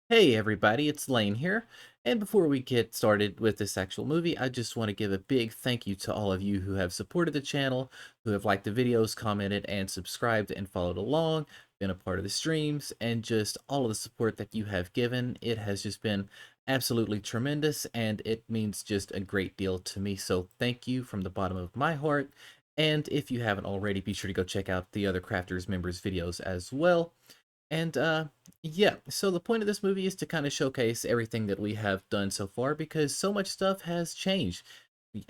Hey everybody, it's Lane here. And before we get started with this actual movie, I just want to give a big thank you to all of you who have supported the channel, who have liked the videos, commented, and subscribed and followed along, been a part of the streams, and just all of the support that you have given. It has just been absolutely tremendous, and it means just a great deal to me. So thank you from the bottom of my heart. And if you haven't already, be sure to go check out the other Crafters members videos as well. And yeah, so the point of this movie is to kind of showcase everything that we have done so far because so much stuff has changed.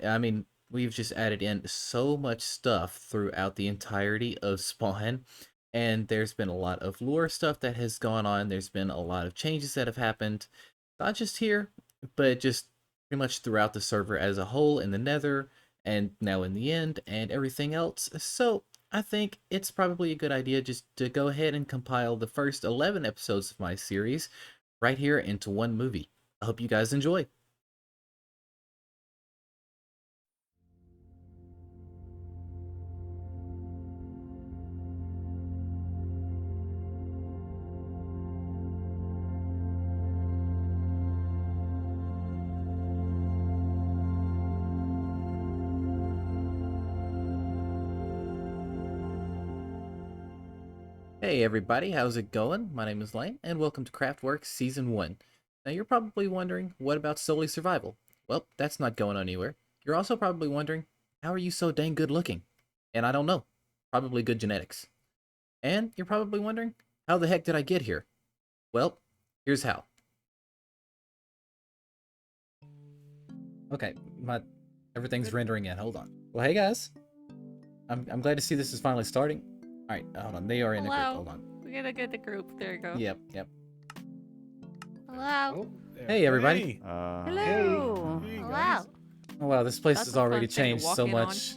I mean, we've just added in so much stuff throughout the entirety of Spawn, and there's been a lot of lore stuff that has gone on. There's been a lot of changes that have happened, not just here, but just pretty much throughout the server as a whole, in the Nether, and now in the end, and everything else. So I think it's probably a good idea just to go ahead and compile the first 11 episodes of my series right here into one movie. I hope you guys enjoy. Hey everybody, how's it going? My name is Lane, and welcome to CraftWorks Season 1. Now you're probably wondering, what about solely survival? Well, that's not going anywhere. You're also probably wondering, how are you so dang good looking? And I don't know, probably good genetics. And you're probably wondering, how the heck did I get here? Well, here's how. Okay, everything's rendering in, hold on. Well, hey guys, I'm glad to see this is finally starting. Alright, hold on. They are in the group. Hold on. We gotta get the group. There you go. Yep. Hello. Oh, Hey, everybody. Hello. Hey, Wow. guys. Oh, wow, this place That's has a already fun thing to changed walk so in much.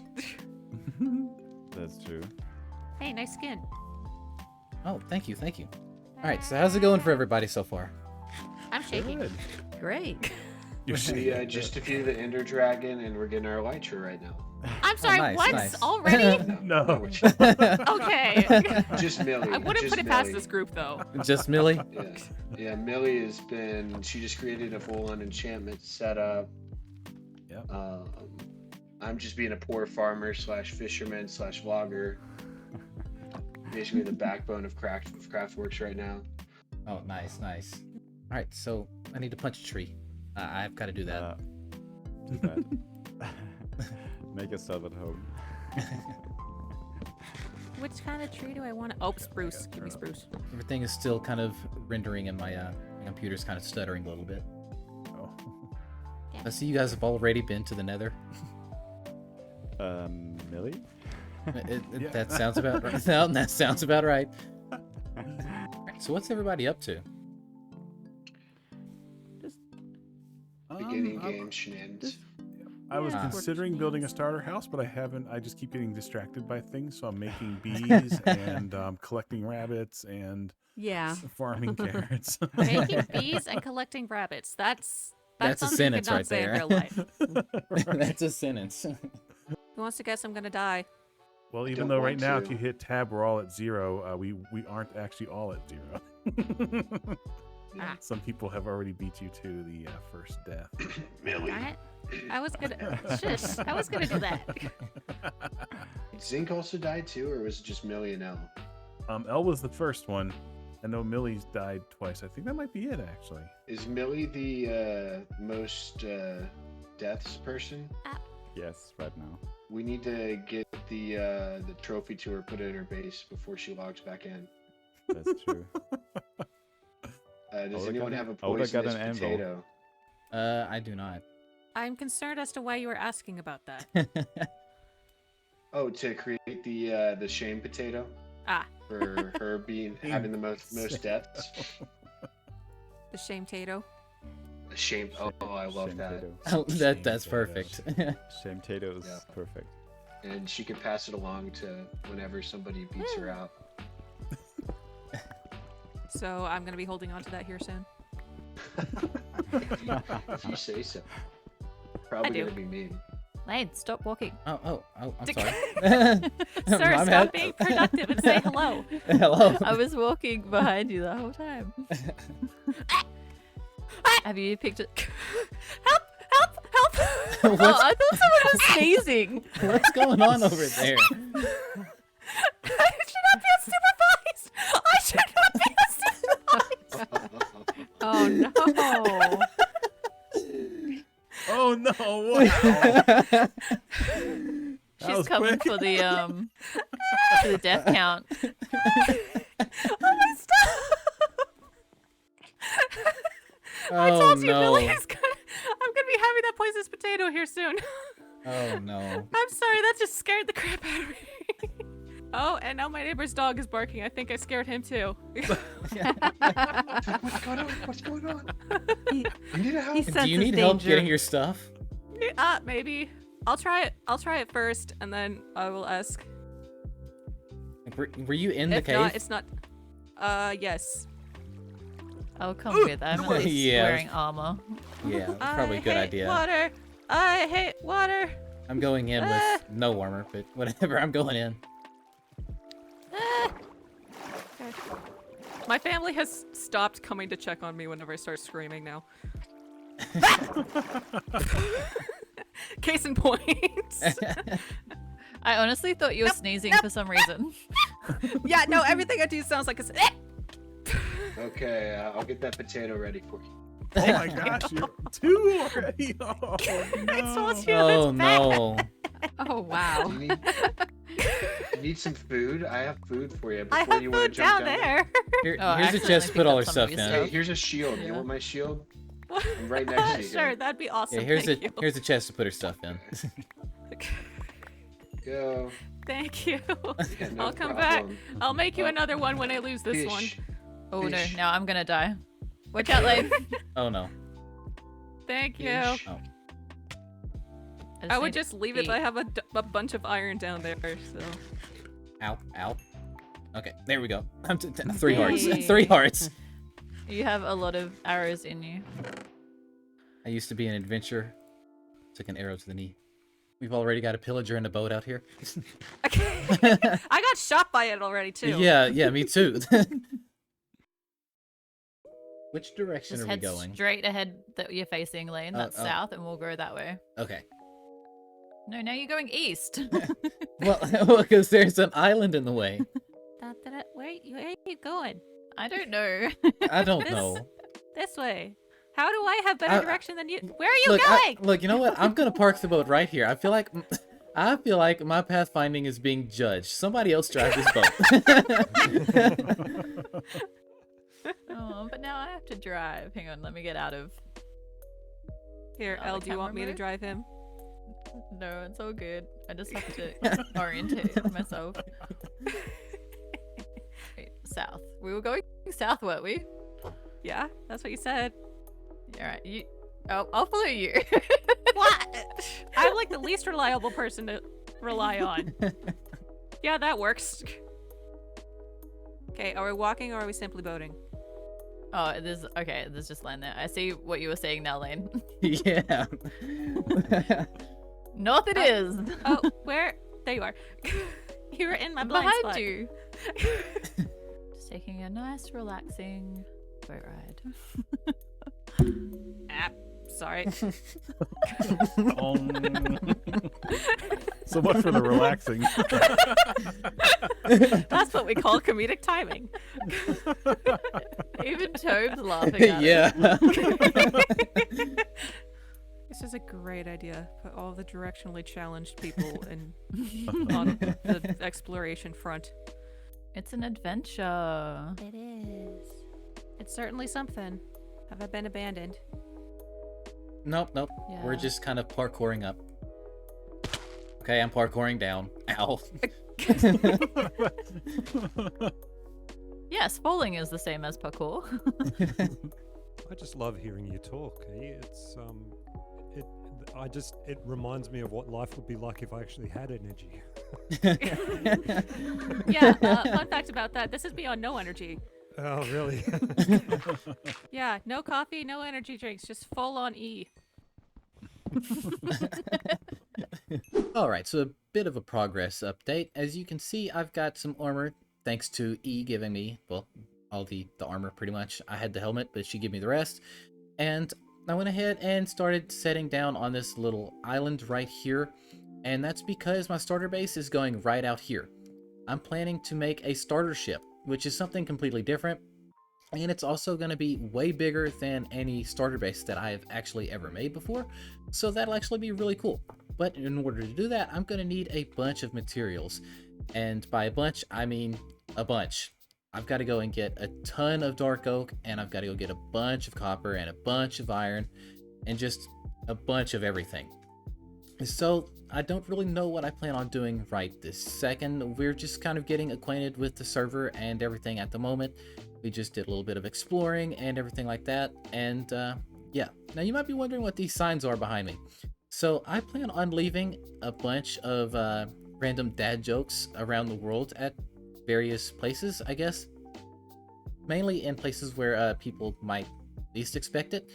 That's true. Hey, nice skin. Oh, thank you. Alright, so how's it going for everybody so far? I'm shaking. Good. Great. You're We, seeing just defeated the Ender Dragon, and we're getting our Elytra right now. I'm sorry. nice, what? nice. Already? No. Okay. Just Millie. I wouldn't just put it past Millie. this group though. Just Millie? Yeah, Millie has been. She just created a full-on enchantment setup. Yep. I'm just being a poor farmer slash fisherman slash vlogger. Basically the backbone of Craftworks right now. Oh, nice. Alright, so I need to punch a tree. I've got to do that. Too bad. Make yourself at home. Which kind of tree do I want? Oh, spruce. Give me spruce. Everything is still kind of rendering, and my computer's kind of stuttering a little bit. Oh. I see you guys have already been to the Nether. Millie? Yeah. That sounds about right. No, that sounds about right. Alright, so what's everybody up to? Beginning game shenanigans. I was Yeah. considering building a starter house, but I haven't. I just keep getting distracted by things, so I'm making bees and collecting rabbits and Yeah. farming carrots. Making bees and collecting rabbits. That's a something sentence you cannot right say there. in real life. That's a sentence. Who wants to guess I'm gonna die? Well, even Don't though right want now, to. if you hit tab, we're all at 0. We aren't actually all at 0. Ah. Some people have already beat you to the first death. Millie. Darn it. I was gonna. Shush. I was gonna do that. Zinc also died too, or was it just Millie and Elle? Elle was the first one. I know Millie's died twice. I think that might be it, actually. Is Millie the most deaths person? Yes, right now. We need to get the trophy to her, put it in her base before she logs back in. That's true. Does Oda anyone got have a an- Oda got poisonous an anvil. potato? I do not. I'm concerned as to why you were asking about that. Oh, to create the shame potato Ah, for her having the most deaths. the shame tato. The shame. Oh, I love Shame that. Tato. Oh, that's Shame perfect. Shame Tato is Yeah. perfect. And she can pass it along to whenever somebody beats her out. So I'm gonna be holding on to that here soon. If you say so. Probably do. gonna be me. Lane, stop walking. Oh, I'm Dick. sorry. Sir, My stop bad. being productive and say hello. Hello. I was walking behind you the whole time. Have you picked it? Help! Help! Help! Oh, What's, I thought someone was sneezing. what's going on over there? I should not be unsupervised! I should not be unsupervised! Oh no. Oh no! Wow. That She's was coming quick. for the death count. Oh my stuff! I Oh told you, no. Billy is gonna. I'm gonna be having that poisonous potato here soon. Oh no. I'm sorry, that just scared the crap out of me. Oh, and now my neighbor's dog is barking. I think I scared him too. What's going on? What's going on? He, You need a help? he Do you senses need help danger. getting your stuff? Maybe. I'll try it. I'll try it first, and then I will ask. Like, were you in the If cave? not, it's not. Yes. I'll come with. I'm at least Yeah. wearing armor. Yeah, probably a good I hate idea. Water. I hate water. I'm going in with no armor, but whatever, I'm going in. Okay. My family has stopped coming to check on me whenever I start screaming now. Case in point. I honestly thought you were sneezing for some reason. Yeah, no, everything I do sounds like a. Okay, I'll get that potato ready for you. Oh my gosh, you're two already. Oh, I told no. you. Oh it's bad. no. Oh wow. Do you need some food? I have food for you. I Before have you want food to jump down there. Here, Oh, I here's a accidentally chest to put picked all up our some of stuff your in. stuff. Hey, here's a shield. You Yeah. want my shield? I'm right next to you. Sure, that'd be awesome. Yeah, here's Thank you. here's a chest to put her stuff in. Go. Thank you. Yeah, no I'll come back. problem. I'll make you another one when I lose this one. Fish. Oh no, Fish. now I'm gonna die. Watch out, Leif. Oh no. Thank you. Fish. Oh. I would need just to leave it. eat. I have a bunch of iron down there, so. Ow, ow. Okay, there we go. I'm 3 hearts. Hey. 3 hearts. You have a lot of arrows in you. I used to be an adventurer. Took an arrow to the knee. We've already got a pillager in a boat out here. Okay. I got shot by it already too. Yeah, me too. Which direction Just are we head going? straight ahead that you're facing, Lane. That's oh. south, and we'll go that way. Okay. No, now you're going east. Well, because there's an island in the way. Where are you going? I don't know. I don't This- know. This way. How do I have better direction than you? Where are you Look, going? look, you know what? I'm gonna park the boat right here. I feel like my pathfinding is being judged. Somebody else drive this boat. Oh, but now I have to drive. Hang on, let me get out of. Here, Oh, Elle, the do you want me camera to mode? drive him? No, it's all good. I just have to orientate myself. Wait, south. We were going south, weren't we? Yeah, that's what you said. Alright, you. Oh, I'll follow you. What? I'm like the least reliable person to rely on. Yeah, that works. Okay, are we walking or are we simply boating? Oh, there's just land there. I see what you were saying now, Lane. Yeah. North it is. Oh, where? There you are. You were in my I'm blind behind spot. you. Just taking a nice, relaxing boat ride. Ah, sorry. So much for the relaxing. That's what we call comedic timing. Even Tobe's laughing at it. Yeah. This is a great idea. Put all the directionally challenged people on the exploration front. It's an adventure. It is. It's certainly something. Have I been abandoned? Nope. We're Yeah. just kind of parkouring up. Okay, I'm parkouring down. Ow. Yes, falling is the same as parkour. I just love hearing you talk. It's it reminds me of what life would be like if I actually had energy. Yeah, fun fact about that. This is beyond no energy. Oh, really? Yeah, no coffee, no energy drinks, just full on E. Alright, so a bit of a progress update. As you can see, I've got some armor, thanks to E giving me, well, all the armor pretty much. I had the helmet, but she gave me the rest. And I went ahead and started setting down on this little island right here. And that's because my starter base is going right out here. I'm planning to make a starter ship, which is something completely different. And it's also going to be way bigger than any starter base that I have actually ever made before. So that'll actually be really cool. But in order to do that, I'm going to need a bunch of materials. And by a bunch, I mean a bunch. I've got to go and get a ton of dark oak, and I've got to go get a bunch of copper and a bunch of iron, and just a bunch of everything. So I don't really know what I plan on doing right this second. We're just kind of getting acquainted with the server and everything at the moment. We just did a little bit of exploring and everything like that. And yeah, now you might be wondering what these signs are behind me. So I plan on leaving a bunch of random dad jokes around the world at various places, I guess. Mainly in places where people might least expect it.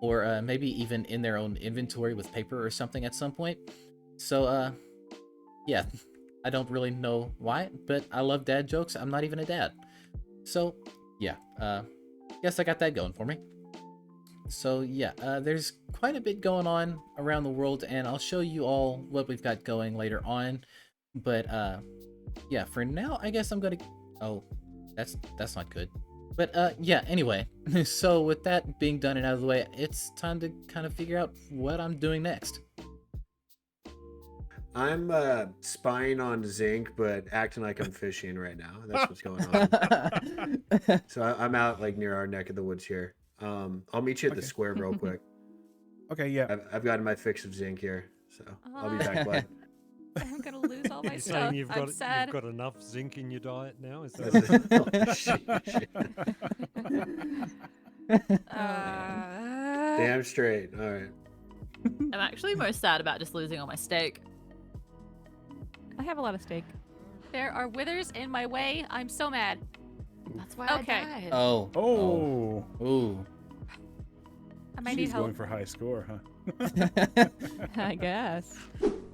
Or maybe even in their own inventory with paper or something at some point. So, yeah, I don't really know why, but I love dad jokes. I'm not even a dad. So, yeah, guess I got that going for me. So, yeah, there's quite a bit going on around the world, and I'll show you all what we've got going later on. But, yeah, for now, I guess I'm gonna... Oh, that's not good. But, yeah, anyway, so with that being done and out of the way, it's time to kind of figure out what I'm doing next. I'm spying on zinc, but acting like I'm fishing right now. That's what's going on. So I'm out like near our neck of the woods here. I'll meet you at the square real quick. Okay, yeah. I've gotten my fix of zinc here, so I'll be back, bud. I'm gonna lose all my You're stuff. saying you've I'm got sad. you've got enough zinc in your diet now? Is that Oh, shit. Damn straight. All right. I'm actually most sad about just losing all my steak. I have a lot of steak. There are withers in my way. I'm so mad. That's why Okay. I died. Oh. Oh. Ooh. I might need She's help. going for high score, huh? I guess.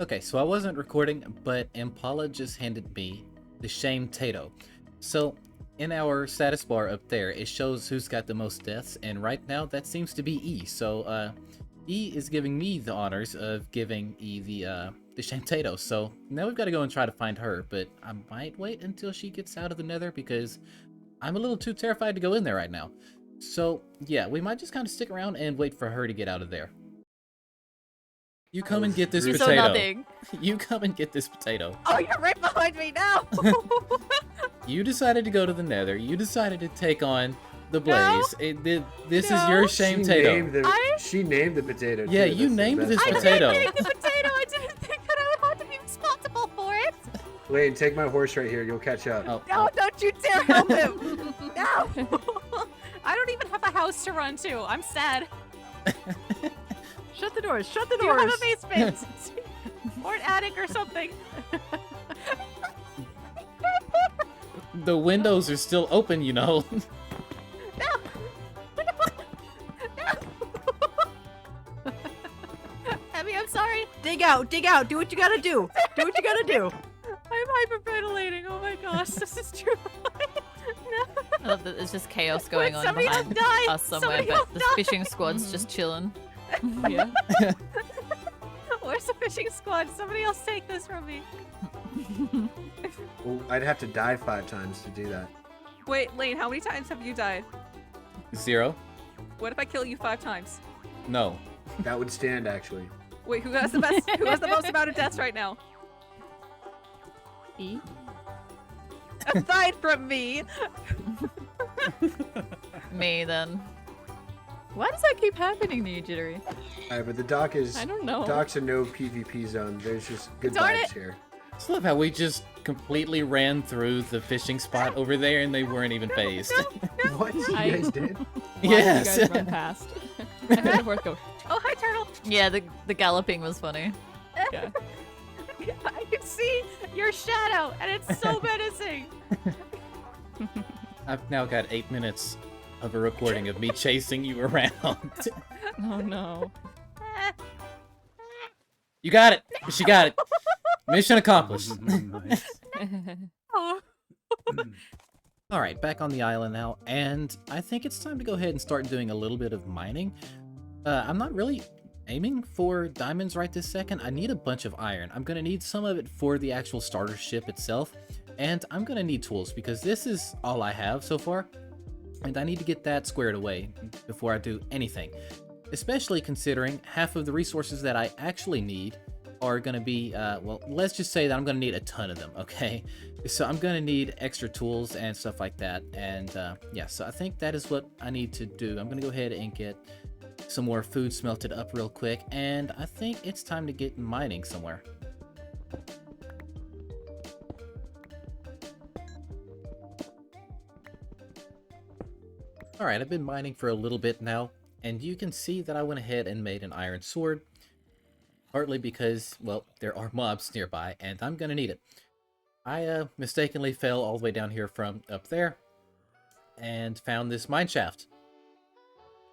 Okay, so I wasn't recording, but Impala just handed me the shame Tato. So, in our status bar up there, it shows who's got the most deaths, and right now that seems to be E. So, E is giving me the honors of giving E the shame Tato. So, now we've got to go and try to find her, but I might wait until she gets out of the nether because I'm a little too terrified to go in there right now. So, yeah, we might just kind of stick around and wait for her to get out of there. You come and get this You saw potato. nothing. You come and get this potato. Oh, you're right behind me now. You decided to go to the nether. You decided to take on the No. blaze. This is No. your shame Tato. She named the potato. Yeah, too. you That's the named best this part. potato. I did make the potato. I didn't think that I would have to be responsible for it. Lane, take my horse right here. You'll catch up. Oh, No, don't you dare help him. No. I don't even have a house to run to. I'm sad. Shut the doors. Shut the Do you doors. have a basement? Or an attic or something? the windows are still open, you know. Abby, I'm sorry. Dig out, do what you gotta do. Do what you gotta do. I'm hyperventilating. Oh my gosh, this is true. No. I love that there's just chaos going on somebody else behind died. us somewhere, Somebody but else the died. fishing squad's just chilling. Yeah. Where's the fishing squad? Somebody else take this from me. Well, I'd have to die 5 times to do that. Wait, Lane, how many times have you died? 0? What if I kill you 5 times? No. That would stand, actually. Wait, who has the best? Who has the most amount of deaths right now? E? Aside from me. Me then. Why does that keep happening to you, Jittery? All right, but the dock is... I don't know. Dock's a no PvP zone. There's just good Darn vibes it. here. I just love how we just completely ran through the fishing spot over there and they weren't even phased. What? You guys did? Yes. You guys run past. I heard the horse go. Oh, hi, turtle. Yeah, the galloping was funny. Yeah. I can see your shadow, and it's so menacing. I've now got 8 minutes of a recording of me chasing you around. Oh no. You got it. She got it. Mission accomplished. Nice. Oh. All right, back on the island now, and I think it's time to go ahead and start doing a little bit of mining. I'm not really aiming for diamonds right this second. I need a bunch of iron. I'm gonna need some of it for the actual starter ship itself, and I'm gonna need tools because this is all I have so far, and I need to get that squared away before I do anything. Especially considering half of the resources that I actually need are going to be, well, let's just say that I'm going to need a ton of them, okay? So I'm going to need extra tools and stuff like that, and yeah, so I think that is what I need to do. I'm going to go ahead and get some more food smelted up real quick, and I think it's time to get mining somewhere. Alright, I've been mining for a little bit now, and you can see that I went ahead and made an iron sword. Partly because, well, there are mobs nearby, and I'm gonna need it. I mistakenly fell all the way down here from up there, and found this mine shaft.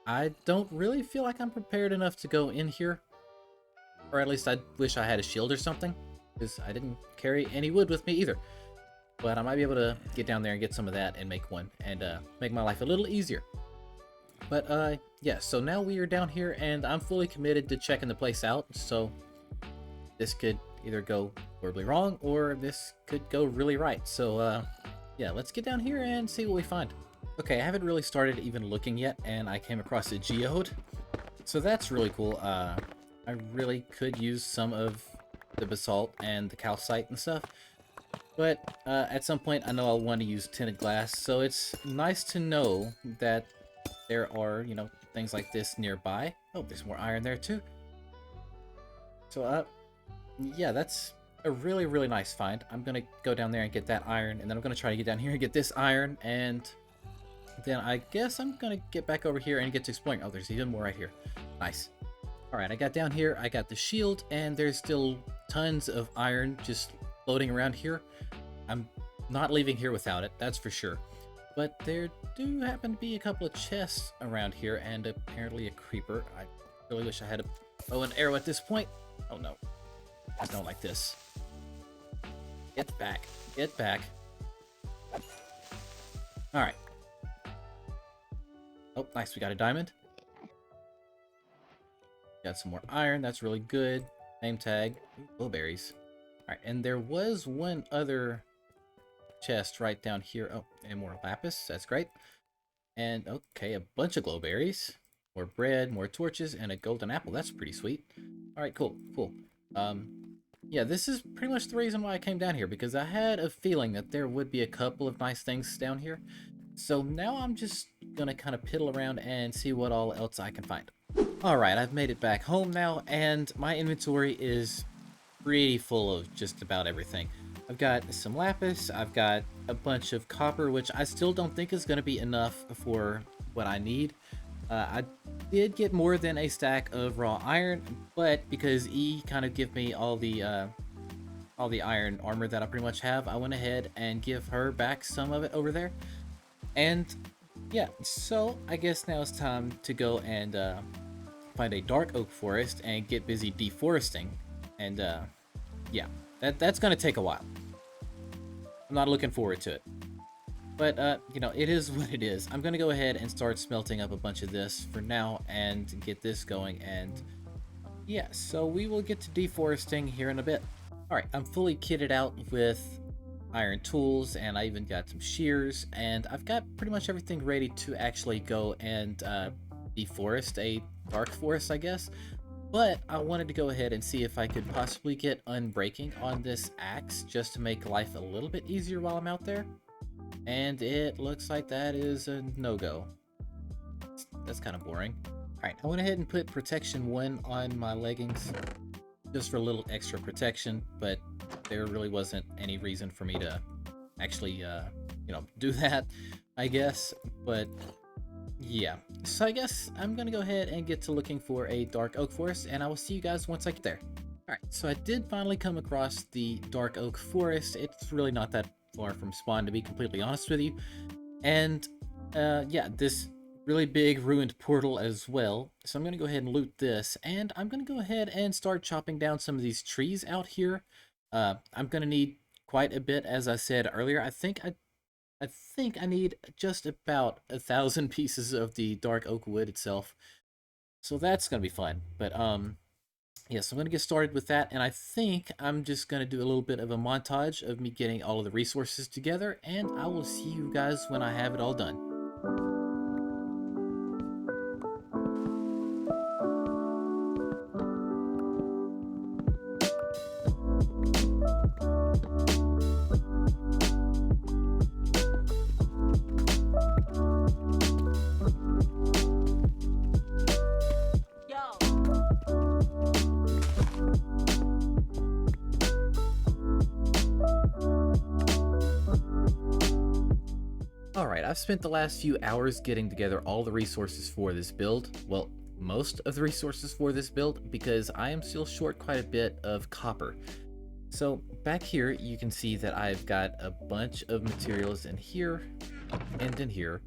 I don't really feel like I'm prepared enough to go in here, or at least I wish I had a shield or something, because I didn't carry any wood with me either. But I might be able to get down there and get some of that and make one, and make my life a little easier. But yeah, so now we are down here and I'm fully committed to checking the place out, so this could either go horribly wrong or this could go really right. So yeah, let's get down here and see what we find. Okay, I haven't really started even looking yet, and I came across a geode, so that's really cool. I really could use some of the basalt and the calcite and stuff, but at some point I know I'll want to use tinted glass, so it's nice to know that there are, you know, things like this nearby. Oh, there's more iron there too. So, yeah, that's a really, really nice find. I'm gonna go down there and get that iron, and then I'm gonna try to get down here and get this iron, and then I guess I'm gonna get back over here and get to exploring. Oh, there's even more right here. Nice. Alright, I got down here, I got the shield, and there's still tons of iron just floating around here. I'm not leaving here without it, that's for sure. But there do happen to be a couple of chests around here, and apparently a creeper. I really wish I had a bow and arrow at this point. Oh no. I don't like this. Get back. Get back. Alright. Oh, nice. We got a diamond. Got some more iron. That's really good. Name tag. Blueberries. Alright, and there was one other chest right down here. Oh, and more lapis. That's great. And okay, a bunch of glowberries, more bread, more torches, and a golden apple. That's pretty sweet. All right, cool. Yeah, this is pretty much the reason why I came down here, because I had a feeling that there would be a couple of nice things down here. So now I'm just gonna kind of piddle around and see what all else I can find. All right, I've made it back home now, and my inventory is pretty full of just about everything. I've got some lapis, I've got a bunch of copper, which I still don't think is going to be enough for what I need. I did get more than a stack of raw iron, but because E kind of give me all the iron armor that I pretty much have, I went ahead and give her back some of it over there. And yeah, so I guess now it's time to go and find a dark oak forest and get busy deforesting. And yeah, that's going to take a while. I'm not looking forward to it. But, you know, it is what it is. I'm going to go ahead and start smelting up a bunch of this for now and get this going. And yeah, so we will get to deforesting here in a bit. Alright, I'm fully kitted out with iron tools, and I even got some shears, and I've got pretty much everything ready to actually go and deforest a dark forest, I guess. But I wanted to go ahead and see if I could possibly get unbreaking on this axe just to make life a little bit easier while I'm out there. And it looks like that is a no-go. That's kind of boring. Alright, I went ahead and put protection 1 on my leggings just for a little extra protection, but there really wasn't any reason for me to actually, you know, do that, I guess. But yeah, so I guess I'm gonna go ahead and get to looking for a dark oak forest, and I will see you guys once I get there. Alright, so I did finally come across the dark oak forest. It's really not that far from spawn, to be completely honest with you. And yeah, this really big ruined portal as well. So I'm gonna go ahead and loot this, and I'm gonna go ahead and start chopping down some of these trees out here. I'm gonna need quite a bit, as I said earlier. I think I I think I need just about 1,000 pieces of the dark oak wood itself. So that's gonna be fun. But yeah, so I'm gonna get started with that, and I think I'm just gonna do a little bit of a montage of me getting all of the resources together, and I will see you guys when I have it all done. Alright, I've spent the last few hours getting together all the resources for this build. Well, most of the resources for this build, because I am still short quite a bit of copper. So back here, you can see that I've got a bunch of materials in here and in here,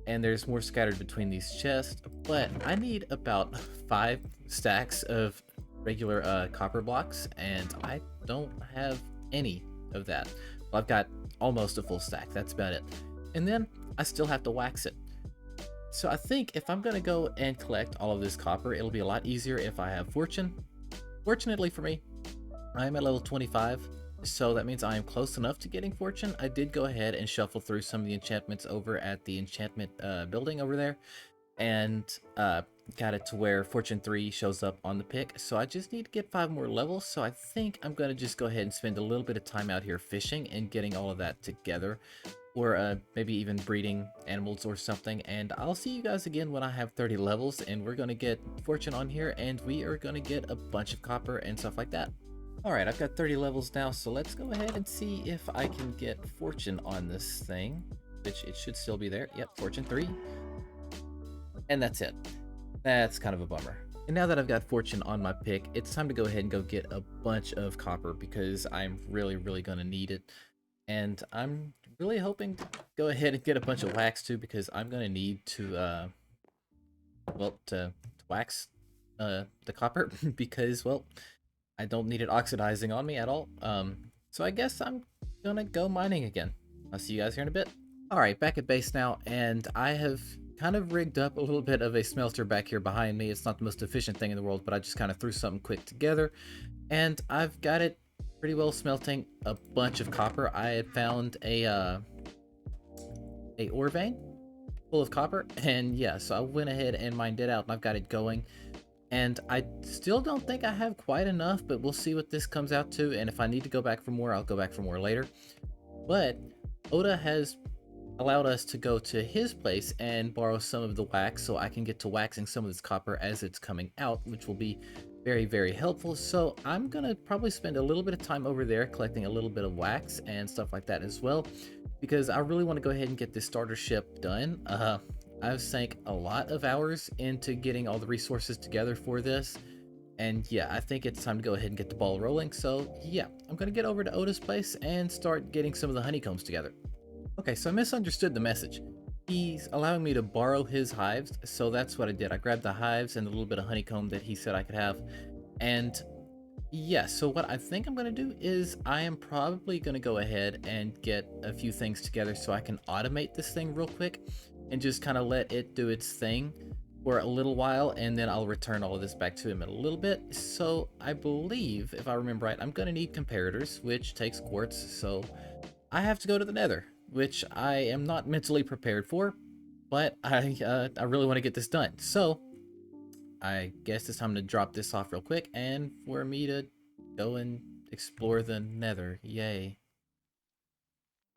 and there's more scattered between these chests, but I need about 5 stacks of regular copper blocks, and I don't have any of that. Well, I've got almost a full stack, that's about it. And then I still have to wax it. So I think if I'm gonna go and collect all of this copper, it'll be a lot easier if I have fortune. Fortunately for me, I'm at level 25, so that means I am close enough to getting fortune. I did go ahead and shuffle through some of the enchantments over at the enchantment building over there, and got it to where fortune 3 shows up on the pick. So I just need to get 5 more levels, so I think I'm gonna just go ahead and spend a little bit of time out here fishing and getting all of that together, or maybe even breeding animals or something. And I'll see you guys again when I have 30 levels, and we're gonna get fortune on here, and we are gonna get a bunch of copper and stuff like that. Alright, I've got 30 levels now, so let's go ahead and see if I can get fortune on this thing, which it should still be there. Yep, fortune 3. And that's it. That's kind of a bummer. And now that I've got fortune on my pick, it's time to go ahead and go get a bunch of copper, because I'm really gonna need it. And I'm really hoping to go ahead and get a bunch of wax too, because I'm gonna need to well, to wax the copper because, well, I don't need it oxidizing on me at all. So I guess I'm gonna go mining again. I'll see you guys here in a bit. Alright, back at base now, and I have kind of rigged up a little bit of a smelter back here behind me. It's not the most efficient thing in the world, but I just kind of threw something quick together, and I've got it pretty well smelting a bunch of copper. I had found a ore vein full of copper, and yeah, so I went ahead and mined it out, and I've got it going. And I still don't think I have quite enough, but we'll see what this comes out to, and if I need to go back for more, I'll go back for more later. But Oda has allowed us to go to his place and borrow some of the wax, so I can get to waxing some of this copper as it's coming out, which will be very helpful. So I'm gonna probably spend a little bit of time over there collecting a little bit of wax and stuff like that as well, because I really want to go ahead and get this starter ship done. I've sank a lot of hours into getting all the resources together for this, and yeah, I think it's time to go ahead and get the ball rolling. So yeah, I'm gonna get over to Oda's place and start getting some of the honeycombs together. Okay, so I misunderstood the message. He's allowing me to borrow his hives, so that's what I did. I grabbed the hives and a little bit of honeycomb that he said I could have, and yeah, so what I think I'm going to do is I am probably going to go ahead and get a few things together so I can automate this thing real quick and just kind of let it do its thing for a little while, and then I'll return all of this back to him in a little bit. So I believe, if I remember right, I'm going to need comparators, which takes quartz, so I have to go to the nether, which I am not mentally prepared for, but I really want to get this done. So I guess it's time to drop this off real quick and for me to go and explore the nether. Yay.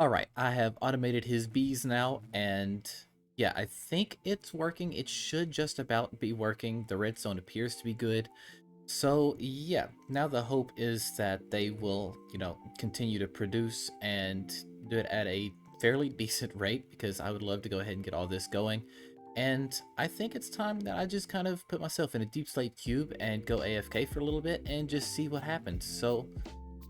Alright, I have automated his bees now, and yeah, I think it's working. It should just about be working. The redstone appears to be good. So yeah, now the hope is that they will, you know, continue to produce and do it at a fairly decent rate, because I would love to go ahead and get all this going. And I think it's time that I just kind of put myself in a deep slate cube and go AFK for a little bit and just see what happens. So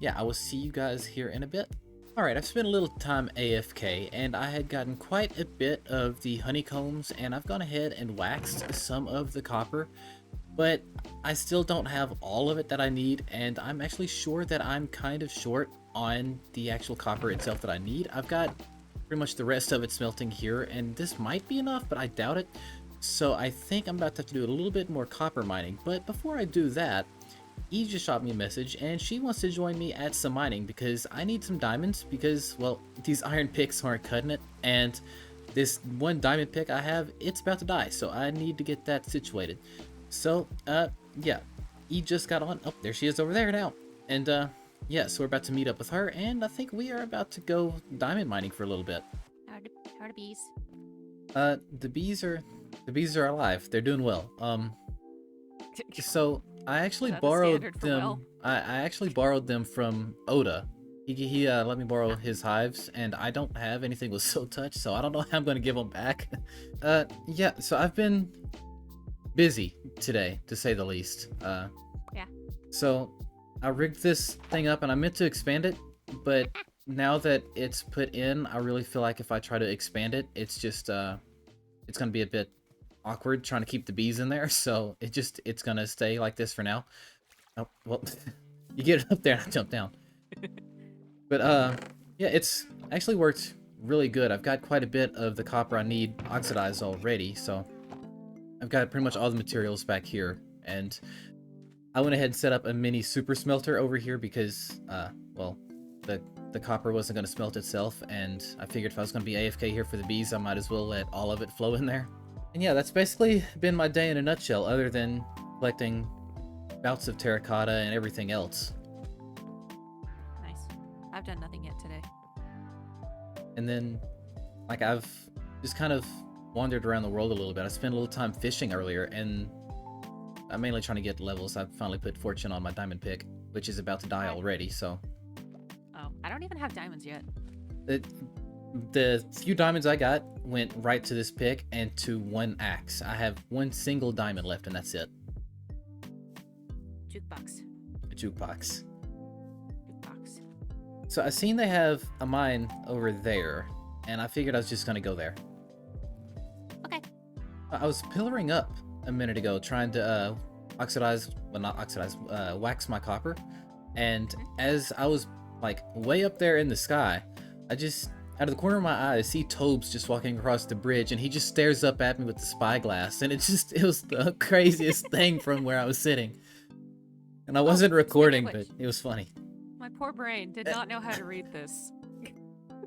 yeah, I will see you guys here in a bit. Alright, I've spent a little time AFK, and I had gotten quite a bit of the honeycombs, and I've gone ahead and waxed some of the copper, but I still don't have all of it that I need, and I'm actually sure that I'm kind of short on the actual copper itself that I need. I've got pretty much the rest of it smelting here, and this might be enough, but I doubt it. So I think I'm about to have to do a little bit more copper mining. But before I do that, E just shot me a message, and she wants to join me at some mining because I need some diamonds because, well, these iron picks aren't cutting it, and this one diamond pick I have, it's about to die, so I need to get that situated. So, yeah, E just got on. Oh, there she is over there now. And, yeah, so we're about to meet up with her, and I think we are about to go diamond mining for a little bit. How are the bees? The bees are alive. They're doing well. So I actually Is that the borrowed standard for them. well? I actually borrowed them from Oda. He let me borrow his hives, and I don't have anything with silk touch, so I don't know how I'm gonna give them back. Yeah. So I've been busy today, to say the least. Yeah. So I rigged this thing up, and I meant to expand it, but now that it's put in, I really feel like if I try to expand it, it's just it's gonna be a bit awkward trying to keep the bees in there, so it's gonna stay like this for now. Oh, well, you get it up there and I jump down. But yeah, it's actually worked really good. I've got quite a bit of the copper I need oxidized already, so I've got pretty much all the materials back here, and I went ahead and set up a mini super smelter over here because well, the copper wasn't going to smelt itself, and I figured if I was going to be AFK here for the bees, I might as well let all of it flow in there. And yeah, that's basically been my day in a nutshell, other than collecting bouts of terracotta and everything else. Nice. I've done nothing yet today. And then, like, I've just kind of wandered around the world a little bit. I spent a little time fishing earlier, and I'm mainly trying to get levels. I've finally put fortune on my diamond pick, which is about to die already, so... Oh, I don't even have diamonds yet. The few diamonds I got went right to this pick and to one axe. I have one single diamond left, and that's it. Jukebox. A jukebox. Jukebox. So I seen they have a mine over there, and I figured I was just gonna go there. Okay. I was pillaring up a minute ago trying to wax my copper, and as I was like way up there in the sky, I just, out of the corner of my eye, I see Tobes just walking across the bridge, and he just stares up at me with the spyglass, and it was the craziest thing from where I was sitting. And I wasn't recording, but it was funny. My poor brain did not know how to read this.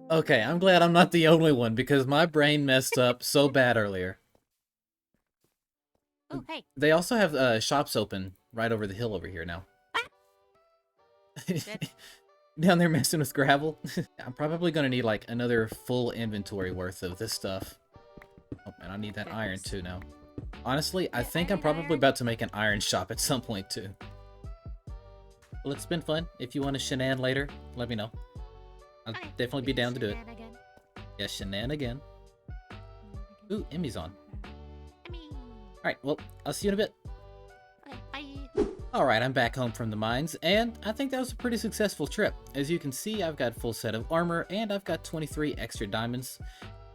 Okay, I'm glad I'm not the only one, because my brain messed up so bad earlier. Oh, hey. They also have shops open right over the hill over here now. Down there messing with gravel. I'm probably gonna need like another full inventory worth of this stuff. Oh man, I need that iron too now. Honestly, I think I'm probably about to make an iron shop at some point too. Well, it's been fun. If you want to shenan later, let me know. I'll definitely be down to do it. Yeah, shenan again. Ooh, Emmy's on. Alright, well, I'll see you in a bit. Okay, bye. Alright, I'm back home from the mines, and I think that was a pretty successful trip. As you can see, I've got a full set of armor, and I've got 23 extra diamonds.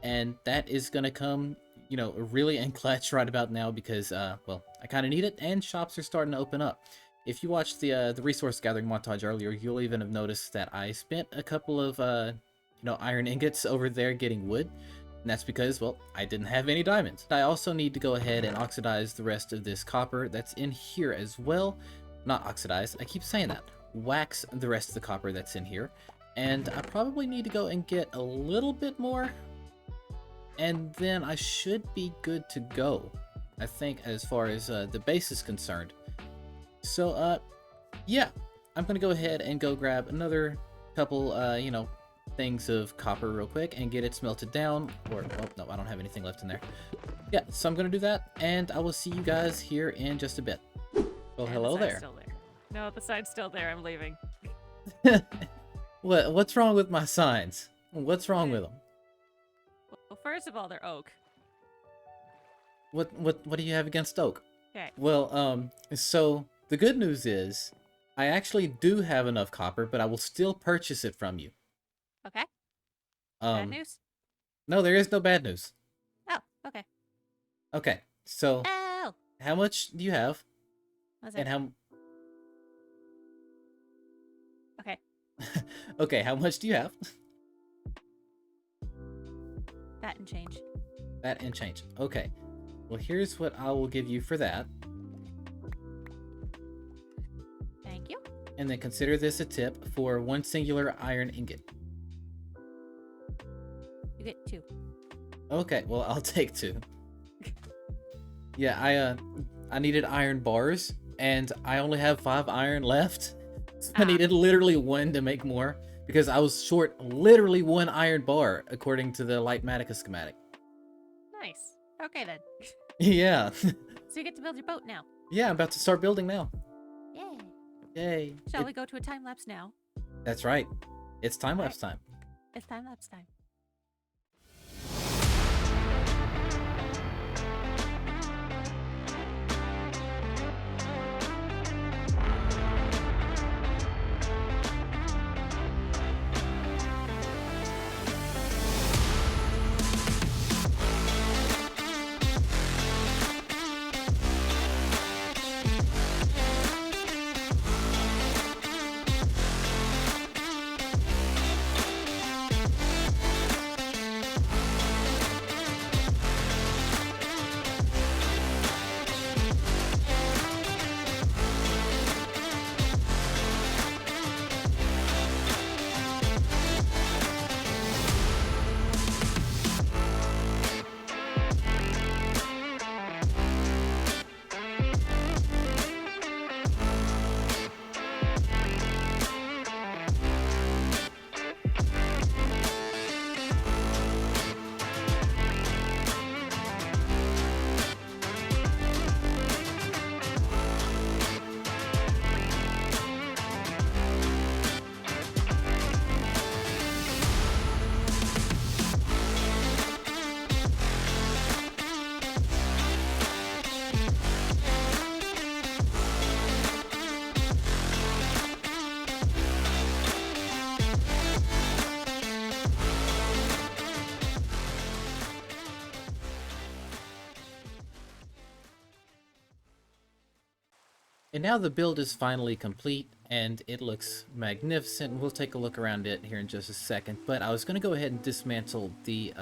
And that is gonna come, you know, really in clutch right about now because, well, I kind of need it, and shops are starting to open up. If you watched the resource gathering montage earlier, you'll even have noticed that I spent a couple of, you know, iron ingots over there getting wood. And that's because, well, I didn't have any diamonds. I also need to go ahead and oxidize the rest of this copper that's in here as well. Not oxidize, I keep saying that. Wax the rest of the copper that's in here. And I probably need to go and get a little bit more. And then I should be good to go, I think, as far as the base is concerned. So, yeah, I'm going to go ahead and go grab another couple, you know, things of copper real quick and get it smelted down. Or, well, no, I don't have anything left in there. Yeah, so I'm going to do that, and I will see you guys here in just a bit. Oh, hello the sign's there. Still there. No, the sign's still there. I'm leaving. What's wrong with my signs? What's wrong with them? Well, first of all, they're oak. What do you have against oak? Okay. Well, so the good news is I actually do have enough copper, but I will still purchase it from you. Okay. Bad news? No, there is no bad news. Oh, okay. Okay, so Oh! how much do you have? What's that? And how... Okay. Okay, how much do you have? Bat and change. That and change. Okay. Well, here's what I will give you for that. Thank you. And then consider this a tip for 1 singular iron ingot. You get 2. Okay, well, I'll take 2. Yeah, I needed iron bars, and I only have 5 iron left. So I needed literally 1 to make more, because I was short literally 1 iron bar, according to the Lightmatica schematic. Nice. Okay then. Yeah. So you get to build your boat now. Yeah, I'm about to start building now. Yay. Yay. Shall we go to a time lapse now? That's right. It's time-lapse time. It's time lapse time. And now the build is finally complete, and it looks magnificent. We'll take a look around it here in just a second, but I was going to go ahead and dismantle the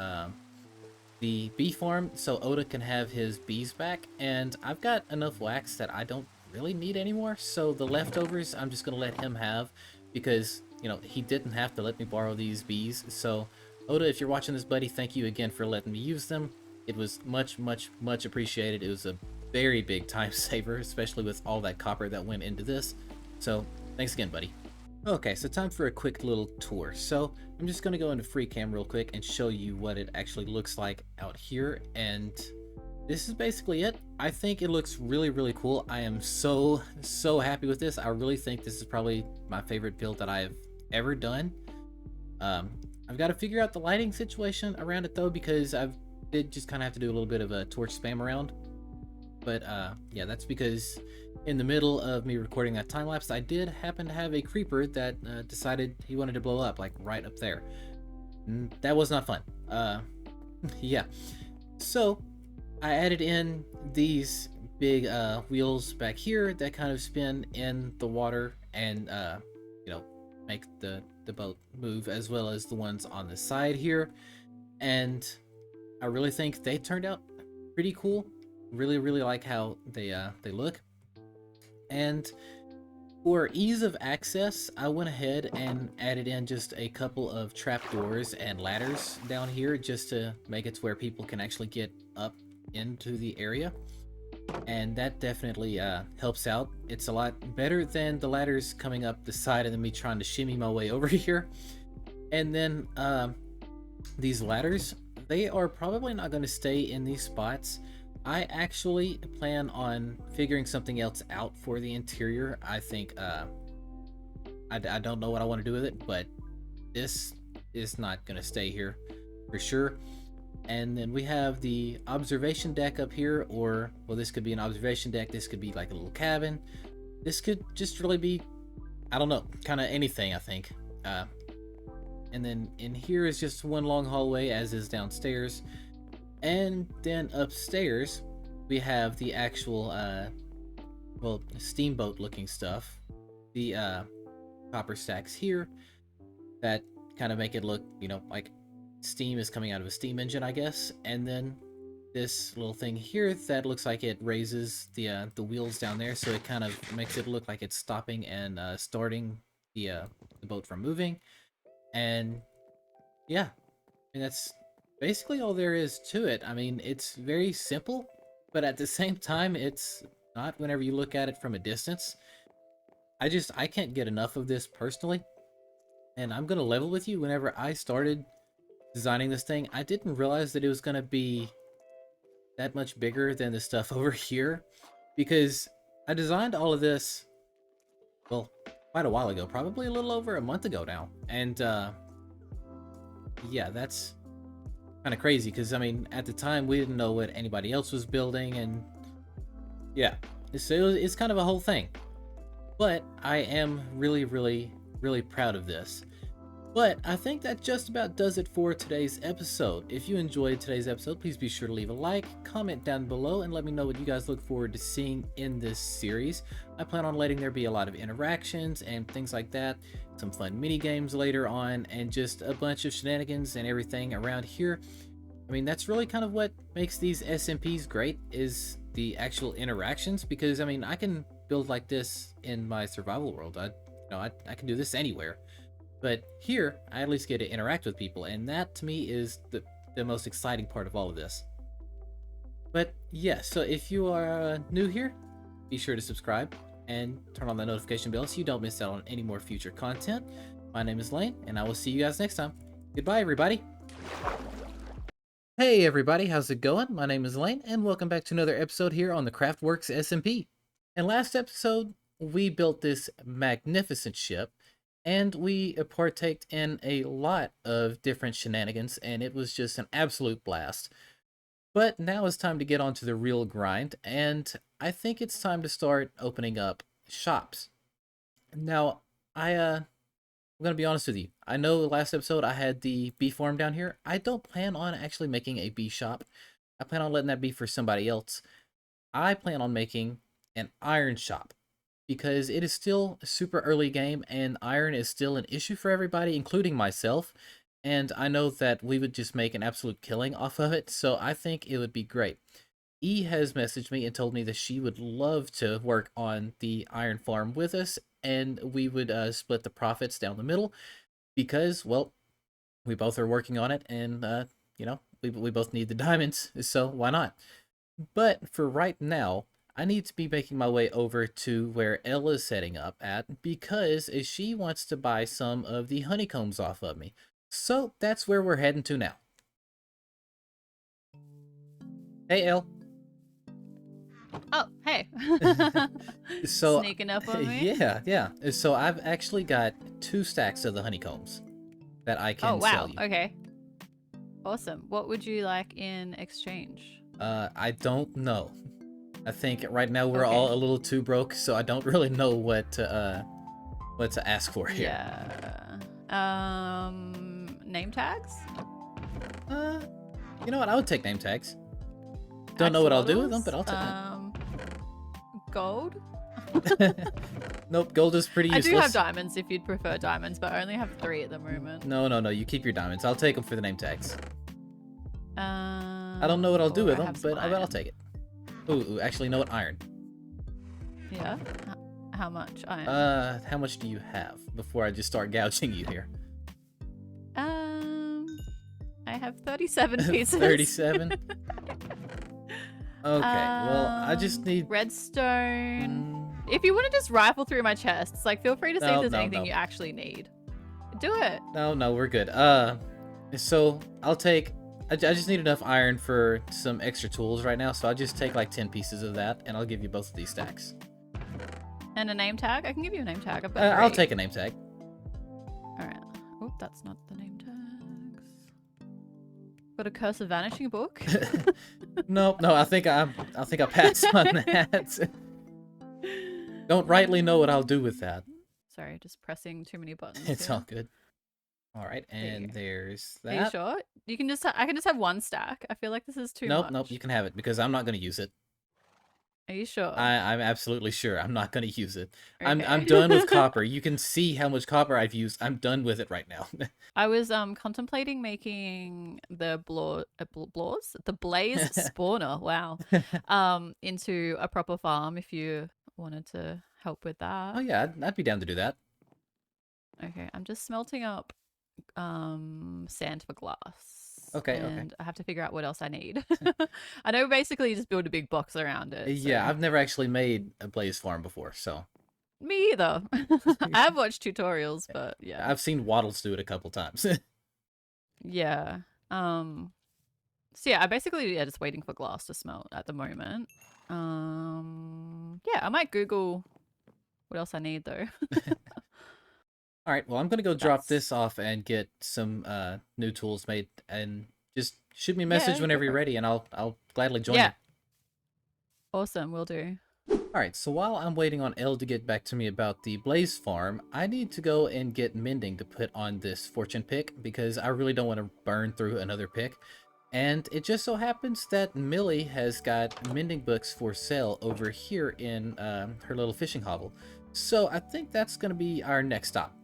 bee farm so Oda can have his bees back, and I've got enough wax that I don't really need anymore, so the leftovers I'm just going to let him have, because, you know, he didn't have to let me borrow these bees. So Oda, if you're watching this, buddy, thank you again for letting me use them. It was much appreciated. It was a very big time saver, especially with all that copper that went into this. So thanks again, buddy. Okay, so time for a quick little tour. So I'm just going to go into free cam real quick and show you what it actually looks like out here, and this is basically it. I think it looks really cool. I am so happy with this. I really think this is probably my favorite build that I've ever done. I've got to figure out the lighting situation around it though, because I did just kind of have to do a little bit of a torch spam around. But yeah, that's because in the middle of me recording that time lapse, I did happen to have a creeper that decided he wanted to blow up, like right up there. That was not fun. Yeah. So I added in these big wheels back here that kind of spin in the water and you know, make the boat move, as well as the ones on the side here. And I really think they turned out pretty cool. Really like how they look. And for ease of access, I went ahead and added in just a couple of trapdoors and ladders down here, just to make it to where people can actually get up into the area. And that definitely helps out. It's a lot better than the ladders coming up the side and then me trying to shimmy my way over here. And then these ladders, they are probably not going to stay in these spots. I actually plan on figuring something else out for the interior. I think I don't know what I want to do with it, but this is not going to stay here for sure. And then we have the observation deck up here, or, well, this could be an observation deck, this could be like a little cabin, this could just really be, I don't know, kind of anything, I think. And then in here is just one long hallway, as is downstairs. And then upstairs we have the actual well, steamboat looking stuff, the copper stacks here that kind of make it look, you know, like steam is coming out of a steam engine, I guess. And then this little thing here that looks like it raises the wheels down there, so it kind of makes it look like it's stopping and starting the boat from moving. And yeah, and that's basically all there is to it. I mean, it's very simple, but at the same time, it's not whenever you look at it from a distance. I can't get enough of this personally. And I'm gonna level with you. Whenever I started designing this thing, I didn't realize that it was gonna be that much bigger than the stuff over here, because I designed all of this, well, quite a while ago, probably a little over a month ago now. And yeah, that's kind of crazy, because I mean, at the time we didn't know what anybody else was building, and yeah, so it's kind of a whole thing. But I am really, really, really proud of this. But I think that just about does it for today's episode. If you enjoyed today's episode, please be sure to leave a like, comment down below, and let me know what you guys look forward to seeing in this series. I plan on letting there be a lot of interactions and things like that, some fun mini games later on, and just a bunch of shenanigans and everything around here. I mean, that's really kind of what makes these SMPs great, is the actual interactions, because I mean, I can build like this in my survival world. I can do this anywhere. But here, I at least get to interact with people, and that to me is the most exciting part of all of this. But yeah, so if you are new here, be sure to subscribe and turn on the notification bell so you don't miss out on any more future content. My name is Lane, and I will see you guys next time. Goodbye, everybody! Hey everybody, how's it going? My name is Lane, and welcome back to another episode here on the CraftWorks SMP. In last episode, we built this magnificent ship, and we partaked in a lot of different shenanigans, and it was just an absolute blast. But now it's time to get on to the real grind, and I think it's time to start opening up shops. Now, I'm gonna be honest with you. I know last episode I had the bee farm down here. I don't plan on actually making a bee shop. I plan on letting that be for somebody else. I plan on making an iron shop, because it is still a super early game and iron is still an issue for everybody, including myself. And I know that we would just make an absolute killing off of it, so I think it would be great. E has messaged me and told me that she would love to work on the iron farm with us, and we would split the profits down the middle, because, well, we both are working on it, and, you know, we both need the diamonds, so why not? But for right now, I need to be making my way over to where Ella's setting up at, because she wants to buy some of the honeycombs off of me. So that's where we're heading to now. Hey, Elle. Oh, hey. So Sneaking up on me? yeah. So I've actually got 2 stacks of the honeycombs that I can Oh, wow. sell you. Okay. Awesome. What would you like in exchange? I don't know. I think right now we're Okay. all a little too broke, so I don't really know what to ask for here. Yeah. Name tags? You know what? I would take name tags. Don't know what I'll do with them, but I'll take Gold? them. Nope, gold is pretty I useless. do have diamonds if you'd prefer diamonds, but I only have 3 at the moment. No, you keep your diamonds. I'll take them for the name tags. I I don't know what I'll do with them, but I'll take it. Ooh, actually, you know what? Iron. Yeah? How much iron? How much do you have before I just start gouging you here? I have 37 pieces. 37? Okay, well, I just need... Redstone. If you want to just rifle through my chests, like, feel free to see if there's anything you actually need. Do it. No, we're good. So I'll take... I just need enough iron for some extra tools right now, so I'll just take like 10 pieces of that, and I'll give you both of these stacks. And a name tag? I can give you a name tag. I've got I'll 3. take a name tag. Alright. Oh, that's not the name tags. Got a Curse of Vanishing book. No, I think I pass on that. Don't rightly know what I'll do with that. Sorry, just pressing too many buttons. It's here. all good. All right, and there's that. Are you sure? You can just I can just have 1 stack. I feel like this is too much. Nope, you can have it because I'm not going to use it. Are you sure? I'm absolutely sure. I'm not going to use it. I'm Okay. done with copper. You can see how much copper I've used. I'm done with it right now. I was contemplating making the the blaze spawner. Wow. Into a proper farm if you wanted to help with that. Oh yeah, I'd be down to do that. Okay, I'm just smelting up sand for glass. Okay, and I have to figure out what else I need. I know basically you just build a big box around it. Yeah, so- I've never actually made a blaze farm before, so Me either. I have watched tutorials, but yeah. I've seen Waddles do it a couple times. Yeah. So yeah, I basically just waiting for glass to smelt at the moment. Yeah, I might Google what else I need though. All right, well, I'm gonna go drop That's- this off and get some new tools made, and just shoot me a message go whenever for you're it. ready, and I'll gladly join Yeah. you. Awesome, will do. All right, so while I'm waiting on Elle to get back to me about the blaze farm, I need to go and get mending to put on this fortune pick because I really don't want to burn through another pick. And it just so happens that Millie has got mending books for sale over here in her little fishing hovel. So I think that's going to be our next stop.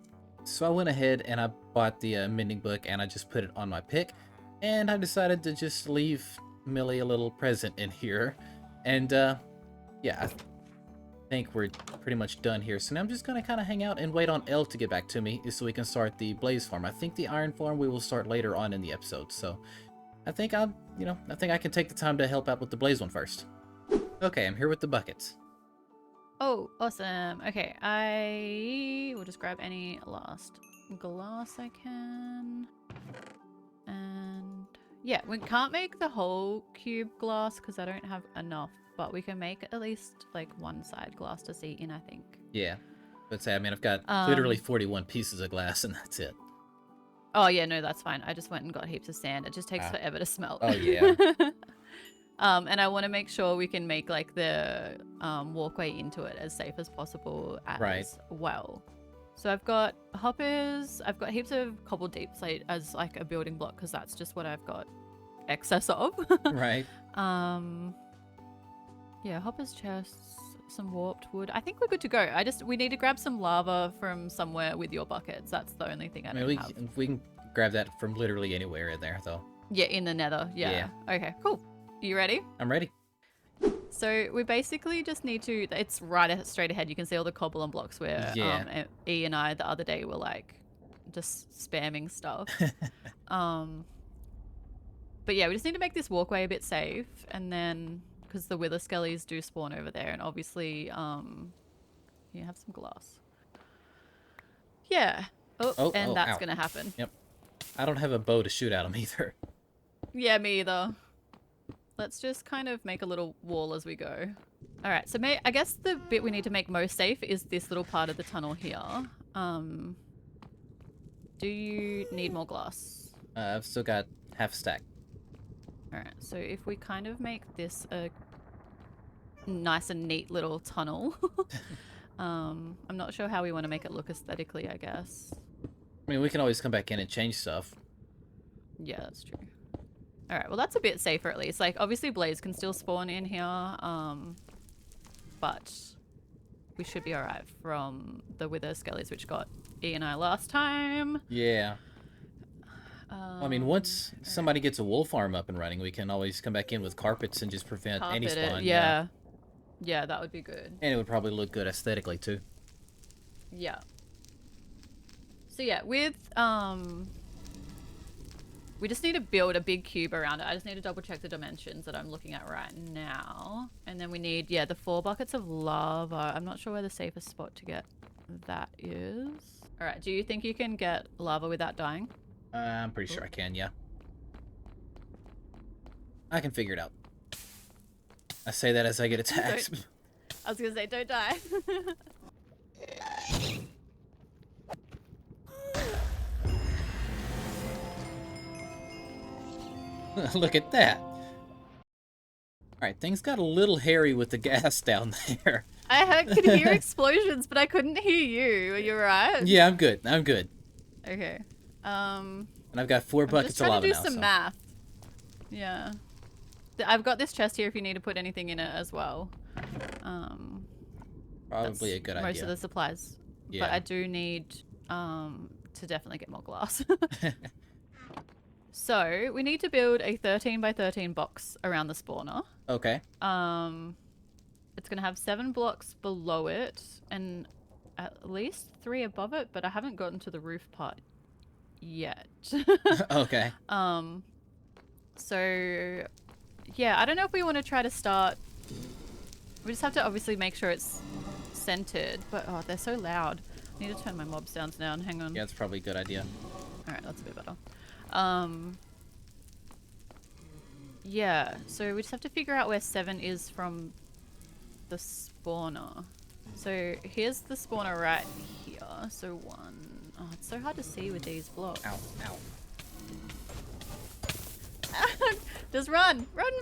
So I went ahead and I bought the mending book and I just put it on my pick. And I decided to just leave Millie a little present in here. And yeah, I think we're pretty much done here. So now I'm just going to kind of hang out and wait on Elle to get back to me so we can start the blaze farm. I think the iron farm we will start later on in the episode. So I think I think I can take the time to help out with the blaze one first. Okay, I'm here with the buckets. Oh, awesome. Okay, I will just grab any last glass I can. And yeah, we can't make the whole cube glass because I don't have enough, but we can make at least like one side glass to see in, I think. Yeah, but say, I mean, I've got literally 41 pieces of glass and that's it. Oh yeah, no, that's fine. I just went and got heaps of sand. It just takes forever to smelt. Oh, yeah. And I want to make sure we can make like the walkway into it as safe as possible as well. So I've got hoppers. I've got heaps of cobble deep slate as like a building block because that's just what I've got excess of. Right. Yeah, hoppers, chests, some warped wood. I think we're good to go. We need to grab some lava from somewhere with your buckets. That's the only thing I don't have. We can grab that from literally anywhere in there, though. Yeah, in the nether. Yeah. Okay, cool. You ready? I'm ready. So we basically just need to, it's right straight ahead. You can see all the cobble and blocks where E and I the other day were like just spamming stuff. But yeah, we just need to make this walkway a bit safe, and then because the wither skellies do spawn over there, and obviously you have some glass. Yeah. And that's ow. gonna happen. Yep. I don't have a bow to shoot at them either. Yeah, me either. Let's just kind of make a little wall as we go. All right, so I guess the bit we need to make most safe is this little part of the tunnel here. Do you need more glass? I've still got half a stack. All right, so if we kind of make this a nice and neat little tunnel. I'm not sure how we want to make it look aesthetically, I guess. I mean, we can always come back in and change stuff. Yeah, that's true. All right, well, that's a bit safer at least. Like, obviously, Blaze can still spawn in here, but we should be all right from the wither skellies, which got E and I last time. Yeah. I mean, once somebody gets a wool farm up and running, we can always come back in with carpets and just prevent any Carpet it, spawn. yeah. Yeah, that would be good. And it would probably look good aesthetically, too. Yeah. So yeah, with we just need to build a big cube around it. I just need to double check the dimensions that I'm looking at right now. And then we need, yeah, the 4 buckets of lava. I'm not sure where the safest spot to get that is. All right, do you think you can get lava without dying? I'm pretty sure I can, yeah. I can figure it out. I say that as I get attacked. I was gonna say, don't die. Look at that. Alright, things got a little hairy with the gas down there. I could hear explosions, but I couldn't hear you. Are you alright? Yeah, I'm good. I'm good. Okay. And I've got 4 buckets of lava now. I'm just trying to do some math. Yeah. I've got this chest here if you need to put anything in it as well. Probably That's a good most idea. of the supplies. Yeah. But I do need to definitely get more glass. So we need to build a 13 by 13 box around the spawner. Okay. It's gonna have 7 blocks below it and at least 3 above it, but I haven't gotten to the roof part yet. Okay. So yeah, I don't know if we want to try to start. We just have to obviously make sure it's centered, but oh, they're so loud. I need to turn my mob sounds down. Hang on. Yeah, it's probably a good idea. All right, that's a bit better. Yeah, so we just have to figure out where 7 is from the spawner. So here's the spawner right here. So 1. Oh, it's so hard to see with these blocks. Ow, ow. Just run! Run!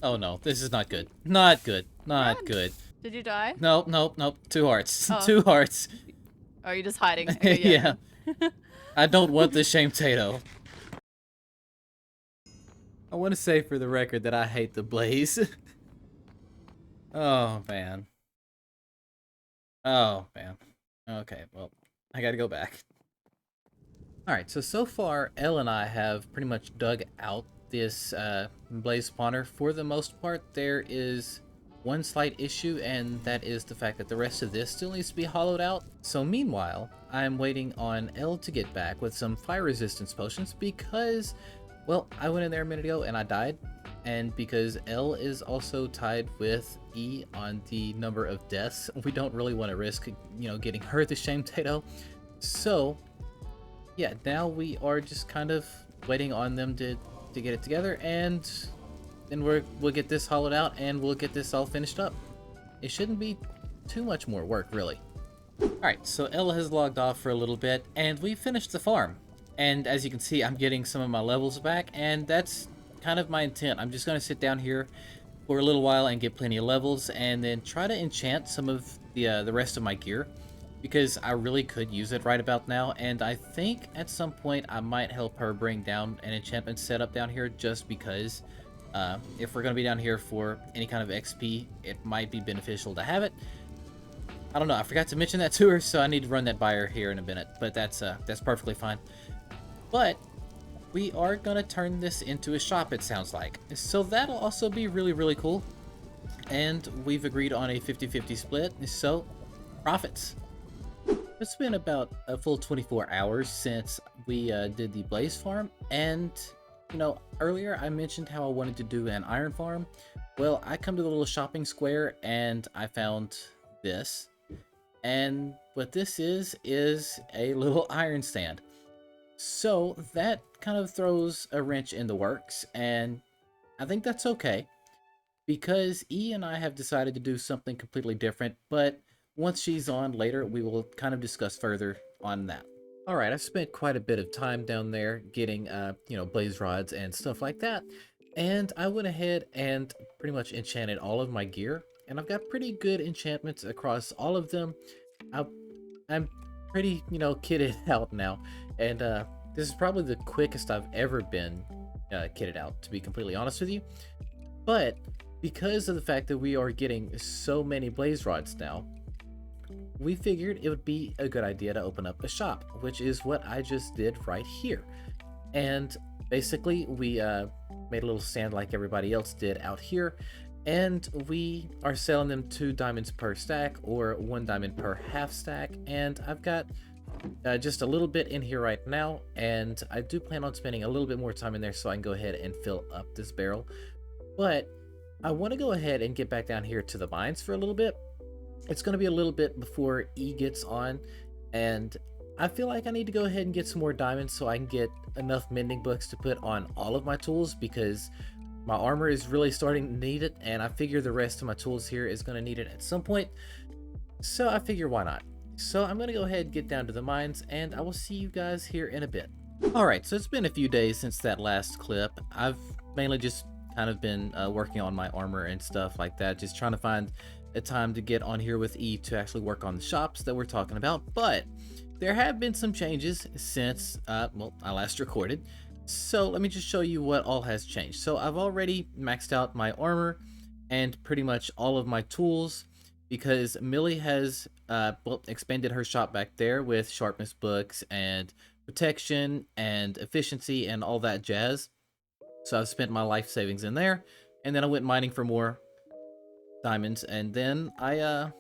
Oh no, this is not good. Not good. Not Run. good. Did you die? Nope, nope, nope. 2 hearts. Oh. 2 hearts. Oh, you're just hiding. Okay, yeah. Yeah. I don't want this shame tato. I want to say for the record that I hate the blaze. Oh, man. Oh, man. Okay, well, I gotta go back. Alright, so far, Elle and I have pretty much dug out this blaze spawner. For the most part, there is one slight issue, and that is the fact that the rest of this still needs to be hollowed out. So meanwhile, I'm waiting on Elle to get back with some fire resistance potions because, well, I went in there a minute ago and I died. And because Elle is also tied with E on the number of deaths, we don't really want to risk, you know, getting her the shame tato. So, yeah, now we are just kind of waiting on them to get it together, and then we'll get this hollowed out and we'll get this all finished up. It shouldn't be too much more work, really. Alright, so Elle has logged off for a little bit, and we finished the farm. And as you can see, I'm getting some of my levels back, and that's kind of my intent. I'm just going to sit down here for a little while and get plenty of levels, and then try to enchant some of the rest of my gear, because I really could use it right about now. And I think at some point I might help her bring down an enchantment setup down here, just because if we're going to be down here for any kind of XP, it might be beneficial to have it. I don't know, I forgot to mention that to her, so I need to run that by her here in a minute, but that's perfectly fine. But we are gonna turn this into a shop, it sounds like. So that'll also be really, really cool. And we've agreed on a 50-50 split, so profits. It's been about a full 24 hours since we did the blaze farm, and you know, earlier I mentioned how I wanted to do an iron farm. Well, I come to the little shopping square and I found this. And what this is a little iron stand. So that kind of throws a wrench in the works, and I think that's okay, because E and I have decided to do something completely different, but once she's on later, we will kind of discuss further on that. Alright, I've spent quite a bit of time down there getting, you know, blaze rods and stuff like that, and I went ahead and pretty much enchanted all of my gear, and I've got pretty good enchantments across all of them. I'm pretty, you know, kitted out now, and this is probably the quickest I've ever been kitted out, to be completely honest with you. But because of the fact that we are getting so many blaze rods now, we figured it would be a good idea to open up a shop, which is what I just did right here. And basically we made a little stand like everybody else did out here, and we are selling them 2 diamonds per stack or 1 diamond per half stack. And I've got just a little bit in here right now, and I do plan on spending a little bit more time in there so I can go ahead and fill up this barrel. But I want to go ahead and get back down here to the mines for a little bit. It's going to be a little bit before E gets on, and I feel like I need to go ahead and get some more diamonds so I can get enough mending books to put on all of my tools, because my armor is really starting to need it, and I figure the rest of my tools here is going to need it at some point. So I figure, why not? So I'm going to go ahead and get down to the mines, and I will see you guys here in a bit. Alright, so it's been a few days since that last clip. I've mainly just kind of been working on my armor and stuff like that, just trying to find a time to get on here with E to actually work on the shops that we're talking about. But there have been some changes since well, I last recorded. So let me just show you what all has changed. So I've already maxed out my armor, and pretty much all of my tools, because Millie has expanded her shop back there with sharpness books and protection and efficiency and all that jazz. So I've spent my life savings in there, and then I went mining for more diamonds, and then I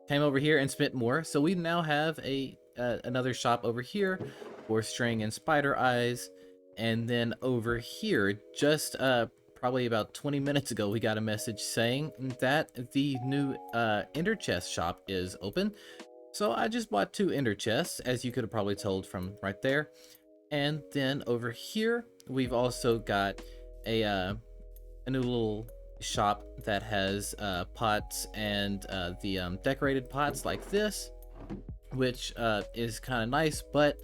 came over here and spent more. So we now have another shop over here for string and spider eyes. And then over here, just probably about 20 minutes ago, we got a message saying that the new ender chest shop is open. So I just bought 2 ender chests, as you could have probably told from right there. And then over here, we've also got a new little shop that has pots and the decorated pots like this, which is kind of nice, but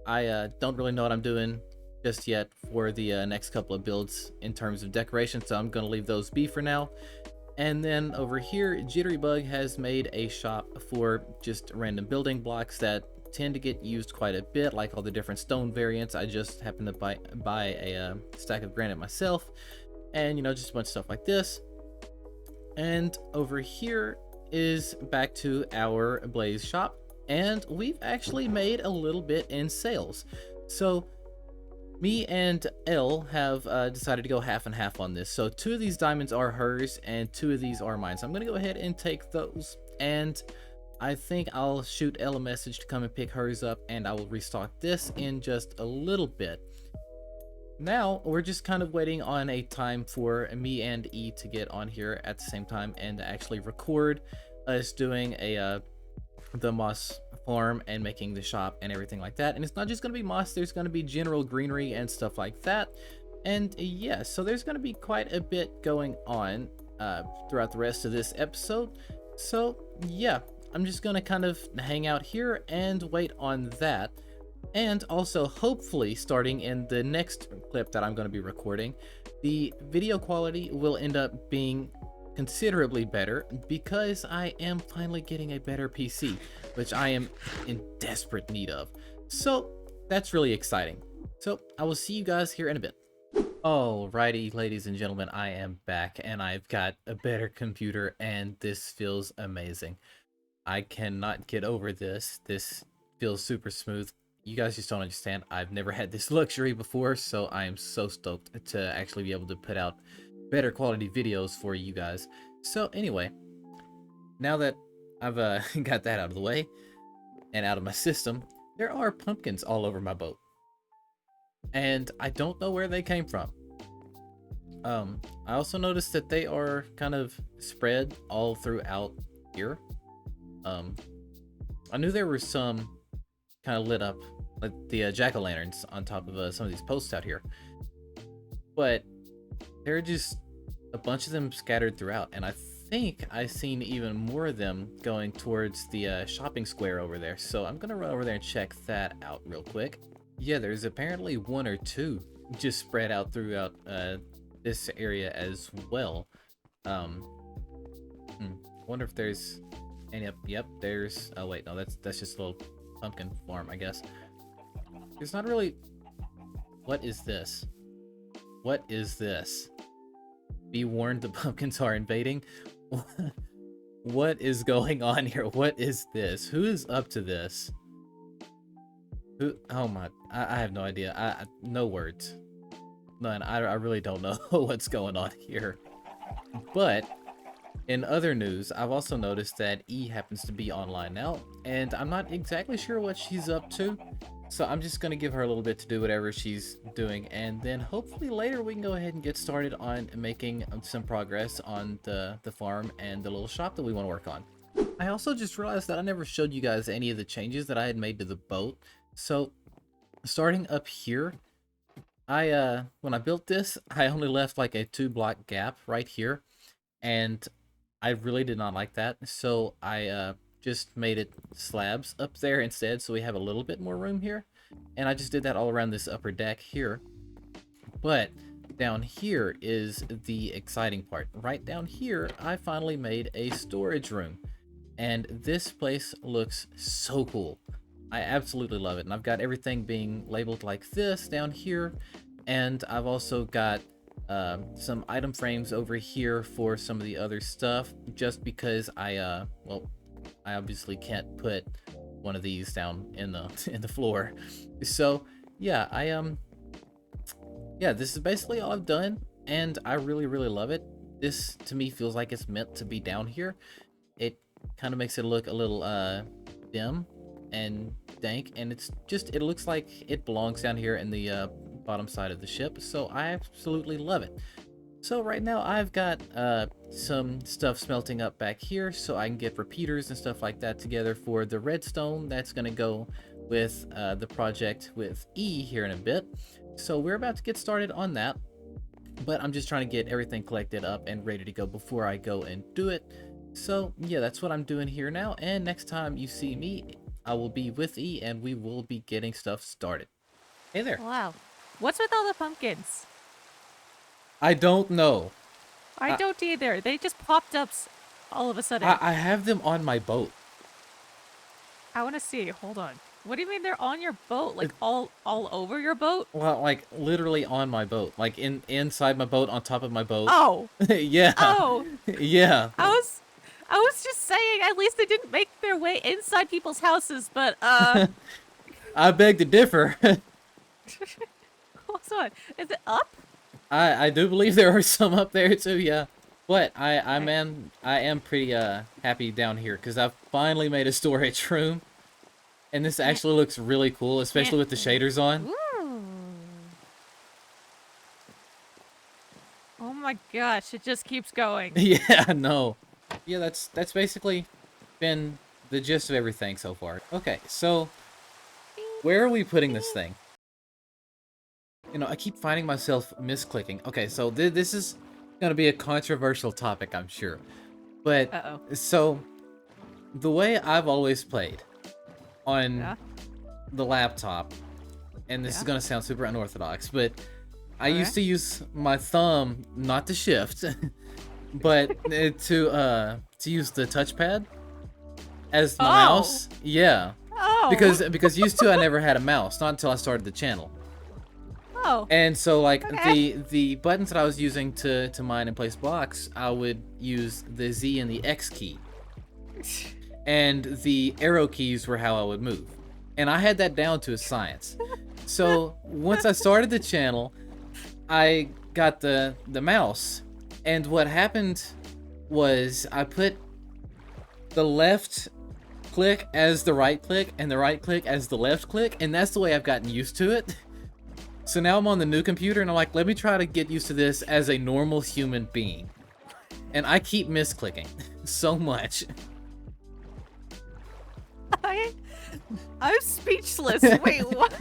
I don't really know what I'm doing just yet for the next couple of builds in terms of decoration, so I'm going to leave those be for now. And then over here, Jitterybug has made a shop for just random building blocks that tend to get used quite a bit, like all the different stone variants. I just happened to buy a stack of granite myself, and just a bunch of stuff like this. And over here is back to our Blaze shop, and we've actually made a little bit in sales. So me and Elle have decided to go half and half on this. So 2 of these diamonds are hers and 2 of these are mine. So I'm going to go ahead and take those, and I think I'll shoot Elle a message to come and pick hers up, and I will restock this in just a little bit. Now we're just kind of waiting on a time for me and E to get on here at the same time and actually record us doing the moss farm and making the shop and everything like that. And it's not just going to be moss, there's going to be general greenery and stuff like that. And yeah, so there's going to be quite a bit going on throughout the rest of this episode. So yeah, I'm just going to kind of hang out here and wait on that. And also, hopefully, starting in the next clip that I'm going to be recording, the video quality will end up being considerably better because I am finally getting a better PC, which I am in desperate need of. So that's really exciting. So I will see you guys here in a bit. Alrighty, ladies and gentlemen, I am back and I've got a better computer and this feels amazing. I cannot get over this. This feels super smooth. You guys just don't understand. I've never had this luxury before, so I am so stoked to actually be able to put out better quality videos for you guys. So anyway, now that I've got that out of the way and out of my system, there are pumpkins all over my boat. And I don't know where they came from. I also noticed that they are kind of spread all throughout here. I knew there were some kind of lit up, like the jack-o'-lanterns on top of some of these posts out here, but there are just a bunch of them scattered throughout, and I think I've seen even more of them going towards the shopping square over there. So I'm gonna run over there and check that out real quick. Yeah, there's apparently 1 or 2 just spread out throughout this area as well. Wonder if there's any. Yep, there's. Oh wait, no, that's just a little pumpkin farm, I guess. There's not really. What is this? What is this? Be warned, the pumpkins are invading. What is going on here? What is this? Who is up to this? Who? Oh my! I have no idea. No words. None. I really don't know what's going on here. But in other news, I've also noticed that E happens to be online now, and I'm not exactly sure what she's up to. So I'm just going to give her a little bit to do whatever she's doing, and then hopefully later we can go ahead and get started on making some progress on the farm and the little shop that we want to work on. I also just realized that I never showed you guys any of the changes that I had made to the boat. So starting up here, when I built this, I only left like a 2-block gap right here, and I really did not like that. So I just made it slabs up there instead, so we have a little bit more room here. And I just did that all around this upper deck here. But down here is the exciting part. Right down here, I finally made a storage room, and this place looks so cool. I absolutely love it, and I've got everything being labeled like this down here, and I've also got some item frames over here for some of the other stuff, just because I obviously can't put one of these down in the in the floor. So yeah, yeah, this is basically all I've done, and I really love it. This to me feels like it's meant to be down here. It kind of makes it look a little dim and dank, and it looks like it belongs down here in the bottom side of the ship, so I absolutely love it. So right now I've got some stuff smelting up back here, so I can get repeaters and stuff like that together for the redstone that's going to go with the project with E here in a bit. So we're about to get started on that, but I'm just trying to get everything collected up and ready to go before I go and do it. So yeah, that's what I'm doing here now, and next time you see me, I will be with E and we will be getting stuff started. Hey there. Wow. What's with all the pumpkins? I don't know. I don't either. They just popped up all of a sudden. I have them on my boat. I want to see. Hold on. What do you mean they're on your boat? Like all over your boat? Well, like literally on my boat, like inside my boat, on top of my boat. Oh. Yeah. Oh. Yeah. I was just saying, at least they didn't make their way inside people's houses, but I beg to differ. hold on. Is it up? I do believe there are some up there too, yeah. But I am pretty happy down here because I've finally made a storage room. And this actually looks really cool, especially with the shaders on. Ooh. Oh my gosh, it just keeps going. Yeah, I know. Yeah, that's basically been the gist of everything so far. Okay, so where are we putting this thing? You know, I keep finding myself misclicking. Okay, so this is gonna be a controversial topic, I'm sure. But so the way I've always played on the laptop, and this is gonna sound super unorthodox, but I used to use my thumb, not to shift, but to use the touchpad as my mouse. Yeah. Oh. Because used to I never had a mouse, not until I started the channel. Oh. And so like the buttons that I was using to mine and place blocks, I would use the Z and the X key. And the arrow keys were how I would move. And I had that down to a science. So once I started the channel, I got the mouse. And what happened was I put the left click as the right click and the right click as the left click. And that's the way I've gotten used to it. So now I'm on the new computer and I'm like, let me try to get used to this as a normal human being. And I keep misclicking so much. I'm speechless. Wait, what?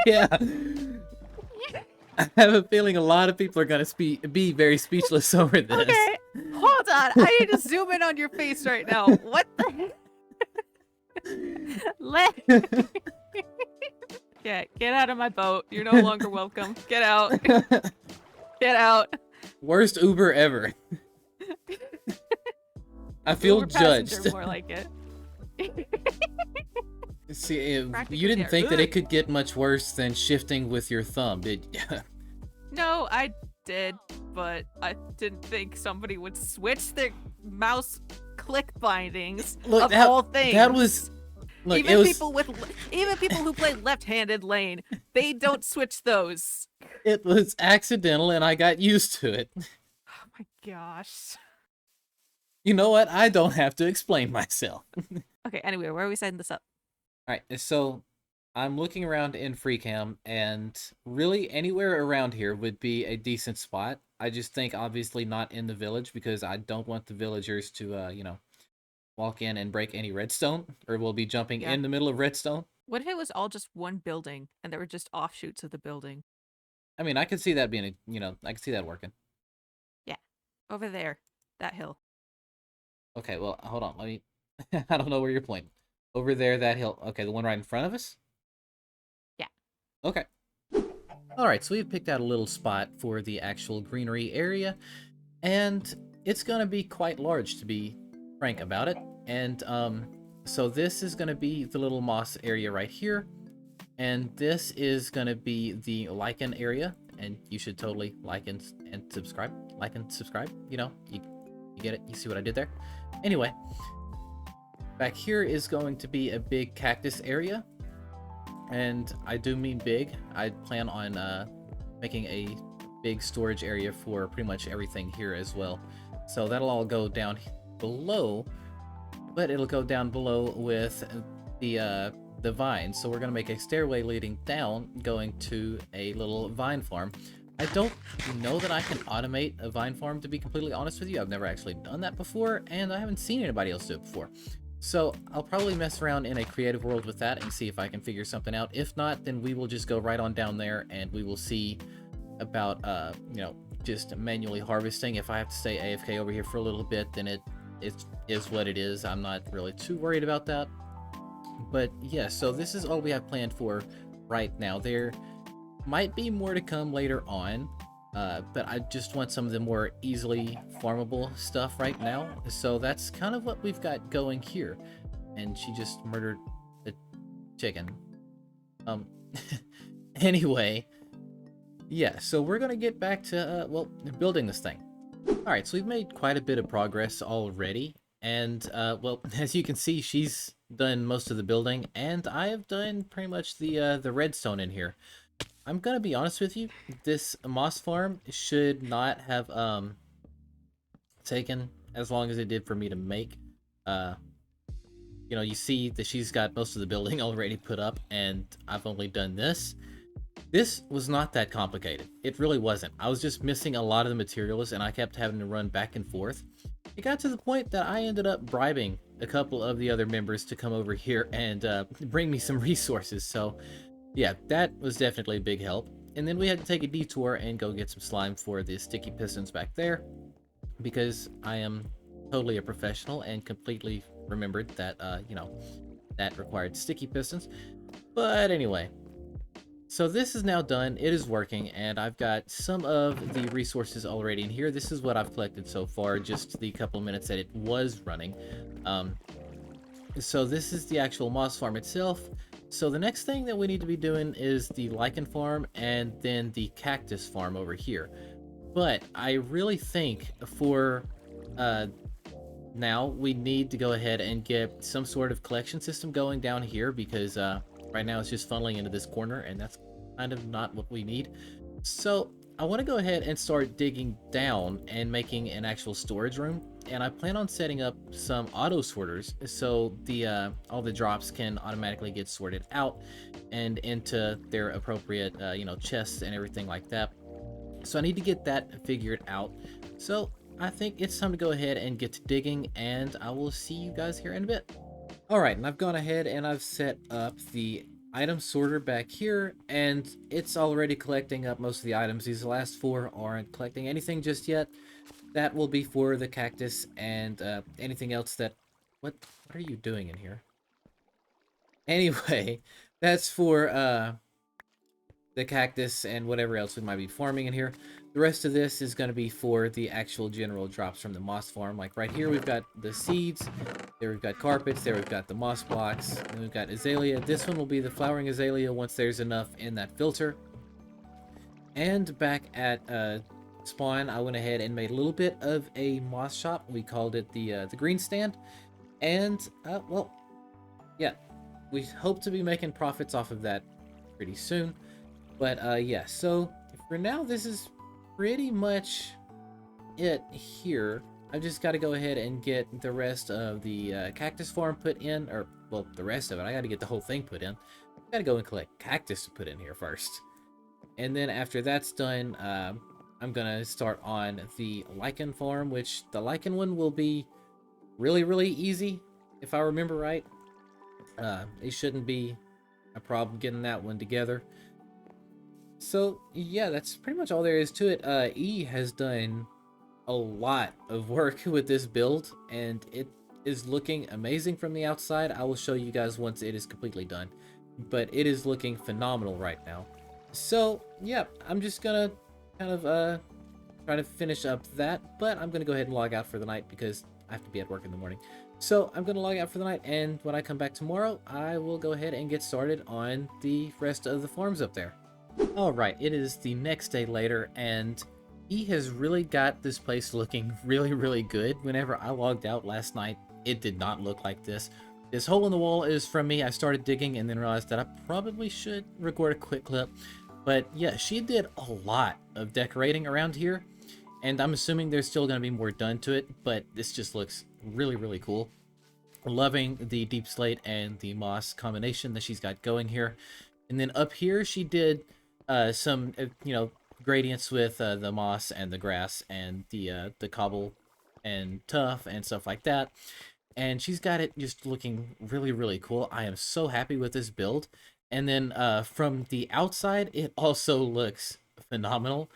Yeah. I have a feeling a lot of people are gonna be very speechless over this. Okay, hold on. I need to zoom in on your face right now. What the? Get out of my boat. You're no longer welcome. Get out. Get out. Worst Uber ever. I feel Uber judged. passenger, more like it. See, you Practically didn't there. think that it could get much worse than shifting with your thumb, did you? No, I did, but I didn't think somebody would switch their mouse click bindings Look, of all things. that was... Look, even people who play left-handed lane, they don't switch those. It was accidental, and I got used to it. Oh my gosh. You know what? I don't have to explain myself. Okay, anyway, where are we setting this up? Alright, so I'm looking around in FreeCam, and really anywhere around here would be a decent spot. I just think obviously not in the village, because I don't want the villagers to, you know, walk in and break any redstone, or we'll be jumping in the middle of redstone. What if it was all just one building, and there were just offshoots of the building? I mean, I could see that being I could see that working. Yeah, over there, that hill. Okay, well, hold on, let me... I don't know where you're pointing. Over there, that hill. Okay, the one right in front of us? Yeah. Okay. Alright, so we've picked out a little spot for the actual greenery area, and it's gonna be quite large, to be frank about it. And so this is gonna be the little moss area right here, and this is gonna be the lichen area, and you should totally lichen and subscribe. Like and subscribe. You know, you get it. You see what I did there? Anyway, back here is going to be a big cactus area. And I do mean big. I plan on making a big storage area for pretty much everything here as well. So that'll all go down below, but it'll go down below with the vines. So we're gonna make a stairway leading down, going to a little vine farm. I don't know that I can automate a vine farm, to be completely honest with you. I've never actually done that before, and I haven't seen anybody else do it before. So I'll probably mess around in a creative world with that and see if I can figure something out. If not, then we will just go right on down there and we will see about, you know, just manually harvesting. If I have to stay AFK over here for a little bit, then it is what it is. I'm not really too worried about that. But yeah, so this is all we have planned for right now. There might be more to come later on. But I just want some of the more easily farmable stuff right now. So that's kind of what we've got going here. And she just murdered the chicken. Anyway, yeah, so we're gonna get back to, well, building this thing. Alright, so we've made quite a bit of progress already. And, well, as you can see, she's done most of the building. And I have done pretty much the redstone in here. I'm gonna be honest with you, this moss farm should not have taken as long as it did for me to make. You know, you see that she's got most of the building already put up, and I've only done this. This was not that complicated. It really wasn't. I was just missing a lot of the materials, and I kept having to run back and forth. It got to the point that I ended up bribing a couple of the other members to come over here and bring me some resources, so yeah, that was definitely a big help. And then we had to take a detour and go get some slime for the sticky pistons back there, because I am totally a professional and completely remembered that, you know, that required sticky pistons. But anyway, so this is now done. It is working, and I've got some of the resources already in here. This is what I've collected so far, just the couple minutes that it was running. So this is the actual moss farm itself. So the next thing that we need to be doing is the lichen farm and then the cactus farm over here. But I really think for now we need to go ahead and get some sort of collection system going down here, because right now it's just funneling into this corner, and that's kind of not what we need. So I want to go ahead and start digging down and making an actual storage room. And I plan on setting up some auto sorters so the all the drops can automatically get sorted out and into their appropriate you know, chests and everything like that. So I need to get that figured out. So I think it's time to go ahead and get to digging, and I will see you guys here in a bit. Alright, and I've gone ahead and I've set up the item sorter back here, and it's already collecting up most of the items. These last four aren't collecting anything just yet. That will be for the cactus and anything else that... What are you doing in here? Anyway, that's for the cactus and whatever else we might be farming in here. The rest of this is going to be for the actual general drops from the moss farm. Like right here, we've got the seeds. There we've got carpets. There we've got the moss blocks. And we've got azalea. This one will be the flowering azalea once there's enough in that filter. And back at spawn, I went ahead and made a little bit of a moss shop. We called it the green stand. And, well, yeah, we hope to be making profits off of that pretty soon. But, yeah, so for now, this is pretty much it here. I've just got to go ahead and get the rest of the cactus farm put in, or, well, the rest of it. I got to get the whole thing put in. I got to go and collect cactus to put in here first. And then after that's done, I'm going to start on the lichen farm, which the lichen one will be really, really easy, if I remember right. It shouldn't be a problem getting that one together. So, yeah, that's pretty much all there is to it. E has done a lot of work with this build, and it is looking amazing from the outside. I will show you guys once it is completely done, but it is looking phenomenal right now. So, yeah, I'm just gonna kind of try to finish up that, but I'm gonna go ahead and log out for the night because I have to be at work in the morning. So I'm gonna log out for the night, and when I come back tomorrow, I will go ahead and get started on the rest of the farms up there. Alright, it is the next day later, and He has really got this place looking really, really good. Whenever I logged out last night, it did not look like this. This hole in the wall is from me. I started digging and then realized that I probably should record a quick clip. But yeah, she did a lot of decorating around here. And I'm assuming there's still going to be more done to it, but this just looks really, really cool. Loving the deep slate and the moss combination that she's got going here. And then up here, she did some, gradients with the moss and the grass and the cobble and tuff and stuff like that. And she's got it just looking really, really cool. I am so happy with this build. And then from the outside, it also looks phenomenal.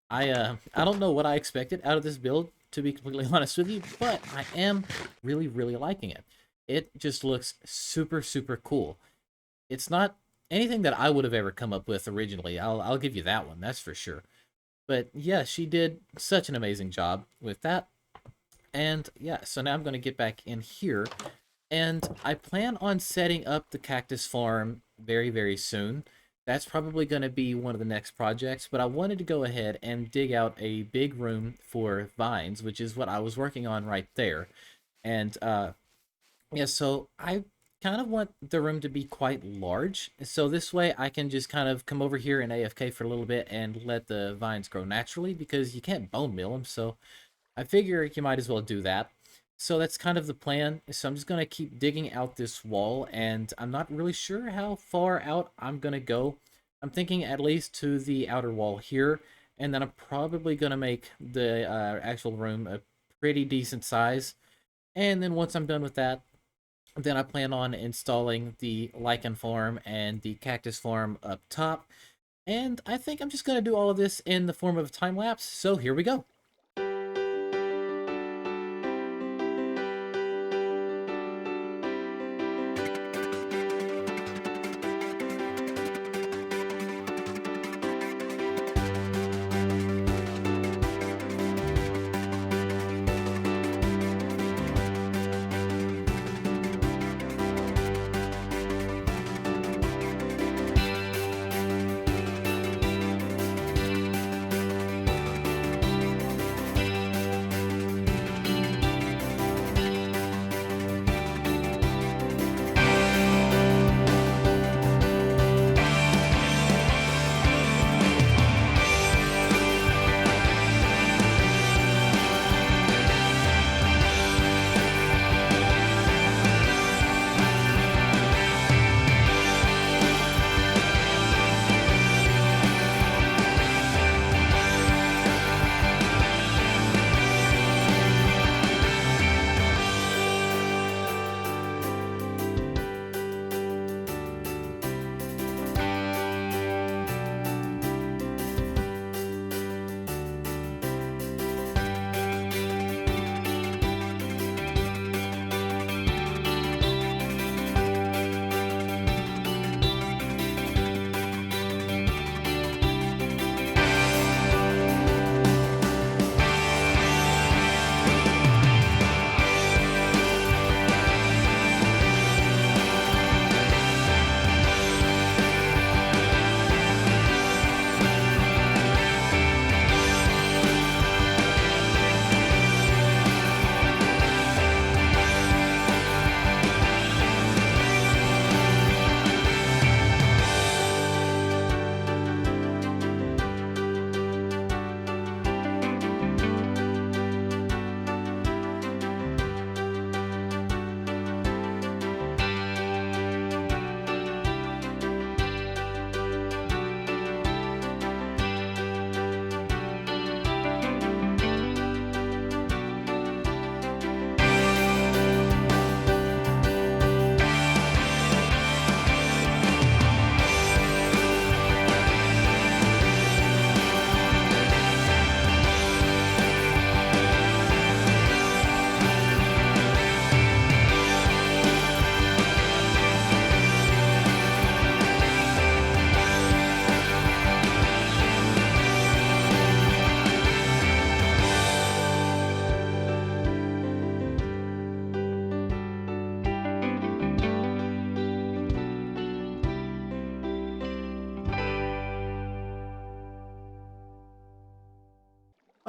I don't know what I expected out of this build, to be completely honest with you, but I am really, really liking it. It just looks super, super cool. It's not anything that I would have ever come up with originally. I'll give you that one, that's for sure. But yeah, she did such an amazing job with that. And yeah, so now I'm going to get back in here. And I plan on setting up the cactus farm very, very soon. That's probably going to be one of the next projects, but I wanted to go ahead and dig out a big room for vines, which is what I was working on right there. And yeah, so I kind of want the room to be quite large. So this way I can just kind of come over here and AFK for a little bit and let the vines grow naturally, because you can't bone meal them. So I figure you might as well do that. So that's kind of the plan. So I'm just going to keep digging out this wall, and I'm not really sure how far out I'm going to go. I'm thinking at least to the outer wall here, and then I'm probably going to make the actual room a pretty decent size. And then once I'm done with that, then I plan on installing the lichen farm and the cactus farm up top. And I think I'm just going to do all of this in the form of a time lapse. So here we go.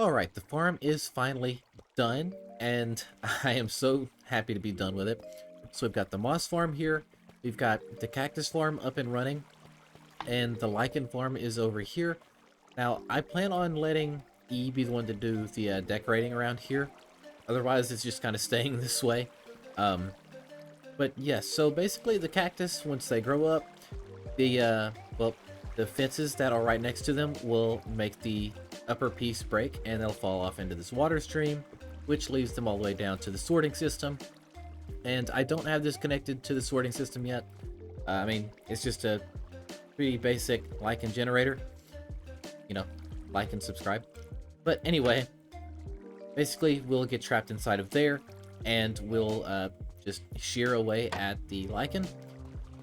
All right, the farm is finally done, and I am so happy to be done with it. So we've got the moss farm here, we've got the cactus farm up and running, and the lichen farm is over here. Now, I plan on letting E be the one to do the decorating around here. Otherwise, it's just kind of staying this way. But yes, so basically the cactus, once they grow up, the fences that are right next to them will make the upper piece break, and they'll fall off into this water stream, which leads them all the way down to the sorting system. And I don't have this connected to the sorting system yet. I mean, it's just a pretty basic lichen generator. You know, like and subscribe. But anyway, basically we'll get trapped inside of there, and we'll just shear away at the lichen.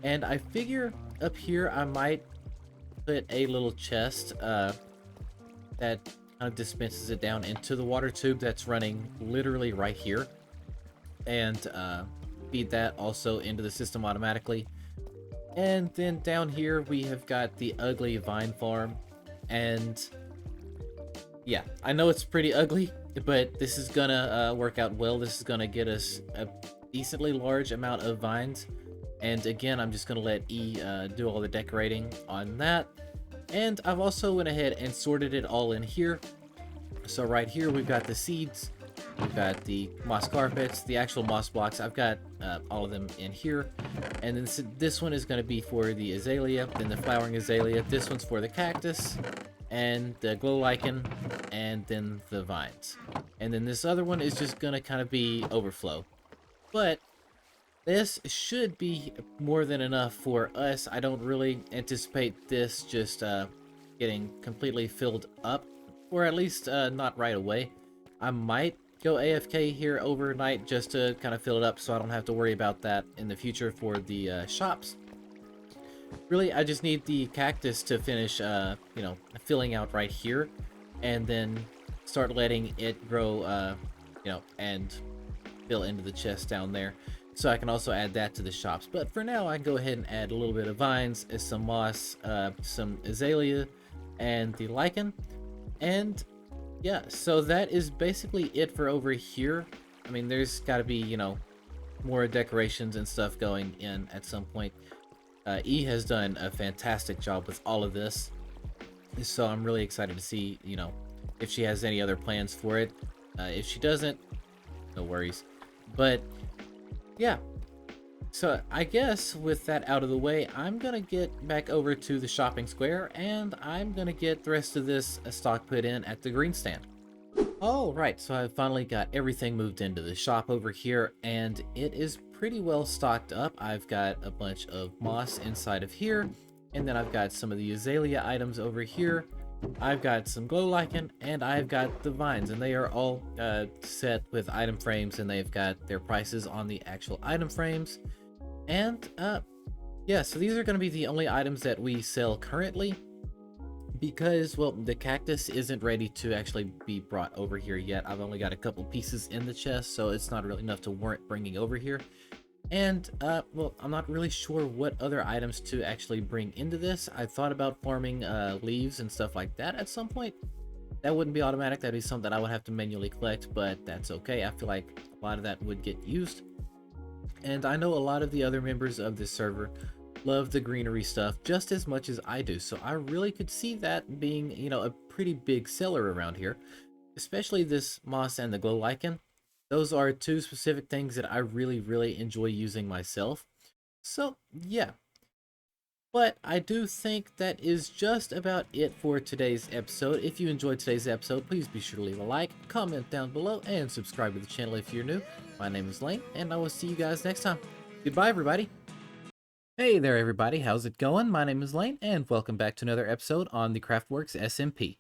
And I figure up here I might put a little chest that kind of dispenses it down into the water tube that's running literally right here, and feed that also into the system automatically. And then down here we have got the ugly vine farm, and yeah, I know it's pretty ugly, but this is gonna work out well. This is gonna get us a decently large amount of vines, and again, I'm just gonna let E do all the decorating on that. And I've also went ahead and sorted it all in here. So right here we've got the seeds, we've got the moss carpets, the actual moss blocks. I've got all of them in here. And then this one is going to be for the azalea, then the flowering azalea. This one's for the cactus and the glow lichen, and then the vines. And then this other one is just going to kind of be overflow. But this should be more than enough for us. I don't really anticipate this just getting completely filled up, or at least not right away. I might go AFK here overnight just to kind of fill it up so I don't have to worry about that in the future for the shops. Really, I just need the cactus to finish, you know, filling out right here, and then start letting it grow, you know, and fill into the chest down there. So I can also add that to the shops. But for now, I can go ahead and add a little bit of vines, some moss, some azalea, and the lichen. And yeah, so that is basically it for over here. I mean, there's got to be, you know, more decorations and stuff going in at some point. E has done a fantastic job with all of this. So I'm really excited to see, you know, if she has any other plans for it. If she doesn't, no worries. But yeah, so I guess with that out of the way, I'm gonna get back over to the shopping square, and I'm gonna get the rest of this stock put in at the green stand. All right, so I finally got everything moved into the shop over here, and it is pretty well stocked up. I've got a bunch of moss inside of here, and then I've got some of the azalea items over here. I've got some glow lichen, and I've got the vines, and they are all set with item frames, and they've got their prices on the actual item frames. And yeah, so these are going to be the only items that we sell currently, because, well, the cactus isn't ready to actually be brought over here yet. I've only got a couple pieces in the chest, so it's not really enough to warrant bringing over here. And, well, I'm not really sure what other items to actually bring into this. I thought about farming leaves and stuff like that at some point. That wouldn't be automatic. That'd be something I would have to manually collect, but that's okay. I feel like a lot of that would get used. And I know a lot of the other members of this server love the greenery stuff just as much as I do. So I really could see that being, you know, a pretty big seller around here, especially this moss and the glow lichen. Those are two specific things that I really enjoy using myself. So yeah, but I do think that is just about it for today's episode. If you enjoyed today's episode, please be sure to leave a like, comment down below, and subscribe to the channel if you're new. My name is Lane, and I will see you guys next time. Goodbye, everybody. Hey there, everybody. How's it going? My name is Lane, and welcome back to another episode on the CraftWorks SMP.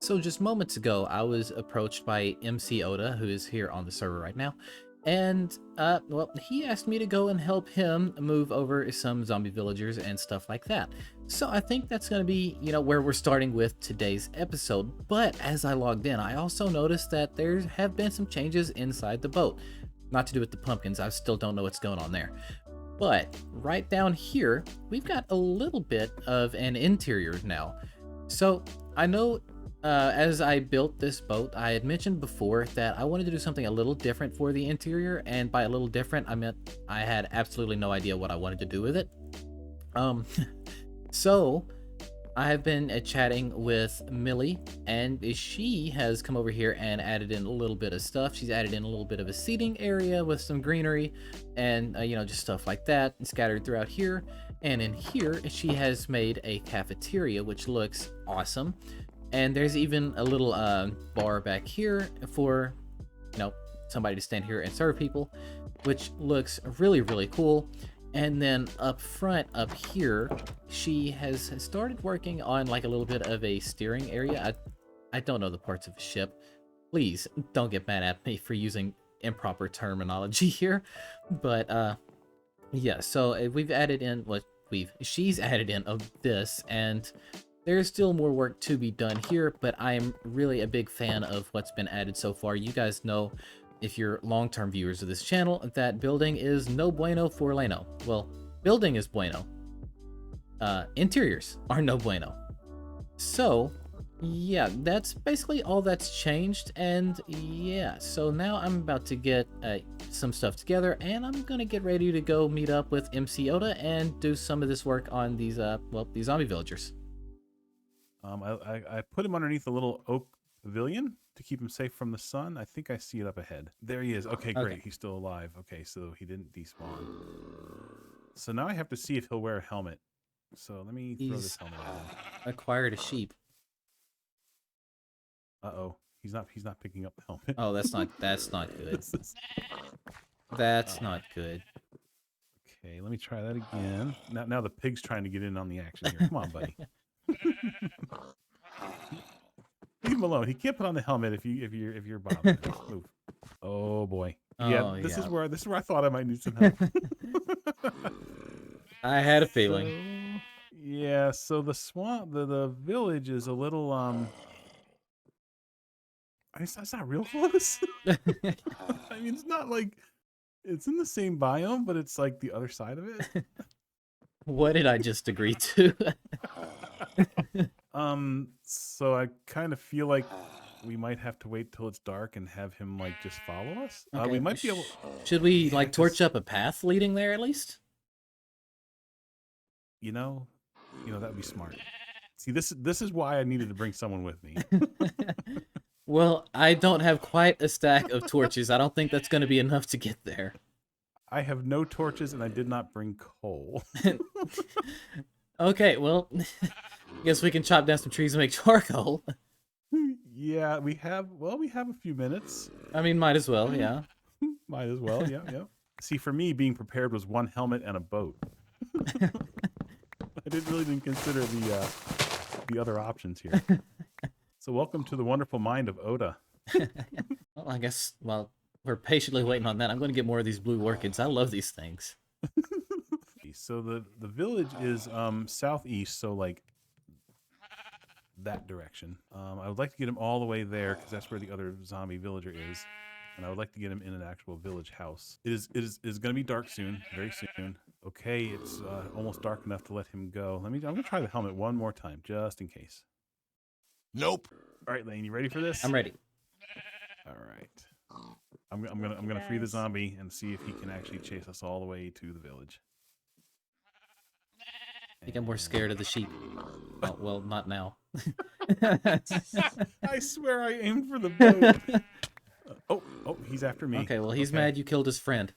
So just moments ago, I was approached by MC Oda, who is here on the server right now, and, well, he asked me to go and help him move over some zombie villagers and stuff like that. So I think that's going to be, you know, where we're starting with today's episode. But as I logged in, I also noticed that there have been some changes inside the boat. Not to do with the pumpkins, I still don't know what's going on there. But right down here, we've got a little bit of an interior now. So I know As I built this boat, I had mentioned before that I wanted to do something a little different for the interior, and by a little different, I meant I had absolutely no idea what I wanted to do with it. So I have been chatting with Millie, and she has come over here and added in a little bit of stuff. She's added in a little bit of a seating area with some greenery and, you know, just stuff like that scattered throughout here. And in here, she has made a cafeteria, which looks awesome. And there's even a little bar back here for, you know, somebody to stand here and serve people, which looks really, really cool. And then up front, up here, she has started working on like a little bit of a steering area. I don't know the parts of a ship. Please don't get mad at me for using improper terminology here. But yeah, so we've added in what she's added in of this, and there's still more work to be done here, but I'm really a big fan of what's been added so far. You guys know, if you're long-term viewers of this channel, that building is no bueno for Leno. Well, building is bueno. Interiors are no bueno. So, yeah, that's basically all that's changed, and yeah, so now I'm about to get some stuff together, and I'm gonna get ready to go meet up with MC Oda and do some of this work on these, these zombie villagers. I put him underneath a little oak pavilion to keep him safe from the sun. I think I see it up ahead. There he is. Okay, great. Okay. He's still alive. Okay, so he didn't despawn. So now I have to see if he'll wear a helmet. So let me throw this helmet on. Acquired a sheep. Uh-oh. He's not picking up the helmet. Oh, that's not good. That's not good. Okay, let me try that again. Now the pig's trying to get in on the action here. Come on, buddy. Leave him alone. He can't put on the helmet if you're Bob. Move. Oh boy. Yeah, this is where I thought I might need some help. I had a feeling. So the swamp, the village is a little it's not real close. I mean, it's not like it's in the same biome, but it's like the other side of it. What did I just agree to? So I kind of feel like we might have to wait till it's dark and have him like just follow us. Okay. We might be able. Should we like torch up a path leading there at least? You know, that would be smart. See, this is why I needed to bring someone with me. Well, I don't have quite a stack of torches. I don't think that's going to be enough to get there. I have no torches and I did not bring coal. Okay, well, guess we can chop down some trees and make charcoal. Yeah, we have a few minutes. I mean, might as well, yeah. Might as well, yeah. See, for me, being prepared was one helmet and a boat. I didn't consider the other options here. So welcome to the wonderful mind of Oda. Well, I guess while we're patiently waiting on that, I'm going to get more of these blue orchids. I love these things. So the village is southeast, so like that direction. I would like to get him all the way there because that's where the other zombie villager is, and I would like to get him in an actual village house. It is going to be dark soon, very soon. Okay, it's almost dark enough to let him go. I'm going to try the helmet one more time just in case. Nope. All right, Lane, you ready for this? I'm ready. All right. I'm gonna free the zombie and see if he can actually chase us all the way to the village. I think I'm more scared of the sheep. Oh, well, not now. I swear I aimed for the boat. Oh, he's after me. Okay, well, he's mad you killed his friend.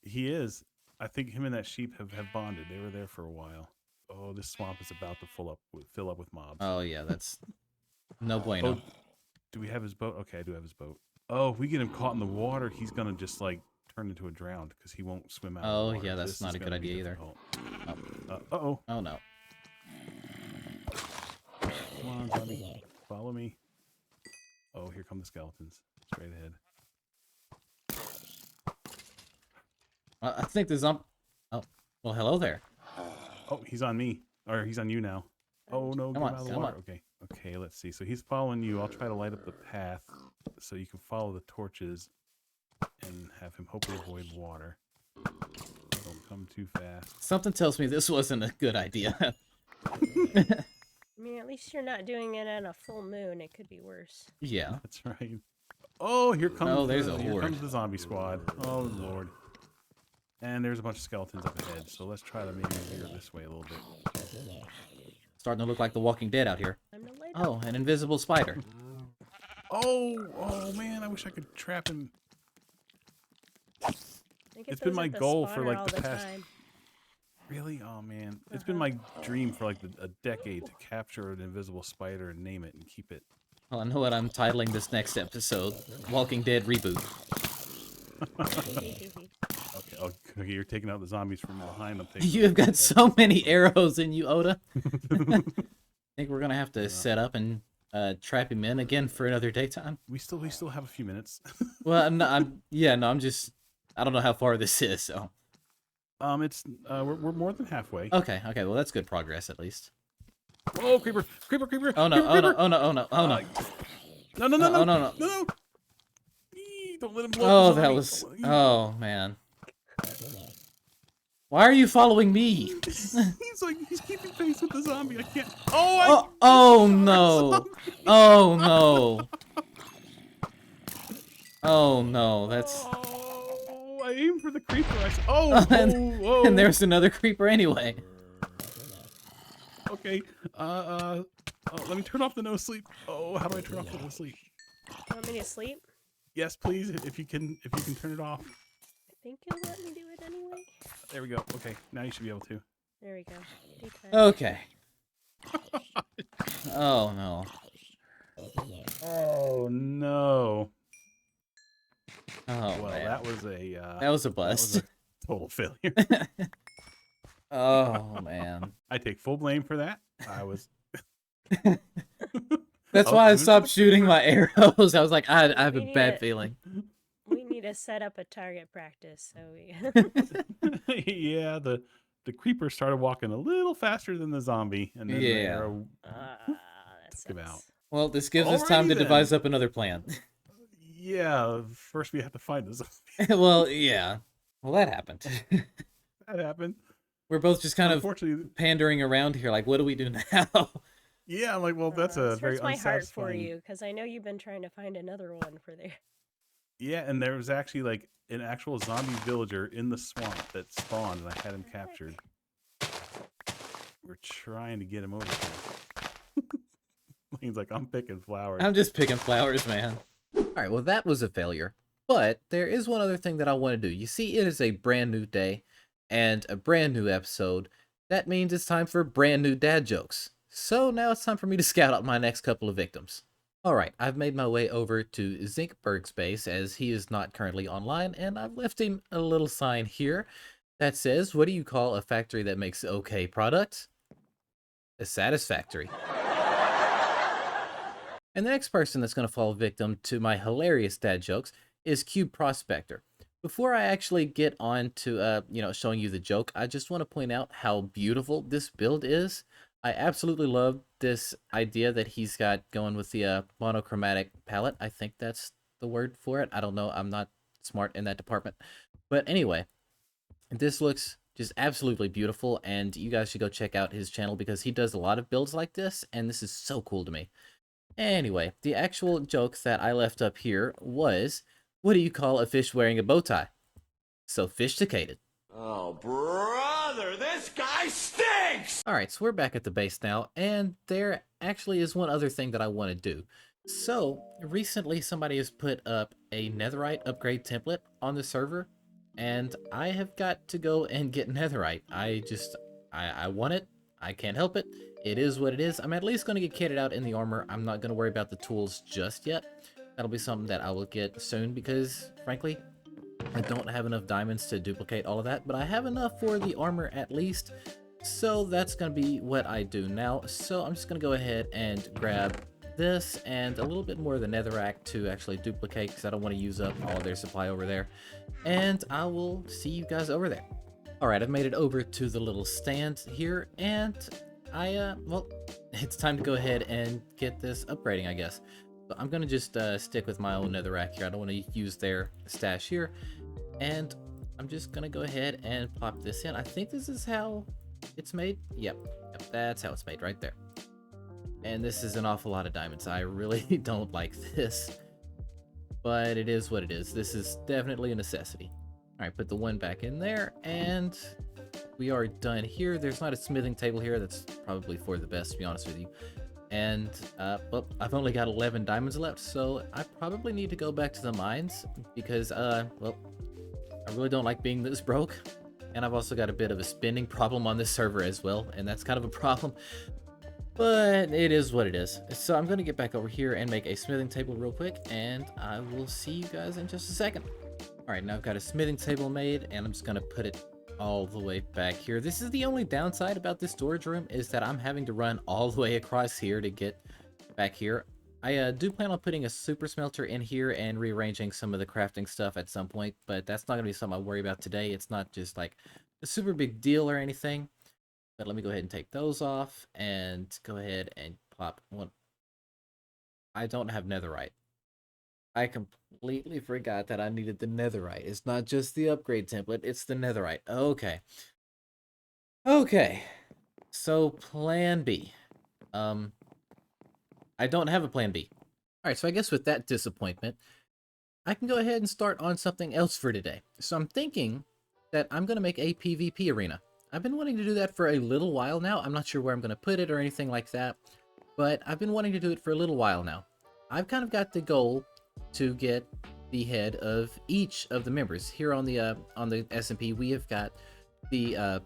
He is. I think him and that sheep have bonded. They were there for a while. Oh, this swamp is about to fill up with mobs. Oh, yeah, that's no bueno. Oh, do we have his boat? Okay, I do have his boat. Oh, if we get him caught in the water, he's going to just, like, turn into a drowned because he won't swim out of the water. Yeah, that's not a good idea either. Uh-oh. Oh, no. Come on, zombie. Follow me. Oh, here come the skeletons. Straight ahead. I think the zombie... Oh, well, hello there. Oh, he's on me. Or he's on you now. Oh, no, get him out of the water. Okay, let's see. So he's following you. I'll try to light up the path so you can follow the torches and have him hopefully avoid water. Don't come too fast. Something tells me this wasn't a good idea. I mean, at least you're not doing it on a full moon. It could be worse. Yeah. That's right. Oh, here comes Oh, there's a here horde. comes the zombie squad. Oh lord. And there's a bunch of skeletons up ahead, so let's try to maybe veer this way a little bit. Starting to look like The Walking Dead out here. Time to light Oh, an invisible spider. Oh man, I wish I could trap him. I think it It's been throws my up the goal for spawner like all the past. time. Really? Oh man, it's been my dream for like a decade to capture an invisible spider and name it and keep it. Well, I know what I'm titling this next episode. Walking Dead Reboot. Okay, okay, you're taking out the zombies from behind. I'm taking. You have got so many arrows in you, Oda. I think we're gonna have to set up and trap him in again for another daytime. We still have a few minutes. Well, I'm just, I don't know how far this is, so. It's we're more than halfway. Okay, well that's good progress at least. Oh, creeper! Oh no, oh no. No, no, no, Oh, no, no. no! Eee, don't let him blow Oh, up the that zombie. was, oh man. Why are you following me? He's keeping pace with the zombie. I can't. Oh, Oh no. Oh no. Oh no, that's... Oh, I aimed for the creeper. And there's another creeper anyway. Okay. Let me turn off the no sleep. Oh, how do I turn off the no sleep? You want me to sleep? Yes, please. If you can turn it off. I think you'll let me do it anyway. There we go. Okay, now you should be able to. There we go. Daytime. Okay. Oh no. Oh no. Oh Well, man. that was a That was a bust. total failure. Oh man. I take full blame for that. I was. That's Oh, why I even- stopped shooting my arrows. I was like, I have a We need bad it. feeling. We need to set up a target practice so we. Yeah, the creeper started walking a little faster than the zombie, and then the Yeah. arrow That took him out. sucks. Well, this gives us time Alrighty to then. devise up another plan. Yeah, first we have to find the zombie. Well, yeah. Well, that happened. That happened. We're both just kind of Unfortunately, pandering around here, like, what do we do now? yeah, I'm like, well, that's a This very hurts my heart for unsatisfying. you because I know you've been trying to find another one for there. Yeah, and there was actually like an actual zombie villager in the swamp that spawned, and I had him captured. We're trying to get him over here. He's like, I'm picking flowers. I'm just picking flowers, man. All right, well, that was a failure. But there is one other thing that I want to do. You see, it is a brand new day and a brand new episode. That means it's time for brand new dad jokes. So now it's time for me to scout out my next couple of victims. All right, I've made my way over to Zinkberg's base as he is not currently online, and I've left him a little sign here that says, what do you call a factory that makes okay products? A satisfactory. And the next person that's going to fall victim to my hilarious dad jokes is Cube Prospector. Before I actually get on to, showing you the joke, I just want to point out how beautiful this build is. I absolutely love this idea that he's got going with the monochromatic palette. I think that's the word for it. I don't know. I'm not smart in that department. But anyway, this looks just absolutely beautiful, and you guys should go check out his channel because he does a lot of builds like this, and this is so cool to me. Anyway, the actual joke that I left up here was, what do you call a fish wearing a bow tie? Sophisticated. Oh, brother, this guy stinks! Alright, so we're back at the base now, and there actually is one other thing that I want to do. So, recently somebody has put up a netherite upgrade template on the server, and I have got to go and get netherite. I want it. I can't help it. It is what it is. I'm at least going to get kitted out in the armor. I'm not going to worry about the tools just yet. That'll be something that I will get soon because, frankly, I don't have enough diamonds to duplicate all of that, but I have enough for the armor at least. So that's going to be what I do now. So I'm just going to go ahead and grab this and a little bit more of the netherrack to actually duplicate because I don't want to use up all of their supply over there. And I will see you guys over there. Alright, I've made it over to the little stand here, and well, it's time to go ahead and get this upgrading, I guess. So I'm going to just stick with my own netherrack here. I don't want to use their stash here. And I'm just going to go ahead and plop this in. I think this is how it's made. Yep, that's how it's made right there. And this is an awful lot of diamonds. I really don't like this. But it is what it is. This is definitely a necessity. Alright, put the one back in there, and we are done here. There's not a smithing table here. That's probably for the best, to be honest with you. And, well, I've only got 11 diamonds left, so I probably need to go back to the mines, because, well, I really don't like being this broke. And I've also got a bit of a spending problem on this server as well, and that's kind of a problem. But it is what it is. So I'm going to get back over here and make a smithing table real quick, and I will see you guys in just a second. Alright, now I've got a smithing table made, and I'm just going to put it all the way back here. This is the only downside about this storage room, is that I'm having to run all the way across here to get back here. I do plan on putting a super smelter in here and rearranging some of the crafting stuff at some point, but that's not going to be something I worry about today. It's not just like a super big deal or anything. But let me go ahead and take those off and go ahead and plop one. I don't have netherite. I completely forgot that I needed the netherite. It's not just the upgrade template, it's the netherite. Okay. Okay. So plan B. I don't have a plan B. Alright, so I guess with that disappointment, I can go ahead and start on something else for today. So I'm thinking that I'm going to make a PvP arena. I've been wanting to do that for a little while now. I'm not sure where I'm going to put it or anything like that, but I've been wanting to do it for a little while now. I've kind of got the goal to get the head of each of the members. Here on the SMP, we have got the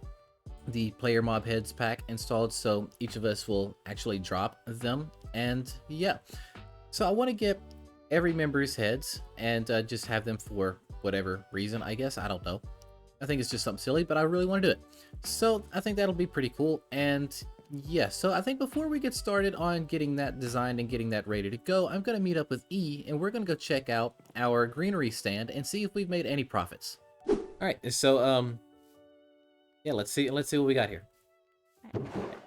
player mob heads pack installed, so each of us will actually drop them. And yeah, so I want to get every member's heads and just have them for whatever reason, I guess. I don't know. I think it's just something silly, but I really want to do it. So I think that'll be pretty cool. And yeah, so I think before we get started on getting that designed and getting that ready to go, I'm going to meet up with E, and we're going to go check out our greenery stand and see if we've made any profits. All right, so yeah, let's see what we got here.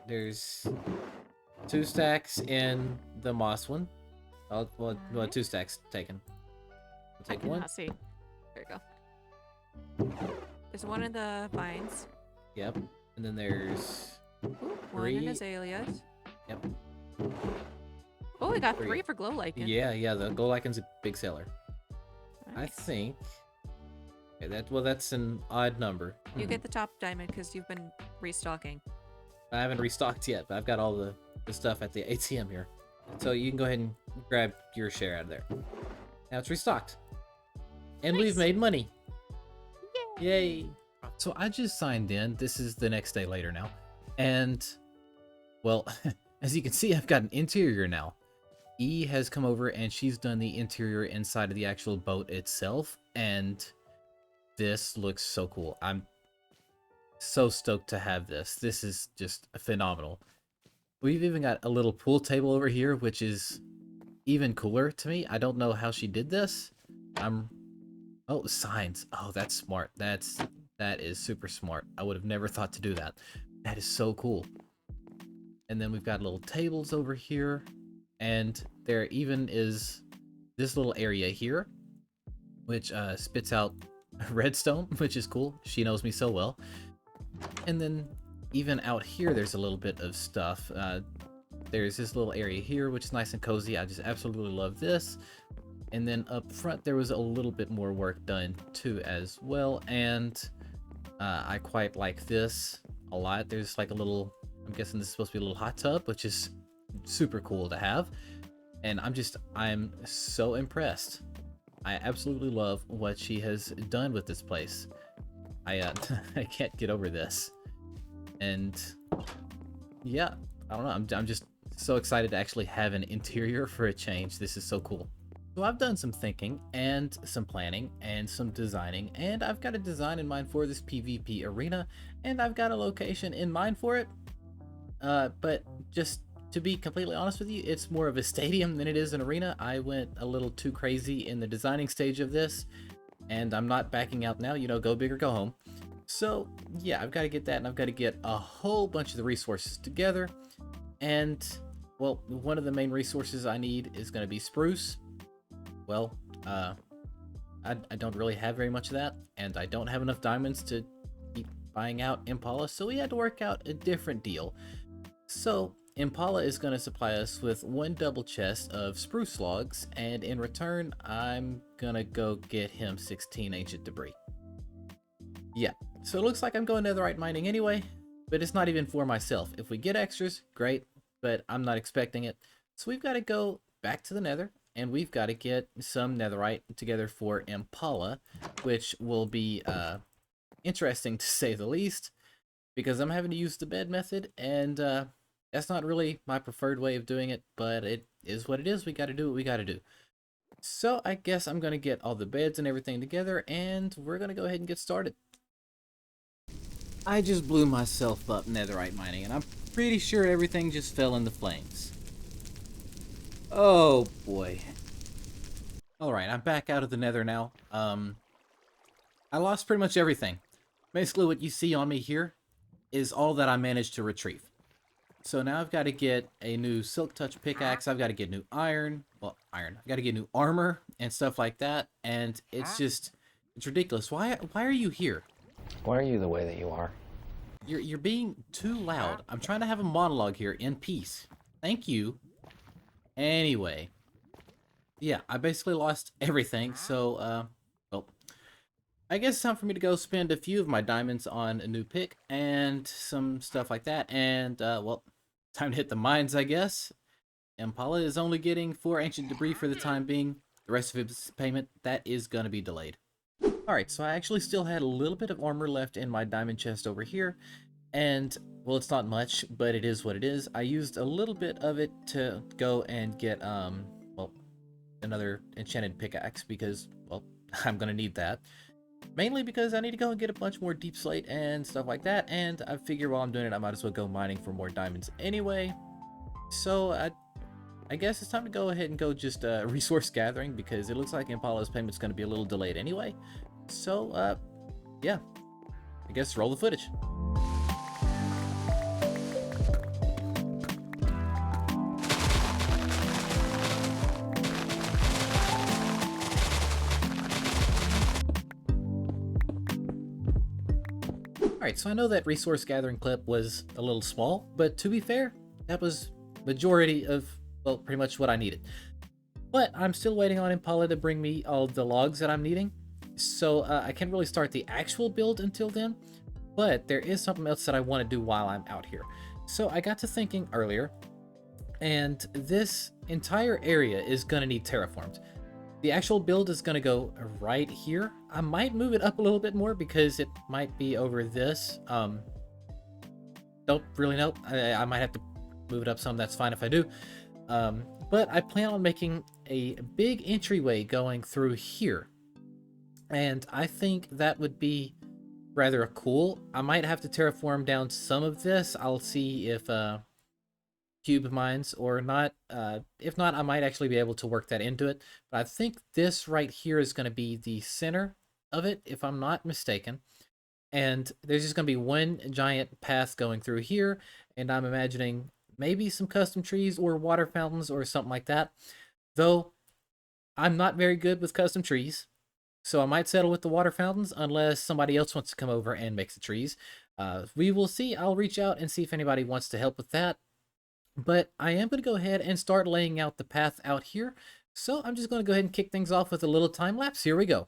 There's 2 stacks in the moss one. Oh, well, 2 stacks taken. I'll take one. See. There you go. There's one in the vines. Yep. And then there's Ooh, one in 3. azaleas. Yep. Oh, we got 3. 3 for glow lichen. Yeah, the glow liken's a big seller. I Nice. think. Okay, that's an odd number. You get the top diamond because you've been restocking. I haven't restocked yet, but I've got all the stuff at the ATM here. So you can go ahead and grab your share out of there. Now it's restocked. And Nice. we've made money. Yay! So I just signed in. This is the next day later now. And, well, as you can see, I've got an interior now. E has come over and she's done the interior inside of the actual boat itself. And this looks so cool. I'm so stoked to have this. This is just phenomenal. We've even got a little pool table over here, which is even cooler to me. I don't know how she did this. Oh, signs. Oh, that's smart. That is super smart. I would have never thought to do that. That is so cool. And then we've got little tables over here. And there even is this little area here, which spits out redstone, which is cool. She knows me so well. And then even out here, there's a little bit of stuff. There's this little area here, which is nice and cozy. I just absolutely love this. And then up front, there was a little bit more work done too as well. And I quite like this a lot. There's like a little, I'm guessing this is supposed to be a little hot tub, which is super cool to have. And I'm so impressed. I absolutely love what she has done with this place. I can't get over this. And yeah, I don't know. I'm just so excited to actually have an interior for a change. This is so cool. So I've done some thinking and some planning and some designing, and I've got a design in mind for this PvP arena, and I've got a location in mind for it. But just to be completely honest with you, it's more of a stadium than it is an arena. I went a little too crazy in the designing stage of this, and I'm not backing out now. You know, go big or go home. So yeah, I've got to get that, and I've got to get a whole bunch of the resources together. And well, one of the main resources I need is going to be spruce. Well, I don't really have very much of that, and I don't have enough diamonds to keep buying out Impala, so we had to work out a different deal. So Impala is going to supply us with 1 double chest of spruce logs, and in return, I'm going to go get him 16 ancient debris. Yeah, so it looks like I'm going netherite mining anyway, but it's not even for myself. If we get extras, great, but I'm not expecting it. So we've got to go back to the nether, and we've got to get some netherite together for Impala, which will be interesting to say the least, because I'm having to use the bed method, and that's not really my preferred way of doing it, but it is what it is. We got to do what we got to do. So I guess I'm going to get all the beds and everything together, and we're going to go ahead and get started. I just blew myself up netherite mining, and I'm pretty sure everything just fell into flames. Oh boy. Alright, I'm back out of the nether now. I lost pretty much everything. Basically what you see on me here is all that I managed to retrieve. So now I've got to get a new silk touch pickaxe, I've got to get new iron, I've got to get new armor and stuff like that, and it's ridiculous. Why are you here? Why are you the way that you are? You're being too loud. I'm trying to have a monologue here in peace. Thank you. Anyway. Yeah, I basically lost everything, so, well, I guess it's time for me to go spend a few of my diamonds on a new pick and some stuff like that, and, well, time to hit the mines, I guess. Impala is only getting 4 ancient debris for the time being. The rest of his payment, that is going to be delayed. Alright, so I actually still had a little bit of armor left in my diamond chest over here, and, well, it's not much, but it is what it is. I used a little bit of it to go and get, well, another enchanted pickaxe, because, well, I'm gonna need that. Mainly because I need to go and get a bunch more deep slate and stuff like that, and I figure while I'm doing it, I might as well go mining for more diamonds anyway. So, I guess it's time to go ahead and go just resource gathering, because it looks like Impala's payment's going to be a little delayed anyway. So, yeah, I guess roll the footage. Alright, so I know that resource gathering clip was a little small, but to be fair, that was majority of, well, pretty much what I needed. But I'm still waiting on Impala to bring me all the logs that I'm needing, so I can't really start the actual build until then, but there is something else that I want to do while I'm out here. So I got to thinking earlier, and this entire area is going to need terraformed. The actual build is going to go right here. I might move it up a little bit more because it might be over this. Don't really know. I might have to move it up some. That's fine if I do. But I plan on making a big entryway going through here. And I think that would be rather cool. I might have to terraform down some of this. I'll see if cube mines or not. If not, I might actually be able to work that into it. But I think this right here is going to be the center of it, if I'm not mistaken. And there's just going to be one giant path going through here. And I'm imagining maybe some custom trees or water fountains or something like that. Though, I'm not very good with custom trees. So I might settle with the water fountains unless somebody else wants to come over and make the trees. We will see. I'll reach out and see if anybody wants to help with that. But I am going to go ahead and start laying out the path out here. So I'm just going to go ahead and kick things off with a little time lapse. Here we go.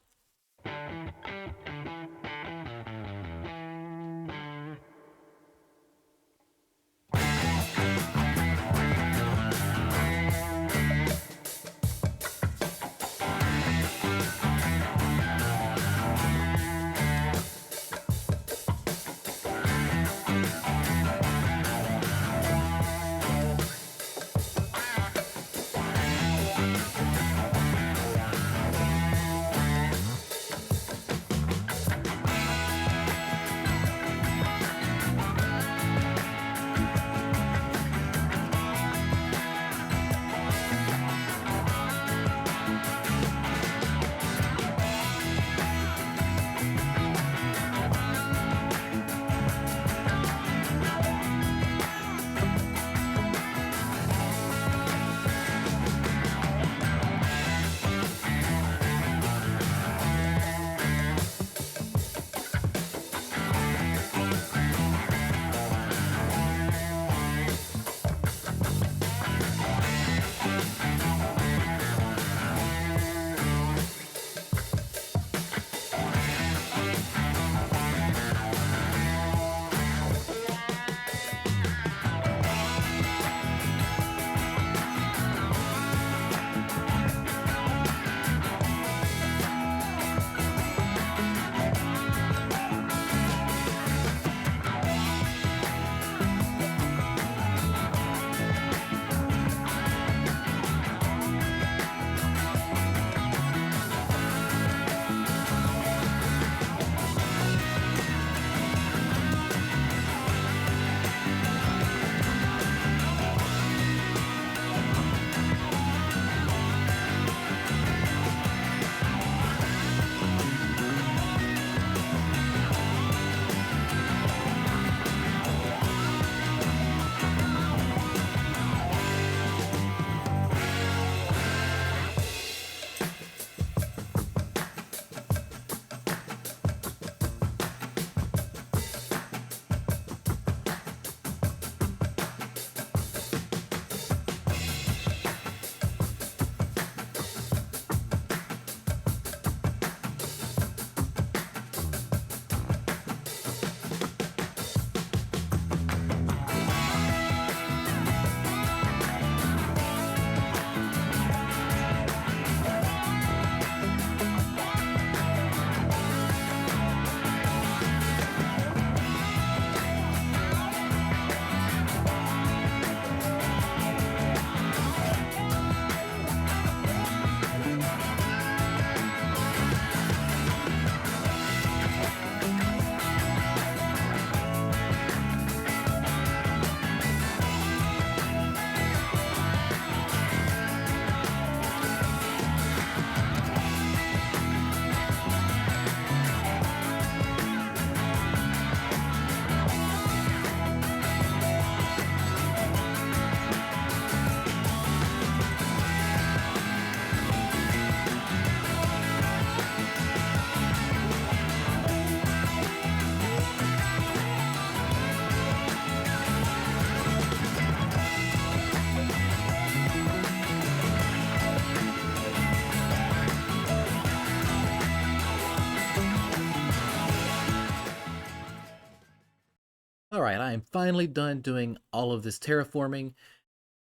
All right, I am finally done doing all of this terraforming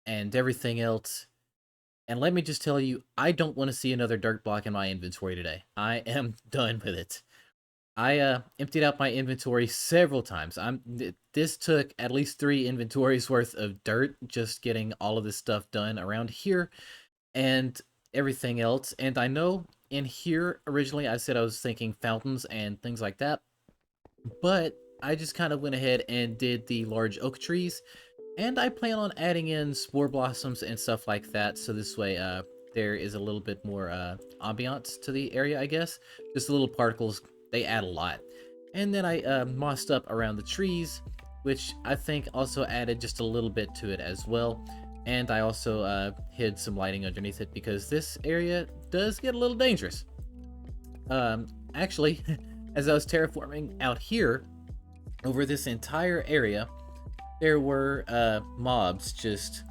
and everything else. And let me just tell you, I don't want to see another dirt block in my inventory today. I am done with it. I emptied out my inventory several times. This took at least 3 inventories worth of dirt just getting all of this stuff done around here and everything else. And I know in here originally I said I was thinking fountains and things like that, but I just kind of went ahead and did the large oak trees, and I plan on adding in spore blossoms and stuff like that, so this way there is a little bit more ambiance to the area, I guess. Just the little particles, they add a lot. And then I mossed up around the trees, which I think also added just a little bit to it as well. And I also hid some lighting underneath it because this area does get a little dangerous. Actually, as I was terraforming out here, over this entire area, there were mobs just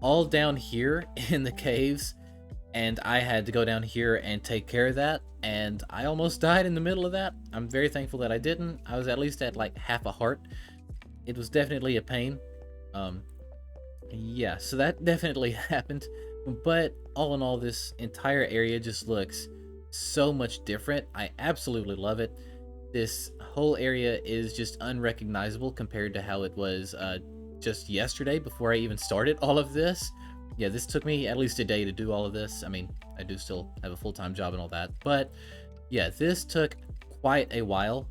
all down here in the caves, and I had to go down here and take care of that, and I almost died in the middle of that. I'm very thankful that I didn't. I was at least at like half a heart. It was definitely a pain. Yeah, so that definitely happened, but all in all, this entire area just looks so much different. I absolutely love it. This whole area is just unrecognizable compared to how it was just yesterday before I even started all of this. Yeah, this took me at least a day to do all of this. I mean, I do still have a full-time job and all that, but yeah, this took quite a while,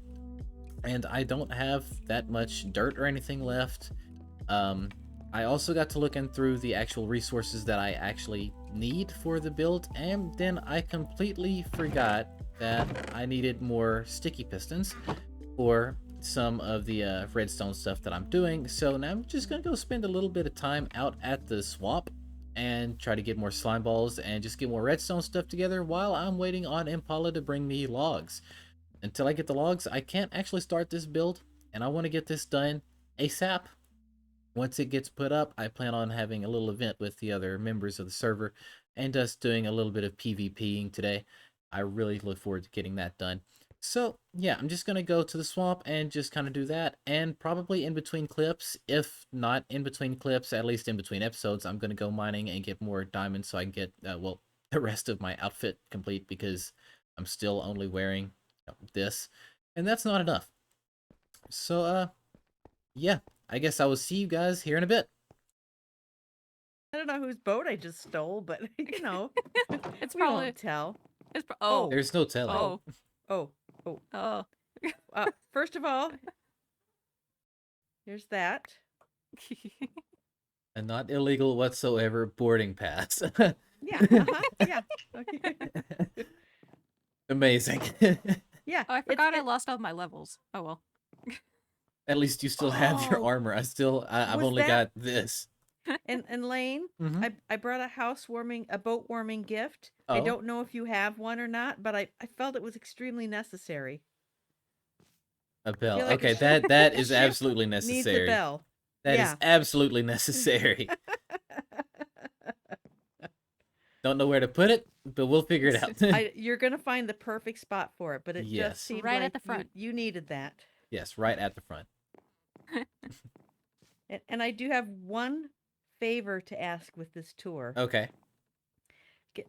and I don't have that much dirt or anything left. I also got to looking through the actual resources that I actually need for the build, and then I completely forgot that I needed more sticky pistons for some of the redstone stuff that I'm doing. So now I'm just gonna go spend a little bit of time out at the swamp and try to get more slime balls and just get more redstone stuff together while I'm waiting on Impala to bring me logs. Until I get the logs, I can't actually start this build, and I want to get this done ASAP. Once it gets put up, I plan on having a little event with the other members of the server and us doing a little bit of PvPing today. I really look forward to getting that done. So yeah, I'm just going to go to the swamp and just kind of do that. And probably in between clips, if not in between clips, at least in between episodes, I'm going to go mining and get more diamonds so I can get, well, the rest of my outfit complete, because I'm still only wearing this. And that's not enough. So, yeah, I guess I will see you guys here in a bit. I don't know whose boat I just stole, but you know, It's we probably. won't tell. It's oh. There's no telling. Oh. Oh. First of all, here's that. And not illegal whatsoever boarding pass. Yeah. Yeah. Okay. Amazing. Yeah. Oh, I forgot I lost all my levels. Oh well. At least you still have your Oh. armor. I've Was only that- got this. And Lane, Mhm. I brought a boat warming gift. Oh. I don't know if you have one or not, but I felt it was extremely necessary. A bell. feel like Okay, a that is ship absolutely Needs necessary. a bell. That is Yeah. absolutely necessary. Don't know where to put it, but we'll figure it out. You're gonna find the perfect spot for it, but it Yes. just seemed Right at like the front. You needed that. Yes, right at the front. And I do have one favor to ask with this tour. Okay.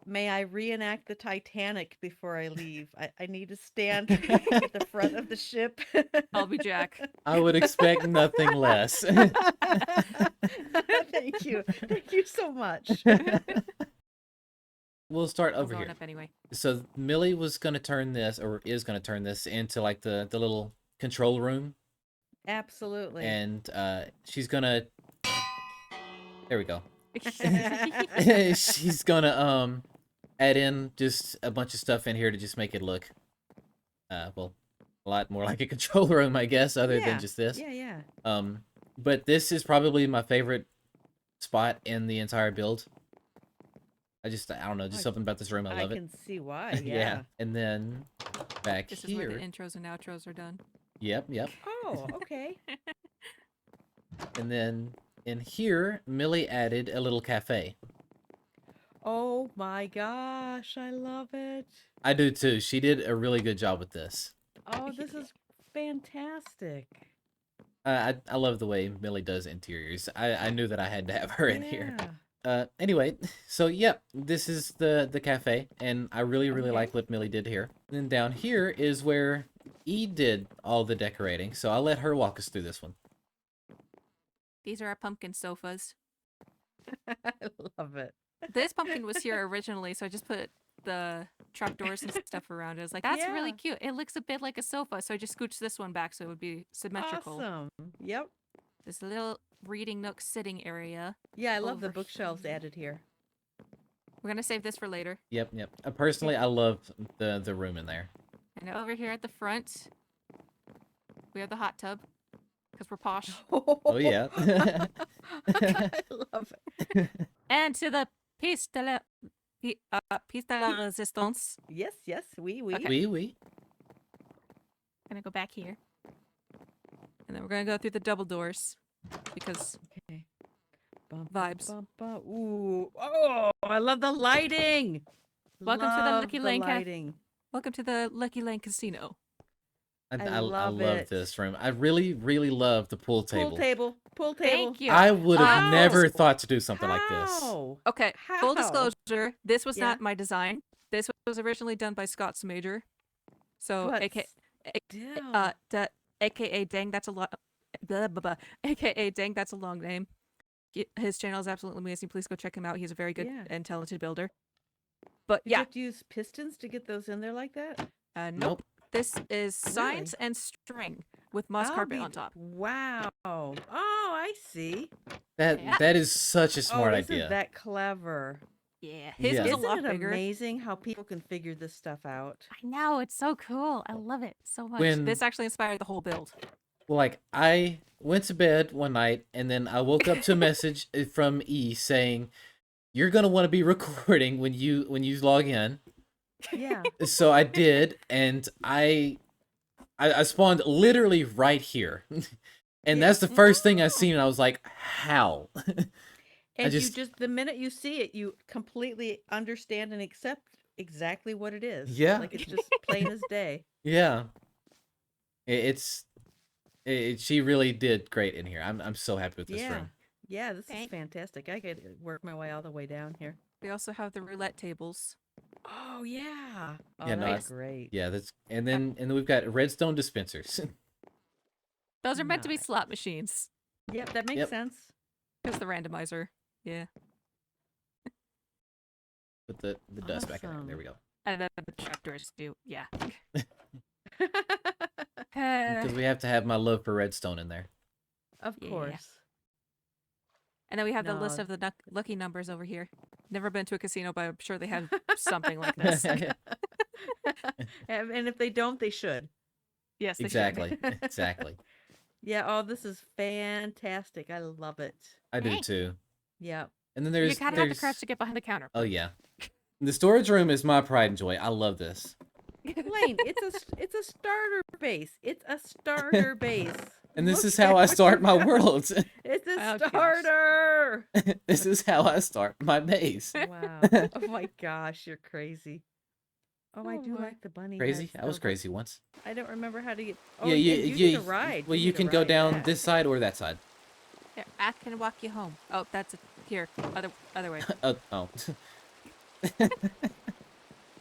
May I reenact the Titanic before I leave? I need to stand at the front of the ship. I'll be Jack. I would expect nothing less. Thank you. Thank you so much. We'll start I'm over going here. up anyway. So Millie was gonna turn this, or is gonna turn this into like the little control room, Absolutely. and she's gonna. There we go. She's gonna add in just a bunch of stuff in here to just make it look well, a lot more like a control room, I guess, other than just this. Yeah. But this is probably my favorite spot in the entire build. I don't know, just something about this room. I love I it. can see why. Yeah. Yeah. And then back This is where the here. intros and outros are done. Yep. Oh, okay. And then in here, Millie added a little cafe. Oh my gosh, I love it. I do too. She did a really good job with this. Oh, this is fantastic. I love the way Millie does interiors. I knew that I had to have her in here. Anyway, so yep, this is the cafe, and I really like what Millie did here. And then down here is where E did all the decorating, so I'll let her walk us through this one. These are our pumpkin sofas. I love it. This pumpkin was here originally, so I just put the trapdoors and stuff around it. I was like, that's really Yeah. cute. It looks a bit like a sofa, so I just scooched this one back so it would be symmetrical. Awesome. Yep. This little reading nook sitting area. Yeah, I love the Over bookshelves here. added here. We're gonna save this for later. Yep. Personally, I love the room in there. And over here at the front, we have the hot tub because we're posh. Oh yeah. I love it. And to the piece de la resistance. Yes, we. Oui. Gonna go back here. And then we're gonna go through the double doors because Okay. Bum, Vibes. Bum, bum. Ooh. Oh, I love the lighting. Welcome to the Love Lucky Lane Cafe. lighting. welcome to the Lucky Lane Casino. I love it. this room. I really love the pool table. Pool table. Thank you. I would have How? never thought to do something like this. How? Okay, full How? disclosure, this was Yeah. not my design. This was originally done by Scott Major. So, But aka, AKA dang, that's a lot. Blah, blah, blah. AKA dang, that's a long name. His channel is absolutely amazing. Please go check him out. He's a very good Yeah. and talented builder. But Did you yeah, have to use pistons to get those in there like that? nope. This is signs and string with moss I'll carpet be- on top. Wow. Oh, I see. That is such a smart isn't idea. that clever? Yeah, his Yeah. was a Isn't lot it bigger. amazing how people can figure this stuff out? I know, it's so cool. I love it so much. When- This actually inspired the whole build. Like, I went to bed one night and then I woke up to a message from E saying, "You're gonna want to be recording when you log in." Yeah. So I did, and I spawned literally right here, and that's the first thing I seen, and I was like, "How?" And just- you just the minute you see it, you completely understand and accept exactly what it is. Yeah. Like it's just plain as day. Yeah, she really did great in here. I'm so happy with this Yeah. room. Yeah, this is Thank- fantastic. I could work my way all the way down here. We also have the roulette tables. Oh yeah. Oh, Yeah, no, that's I- great. Yeah, and then we've got redstone dispensers. Those are meant to be Nice. slot machines. Yep, that makes Yep. sense. Because the randomizer. Yeah. Put the dust back in there. There we go. And then the trapdoors do. Yeah. Because we have to have my love for redstone in there. Of Yeah. course. And then we have the list No. of the lucky numbers over here. Never been to a casino, but I'm sure they have something like this. And if they don't, they should. Yes, they Exactly. Exactly. Yeah, oh, this is fantastic. I love it. I do Thanks. too. Yeah. And then Should. You there's gotta have the crabs to get behind the counter. Oh yeah. The storage room is my pride and joy. I love this. Lane, it's a starter base. It's a starter base. And this Look is how at I what start you my got. worlds. It's a Oh, gosh. starter. This is how I start my base. Wow. Oh my gosh, you're crazy. Oh, I Oh, do boy. like the bunny. Crazy? heads, I was though. crazy once. I don't remember how to get. Oh, Yeah, yeah, you need a ride. Well, you need to can go ride down that. this side or that side. Here, I can walk you home. Oh, that's here. Other way. Oh.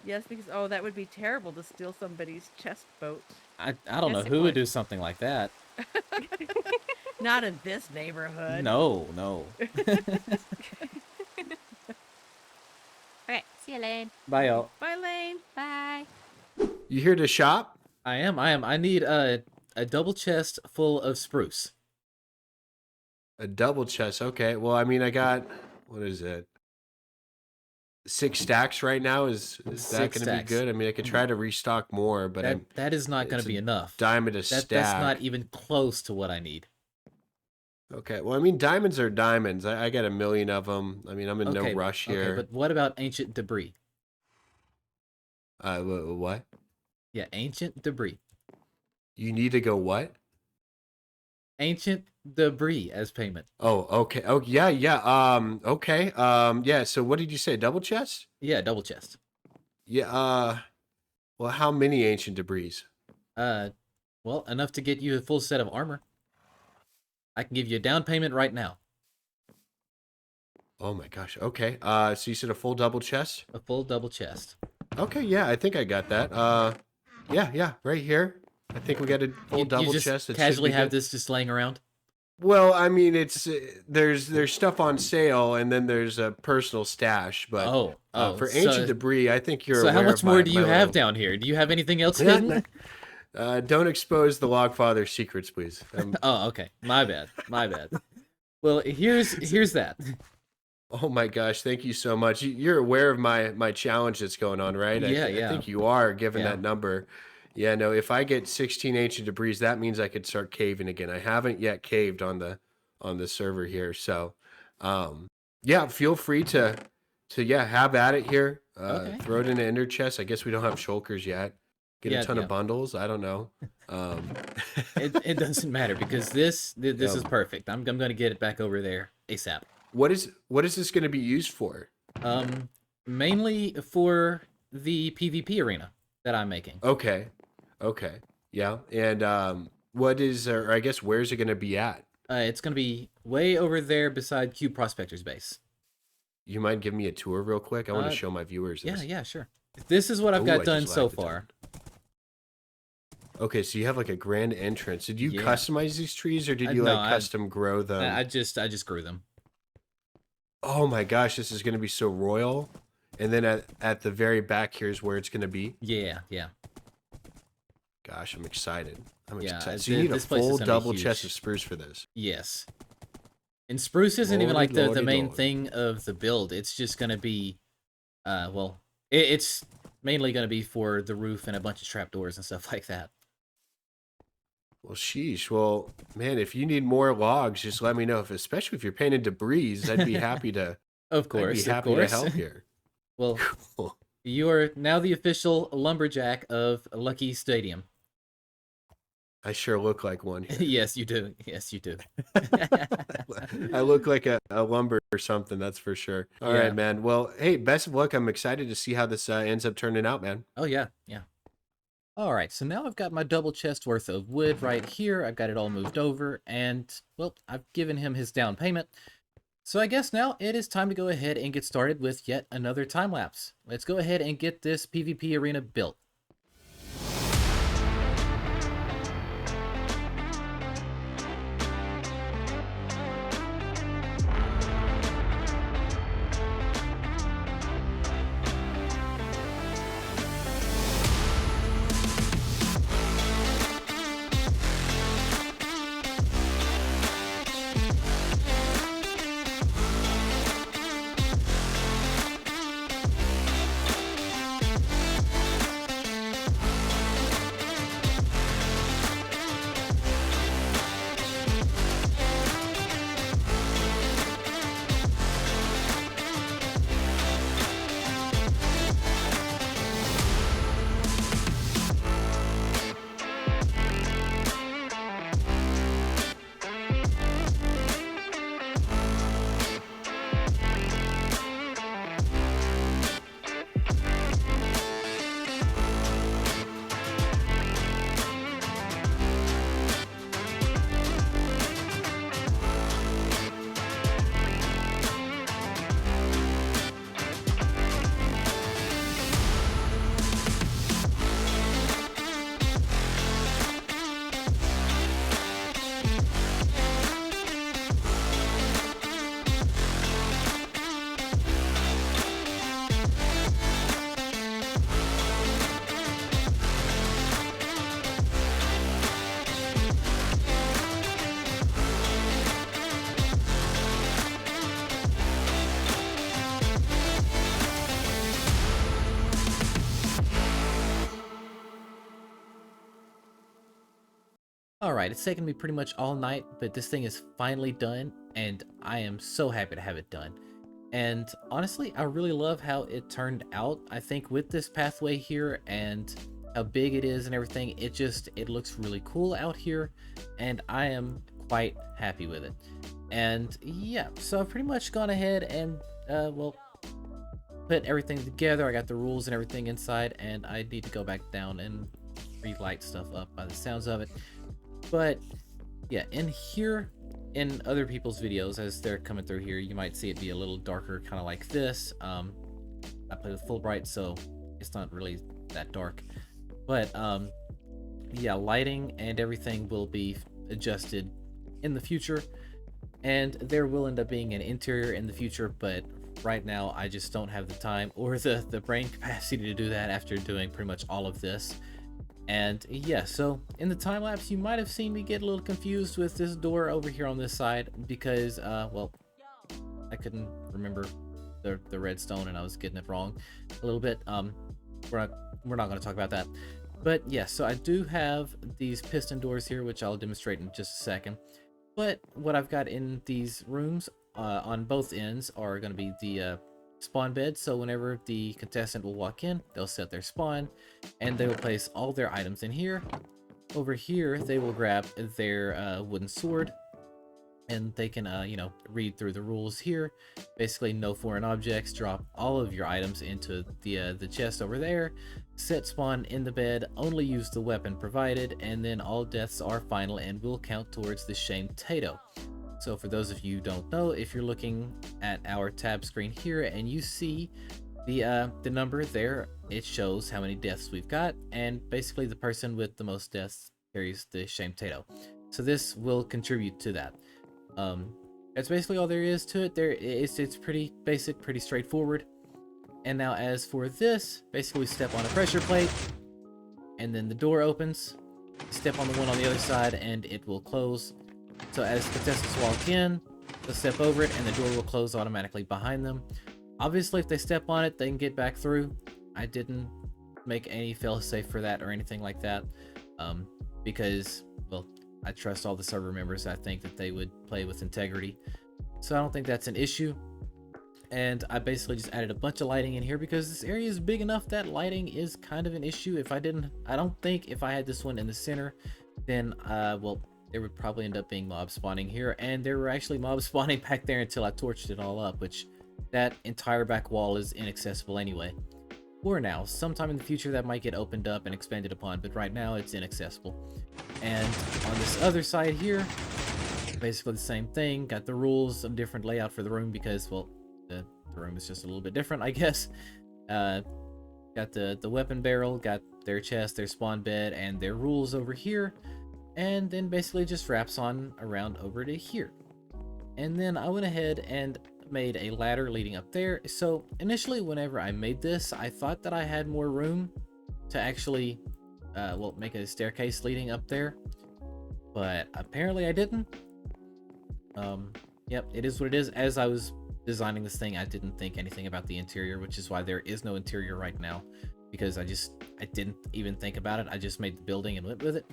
Yes, because that would be terrible to steal somebody's chest boat. I don't know Yes, it who would would. do something like that. Not in this neighborhood. No. Okay, see you, Lane. Bye, y'all. Bye, Lane. Bye. You here to shop? I am. I need a double chest full of spruce. A double chest. Okay. Well, I mean, I got, what is it? 6 stacks right now. Is that 6 going to be stacks. good? I mean, I could try to restock more, but That is not going it's to be a enough. diamond a stack. That's not even close to what I need. Okay. Well, I mean, diamonds are diamonds. I got a million of them. I mean, I'm in no rush here. Okay, but what about ancient debris? What? Yeah, ancient debris. You need to go what? Ancient debris as payment. Oh, okay. Oh, yeah. Okay. Yeah. So what did you say? Double chest? Yeah, double chest. Yeah. Well, how many ancient debris? Well, enough to get you a full set of armor. I can give you a down payment right now. Oh my gosh. Okay. So you said a full double chest? A full double chest. Okay, yeah, I think I got that. Yeah, right here. I think we got a full You double just chest. It should casually be have good. this just laying around? Well, I mean, it's there's stuff on sale, and then there's a personal stash. But for ancient so, debris, I think you're so how aware much of more my, do my you have little... down here? Do you have anything else Yeah, hidden? don't expose the Logfather's secrets, please. Oh, okay. My bad. My bad. Well, here's that. Oh my gosh, thank you so much. You're aware of my challenge that's going on, right? Yeah, I think you are, given Yeah. that number. Yeah, no, if I get 16 ancient debris, that means I could start caving again. I haven't yet caved on the server here. So yeah, feel free to have at it here. Okay. Throw it in the ender chest. I guess we don't have shulkers yet. Get a ton of bundles. I don't know. It doesn't matter because this is perfect. I'm gonna get it back over there ASAP. What is this going to be used for? Mainly for the PvP arena that I'm making. Okay. Yeah. And what is, or I guess, where's it going to be at? It's gonna be way over there beside Cube Prospector's base. You mind giving me a tour real quick? I want to show my viewers this. Yeah, sure. This is what I've got done so far. Okay, so you have like a grand entrance. Did you customize these trees, or did you custom grow them? I just grew them. Oh my gosh, this is going to be so royal. And then at the very back here's where it's going to be. Yeah. Gosh, I'm excited. Yeah, excited. So you need a full double chest of spruce for this. Yes. And spruce isn't even like the main Lordy. thing of the build. It's just going to be, it's mainly going to be for the roof and a bunch of trapdoors and stuff like that. Well, sheesh. Well, man, if you need more logs, just let me know. Especially if you're painting debris, I'd be happy to. Of course, I'd be happy to help here. Well, you are now the official lumberjack of Lucky Stadium. I sure look like one here. Yes, you do. Yes, you do. I look like a lumber or something, that's for sure. All right, man. Well, hey, best of luck. I'm excited to see how this ends up turning out, man. Oh, yeah. All right, so now I've got my double chest worth of wood right here. I've got it all moved over, and, well, I've given him his down payment. So I guess now it is time to go ahead and get started with yet another time lapse. Let's go ahead and get this PvP arena built. Alright, it's taken me pretty much all night, but this thing is finally done, and I am so happy to have it done. And honestly, I really love how it turned out. I think with this pathway here and how big it is and everything, it looks really cool out here, and I am quite happy with it. And yeah, so I've pretty much gone ahead and, put everything together. I got the rules and everything inside, and I need to go back down and relight stuff up by the sounds of it. But yeah, in here in other people's videos, as they're coming through here, you might see it be a little darker, kind of like this. I play with Fulbright, so it's not really that dark. But yeah, lighting and everything will be adjusted in the future, and there will end up being an interior in the future, but right now I just don't have the time or the brain capacity to do that after doing pretty much all of this. And yeah, so in the time lapse you might have seen me get a little confused with this door over here on this side because well, I couldn't remember the redstone and I was getting it wrong a little bit. We're not going to talk about that. But yeah, so I do have these piston doors here, which I'll demonstrate in just a second. But what I've got in these rooms on both ends are going to be the spawn bed. So whenever the contestant will walk in, they'll set their spawn and they will place all their items in here. Over here, they will grab their wooden sword and they can, you know, read through the rules here. Basically, no foreign objects. Drop all of your items into the chest over there. Set spawn in the bed. Only use the weapon provided, and then all deaths are final and will count towards the shame tato. So for those of you who don't know, if you're looking at our tab screen here and you see the number there, it shows how many deaths we've got, and basically the person with the most deaths carries the shame tato. So this will contribute to that. That's basically all there is to it. It's pretty basic, pretty straightforward. And now as for this, basically we step on a pressure plate and then the door opens. Step on the one on the other side and it will close. So as contestants walk in, they'll step over it and the door will close automatically behind them. Obviously if they step on it, they can get back through. I didn't make any fail-safe for that or anything like that, because, well, I trust all the server members. I think that they would play with integrity. So I don't think that's an issue. And I basically just added a bunch of lighting in here because this area is big enough that lighting is kind of an issue. I don't think if I had this one in the center, then, well, there would probably end up being mob spawning here. And there were actually mob spawning back there until I torched it all up, which that entire back wall is inaccessible anyway. For now, sometime in the future that might get opened up and expanded upon, but right now it's inaccessible. And on this other side here, basically the same thing. Got the rules of different layout for the room because, well, the room is just a little bit different, I guess. Got the weapon barrel, got their chest, their spawn bed, and their rules over here. And then basically just wraps on around over to here. And then I went ahead and made a ladder leading up there. So initially whenever I made this, I thought that I had more room to actually well, make a staircase leading up there, but apparently I didn't. Yep, it is what it is. As I was designing this thing, I didn't think anything about the interior, which is why there is no interior right now, because I didn't even think about it. I just made the building and went with it.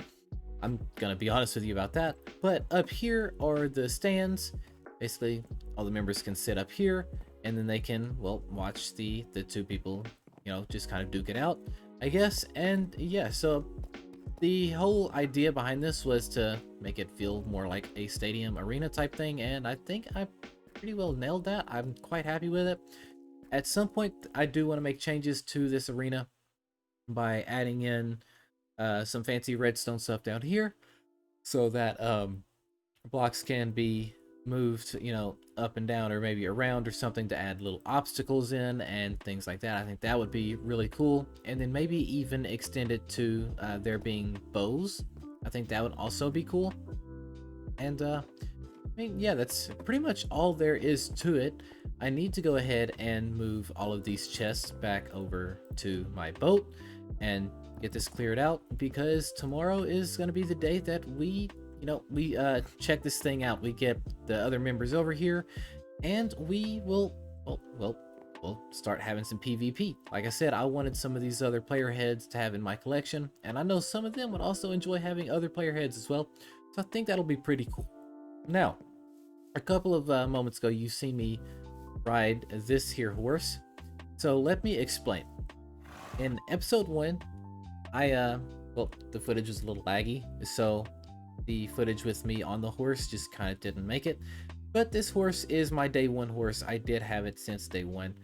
I'm gonna be honest with you about that. But up here are the stands. Basically all the members can sit up here and then they can, well, watch the two people, you know, just kind of duke it out, I guess. And yeah, so the whole idea behind this was to make it feel more like a stadium arena type thing, and I think I pretty well nailed that. I'm quite happy with it. At some point I do want to make changes to this arena by adding in some fancy redstone stuff down here so that blocks can be moved, you know, up and down or maybe around or something, to add little obstacles in and things like that. I think that would be really cool. And then maybe even extend it to there being bows. I think that would also be cool. And I mean, yeah, that's pretty much all there is to it. I need to go ahead and move all of these chests back over to my boat and get this cleared out, because tomorrow is going to be the day that we check this thing out. We get the other members over here and we will, we'll start having some PvP. Like I said, I wanted some of these other player heads to have in my collection, and I know some of them would also enjoy having other player heads as well. So I think that'll be pretty cool. Now, a couple of moments ago, you see me ride this here horse. So let me explain. In episode 1, well, the footage was a little laggy, so the footage with me on the horse just kind of didn't make it. But this horse is my day 1 horse. I did have it since day 1.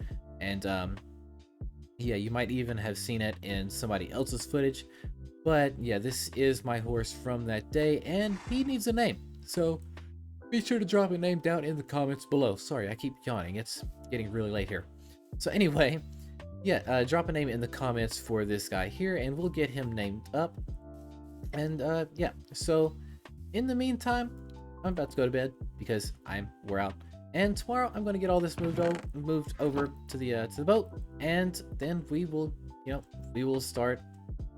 And yeah, you might even have seen it in somebody else's footage. But yeah, this is my horse from that day, and he needs a name. So be sure to drop a name down in the comments below. Sorry, I keep yawning. It's getting really late here. So anyway, yeah, drop a name in the comments for this guy here, and we'll get him named up. And yeah, so in the meantime, I'm about to go to bed because we're out. And tomorrow I'm going to get all this moved over to the boat, and then we will, we will start,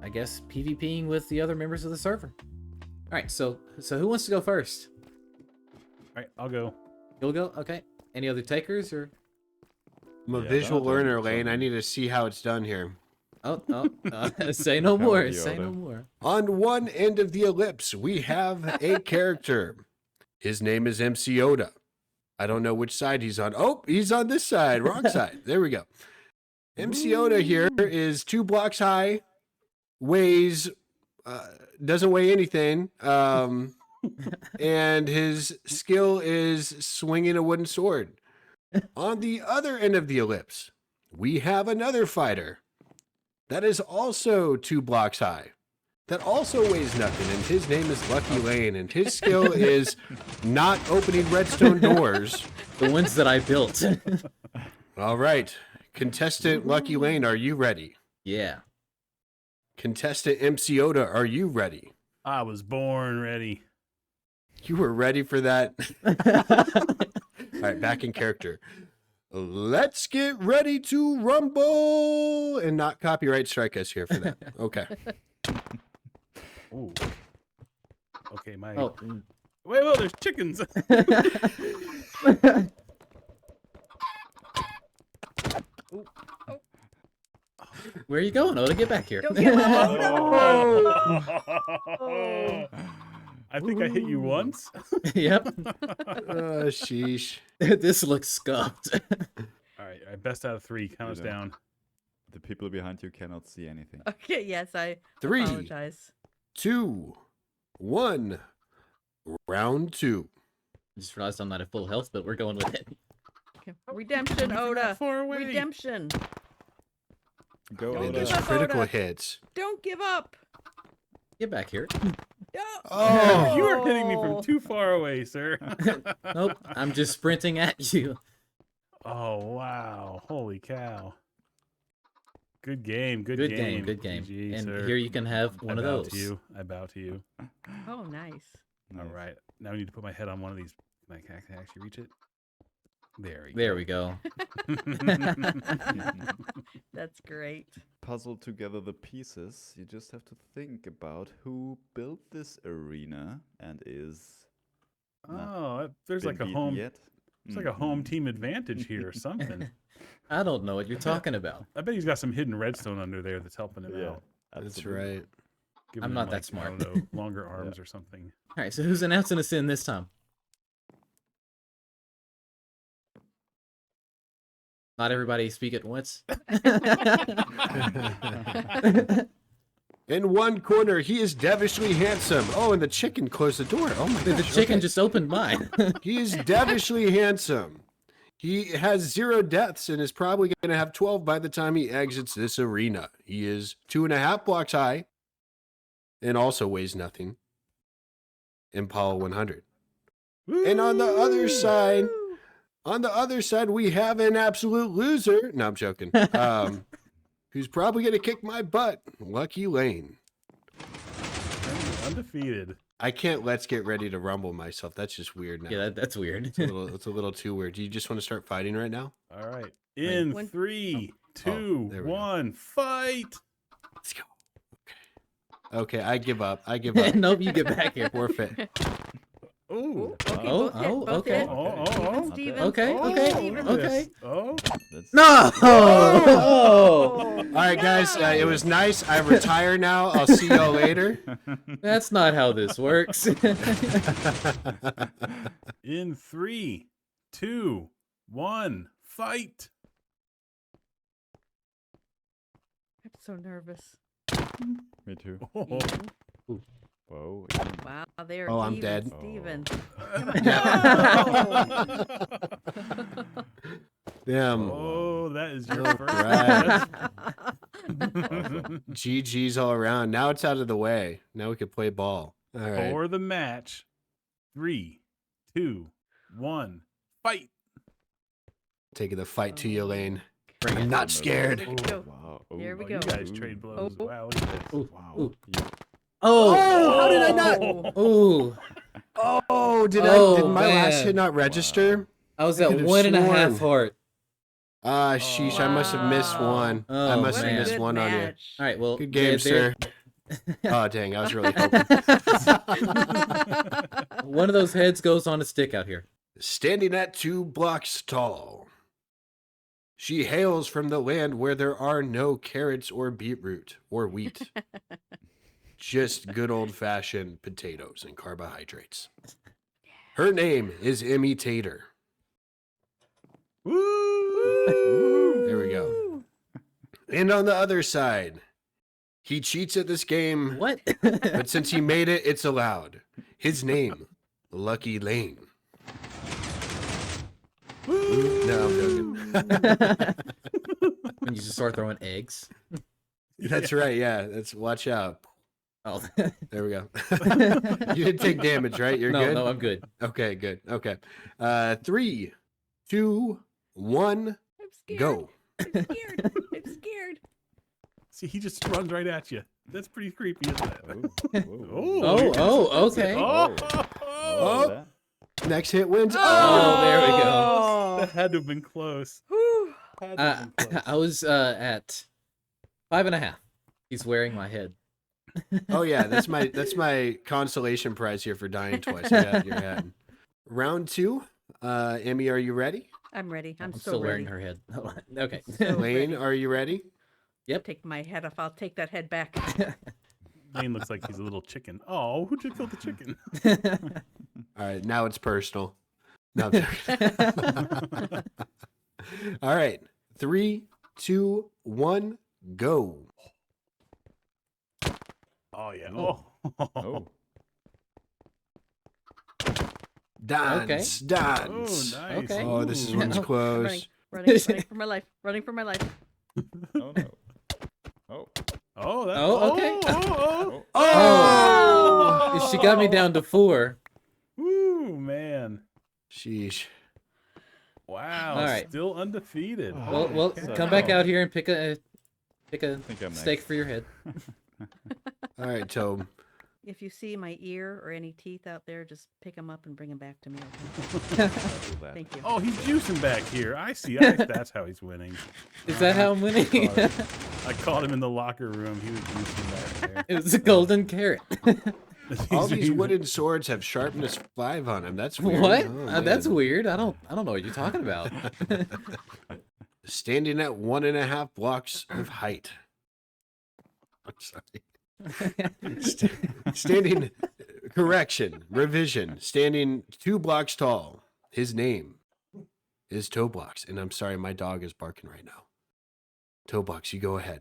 I guess, PvPing with the other members of the server. All right, so who wants to go first? All right, I'll go. You'll go? Okay. Any other takers or? I'm a Yeah, visual that'll learner, do Lane. I something. need to see how it's done here. Say no more. Yoda. Say no more. On one end of the ellipse, we have a character. His name is MC Yoda. I don't know which side he's on. Oh, he's on this side. Wrong side. There we go. MC Yoda here is 2 blocks high, weighs, doesn't weigh anything, and his skill is swinging a wooden sword. On the other end of the ellipse, we have another fighter that is also 2 blocks high, that also weighs nothing, and his name is Lucky Lane, and his skill is not opening redstone doors. The ones that I built. All right. Contestant Lucky Lane, are you ready? Yeah. Contestant MC Yoda, are you ready? I was born ready. You were ready for that? All right, back in character. Let's get ready to rumble and not copyright strike us here for that. Okay. Ooh. Okay, my. Oh. Wait, there's chickens. Where are you going, Oda? Get back here. Don't give up. Oh. I think I hit you once. Yep. Sheesh. This looks scuffed. All right, best out of 3. Count us know. down. The people behind you cannot see anything. Okay, yes, I 3, apologize. 2, 1. Round 2. I just realized I'm not at full health, but we're going with it. Okay. Redemption, Oda. Far away. Redemption. Go, Don't And give those up, critical Oda. hits. Don't give up. Get back here. No. Oh. You are hitting me from too far away, sir. Nope. I'm just sprinting at you. Oh, wow. Holy cow. Good game. Good Good game. game. Good game. GG, And sir. here you can have one of I bow those. to you. I bow to you. Oh, nice. All right. Now I need to put my head on one of these. Can I actually reach it? There we go. There we go. That's great. Puzzle together the pieces. You just have to think about who built this arena and is not Oh, there's been like a beaten home. yet. It's like a home team advantage here or something. I don't know what you're talking about. I bet he's got some hidden redstone under there that's helping him Yeah, out. That's absolutely. right. Giving I'm him, not that like, smart. I don't know, longer arms or something. All right, so who's announcing us in this time? Not everybody speak at once. In one corner, he is devilishly handsome. Oh, and the chicken closed the door. Oh my The gosh. chicken okay. just opened mine. He is devilishly handsome. He has 0 deaths and is probably going to have 12 by the time he exits this arena. He is 2.5 blocks high and also weighs nothing. Impala 100. And on the other side, we have an absolute loser. No, I'm joking. Who's probably going to kick my butt? Lucky Lane. Undefeated. I can't let's get ready to rumble myself. That's just weird now. Yeah, that's weird. It's a little too weird. Do you just want to start fighting right now? All right. In When- 3, there 2, we go. 1, fight. Let's go. Okay, I give up. I give up. Nope, you get back here. Forfeit. Ooh. Okay, Oh, both hit, oh, both okay. hit. Oh. Steven. Okay, Oh, okay, look at okay. this. Oh. That's No! Oh! All right, guys. It was nice. I retire now. I'll see y'all later. That's not how this works. In 3, 2, 1, fight. I'm so nervous. me too. Oh. Ian. Whoa. Wow, they are Oh, I'm even, dead. Steven. Damn. Oh, that is your All first. right. That's- GG's all around. Now it's out of the way. Now we can play ball. All right. For the match. 3, 2, 1, fight. Taking the fight to you, Lane. Bring I'm it. not scared. Here we go. Wow. Here we Oh, go. you guys trade blows. Oh. Wow, look at this. Ooh, Wow. ooh. Oh, Oh, how did I not? ooh. Oh, did Oh, my last hit man. not register? I was I at could've 1.5 sworn. heart. Ah, sheesh, I must have missed Wow. one. I Oh, must have man. missed Good one on you. match. All right, well, Good game, sir. Oh, dang, I was really hoping. One of those heads goes on a stick out here. Standing at 2 blocks tall. She hails from the land where there are no carrots or beetroot or wheat. Just good old-fashioned potatoes and carbohydrates. Her name is Emmy Tater. Woo! There we go. And on the other side, he cheats at this game, What? but since he made it, it's allowed. His name, Lucky Lane. No, I'm joking. When you just start throwing eggs. That's right, yeah. That's watch out. Oh. There we go. You didn't take damage, right? You're no, good? no, I'm good. Okay, good. Okay. 3, 2, 1, I'm scared. go. I'm scared. I'm scared. See, he just runs right at you. That's pretty creepy, isn't it? Oh, okay. Oh, Oh. that- Next hit wins. Oh, there we go. that had to have been close. Whew. Had to have been close. I was at 5.5. He's wearing my head. Oh yeah, that's my consolation prize here for dying twice. I got your hat. Round 2. Emmy, are you ready? I'm ready. I'm, I'm so still ready. wearing her head. Okay. So Lane, ready. are you ready? Yep. Take my head off. I'll take that head back. Lane looks like he's a little chicken. Oh, who just killed the chicken? All right, now it's personal. No, I'm joking. All right, 3, 2, 1, go. Oh yeah. Ooh. Oh. Oh. Dance, dance. Oh, nice. Okay. Oh, this is Ooh. one's I'm close. running for my life. Running for my life. Oh no. Oh. Oh, that, Oh, okay. Oh, Oh! She got me down to 4. Ooh, man. Sheesh. Wow. All right. Still undefeated. Well, Holy well, cow. come back out here and pick a think I'm steak next. for your head. All right, Tobe. If you see my ear or any teeth out there, just pick them up and bring them back to me. Okay? I'll do that. Thank you. Oh, he's juicing back here. I see. That's how he's winning. Is that how I'm winning? I caught him in the locker room. He was juicing back there. It was a golden carrot. All these He's- wooden swords have sharpness 5 on them. That's weird. What? Oh, That's man. weird. I don't know what you're talking about. Standing at 1.5 blocks of height. I'm sorry. Standing, correction, revision. Standing 2 blocks tall. His name is Toeblocks. And I'm sorry, my dog is barking right now. Toeblocks, you go ahead.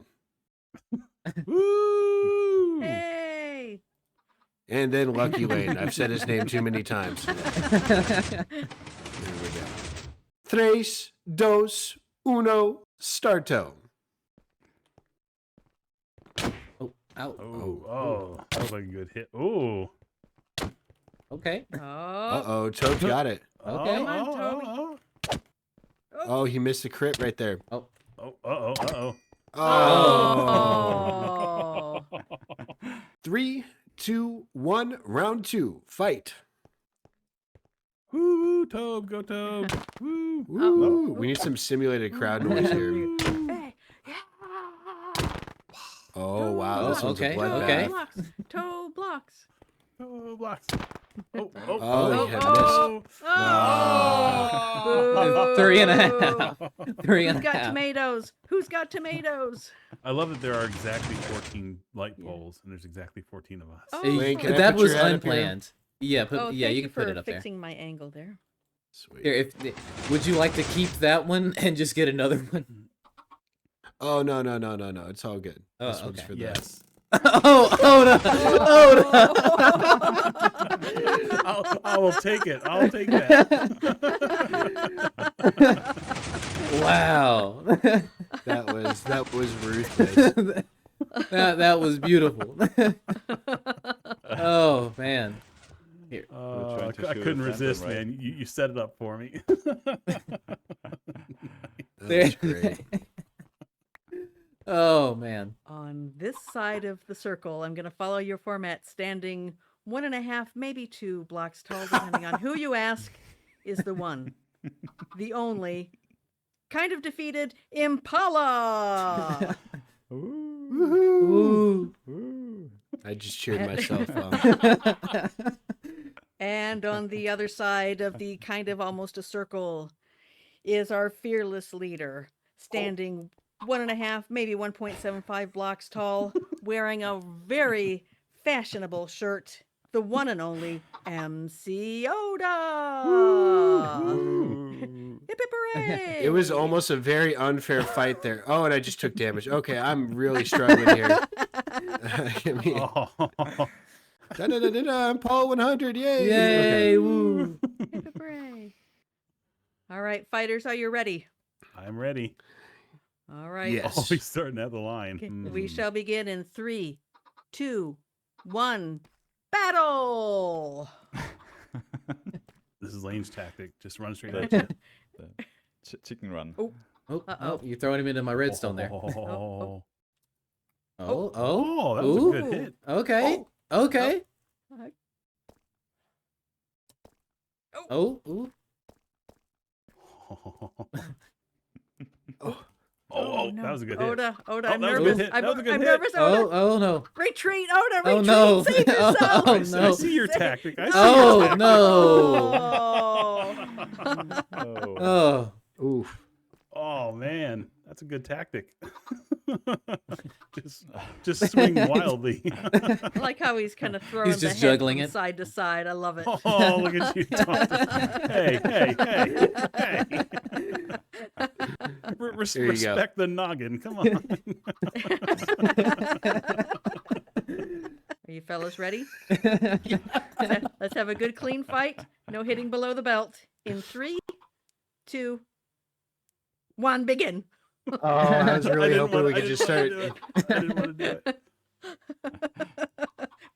Woo! Hey! And then Lucky Lane. I've said his name too many times. There we go. 3, 2, 1, starto. Oh, ow. Oh, that was like a good hit. Oh. Okay. Oh. Uh-oh, Toad's got it. Okay. Come on, Toby. Oh, he missed the crit right there. Oh. Oh, uh-oh. Oh. Oh. 3, 2, 1, round 2, fight. Woo, Tobe, go Tobe. Woo. Woo. We need some simulated crowd noise here. Hey. Oh, wow, this one's okay, a bloodbath. okay. Blocks. Toe blocks. Oh, blocks. Oh, Oh, he had oh. Oh. 3.5. 3.5. Who's got tomatoes? Who's got tomatoes? I love that there are exactly 14 light poles, and there's exactly 14 of us. Oh. Lane, can I That put was your head up here? unplanned. Yeah, Oh, yeah, thank you can for put it up there. fixing my angle there. Sweet. Here, would you like to keep that one and just get another one? Oh, no. It's all good. Oh, This one's okay. for the... Yes. Oh no! Oh I will take it. I'll take that. no! Wow. That was ruthless. that was beautiful. Oh man. Here. trying to I shoot a couldn't phantom, resist, right? man. You set it up for me. That's great. Oh man. On this side of the circle, I'm going to follow your format, standing 1.5, maybe 2 blocks tall, depending on who you ask, is the one, the only, kind of defeated Impala. Ooh. I just cheered myself up. And on the other side of the kind of almost a circle is our fearless leader, standing 1.5, maybe 1.75 blocks tall, wearing a very fashionable shirt, the one and only MC Oda. Hip hip hooray! It was almost a very unfair fight there. Oh, and I just took damage. Okay, I'm really struggling here. Give me- Da-da-da-da-da, I'm Paul 100. Yay! Yay! Woo! Hip hip hooray! All right, fighters, are you ready? I'm ready. All right. Yes. Oh, he's starting at the line. Okay, we shall begin in 3, 2, 1. Battle! This is Lane's tactic. Just run straight The- at you. the chicken run. Oh, Oh, Uh-oh. you're throwing him into my redstone there. Oh, Oh, that was a Ooh. good hit. Okay. Okay. Oh. Ooh. Oh, that was a good hit. Oda, Oh, I'm that was a nervous. good hit. I'm, That was a good I'm hit. nervous, Oda. Oh no. Retreat, Oda, Oh, retreat. no. Save yourself. Oh, I no. see your Save- tactic. I see Oh your tactic. no. Oh. Oh. Oof. Oh man, that's a good tactic. just swing wildly. I like how he's kind of throwing He's the just head juggling from it. side to side. I love it. Oh, look at you, Tom. Hey. There you go. Respect the noggin. Come on. Are you fellas ready? Let's have a good clean fight. No hitting below the belt. In 3, 2, 1, begin. Oh, I was really didn't hoping wanna- we I could didn't just wanna start. do it. I didn't want to do it.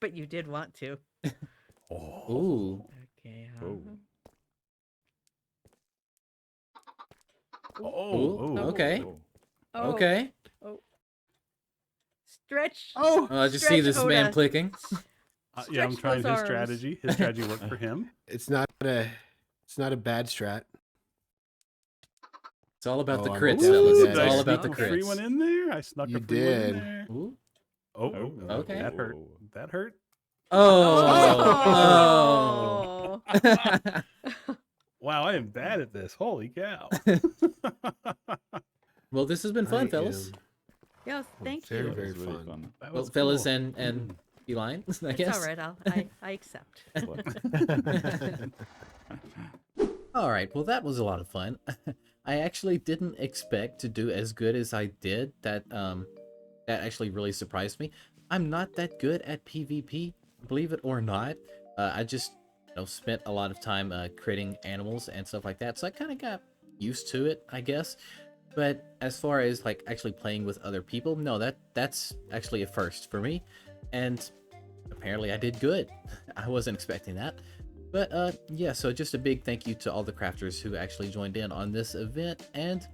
But you did want to. Ooh. Okay. Oh. Ooh. Okay. Oh, Okay. Stretch. Oh, I just see this man Oda. clicking. Yeah, I'm Stretch trying those his arms. strategy. His strategy worked for him. it's not a bad strat. It's all about the Oh, I'm crits, definitely fellas. dead. It's Did I all about the sneak a free one crits. in there. I snuck You a free one in did. there. Ooh. Oh, Okay. that hurt. That hurt. Oh. Oh. Wow, I am bad at this. Holy cow. Well, this has been fun, I fellas. am Yes, thank very, you. That very was really fun. fun. That Well, was fellas cool. and Eli, I It's guess. all right. I accept. All right. Well, that was a lot of fun. I actually didn't expect to do as good as I did. That actually really surprised me. I'm not that good at PvP, believe it or not. I just spent a lot of time creating animals and stuff like that, so I kind of got used to it, I guess. But as far as like actually playing with other people, no, that's actually a first for me, and apparently I did good. I wasn't expecting that. But yeah, so just a big thank you to all the crafters who actually joined in on this event, and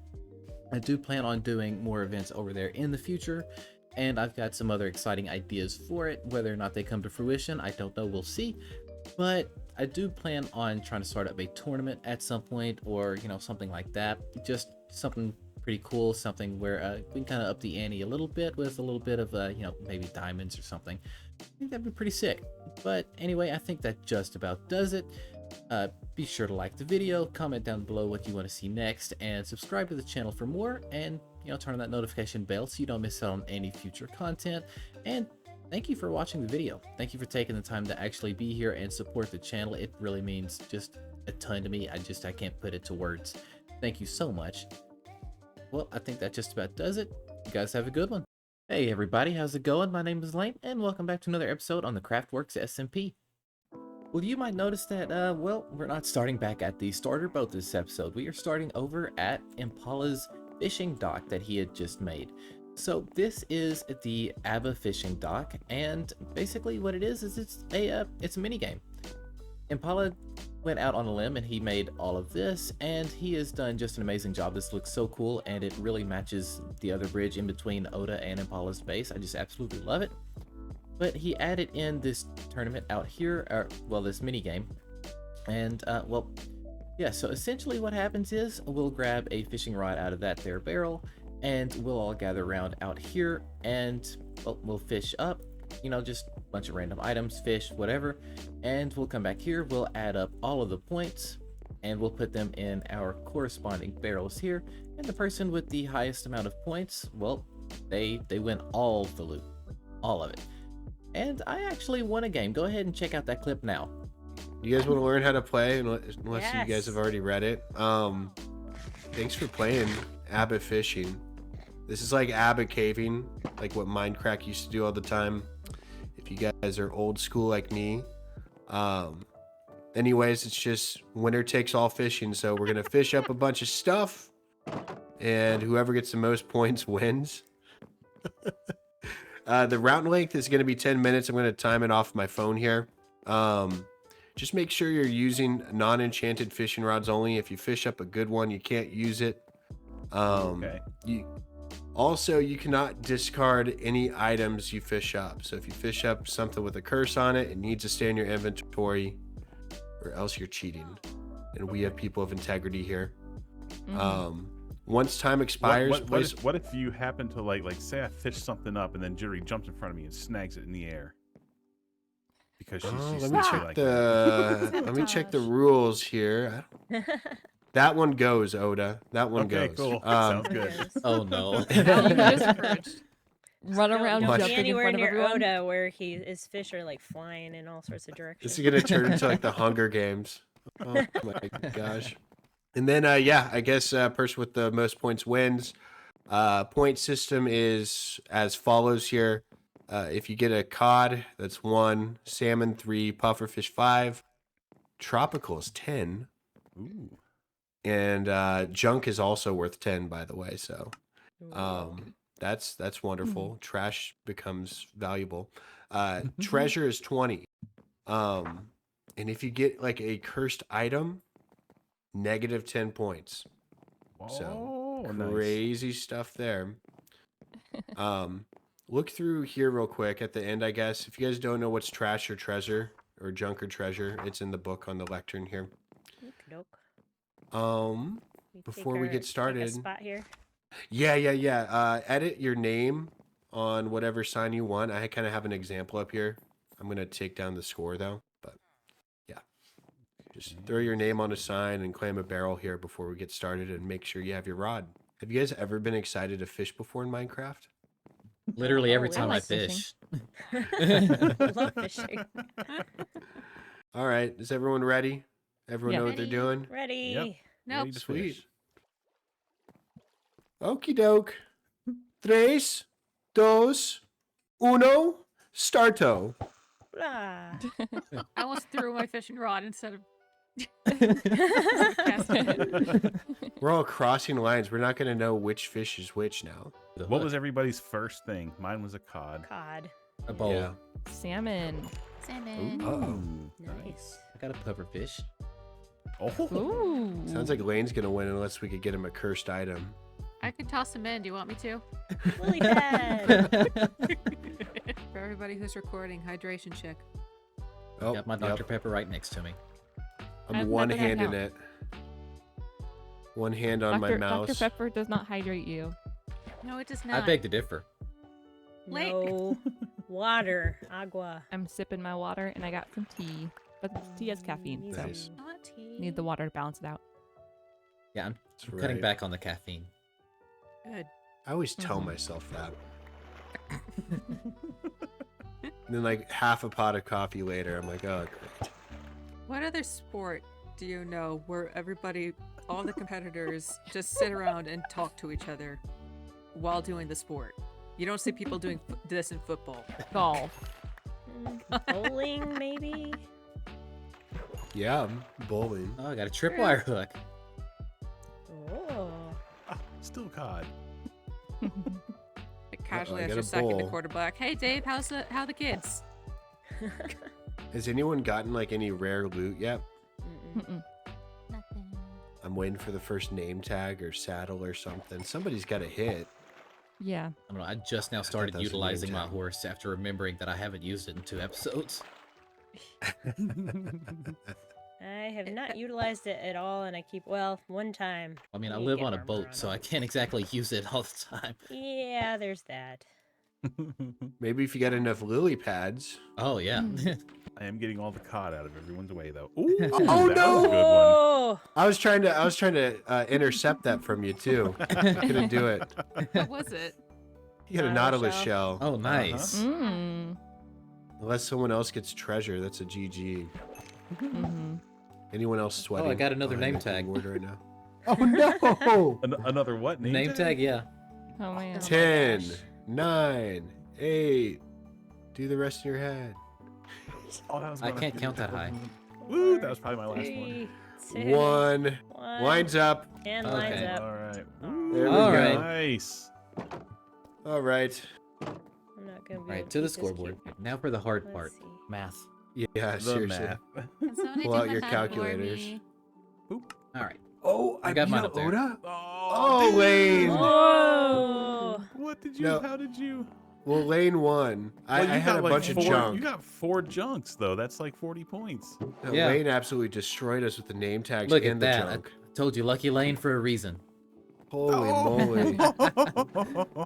I do plan on doing more events over there in the future, and I've got some other exciting ideas for it. Whether or not they come to fruition, I don't know, we'll see. But I do plan on trying to start up a tournament at some point, or something like that. Just something pretty cool, something where we can kind of up the ante a little bit with a little bit of maybe diamonds or something. I think that'd be pretty sick. But anyway, I think that just about does it. Be sure to like the video, comment down below what you want to see next, and subscribe to the channel for more, and turn on that notification bell so you don't miss out on any future content. And thank you for watching the video. Thank you for taking the time to actually be here and support the channel. It really means just a ton to me. I can't put it to words. Thank you so much. Well, I think that just about does it. You guys have a good one. Hey everybody, how's it going? My name is Lane, and welcome back to another episode on the CraftWorks SMP. Well, you might notice that, well, we're not starting back at the starter boat this episode. We are starting over at Impala's fishing dock that he had just made. So this is the ABBA fishing dock, and basically what it is it's a mini game. Impala went out on a limb and he made all of this, and he has done just an amazing job. This looks so cool, and it really matches the other bridge in between Oda and Impala's base. I just absolutely love it. But he added in this tournament out here, or well, this mini game, and well, yeah. So essentially, what happens is we'll grab a fishing rod out of that there barrel, and we'll all gather around out here, and well, we'll fish up. You know, just a bunch of random items, fish, whatever, and we'll come back here, we'll add up all of the points, and we'll put them in our corresponding barrels here, and the person with the highest amount of points, well, they win all of the loot, all of it. And I actually won a game. Go ahead and check out that clip now. You guys want to learn how to play, unless you guys Yes. have already read it? Thanks for playing Abba Fishing. This is like Abba Caving, like what Minecraft used to do all the time. If you guys are old school like me. Anyways, it's just winner takes all fishing. So we're going to fish up a bunch of stuff, and whoever gets the most points wins. The route length is going to be 10 minutes. I'm going to time it off my phone here. Just make sure you're using non-enchanted fishing rods only. If you fish up a good one, you can't use it. Okay. You cannot discard any items you fish up. So if you fish up something with a curse on it, it needs to stay in your inventory, or else you're cheating. And we have people of integrity here. Once time expires, What if you happen to like say I fished something up and then Jittery jumps in front of me and snags it in the air? Because she's let me check let me check the rules here. That one goes, Oda. That one Okay, goes. cool. Sounds good. Oh no. Run around Don't be jumping in anywhere front of near everyone. Oda where his fish are like flying in all sorts of directions. This is gonna turn into like the Hunger Games. Oh my gosh. And then I guess person with the most points wins. Point system is as follows here. If you get a cod, that's 1, salmon 3, pufferfish 5, tropical is 10. Ooh. And junk is also worth 10, by the way. So that's wonderful. Trash becomes valuable. Treasure is 20. And if you get like a cursed item, negative 10 points. So crazy stuff there. Look through here real quick at the end, I guess. If you guys don't know what's trash or treasure or junk or treasure, it's in the book on the lectern here. Before we get started, spot here. Yeah. Edit your name on whatever sign you want. I kind of have an example up here. I'm gonna take down the score though, but yeah, just throw your name on a sign and claim a barrel here before we get started, and make sure you have your rod. Have you guys ever been excited to fish before in Minecraft? Literally every I time I like fish. Love fishing. All right, is everyone ready? Everyone Yeah. know what they're doing? Ready. Yep. Nope. Ready to Sweet. fish. Okie doke. 3, 2, 1, starto. Blah. I almost threw my fishing rod instead of. We're all crossing lines. We're not going to know which fish is which now. The What hook, was everybody's first thing? Mine was a cod. Cod. a bowl. Yeah. Salmon. Salmon. Ooh. Nice. I got a pufferfish. Oh. Ooh. Sounds like Lane's going to win unless we could get him a cursed item. I could toss them in. Do you want me to? Lily pad. For everybody who's recording, hydration check. Oh, Got my Dr. Pepper right next to me. I'm I've one never had handing now. it. One hand on my mouse. Dr. Pepper does not hydrate you. No, it does I not. beg to differ. Late. No. Water. Agua. I'm sipping my water and I got some tea. But the tea has caffeine, so Nice. Not tea. need the water to balance it out. Yeah, I'm That's cutting right. back on the caffeine. Good. I always tell Mhm. myself that. And then like half a pot of coffee later, I'm like, oh, great. What other sport do you know where everybody, all the competitors, just sit around and talk to each other while doing the sport? You don't see people doing this in football. Golf. Bowling, maybe? Yeah, I'm bowling. Oh, I got a tripwire hook. Oh. Ah, still cod. Like casually I after got a sacking the bowl. quarterback. Hey Dave, how the kids? Has anyone gotten like any rare loot yet? Mm-mm. Nothing. I'm waiting for the first name tag or saddle or something. Somebody's got a hit. Yeah. I don't know. I just now started that was a name utilizing my tag. horse after remembering that I haven't used it in 2 episodes. I have not utilized it at all, and I keep, well, one time. I mean, I You live get on a armor boat, so I it. can't exactly use it all the time. Yeah, there's that. Maybe if you got enough lily pads. Oh, yeah. I am getting all the cod out of everyone's way, though. Ooh, Oh, that no! was a good one. Oh, I was trying to intercept that from you too. Couldn't do it. What was it? You got a Nautilus Nautilus shell. Oh, nice. Mm. Unless someone else gets treasure, that's a GG. Mm-hmm. Anyone else sweating? got another behind name the tag. keyboard right now. Oh no! Another what? Name tag, yeah. Oh man. 10, 9, 8. Do the rest in your head. Oh, that was I gonna can't be- count that high. Woo, that was probably my last one. 3, 2, 1. Lines up. And Okay. lines up. All right. There we All go. right. Nice. All right. I'm not gonna be Right, able to the keep this scoreboard. cute. Now for the hard Let's part. see. Math. Yeah, The seriously. math. Can somebody Pull do out the your math for calculators. me? All right. Oh, I got beat mine a up there. Oda? Oh, Oh, Lane. Whoa! What did you? No. How did you? Well, Lane won. Well, I you had got a like bunch of 4 junk. You got 4 junks though. That's like 40 points. No, Yeah. Lane absolutely destroyed us with the name tags Look and at the that. junk. I told you, Lucky Lane for a reason. Holy moly.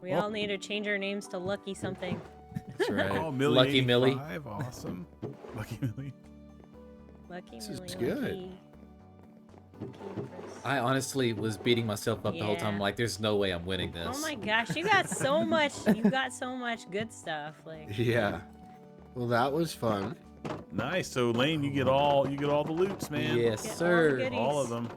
We all need to change our names to Lucky something. That's right. Oh, Millie Lucky Millie. 85, awesome. Lucky Millie. Lucky This is Millie, good. Lucky. Lucky I honestly was beating myself up the whole time. Yeah. Like, there's no way I'm winning this. Oh my gosh, you got so much. You got so much good stuff. Like, Yeah. Well, that was fun. Nice. So Lane, you get all the loots, man. Yes, Get all the sir. goodies. All of them.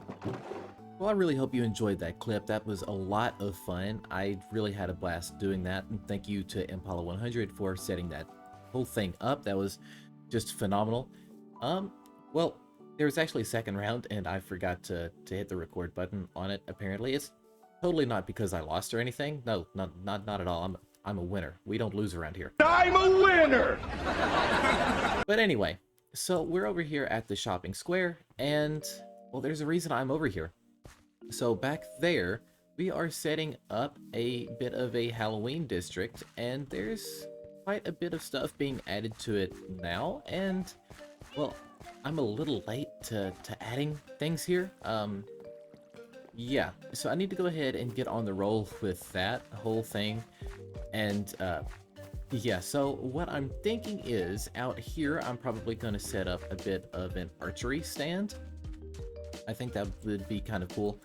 Well, I really hope you enjoyed that clip. That was a lot of fun. I really had a blast doing that. And thank you to Impala 100 for setting that whole thing up. That was just phenomenal. Well, there was actually a second round and I forgot to hit the record button on it. Apparently, it's totally not because I lost or anything. No, not at all. I'm a winner. We don't lose around here. I'm a winner! But anyway, so we're over here at the shopping square, and well, there's a reason I'm over here. So back there, we are setting up a bit of a Halloween district, and there's quite a bit of stuff being added to it now, and well, I'm a little late to adding things here. Yeah, so I need to go ahead and get on the roll with that whole thing, and yeah, so what I'm thinking is out here, I'm probably going to set up a bit of an archery stand. I think that would be kind of cool.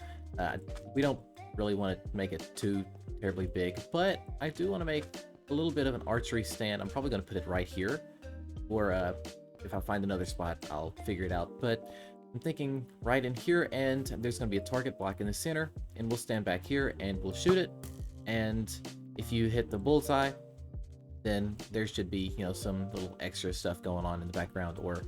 We don't really want to make it too terribly big, but I do want to make a little bit of an archery stand. I'm probably going to put it right here, or if I find another spot, I'll figure it out. But I'm thinking right in here, and there's going to be a target block in the center, and we'll stand back here and we'll shoot it. And if you hit the bullseye, then there should be, you know, some little extra stuff going on in the background, or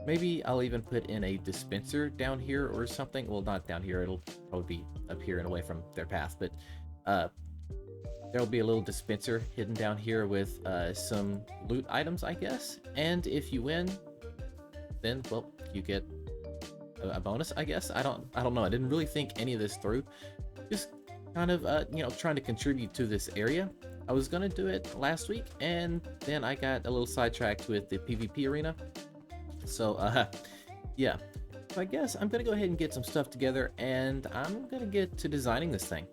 maybe I'll even put in a dispenser down here or something. Well, not down here, it'll probably be up here and away from their path, but there'll be a little dispenser hidden down here with some loot items, I guess. And if you win, then, well, you get a bonus, I guess. I don't know. I didn't really think any of this through. Just kind of, you know, trying to contribute to this area. I was gonna do it last week, and then I got a little sidetracked with the PvP arena. So, yeah. So I guess I'm gonna go ahead and get some stuff together, and I'm gonna get to designing this thing.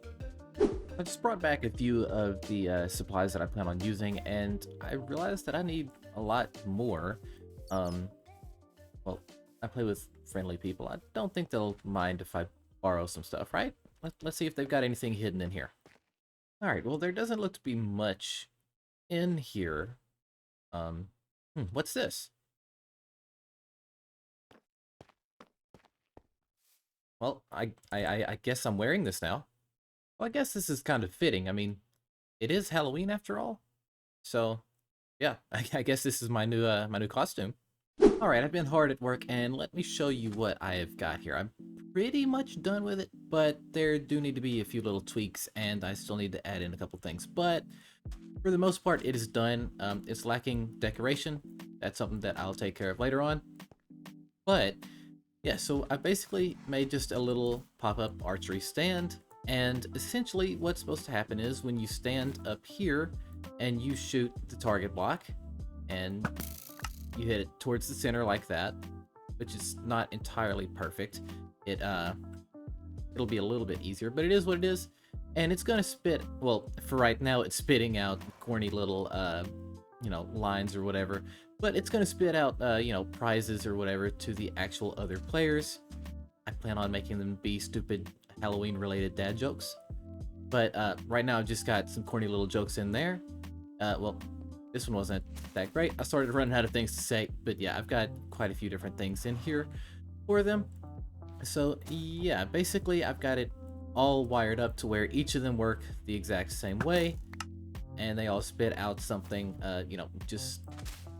I just brought back a few of the supplies that I plan on using, and I realized that I need a lot more. Well, I play with friendly people. I don't think they'll mind if I borrow some stuff, right? Let's see if they've got anything hidden in here. Alright, well, there doesn't look to be much in here. What's this? Well, I guess I'm wearing this now. Well, I guess this is kind of fitting. I mean, it is Halloween after all. So, yeah, I guess this is my new costume. Alright, I've been hard at work, and let me show you what I have got here. I'm pretty much done with it, but there do need to be a few little tweaks, and I still need to add in a couple things. But for the most part, it is done. It's lacking decoration, that's something that I'll take care of later on. But yeah, so I basically made just a little pop-up archery stand, and essentially what's supposed to happen is when you stand up here and you shoot the target block and you hit it towards the center like that, which is not entirely perfect. It'll be a little bit easier, but it is what it is. And it's gonna spit, well, for right now it's spitting out corny little lines or whatever, but it's gonna spit out prizes or whatever to the actual other players. I plan on making them be stupid Halloween related dad jokes, but right now I've just got some corny little jokes in there. Well, this one wasn't that great. I started running out of things to say, but yeah, I've got quite a few different things in here for them. So yeah, basically I've got it all wired up to where each of them work the exact same way, and they all spit out something just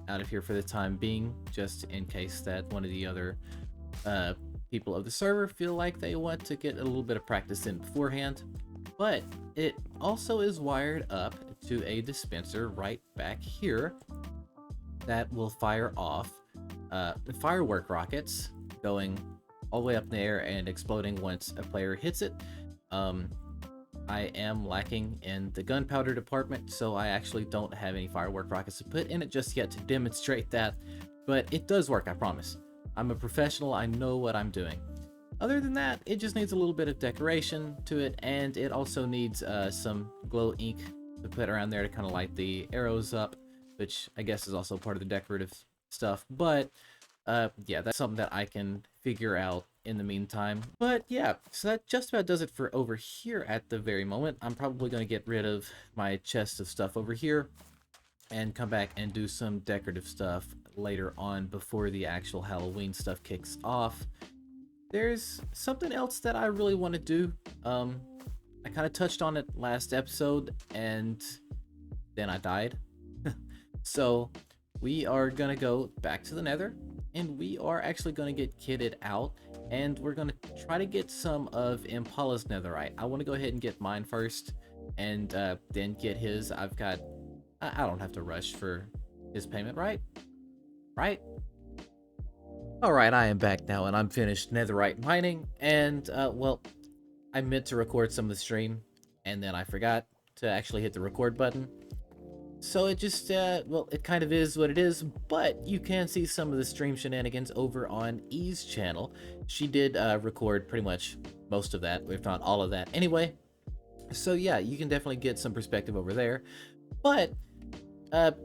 out of here for the time being, just in case that one of the other people of the server feel like they want to get a little bit of practice in beforehand. But it also is wired up to a dispenser right back here that will fire off firework rockets going all the way up in the air and exploding once a player hits it. I am lacking in the gunpowder department, so I actually don't have any firework rockets to put in it just yet to demonstrate that, but it does work, I promise. I'm a professional, I know what I'm doing. Other than that, it just needs a little bit of decoration to it, and it also needs some glow ink to put around there to kind of light the arrows up, which I guess is also part of the decorative stuff, but yeah, that's something that I can figure out in the meantime. But yeah, so that just about does it for over here at the very moment. I'm probably going to get rid of my chest of stuff over here and come back and do some decorative stuff later on before the actual Halloween stuff kicks off. There's something else that I really want to do. I kind of touched on it last episode and then I died. So we are going to go back to the Nether, and we are actually going to get kitted out, and we're going to try to get some of Impala's netherite. I want to go ahead and get mine first, and then get his. I don't have to rush for his payment, right? Alright, I am back now, and I'm finished netherite mining, and well, I meant to record some of the stream, and then I forgot to actually hit the record button. So it just, well, it kind of is what it is, but you can see some of the stream shenanigans over on E's channel. She did record pretty much most of that, if not all of that anyway. So yeah, you can definitely get some perspective over there. But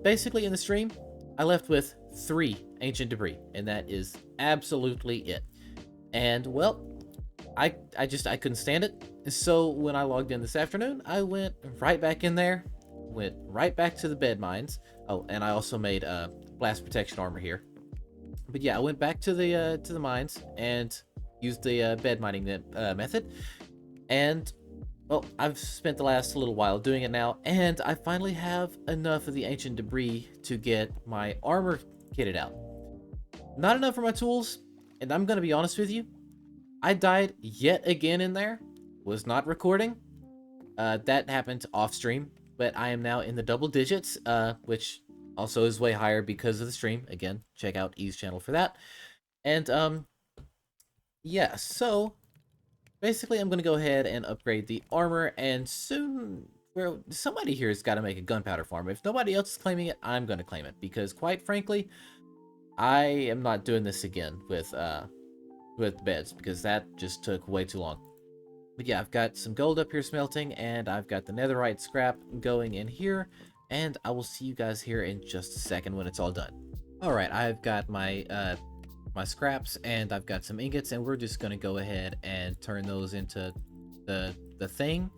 basically in the stream, I left with 3 ancient debris, and that is absolutely it. And well, I couldn't stand it. So when I logged in this afternoon, I went right back in there. Went right back to the bed mines. Oh, and I also made blast protection armor here. But yeah, I went back to the mines and used the bed mining method. And well, I've spent the last little while doing it now, and I finally have enough of the ancient debris to get my armor kitted out. Not enough for my tools, and I'm gonna be honest with you, I died yet again in there. Was not recording. That happened off stream. But I am now in the double digits, which also is way higher because of the stream. Again, check out E's channel for that. And yeah, so basically I'm going to go ahead and upgrade the armor, and soon, well, somebody here has got to make a gunpowder farm. If nobody else is claiming it, I'm going to claim it, because quite frankly, I am not doing this again with beds, because that just took way too long. But yeah, I've got some gold up here smelting, and I've got the netherite scrap going in here, and I will see you guys here in just a second when it's all done. Alright, I've got my my scraps, and I've got some ingots, and we're just going to go ahead and turn those into the thing.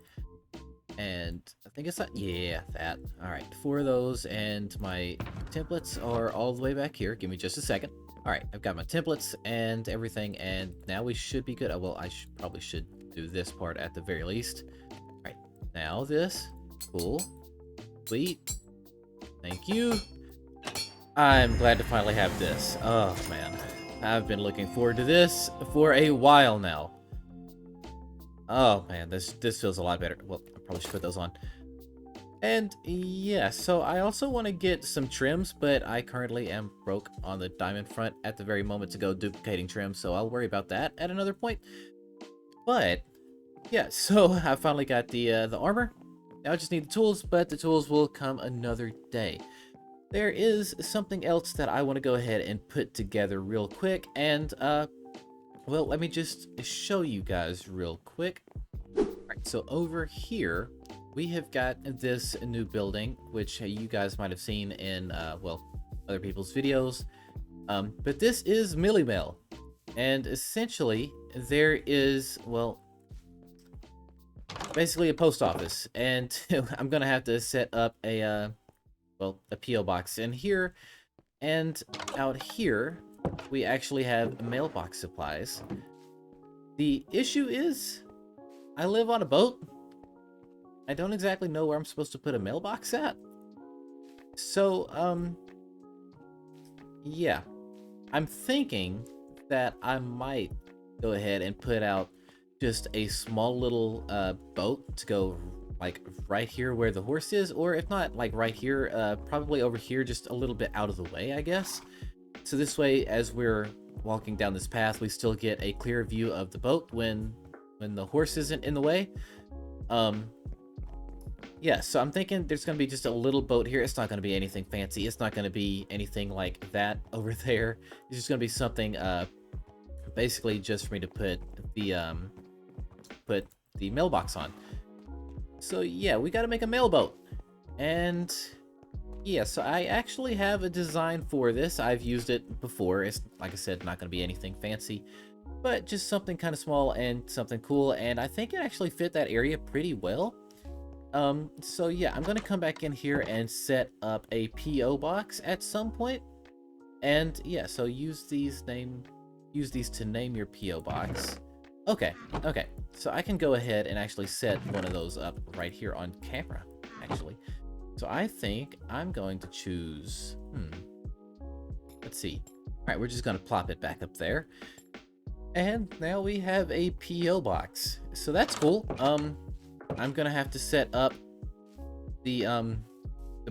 And I think it's that. Yeah, that. Alright, 4 of those, and my templates are all the way back here. Give me just a second. Alright, I've got my templates and everything, and now we should be good. Oh, well, I probably should do this part at the very least. Alright, now this. Cool. Sweet. Thank you. I'm glad to finally have this. Oh, man. I've been looking forward to this for a while now. Oh, man, this feels a lot better. Well, I probably should put those on. And yeah, so I also want to get some trims, but I currently am broke on the diamond front at the very moment to go duplicating trims, so I'll worry about that at another point. But yeah, so I finally got the armor. Now I just need the tools, but the tools will come another day. There is something else that I want to go ahead and put together real quick, and well, let me just show you guys real quick. Alright, so over here, we have got this new building, which you guys might have seen in, well, other people's videos. But this is Millie Mill. And essentially, there is, well, basically a post office. And I'm going to have to set up a, well, a P.O. box in here. And out here, we actually have mailbox supplies. The issue is, I live on a boat. I don't exactly know where I'm supposed to put a mailbox at. So, yeah. I'm thinking that I might go ahead and put out just a small little boat to go like right here where the horse is, or if not like right here, probably over here just a little bit out of the way, I guess. So this way, as we're walking down this path, we still get a clear view of the boat when the horse isn't in the way. Yeah, so I'm thinking there's going to be just a little boat here. It's not going to be anything fancy. It's not going to be anything like that over there. It's just going to be something, basically just for me to put the mailbox on. So yeah, we got to make a mailboat. And yeah, so I actually have a design for this. I've used it before. It's, like I said, not going to be anything fancy, but just something kind of small and something cool. And I think it actually fit that area pretty well. So yeah, I'm gonna come back in here and set up a P.O. box at some point. And yeah, so use these to name your P.O. box. Okay, so I can go ahead and actually set one of those up right here on camera, actually. So I think I'm going to choose, let's see. All right, we're just gonna plop it back up there. And now we have a P.O. box. So that's cool. I'm gonna have to set up the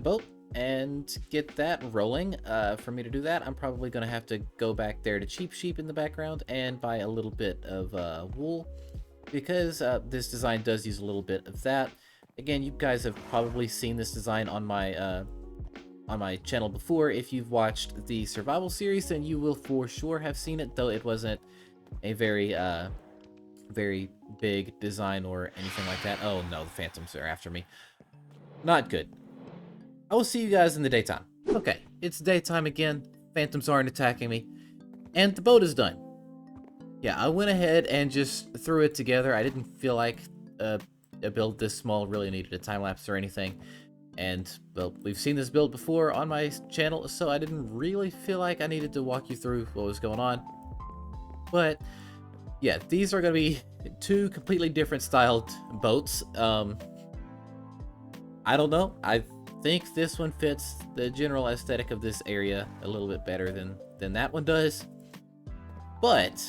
boat and get that rolling. For me to do that, I'm probably gonna have to go back there to Cheap Sheep in the background and buy a little bit of wool, because this design does use a little bit of that. Again, you guys have probably seen this design on my channel before. If you've watched the survival series, then you will for sure have seen it, though it wasn't a very big design or anything like that. Oh no, the phantoms are after me. Not good. I will see you guys in the daytime. Okay, it's daytime again. Phantoms aren't attacking me. And the boat is done. Yeah, I went ahead and just threw it together. I didn't feel like a build this small really needed a time lapse or anything. And, well, we've seen this build before on my channel, so I didn't really feel like I needed to walk you through what was going on. But yeah, these are going to be two completely different styled boats. I don't know. I think this one fits the general aesthetic of this area a little bit better than that one does. But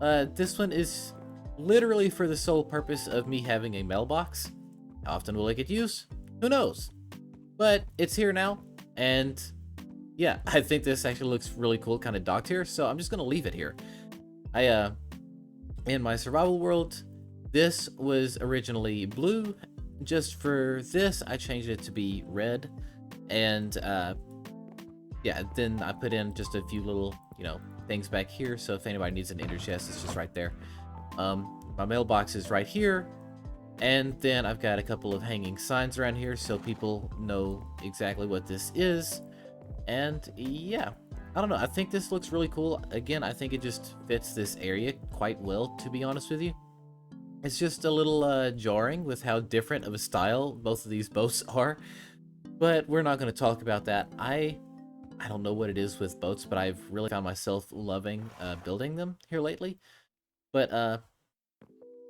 this one is literally for the sole purpose of me having a mailbox. How often will it get used? Who knows? But it's here now, and yeah, I think this actually looks really cool, kind of docked here, so I'm just gonna leave it here. In my survival world, this was originally blue. Just for this, I changed it to be red, and yeah, then I put in just a few little, things back here, so if anybody needs an ender chest, it's just right there. My mailbox is right here, and then I've got a couple of hanging signs around here so people know exactly what this is. And yeah, I don't know, I think this looks really cool. Again, I think it just fits this area quite well, to be honest with you. It's just a little jarring with how different of a style both of these boats are, but we're not going to talk about that. I don't know what it is with boats, but I've really found myself loving building them here lately. But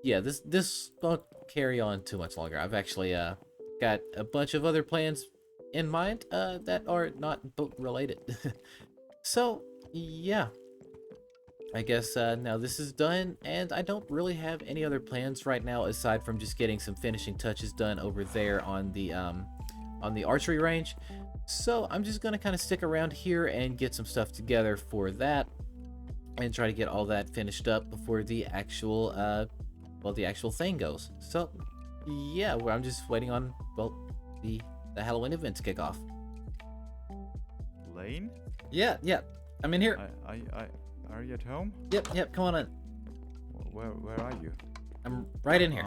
yeah, this won't carry on too much longer. I've actually got a bunch of other plans in mind that are not boat related. So yeah, I guess now this is done, and I don't really have any other plans right now aside from just getting some finishing touches done over there on the on the archery range. So I'm just gonna kind of stick around here and get some stuff together for that, and try to get all that finished up before the actual the actual thing goes. So yeah, I'm just waiting on the Halloween event to kick off. Lane? Yeah, I'm in here. Are you at home? Yep, come on in. Where are you? I'm right in here.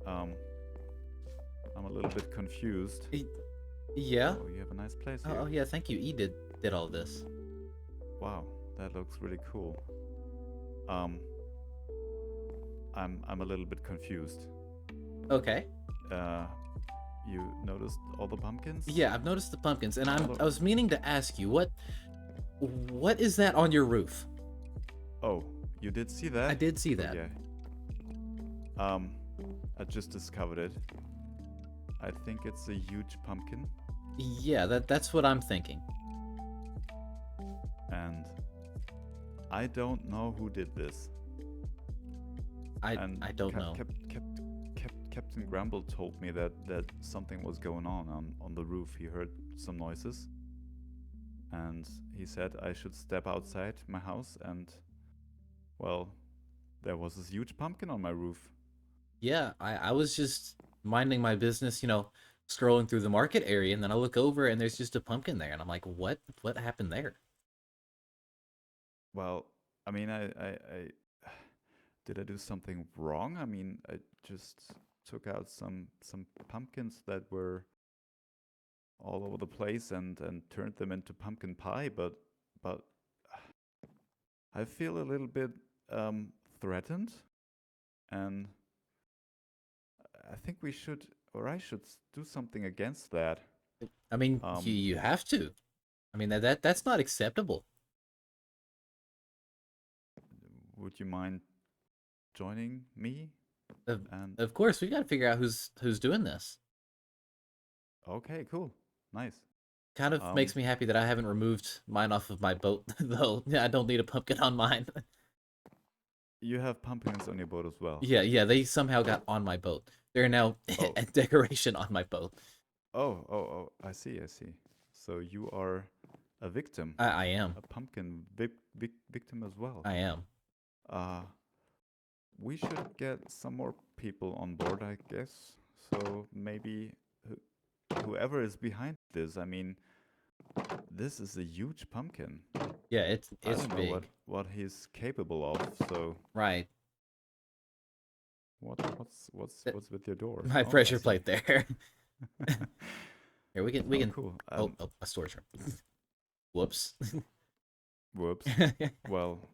I'm a little bit confused. Yeah. Oh, you have a nice place here. Oh yeah, thank you. E did all this. Wow, that looks really cool. I'm a little bit confused. Okay. You noticed all the pumpkins? Yeah, I've noticed the pumpkins, and I was meaning to ask you, what is that on your roof? Oh, you did see that? I did see that. Yeah. I just discovered it. I think it's a huge pumpkin. Yeah, that's what I'm thinking. And I don't know who did this. I don't know. Captain Grumble told me that something was going on the roof. He heard some noises, and he said I should step outside my house, and well, there was this huge pumpkin on my roof. Yeah, I was just minding my business, scrolling through the market area, and then I look over and there's just a pumpkin there, and I'm like, what happened there? Well, I mean, I did I do something wrong? I mean, I just took out some pumpkins that were all over the place and turned them into pumpkin pie, but I feel a little bit threatened, and I think we should, or I should do something against that. I mean, you have to. I mean, that's not acceptable. Would you mind joining me? Of course, we got to figure out who's doing this. Okay, cool. Nice. Kind of makes me happy that I haven't removed mine off of my boat, though. I don't need a pumpkin on mine. You have pumpkins on your boat as well. Yeah, they somehow got on my boat. They're now a decoration on my boat. Oh, I see. So you are a victim. I am. A pumpkin victim as well. I am. We should get some more people on board, I guess. So maybe whoever is behind this, I mean, this is a huge pumpkin. Yeah, it's I don't big. know what he's capable of. So right. What's with your door? My pressure plate there. Here we can. Cool. A storage room. Whoops. Whoops. Well,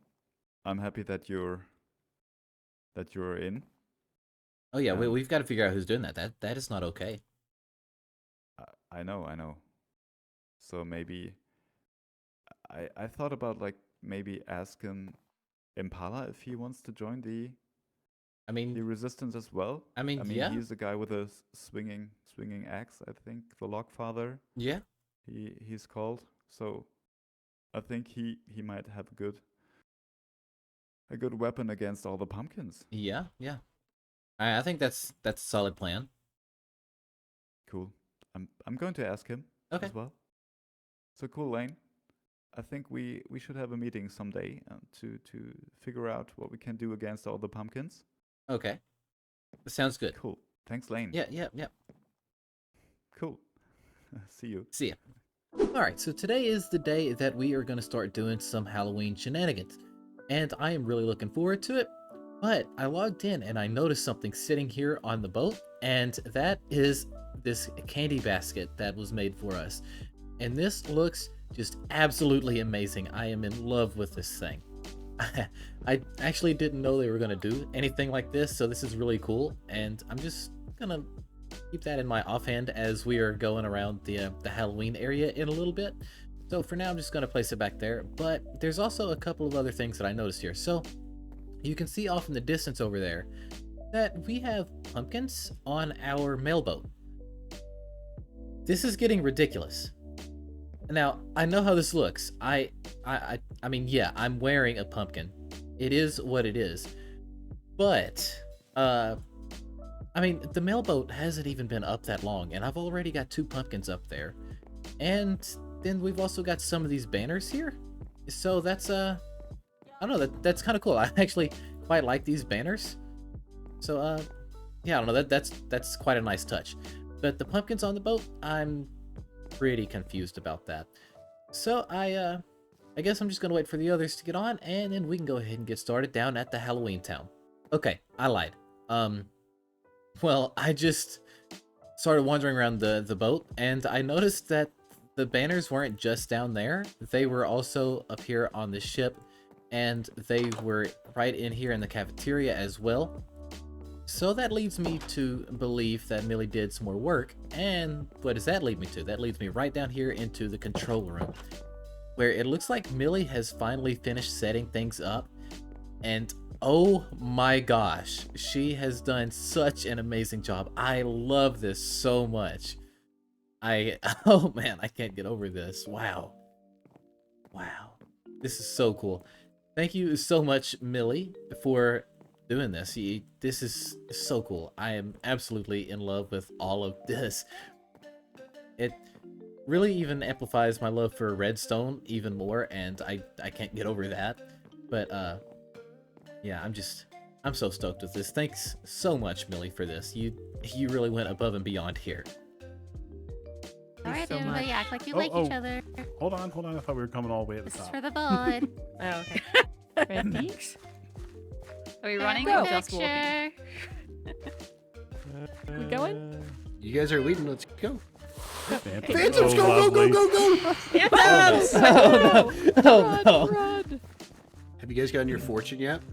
I'm happy that you're in. Oh yeah, we've got to figure out who's doing that. That is not okay. I know. So maybe I thought about like maybe asking Impala if he wants to join the resistance as well. I mean, yeah. He's the guy with a swinging axe, I think, the Logfather. Yeah. He's called. So I think he might have a good weapon against all the pumpkins. Yeah. I think that's a solid plan. Cool. I'm going to ask him as well. So cool, Lane. I think we should have a meeting someday to figure out what we can do against all the pumpkins. Okay. Sounds good. Cool. Thanks, Lane. Yeah. Cool. See you. See ya. Alright, so today is the day that we are going to start doing some Halloween shenanigans. And I am really looking forward to it. But I logged in and I noticed something sitting here on the boat. And that is this candy basket that was made for us. And this looks just absolutely amazing. I am in love with this thing. I actually didn't know they were going to do anything like this, so this is really cool. And I'm just going to keep that in my offhand as we are going around the Halloween area in a little bit. So for now, I'm just going to place it back there. But there's also a couple of other things that I noticed here. So you can see off in the distance over there that we have pumpkins on our mailboat. This is getting ridiculous. Now, I know how this looks. I mean, yeah, I'm wearing a pumpkin. It is what it is. But I mean, the mailboat hasn't even been up that long, and I've already got 2 pumpkins up there. And then we've also got some of these banners here. So that's, I don't know, that's kind of cool. I actually quite like these banners. So, yeah, I don't know, that's quite a nice touch. But the pumpkins on the boat, I'm pretty confused about that. So I guess I'm just gonna wait for the others to get on, and then we can go ahead and get started down at the Halloween town. Okay, I lied. Well, I just started wandering around the boat, and I noticed that the banners weren't just down there. They were also up here on the ship, and they were right in here in the cafeteria as well. So that leads me to believe that Millie did some more work, and what does that lead me to? That leads me right down here into the control room, where it looks like Millie has finally finished setting things up, and oh my gosh, she has done such an amazing job. I love this so much. Oh man, I can't get over this. Wow. This is so cool. Thank you so much, Millie, for doing this. This is so cool. I am absolutely in love with all of this. It really even amplifies my love for Redstone even more, and I can't get over that. But yeah, I'm so stoked with this. Thanks so much, Millie, for this. You really went above and beyond here. Alright, so everybody much. act like you Oh, like each oh. other. Hold on. I thought we were coming all the way at the This is top. for the board. Oh, okay. Ready? Are we running Go. or just walking? We going? You guys are leading. Let's go. Phantoms, Phantoms, oh, go, lovely. go! Phantoms! Oh no. Run! Have you guys gotten your fortune yet?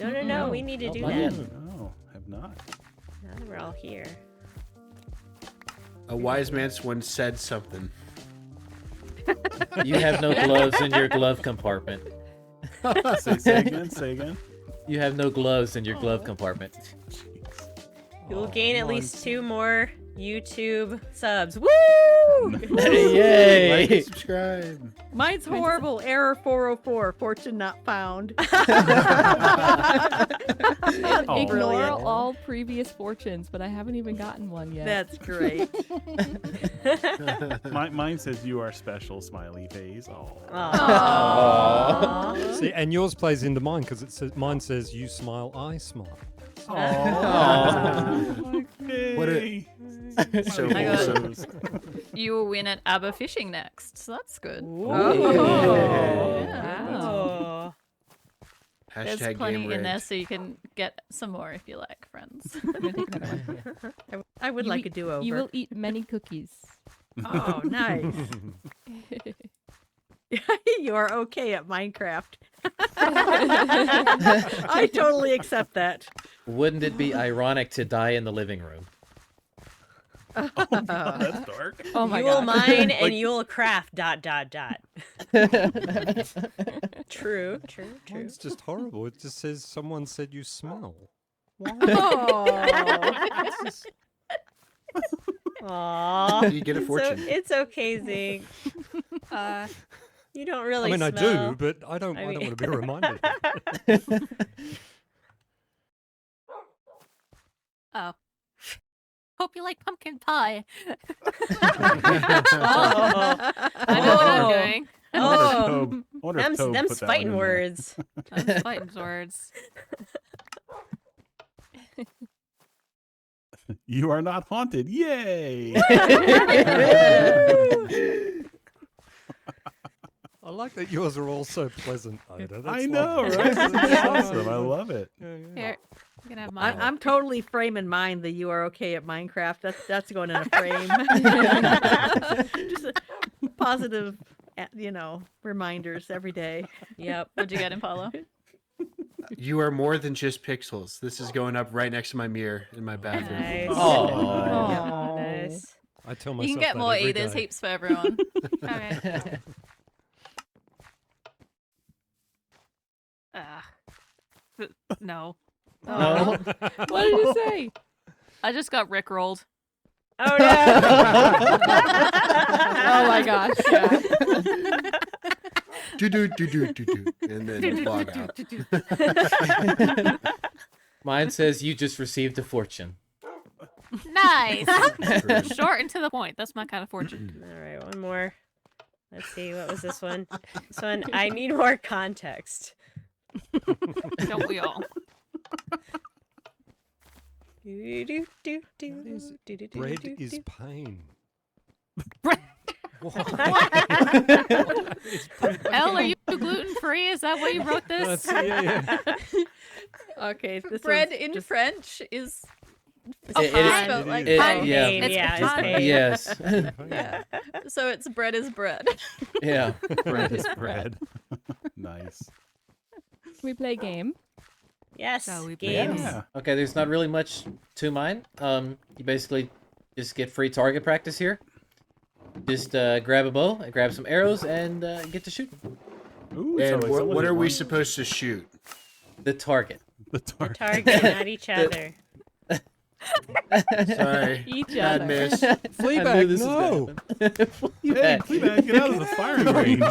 No. We need to do not that. yet. No, have not. Now that we're all here. A wise man once said something. You have no gloves in your glove compartment. Say again. You have no gloves in your glove compartment. You'll gain at least 2 more YouTube subs. Woo! Yay! Like and subscribe. Mine's horrible. Error 404. Fortune not found. Ignore Brilliant. all previous fortunes, but I haven't even gotten one yet. That's great. Mine says you are special, smiley face. Oh. Aww. See, and yours plays into mine because mine says you smile, I smile. What a so I got it. wholesome. You will win at ABBA fishing next, so that's good. Oh. Yeah. Wow. There's Hashtag plenty game in there, rigged. so you can get some more if you like, friends. I would You like eat- a do-over. You will eat many cookies. Oh, nice. You are okay at Minecraft. I totally accept that. Wouldn't it be ironic to die in the living room? Oh, God, that's dark. Oh my You will god. mine Like- and you will craft ... True. Mine's just horrible. It just says someone said you smell. Oh. Aww. You get a fortune. It's okay, Zing. You don't really I mean, smell. I do, but I don't mean- want to be reminded. Oh. Hope you like pumpkin pie. Oh. I know what I'm doing. Oh. I wonder if Toad Them's put that one fighting in there. words. I'm fighting words. You are not haunted. Yay! I like that yours are all so pleasant, Oda. That's I know, lovely. right? That's awesome. I love it. Here, you can have mine. I'm totally framing mine the you are okay at Minecraft. That's going in a frame. Just a positive, reminders every day. Yep. What'd you get, Impalo? You are more than just pixels. This is going up right next to my mirror in my bathroom. Nice. Oh. Yeah, nice. I tell You myself can get that more every There's day. heaps for everyone. Okay. No. No. What did you say? I just got rickrolled. Oh no! Oh my gosh. Yeah. Do, and then log out. Mine says you just received a fortune. Nice. Short and to the point. That's my kind of fortune. All right, one more. Let's see. What was this one? This one. I need more context. Don't we all? Bread is pain. Elle, are you gluten free? Is that why you wrote this? Yeah. Okay, this Bread one's in just- French is It- spelled like it- pain. yeah. It's Yeah, pain. pain. Yes. Yeah. So it's bread is bread. Yeah. Bread is bread. Nice. Can we play a game? Yes. Shall we play Games. Yeah. Okay, there's not really much to mine. You basically just get free target practice here. Just grab a bow, grab some arrows, and get to shooting. Ooh, And so what someone are did we one. supposed to shoot? The target. The target. Target, not each other. Sorry. Each Bad other. miss. I knew Fleabag, this was no. gonna happen. Hey, Fleabag. Fleabag, get out of the firing range.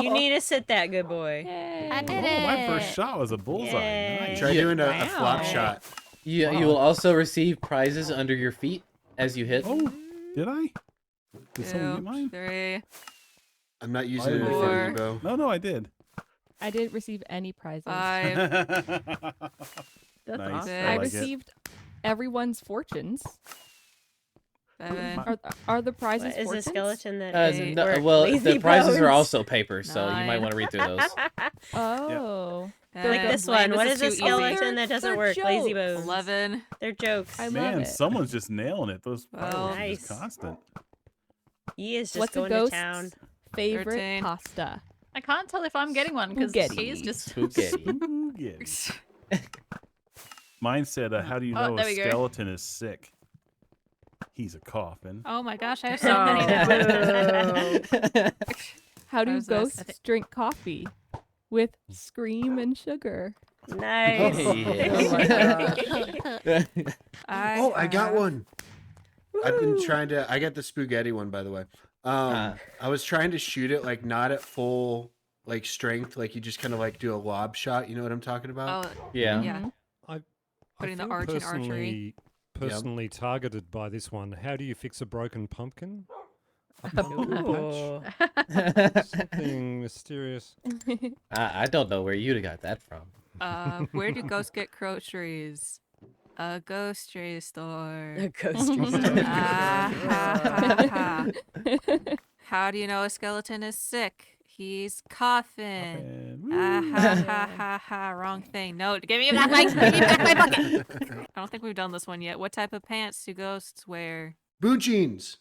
You need to sit that good boy. Yay. I did Oh, my it. first shot was a bullseye. Yay. Nice. Try Yeah. doing a Wow. flop shot. You Wow. will also receive prizes under your feet as you hit. Oh, did I? Did someone 2, get mine? 3. I'm not using it didn't in get front of it. you, Bo. No, I did. I didn't receive any prizes. 5. That's Nice. awesome. I I like it. received everyone's fortunes. 7. Are the prizes What is a fortunes? skeleton that Eight. doesn't work? Well, Lazy the prizes are bones. also paper, so you might 9. want to read through those. Oh. Like And this Lane, one. What this is a too easy. skeleton that doesn't they're work? Lazy jokes. bones. 11. They're jokes. I love Man, it. someone's just nailing it. Those fireworks are Nice. just constant. He is just What's a going to ghost's town. favorite 13. pasta? I can't tell if I'm getting one because Spaghetti. he's just. Spaghetti. Ooh, yeah. Mine said, how do you Oh, know there a we go. skeleton is sick? He's a coffin. Oh my gosh, I have so many now. How do How's this? ghosts drink coffee? With scream and sugar. Nice. Oh, yeah. I got have- one. I've been trying to. I got the spaghetti one, by the way. I was trying to shoot it like not at full like strength, like you just kind of like do a lob shot. You know what I'm talking about? Oh, Yeah. yeah. I Putting the feel arch in archery. personally targeted by this one. How do you fix a broken pumpkin? A pumpkin Ooh. patch? Something mysterious. I don't know where you got that from. Where do ghosts get groceries? A grocery store. A ghost store. Ah, ha, ha, ha. How do you know a skeleton is sick? He's coughing. Coffin. Ah, Woo. ha, ha, ha, ha. Wrong thing. No, give me back my, give me back my bucket. I don't think we've done this one yet. What type of pants do ghosts wear? Blue jeans.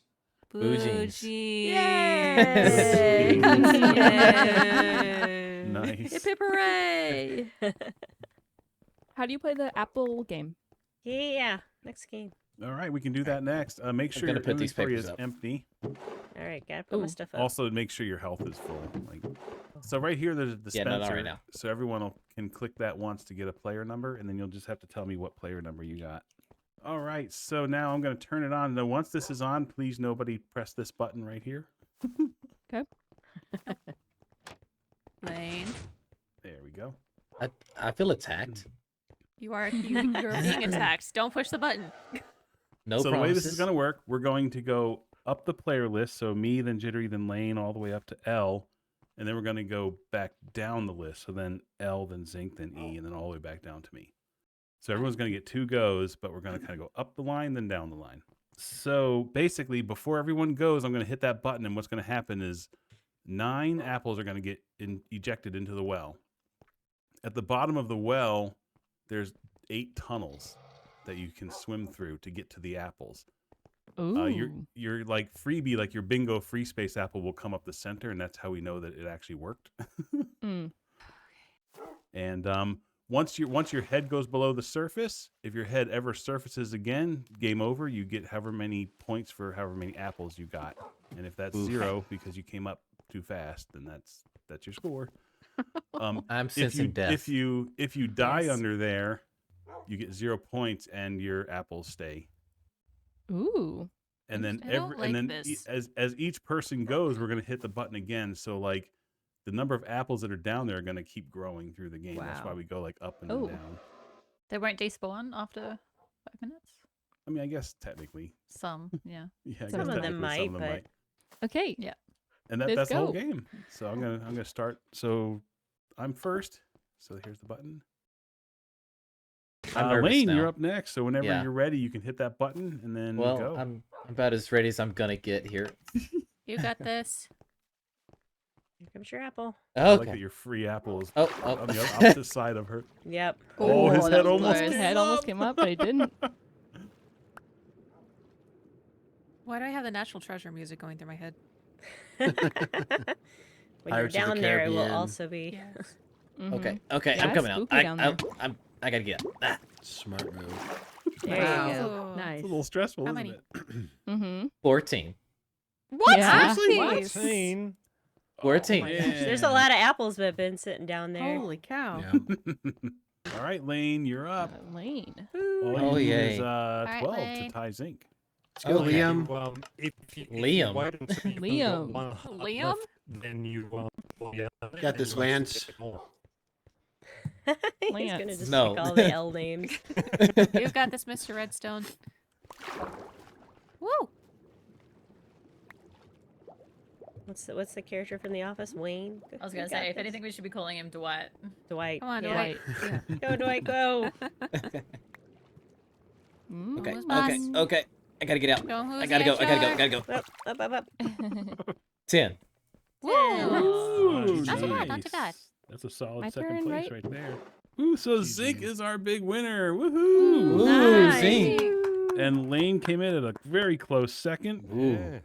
Blue jeans. jeans. Yay! Yay. Nice. Hip hip hooray! How do you play the apple game? Yeah. Next game. All right, we can do that next. Make sure gonna your put these inventory papers is up. empty. All right. Gotta put my Ooh. stuff up. Also, make sure your health is full. Like, so right here, there's a Yeah, dispenser. no, not right now. So everyone can click that once to get a player number, and then you'll just have to tell me what player number you got. All right, so now I'm going to turn it on. Now, once this is on, please nobody press this button right here. Lane, There we go. I feel attacked. you're being attacked. Don't push the button. No so promises. the way this is going to work, we're going to go up the player list. So me, then Jittery, then Lane, all the way up to L. And then we're going to go back down the list. So then L, then Zinc, then E, and then all the way back down to me. So everyone's going to get 2 goes, but we're going to kind of go up the line, then down the line. So basically, before everyone goes, I'm going to hit that button. And what's going to happen is 9 apples are going to get ejected into the well. At the bottom of the well, there's 8 tunnels that you can swim through to get to the apples. Ooh. Your like freebie, like your bingo free space apple will come up the center, and that's how we know that it actually worked. Mm. And once your head goes below the surface, if your head ever surfaces again, game over. You get however many points for however many apples you got, and if that's Oof. 0 because you came up too fast, then that's your score. I'm if sensing you death. if you die Yes. under there, you get 0 points, and your apples stay. Ooh. And then I don't like this. as each person goes, we're gonna hit the button again. So like the number of apples that are down there are gonna keep growing through the game. That's why Wow. we go like up and Oh. down. They won't despawn after 5 minutes? I mean, I guess technically. Some, yeah. Yeah, I Some guess of them technically might, some of them but- might. Okay. Yeah. And Let's that's the whole go. game. So I'm gonna start. So I'm first. So here's the button. I'm nervous Lane, now. you're up next. So whenever Yeah. you're ready, you can hit that button and then Well, go. I'm about as ready as I'm gonna get here. You got this. Here comes your apple. I like that Okay. your free apple is Oh, on the oh. opposite side of her. Yep. Oh, his that head was almost close. His head almost came up, but it didn't. Why do I have the National Treasure music going through my head? When you're Pirates of the down there, it will Caribbean. also be. Yes. Mhm. Okay. Okay. Yeah, I'm it's coming out. spooky down there. I gotta get out. Ah, Smart move. There Wow. you go. Ooh. Nice. It's a little stressful, How isn't many? it? Mm-hmm. 14. What? Yeah. Seriously? 14. 14. There's a lot of apples that have been sitting down there. Holy cow. Yeah. All right, Lane, you're up. Lane. All Oh, you need yay. is right, 12 to Lane. tieZinc. Let's go, Okay. Liam. If you Liam. wait until you've Liam. got one heart Liam? left, then you yeah, Got this, Lance. He's Lance. gonna just No. pick all the L names. You've got this, Mr. Redstone. Woo! What's the character from The Office? Wayne. I was You gonna got say, if this. anything, we should be calling him Dwight. Dwight. Come on, yeah. Dwight. Go, Dwight, go. Mm. Okay. Who's Okay. boss? Okay. I gotta get out. Show 'em who's I gotta go. in I gotta go. charge. Gotta go. Up. 10. Woo! Ooh, Not too bad, not too bad. nice. That's a solid My second turn, place right? right there. Ooh, so GG. Zinc is our big winner. Woohoo! Ooh, Nice. Zink. And Lane came in at a very close second. Ooh.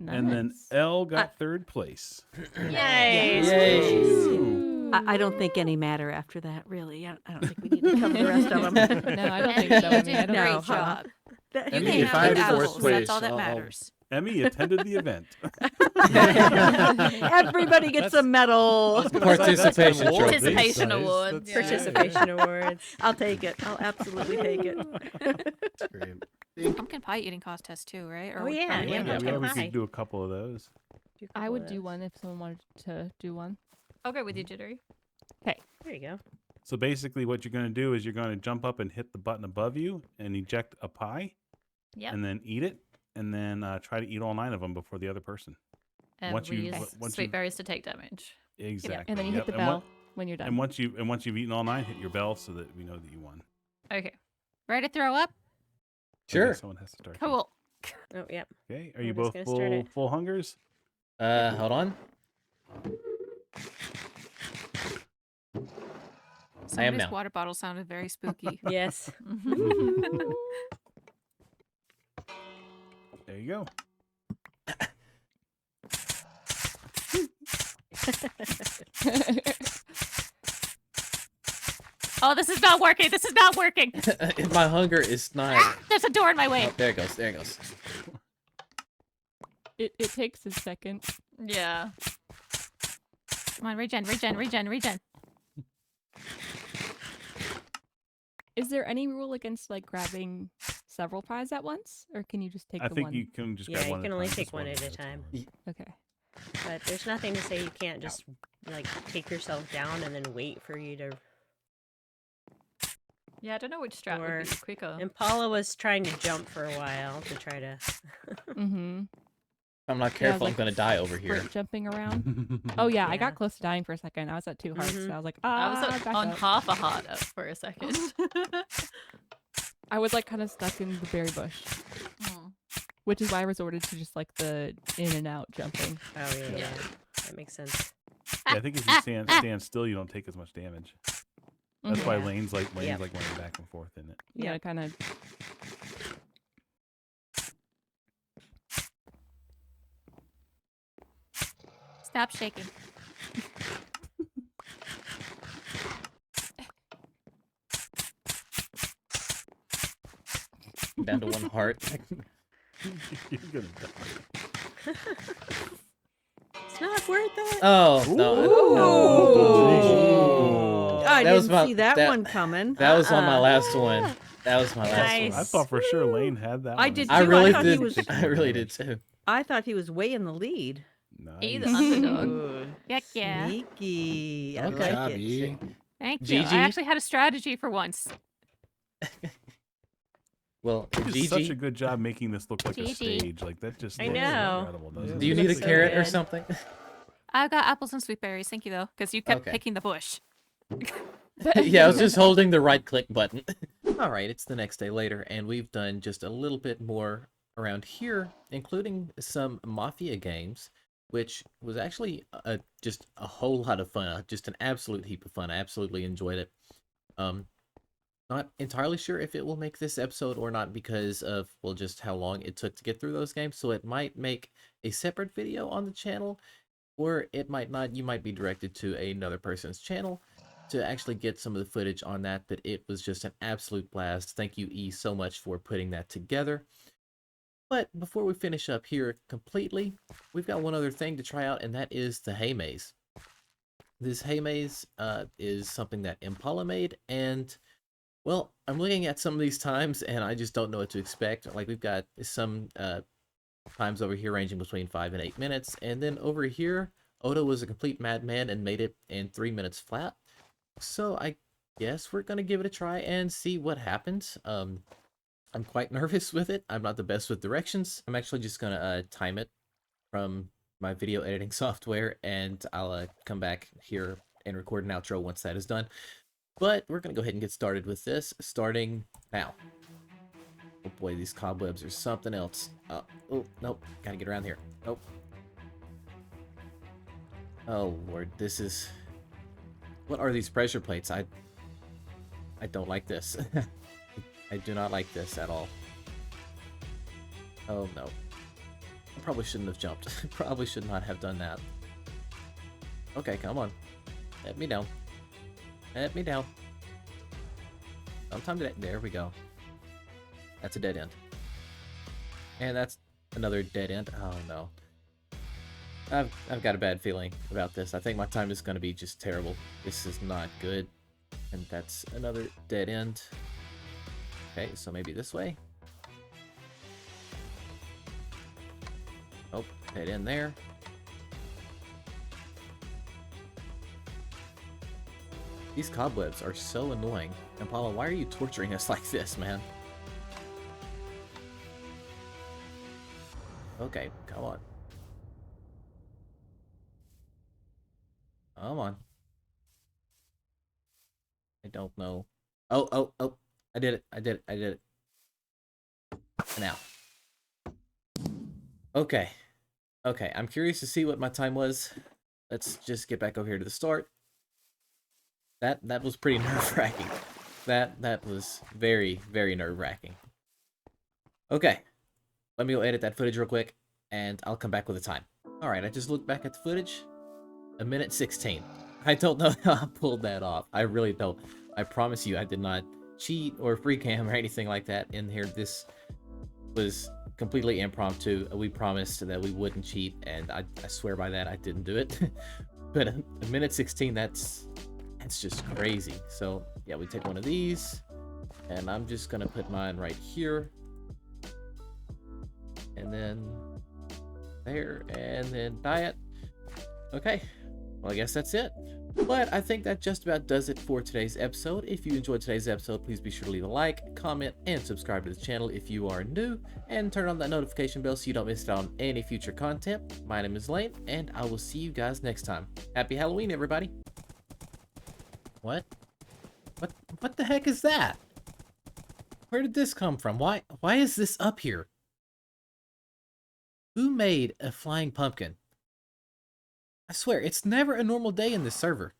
And then Nice. L got third place. Yay! Yay. Ooh. I don't think any matter after that, really. I don't think we need to cover the rest of them. No, I don't think so. I mean, I don't No, Great think so. job. I You mean, can if have I the had fourth apples. That's all place, that I'll- matters. Emmy attended the event. Everybody gets a medal. Participation trophy. Participation award. Yeah. Participation awards. I'll take it. I'll absolutely take it. That's great. Pumpkin pie eating contest too, right? Oh, yeah, are we yeah, gonna Yeah, do we pumpkin always pie. could do a couple of those. I would do one if someone wanted to do one. Okay, with you, Jittery. There you go. So basically, what you're going to do is you're going to jump up and hit the button above you and eject a pie, Yep. and then eat it, and then try to eat all 9 of them before the other person. And once we you- use once sweet you- berries to take damage. Exactly. And then you Yep. hit the And bell when you're done. And once you've eaten all 9, hit your bell so that we know that you won. Okay. Ready to throw up? Okay, Sure. someone has to start. Cool. Oh, yep. Okay. Are We're you just both gonna start it. full hungers? Hold on. I am Somebody's now. water bottle sounded very spooky. Yes. There you go. Oh, this is not working. This is not working. My hunger is not. There's a door in my way. Oh, there it goes. There it goes. It takes a second. Yeah. Come on, regen, regen, regen, regen. Is there any rule against like grabbing several pies at once, or can you just take I the think one? you can just Yeah, grab you one at can a only time, take just one one at a at time. Okay. But there's nothing to say you can't just like take yourself down and then wait for you to. Yeah, I don't know which strat Or- would be quicker. And Paula was trying to jump for a while to try to. Mm-hmm. If I'm not careful, I'm gonna die over here. Sprint jumping around. Oh yeah, I Yeah. got close to dying for a second. I was at 2 hearts. Mhm. So I was like, I ah, was back on up. half a heart up for a second. I was like kind of stuck in the berry bush, Mm. which is why I resorted to just like the in and out jumping. Oh yeah, Yeah. that makes sense. Yeah, I think if you stand still, you don't take as much damage. That's why Yeah. Lane's like Yep. running back and forth in it. Yeah, kind of. Stop shaking. Down to 1 heart. You're gonna die. It's not worth it. Oh no! I That was didn't my- see that that- one coming. That was on my last one. That was my last Nice. I one. thought for sure Lane had that I one. did I too. I really thought he did. was- I really did too. I thought he was way in the lead. Nice. Either underdog. Ooh, Heck yeah. sneaky. I Okay. like job, it. E. Thank you. Gigi? I actually had a strategy for once. Well, You did such a Gigi, good job making this look like a Gigi. stage. Like that just I looks know. incredible, doesn't do you it? need a So carrot or good. something? I've got apples and sweet berries. Thank you though, because you kept Okay. picking the bush. Yeah, I was just holding the right click button. Alright, it's the next day later, and we've done just a little bit more around here, including some Mafia games, which was actually just a whole lot of fun. Just an absolute heap of fun. I absolutely enjoyed it. Not entirely sure if it will make this episode or not because of, well, just how long it took to get through those games, so it might make a separate video on the channel, or it might not. You might be directed to another person's channel to actually get some of the footage on that, but it was just an absolute blast. Thank you, E, so much for putting that together. But before we finish up here completely, we've got one other thing to try out, and that is the hay maze. This hay maze is something that Impala made, and, well, I'm looking at some of these times, and I just don't know what to expect. Like, we've got some times over here ranging between 5 and 8 minutes, and then over here, Oda was a complete madman and made it in 3 minutes flat. So I guess we're gonna give it a try and see what happens. I'm quite nervous with it. I'm not the best with directions. I'm actually just gonna time it from my video editing software, and I'll come back here and record an outro once that is done. But we're gonna go ahead and get started with this, starting now. Oh boy, these cobwebs are something else. Oh, nope, gotta get around here. Nope. Oh lord, this is... What are these pressure plates? I don't like this. I do not like this at all. Oh no. I probably shouldn't have jumped. Probably should not have done that. Okay, come on. Let me down. Let me down. Sometime today. There we go. That's a dead end. And that's another dead end. Oh no. I've got a bad feeling about this. I think my time is going to be just terrible. This is not good. And that's another dead end. Okay, so maybe this way. Oh, dead end there. These cobwebs are so annoying. Impala, why are you torturing us like this, man? Okay, come on. Come on. I don't know. Oh. I did it. I did it. Now. Okay. Okay, I'm curious to see what my time was. Let's just get back over here to the start. That was pretty nerve-wracking. That was very, very nerve-wracking. Okay. Let me go edit that footage real quick, and I'll come back with a time. Alright, I just looked back at the footage. 1:16. I don't know how I pulled that off. I really don't. I promise you I did not cheat or free cam or anything like that in here. This was completely impromptu. We promised that we wouldn't cheat, and I swear by that I didn't do it. But 1:16, that's just crazy. So yeah, we take one of these, and I'm just gonna put mine right here, and then there, and then diet. Okay, well, I guess that's it. But I think that just about does it for today's episode. If you enjoyed today's episode, please be sure to leave a like, comment, and subscribe to the channel if you are new, and turn on that notification bell so you don't miss out on any future content. My name is Lane, and I will see you guys next time. Happy Halloween, everybody. What the heck is that? Where did this come from? Why is this up here? Who made a flying pumpkin? I swear, it's never a normal day in this server.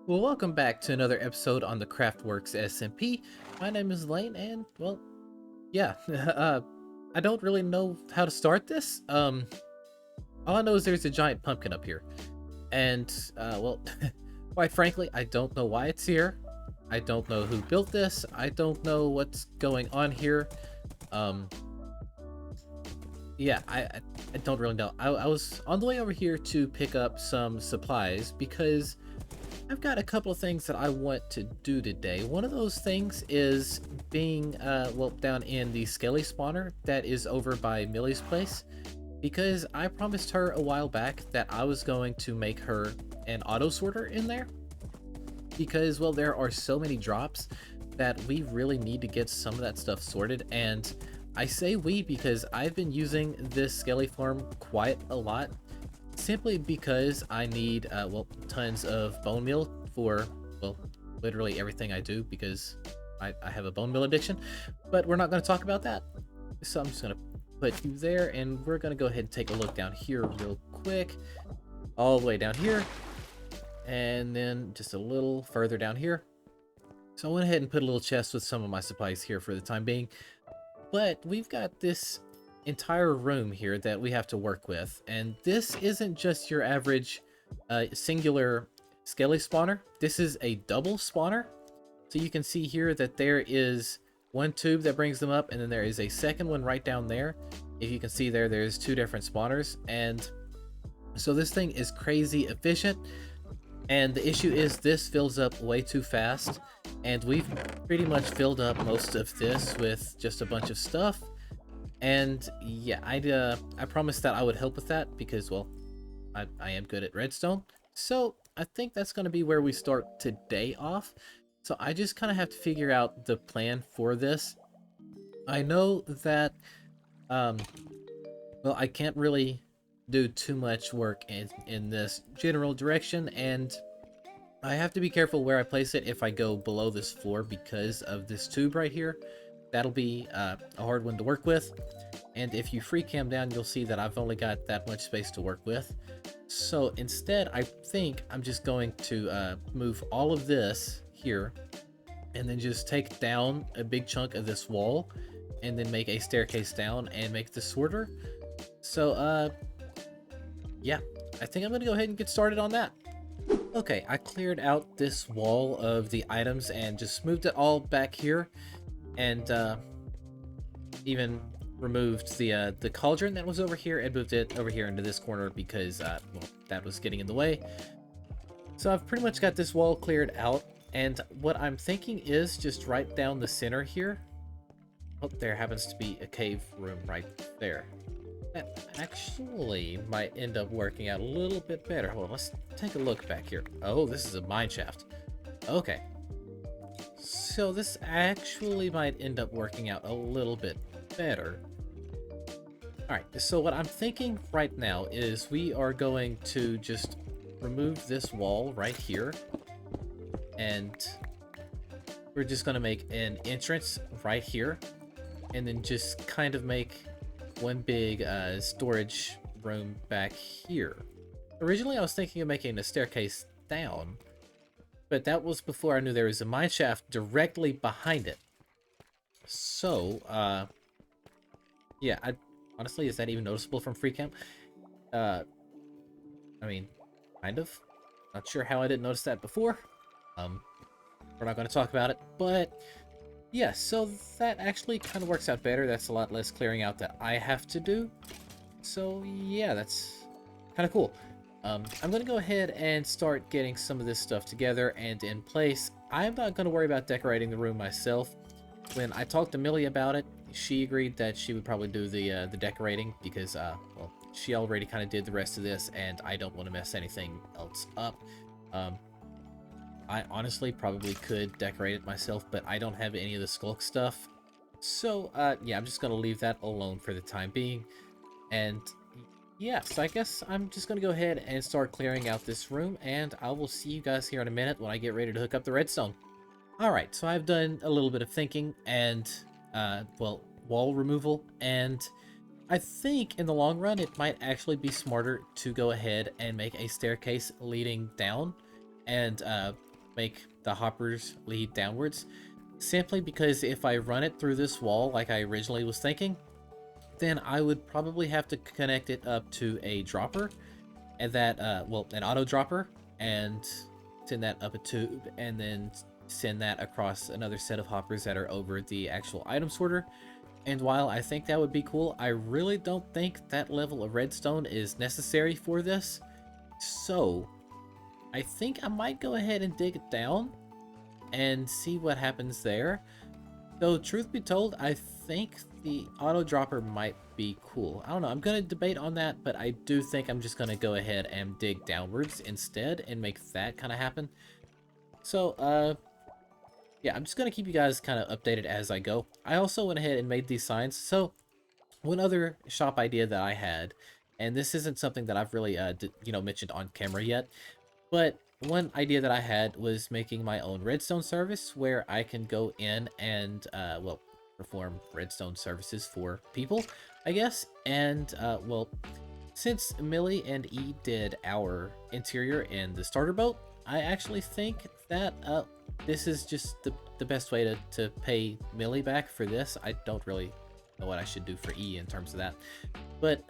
Well, welcome back to another episode on the CraftWorks SMP. My name is Lane, and, well, yeah, I don't really know how to start this. All I know is there's a giant pumpkin up here. And, well, quite frankly, I don't know why it's here. I don't know who built this. I don't know what's going on here. Yeah, I don't really know. I was on the way over here to pick up some supplies because I've got a couple of things that I want to do today. One of those things is being, well, down in the Skelly spawner that is over by Millie's place, because I promised her a while back that I was going to make her an auto sorter in there because, well, there are so many drops that we really need to get some of that stuff sorted, and I say we because I've been using this skelly farm quite a lot, simply because I need, well, tons of bone meal for, well, literally everything I do, because I have a bone meal addiction, but we're not going to talk about that. So I'm just going to put you there, and we're going to go ahead and take a look down here real quick, all the way down here, and then just a little further down here. So I went ahead and put a little chest with some of my supplies here for the time being, but we've got this entire room here that we have to work with, and this isn't just your average singular skelly spawner. This is a double spawner. So you can see here that there is one tube that brings them up, and then there is a second one right down there. If you can see there, there's two different spawners, and so this thing is crazy efficient. And the issue is this fills up way too fast, and we've pretty much filled up most of this with just a bunch of stuff. And yeah, I promised that I would help with that because, well, I am good at redstone. So I think that's going to be where we start today off. So I just kind of have to figure out the plan for this. I know that, well, I can't really do too much work in this general direction, and I have to be careful where I place it if I go below this floor because of this tube right here. That'll be a hard one to work with. And if you free cam down, you'll see that I've only got that much space to work with. So instead, I think I'm just going to move all of this here, and then just take down a big chunk of this wall, and then make a staircase down and make the sorter. So yeah, I think I'm gonna go ahead and get started on that. Okay, I cleared out this wall of the items and just moved it all back here, and even removed the cauldron that was over here and moved it over here into this corner because well, that was getting in the way. So I've pretty much got this wall cleared out. And what I'm thinking is just right down the center here. Oh, there happens to be a cave room right there. That actually might end up working out a little bit better. Hold on, let's take a look back here. Oh, this is a mine shaft. Okay. So this actually might end up working out a little bit better. Alright, so what I'm thinking right now is we are going to just remove this wall right here. And we're just going to make an entrance right here, and then just kind of make one big storage room back here. Originally, I was thinking of making a staircase down, but that was before I knew there was a mine shaft directly behind it. So, yeah, honestly, is that even noticeable from free cam? I mean, kind of. Not sure how I didn't notice that before. We're not going to talk about it, but yeah, so that actually kind of works out better. That's a lot less clearing out that I have to do. So yeah, that's kind of cool. I'm going to go ahead and start getting some of this stuff together and in place. I'm not going to worry about decorating the room myself. When I talked to Millie about it, she agreed that she would probably do the decorating because, well, she already kind of did the rest of this, and I don't want to mess anything else up. I honestly probably could decorate it myself, but I don't have any of the skulk stuff. So, yeah, I'm just going to leave that alone for the time being. And, yeah, so I guess I'm just going to go ahead and start clearing out this room, and I will see you guys here in a minute when I get ready to hook up the redstone. Alright, so I've done a little bit of thinking and, well, wall removal, and I think in the long run it might actually be smarter to go ahead and make a staircase leading down and, make the hoppers lead downwards, simply because if I run it through this wall like I originally was thinking, then I would probably have to connect it up to a dropper, and that well, an auto dropper, and send that up a tube, and then send that across another set of hoppers that are over the actual item sorter. And while I think that would be cool, I really don't think that level of redstone is necessary for this. So I think I might go ahead and dig it down and see what happens there. Though, truth be told, I think the auto dropper might be cool. I don't know, I'm going to debate on that, but I do think I'm just going to go ahead and dig downwards instead and make that kind of happen. So, yeah, I'm just going to keep you guys kind of updated as I go. I also went ahead and made these signs. So one other shop idea that I had, and this isn't something that I've really, mentioned on camera yet, but one idea that I had was making my own redstone service where I can go in and, perform redstone services for people, I guess. And, since Millie and E did our interior in the starter boat, I actually think that this is just the best way to pay Millie back for this. I don't really know what I should do for E in terms of that. But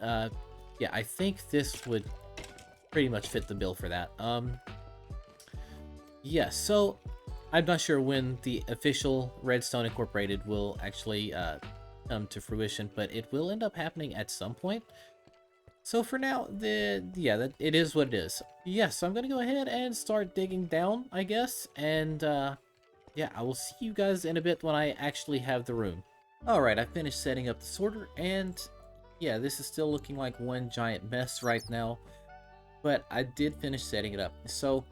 yeah, I think this would pretty much fit the bill for that. Yeah, so I'm not sure when the official Redstone Incorporated will actually come to fruition, but it will end up happening at some point. So for now, that it is what it is. Yes, so I'm gonna go ahead and start digging down, I guess, and yeah, I will see you guys in a bit when I actually have the room. Alright, I finished setting up the sorter, and yeah, this is still looking like one giant mess right now, but I did finish setting it up. So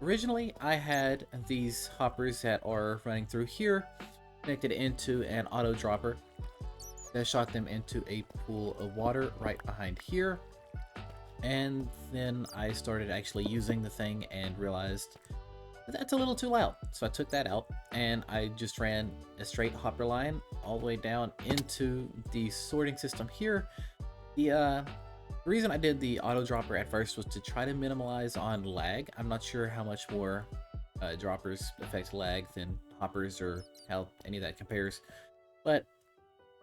originally, I had these hoppers that are running through here, connected into an auto dropper that shot them into a pool of water right behind here. And then I started actually using the thing and realized that's a little too loud. So I took that out and I just ran a straight hopper line all the way down into the sorting system here. The reason I did the auto dropper at first was to try to minimize on lag. I'm not sure how much more droppers affect lag than hoppers or how any of that compares, but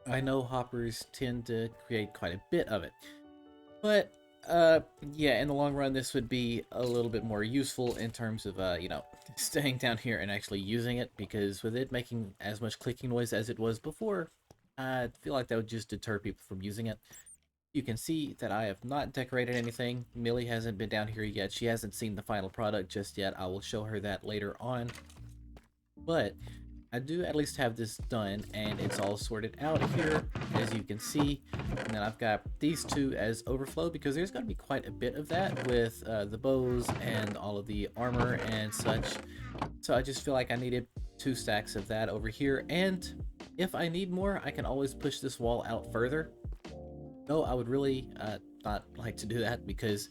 I know hoppers tend to create quite a bit of it. But yeah, in the long run, this would be a little bit more useful in terms of, staying down here and actually using it, because with it making as much clicking noise as it was before, I feel like that would just deter people from using it. You can see that I have not decorated anything. Millie hasn't been down here yet. She hasn't seen the final product just yet. I will show her that later on. But I do at least have this done, and it's all sorted out here, as you can see. And then I've got these two as overflow, because there's going to be quite a bit of that with the bows and all of the armor and such. So I just feel like I needed 2 stacks of that over here, and if I need more, I can always push this wall out further. Though I would really not like to do that, because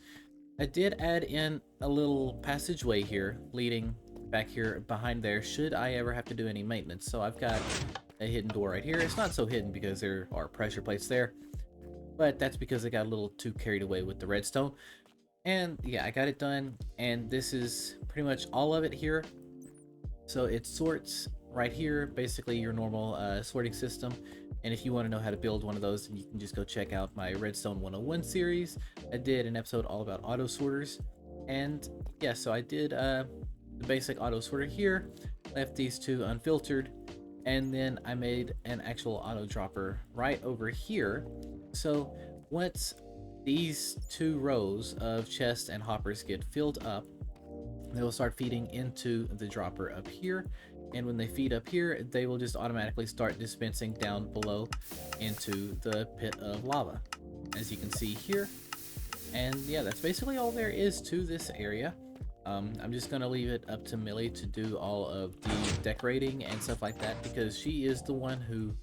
I did add in a little passageway here leading back here behind there should I ever have to do any maintenance. So I've got a hidden door right here. It's not so hidden because there are pressure plates there, but that's because I got a little too carried away with the redstone. And yeah, I got it done, and this is pretty much all of it here. So it sorts right here, basically your normal sorting system. And if you want to know how to build one of those, then you can just go check out my Redstone 101 series. I did an episode all about auto sorters. And yeah, so I did the basic auto sorter here, left these two unfiltered, and then I made an actual auto dropper right over here. So once these 2 rows of chests and hoppers get filled up, they will start feeding into the dropper up here. And when they feed up here, they will just automatically start dispensing down below into the pit of lava, as you can see here. And yeah, that's basically all there is to this area. I'm just gonna leave it up to Millie to do all of the decorating and stuff like that, because she is the one who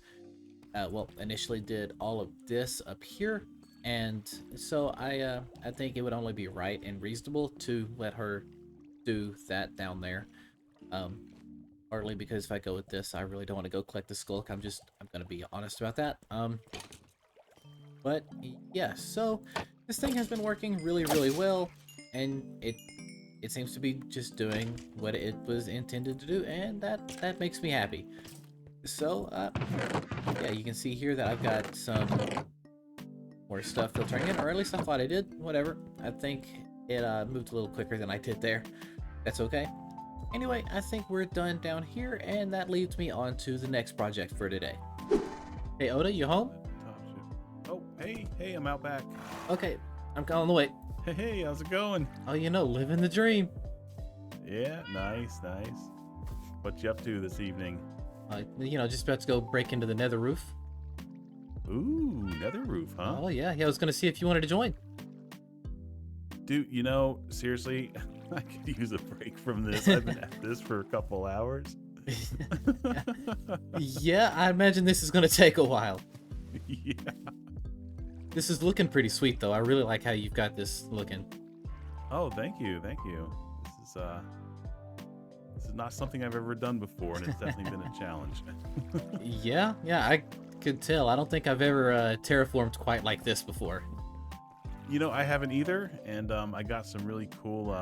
initially did all of this up here. And so I think it would only be right and reasonable to let her do that down there. Partly because if I go with this, I really don't want to go collect the skulk. I'm gonna be honest about that. But yeah, so this thing has been working really, really well, and it seems to be just doing what it was intended to do, and that makes me happy. So yeah, you can see here that I've got some more stuff filtering in, or at least I thought I did. Whatever. I think it moved a little quicker than I did there. That's okay. Anyway, I think we're done down here, and that leads me on to the next project for today. Hey Oda, you home? Oh, hey, I'm out back. Okay, I'm on the way. Hey, how's it going? Oh, living the dream. Yeah, nice. What you up to this evening? Just about to go break into the nether roof. Ooh, nether roof, huh? Oh yeah, I was gonna see if you wanted to join. Dude, seriously, I could use a break from this. I've been at this for a couple hours. Yeah, I imagine this is going to take a while. Yeah. This is looking pretty sweet, though. I really like how you've got this looking. Oh, thank you. This is not something I've ever done before, and it's definitely been a challenge. Yeah, I could tell. I don't think I've ever terraformed quite like this before. I haven't either, and I got some really cool.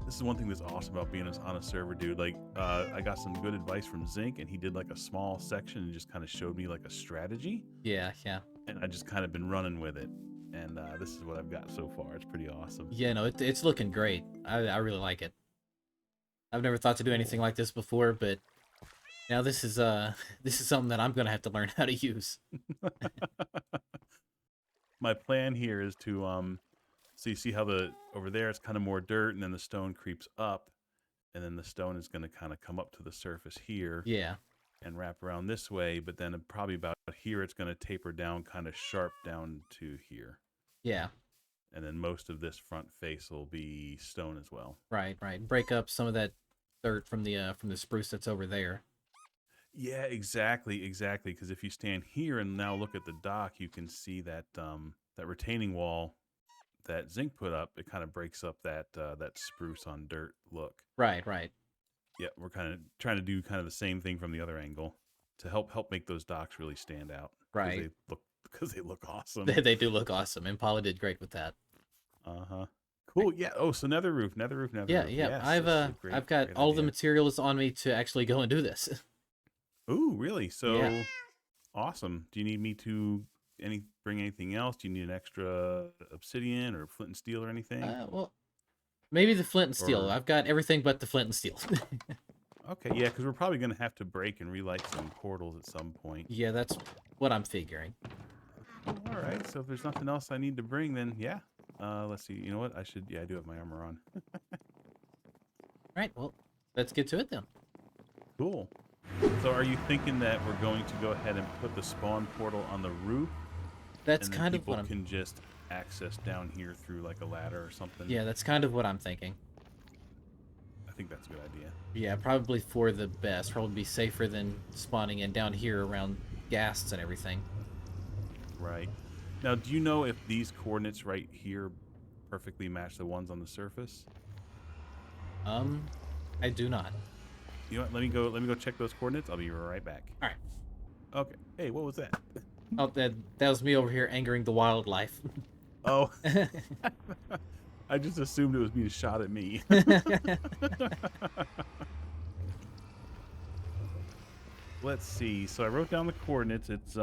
This is one thing that's awesome about being on a server, dude. Like, I got some good advice from Zinc, and he did like a small section and just kind of showed me like a strategy. Yeah. And I just kind of been running with it, and this is what I've got so far. It's pretty awesome. Yeah, no, it's looking great. I really like it. I've never thought to do anything like this before, but now this is something that I'm gonna have to learn how to use. My plan here is to so you see how over there it's kind of more dirt, and then the stone creeps up, and then the stone is going to kind of come up to the surface here. Yeah. And wrap around this way, but then probably about here it's going to taper down kind of sharp down to here. Yeah. And then most of this front face will be stone as well. Right. Break up some of that dirt from the spruce that's over there. Yeah, exactly. Because if you stand here and now look at the dock, you can see that that retaining wall that Zinc put up. It kind of breaks up that spruce on dirt look. Right. Yeah, we're kind of trying to do kind of the same thing from the other angle to help make those docks really stand out. Right. Because they look awesome. They do look awesome. Impala did great with that. Cool. Yeah. Oh, so nether roof. Yeah. Yes, I've got all the materials on me to actually go and do this. Ooh, really? So yeah. Awesome. Do you need me to bring anything else? Do you need an extra obsidian or flint and steel or anything? Well, maybe the flint and steel. I've got everything but the flint and steel. Okay, yeah, because we're probably going to have to break and relight some portals at some point. Yeah, that's what I'm figuring. All right, so if there's nothing else I need to bring, then yeah. Let's see. You know what? I do have my armor on. All right, well, let's get to it then. Cool. So are you thinking that we're going to go ahead and put the spawn portal on the roof? That's kind of what people can just access down here through like a ladder or something? Yeah, that's kind of what I'm thinking. I think that's a good idea. Yeah, probably for the best. Probably be safer than spawning in down here around ghasts and everything. Right. Now, do you know if these coordinates right here perfectly match the ones on the surface? I do not. You know what? Let me go check those coordinates. I'll be right back. All right. Okay. Hey, what was that? Oh, that was me over here angering the wildlife. Oh. I just assumed it was being shot at me. Let's see. So I wrote down the coordinates. It's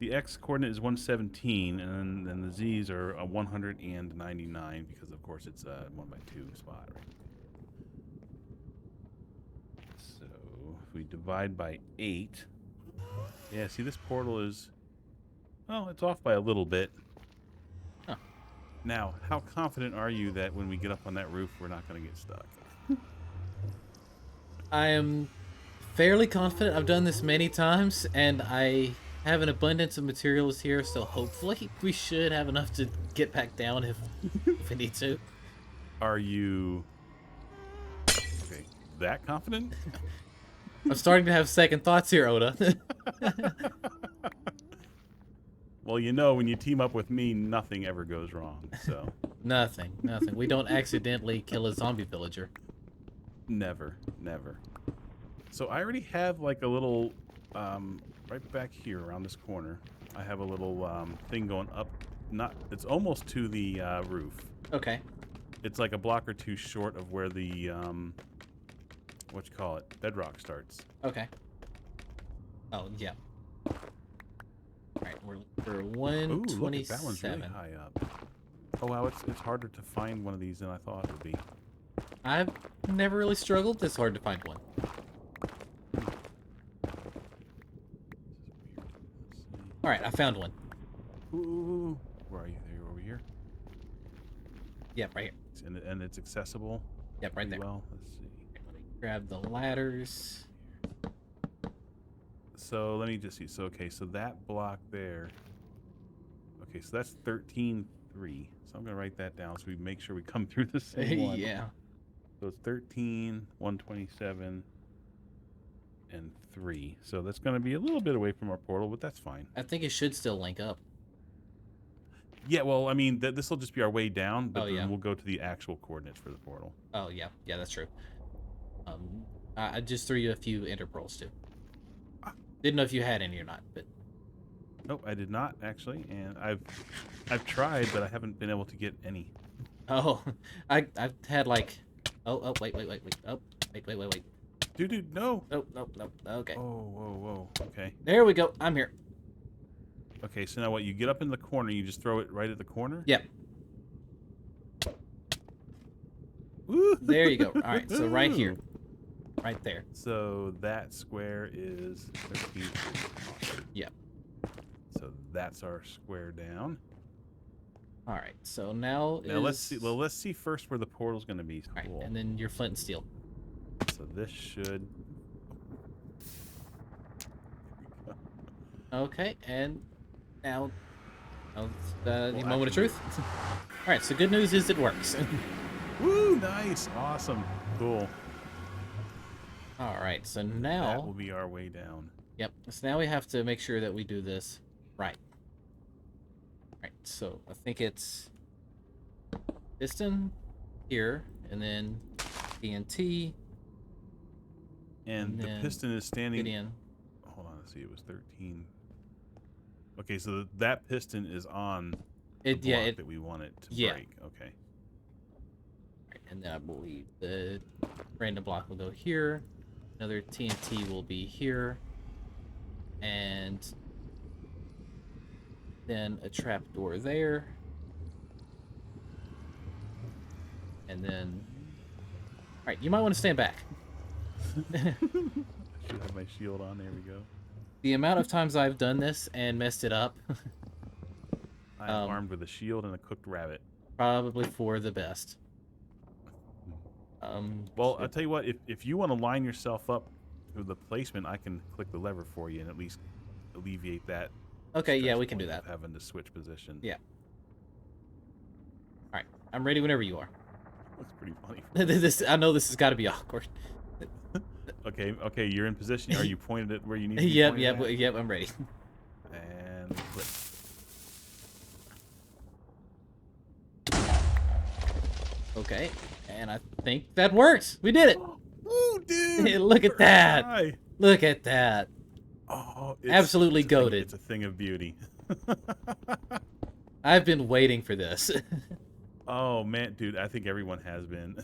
the X coordinate is 117, and then the Z's are 199 because of course it's a 1x2 spot, right? So if we divide by 8, yeah. See, this portal is, well, it's off by a little bit. Huh. Now, how confident are you that when we get up on that roof, we're not going to get stuck? I am fairly confident. I've done this many times, and I have an abundance of materials here, so hopefully we should have enough to get back down if we need to. Are you okay? That confident? I'm starting to have second thoughts here, Oda. Well, you know, when you team up with me, nothing ever goes wrong. So Nothing. We don't accidentally kill a zombie villager. never. So I already have like a little, right back here around this corner. I have a little thing going up. It's almost to the roof. Okay. It's like a block or two short of where the what you call it, bedrock starts. Okay. Oh yeah. All right, we're 127. Ooh, look at that one's really high up. Oh wow, it's harder to find one of these than I thought it would be. I've never really struggled this hard to find one. All right, I found one. Ooh, where are you? There, you're over here. Yep, right here. And it's accessible. Yep, right there. Well, let's see. Grab the ladders. So let me just see. So okay, so that block there. Okay, so that's 13-3. So I'm gonna write that down so we make sure we come through the same one. Yeah. So it's 13, 127, and 3. So that's going to be a little bit away from our portal, but that's fine. I think it should still link up. Yeah, well, I mean, this will just be our way down, but Oh, then yeah. we'll go to the actual coordinates for the portal. Oh, yeah. Yeah, that's true. I just threw you a few ender pearls, too. Didn't know if you had any or not, but... Nope, I did not, actually, and I've tried, but I haven't been able to get any. Oh, I've had, like... Oh, wait. Oh, wait. Dude, no! Oh, no. Okay. Oh, whoa. Okay. There we go. I'm here. Okay, so now what? You get up in the corner, you just throw it right at the corner? Yep. Woo! There you go. All right, so right here. Right there. So that square is 13. Yep. So that's our square down. All right, so now let's see. Well, let's see first where the portal's going to be. All right, Cool. and then your flint and steel. So this should. Okay, and now the moment of truth. All right, so good news is it works. Woo! Nice, awesome, cool. All right, so That now will be our way down. Yep. So now we have to make sure that we do this right. All right, so I think it's piston here, and then TNT. And the then piston is standing. Get in. Hold on, let's see. It was 13. Okay, so that piston is on It the yeah block it that we want it to yeah. break. Okay. Right, and then I believe the random block will go here. Another TNT will be here, and then a trap door there, and then. All right, you might want to stand back. I should have my shield on. There we go. The amount of times I've done this and messed it up, I am armed with a shield and a cooked rabbit. probably for the best. Well, I'll tell you what. If you want to line yourself up to the placement, I can click the lever for you and at least alleviate that. Okay, yeah, stress we can do point that. of having to switch position. Yeah. All right, I'm ready whenever you are. Looks pretty funny. I know this has got to be awkward. Okay, you're in position. Are you pointed at where you need to be Yep, pointed at? yep, I'm ready. And flip. Okay, and I think that works. We did it. Ooh, dude! Look at that. Hi. Look at that. Oh, Absolutely goated. It's a thing of beauty. I've been waiting for this. Oh man, dude, I think everyone has been.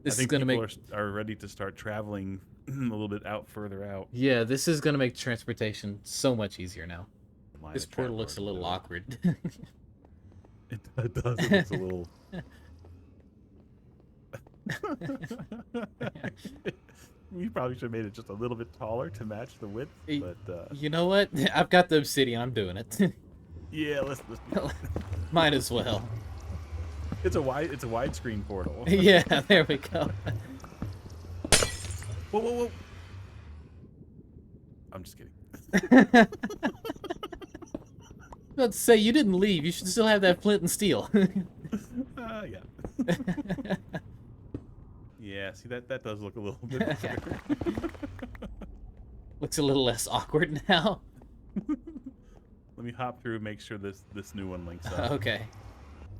This is gonna make are ready to start traveling a little bit further out. Yeah, this is gonna make transportation so much easier now. Line This of trap portal looks a doors, little though. awkward. It does. It looks a little. We probably should have made it just a little bit taller to match the width, but You know what? I've got the obsidian. I'm doing it. yeah, let's do it. Might as well. It's a widescreen portal. Yeah, there we go. Whoa. I'm just kidding. About to say, you didn't leave. You should still have that flint and steel. Yeah. Yeah, see that does look a little bit better. Looks a little less awkward now. Let me hop through and make sure this new one links up. Okay.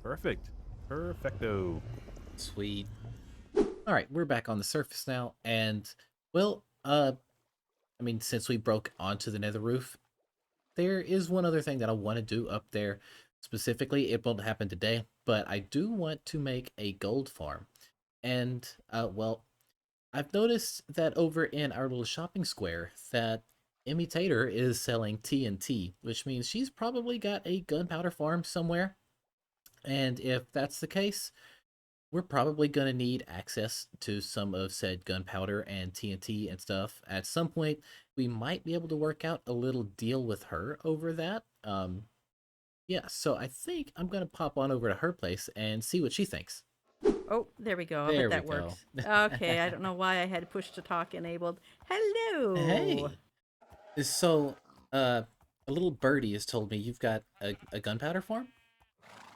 Perfect. Perfecto. Sweet. All right, we're back on the surface now, and well, I mean, since we broke onto the nether roof, there is one other thing that I want to do up there. Specifically, it won't happen today, but I do want to make a gold farm. And, well, I've noticed that over in our little shopping square that Imitator is selling TNT, which means she's probably got a gunpowder farm somewhere. And if that's the case, we're probably going to need access to some of said gunpowder and TNT and stuff. At some point, we might be able to work out a little deal with her over that. Yeah, so I think I'm going to pop on over to her place and see what she thinks. Oh, there we go. I There bet that we go. works. Okay, I don't know why I had push to talk enabled. Hello. Hey. So, a little birdie has told me you've got a gunpowder farm?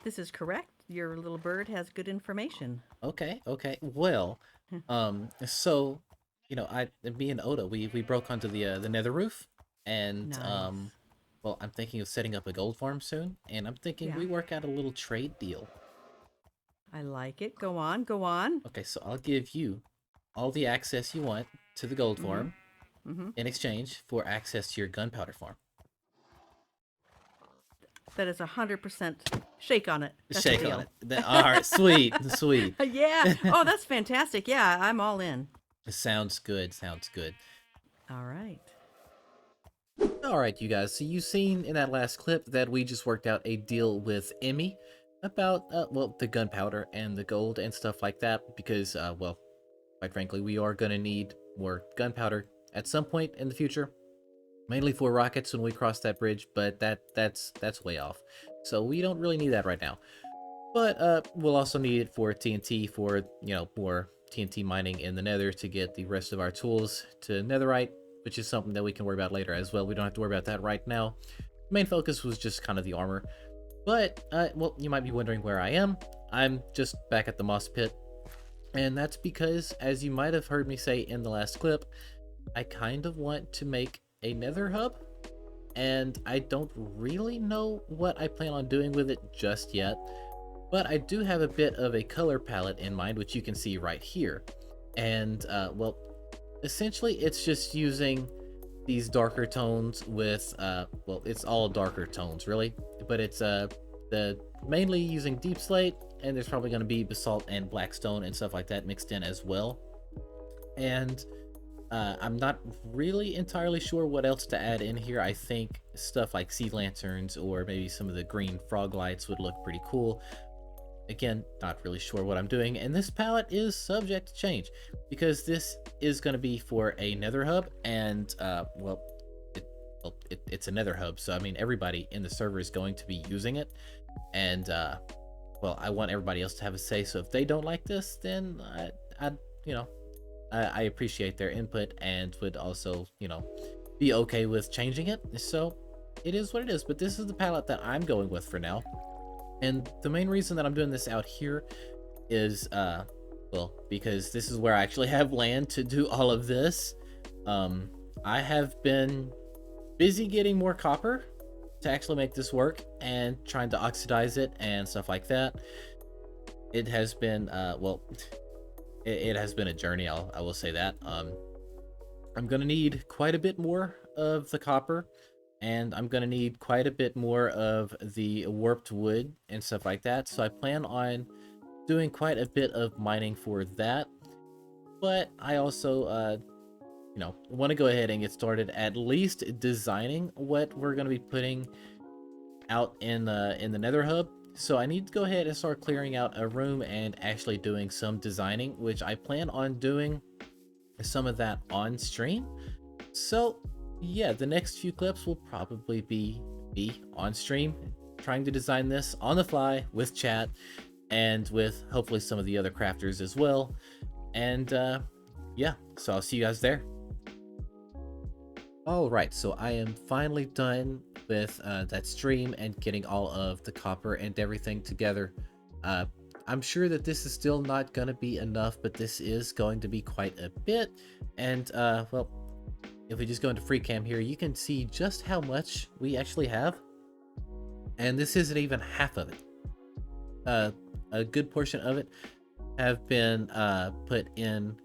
This is correct. your little bird has good information. Okay, okay. Well, so me and Oda, we broke onto the nether roof, and Nice. well, I'm thinking of setting up a gold farm soon, and I'm thinking Yeah. we work out a little trade deal. I like it. Go on, go on. Okay, so I'll give you all the access you want to the gold farm in exchange for access to your gunpowder farm. That is 100% shake on it. That's a Shake deal. on it. All right, sweet, sweet. Yeah. Oh, that's fantastic. Yeah, I'm all in. Sounds good. Sounds good. All right. All right, you guys. So you've seen in that last clip that we just worked out a deal with Emmy about well, the gunpowder and the gold and stuff like that, because well, quite frankly, we are going to need more gunpowder at some point in the future, mainly for rockets when we cross that bridge, but that's way off. So we don't really need that right now. But we'll also need it for TNT, for more TNT mining in the nether to get the rest of our tools to netherite, which is something that we can worry about later as well. We don't have to worry about that right now. Main focus was just kind of the armor. But well, you might be wondering where I am. I'm just back at the moss pit, and that's because, as you might have heard me say in the last clip, I kind of want to make a nether hub, and I don't really know what I plan on doing with it just yet, but I do have a bit of a color palette in mind, which you can see right here. And well, essentially it's just using these darker tones with well, it's all darker tones really, but it's mainly using deep slate, and there's probably going to be basalt and blackstone and stuff like that mixed in as well. And I'm not really entirely sure what else to add in here. I think stuff like sea lanterns or maybe some of the green frog lights would look pretty cool. Again, not really sure what I'm doing, and this palette is subject to change because this is going to be for a nether hub, and well, it's a nether hub, so I mean everybody in the server is going to be using it, and well, I want everybody else to have a say. So if they don't like this, then I appreciate their input and would also be okay with changing it. So it is what it is, but this is the palette that I'm going with for now. And the main reason that I'm doing this out here is, well, because this is where I actually have land to do all of this. I have been busy getting more copper to actually make this work and trying to oxidize it and stuff like that. It has been, well, it has been a journey, I will say that. I'm going to need quite a bit more of the copper, and I'm going to need quite a bit more of the warped wood and stuff like that. So I plan on doing quite a bit of mining for that. But I also, want to go ahead and get started at least designing what we're going to be putting out in the nether hub. So I need to go ahead and start clearing out a room and actually doing some designing, which I plan on doing some of that on stream. So yeah, the next few clips will probably be on stream, trying to design this on the fly with chat and with hopefully some of the other crafters as well. And yeah, so I'll see you guys there. All right, so I am finally done with that stream and getting all of the copper and everything together. I'm sure that this is still not going to be enough, but this is going to be quite a bit. And well, if we just go into free cam here, you can see just how much we actually have. And this isn't even half of it. A good portion of it have been put in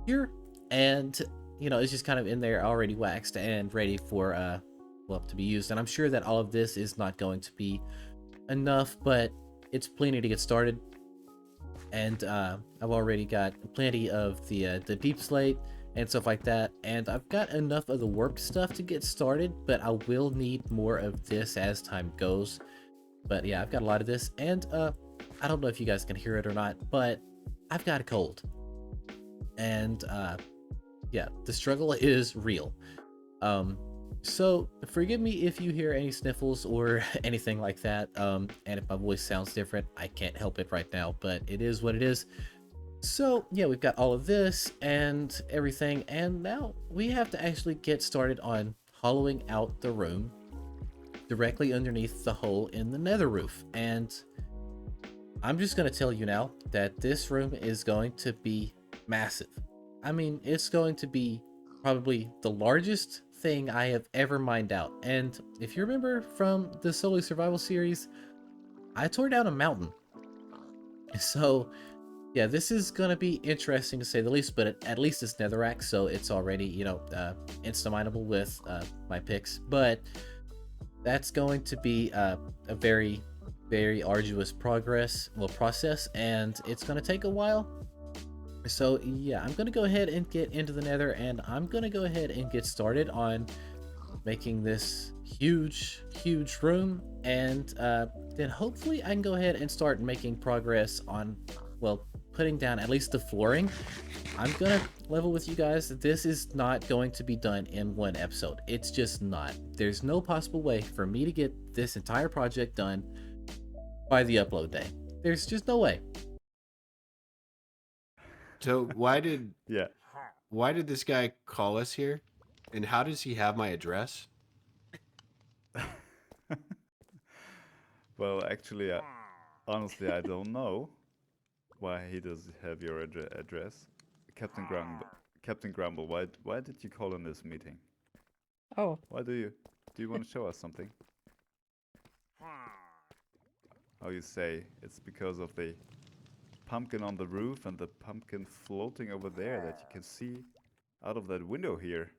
here, and it's just kind of in there already waxed and ready for well, to be used. And I'm sure that all of this is not going to be enough, but it's plenty to get started. And I've already got plenty of the deep slate and stuff like that, and I've got enough of the warped stuff to get started, but I will need more of this as time goes. But yeah, I've got a lot of this, and I don't know if you guys can hear it or not, but I've got a cold, and yeah, the struggle is real. So forgive me if you hear any sniffles or anything like that, and if my voice sounds different, I can't help it right now, but it is what it is. So yeah, we've got all of this and everything, and now we have to actually get started on hollowing out the room directly underneath the hole in the nether roof. And I'm just going to tell you now that this room is going to be massive. I mean, it's going to be probably the largest thing I have ever mined out. And if you remember from the solo survival series, I tore down a mountain. So yeah, this is gonna be interesting to say the least, but at least it's netherrack, so it's already, you know, insta-mineable with my picks. But that's going to be a very, very arduous process, and it's gonna take a while. So yeah, I'm gonna go ahead and get into the nether, and I'm gonna go ahead and get started on making this huge room, and then hopefully I can go ahead and start making progress on, well, putting down at least the flooring. I'm gonna level with you guys, this is not going to be done in one episode. It's just not. There's no possible way for me to get this entire project done by the upload day. There's just no way. So why did Yeah. this guy call us here? And how does he have my address? Well, actually, honestly, I don't know why he does have your address. Captain Grumble, why did you call in this meeting? Oh, Why do you want to show us something? Oh, you say it's because of the pumpkin on the roof and the pumpkin floating over there that you can see out of that window here.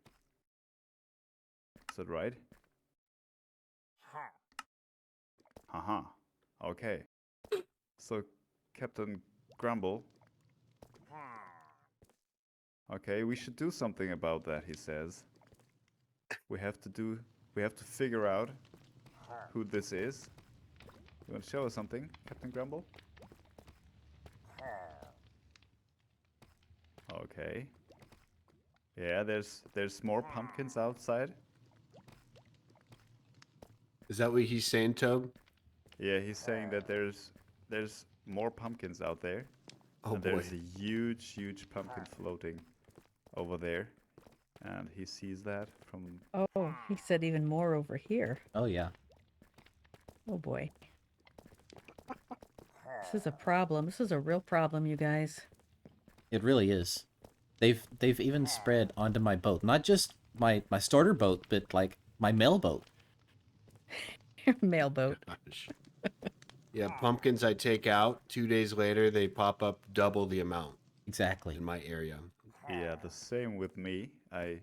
Is that right? Haha. Okay. So, Captain Grumble. Okay, we should do something about that, he says. We have to figure out who this is. You want to show us something, Captain Grumble? Okay. Yeah, there's more pumpkins outside. Is that what he's saying, Tobe? Yeah, he's saying that there's more pumpkins out there. Oh and boy. there's a huge pumpkin floating over there. And he sees that from... oh, he said even more over here. Oh yeah. Oh boy. This is a problem. This is a real problem, you guys. It really is. They've even spread onto my boat. Not just my starter boat, but like my mail boat. Mailboat. Gosh. Yeah, pumpkins I take out, 2 days later, they pop up double the amount Exactly. in my area. Yeah, the same with me. I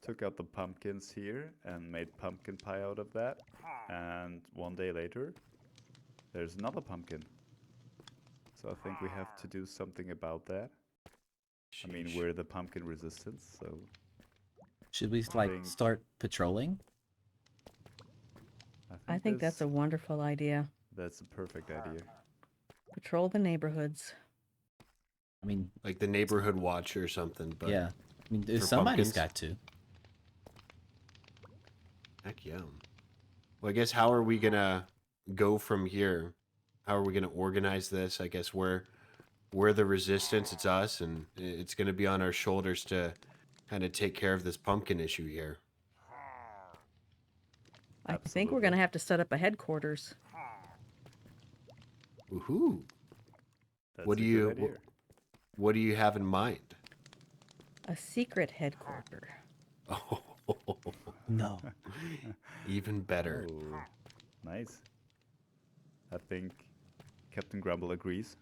took out the pumpkins here and made pumpkin pie out of that. And 1 day later, there's another pumpkin. So I think we have to do something about that. I mean, we're the pumpkin resistance, so... Should we like think- start patrolling? I think that's a wonderful idea. That's a perfect idea. Patrol the neighborhoods. I mean, Like the neighborhood watch or something. But yeah. I mean, for somebody's pumpkins? got to. Heck yeah. Well, I guess how are we gonna go from here? How are we gonna organize this? I guess we're the resistance. It's us, and it's gonna be on our shoulders to kind of take care of this pumpkin issue here. I think we're going to have to set up a headquarters. Woohoo! That's What do a you good idea. what do you have in mind? A secret headquarter. Oh, No. even better. Oh, nice. I think Captain Grumble agrees.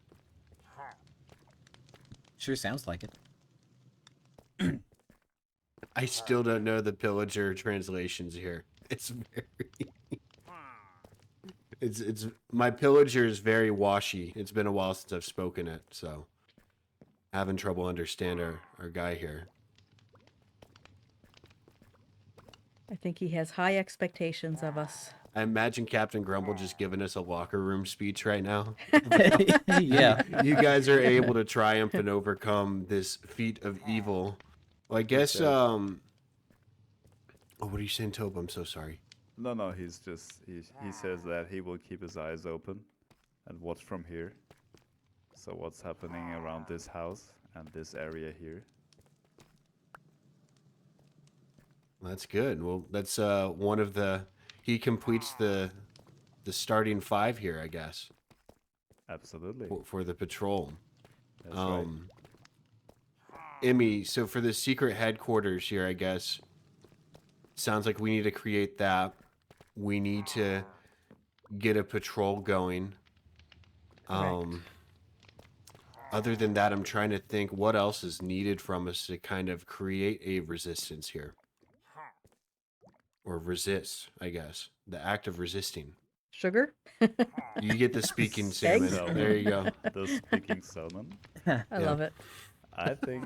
Sure sounds like it. I still don't know the pillager translations here. It's very it's my pillager is very washy. It's been a while since I've spoken it, so having trouble understand our guy here. I think he has high expectations of us. I imagine Captain Grumble just giving us a locker room speech right now. Yeah. You guys are able to triumph and overcome this feat of evil. Well, I guess oh, what are you saying, Tobe? I'm so sorry. No, he's just he says that he will keep his eyes open and watch from here. So what's happening around this house and this area here? That's good. Well, that's one of the he completes the starting 5 here, I guess. Absolutely. for the patrol. That's right. Emmy, so for the secret headquarters here, I guess, sounds like we need to create that. We need to get a patrol going. Other than that, I'm trying to think what else is needed from us to kind of create a resistance here. Or resist, I guess. The act of resisting. Sugar? You get the speaking salmon. Salmon. There you go. The speaking salmon. I love it. I think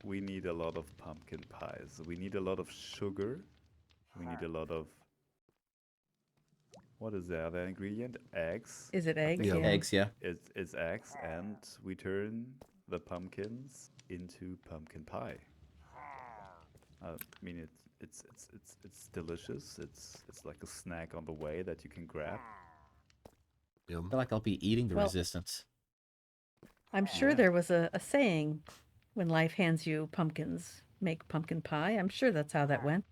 we need a lot of pumpkin pies. We need a lot of sugar. We need a lot of... What is the other ingredient? Eggs. Is it eggs? Yeah. Eggs, yeah. It's eggs, and we turn the pumpkins into pumpkin pie. I mean, it's delicious. It's like a snack on the way that you can grab. I feel like I'll be eating the Well- resistance. I'm sure Yeah. there was a saying, when life hands you pumpkins, make pumpkin pie. I'm sure that's how that went.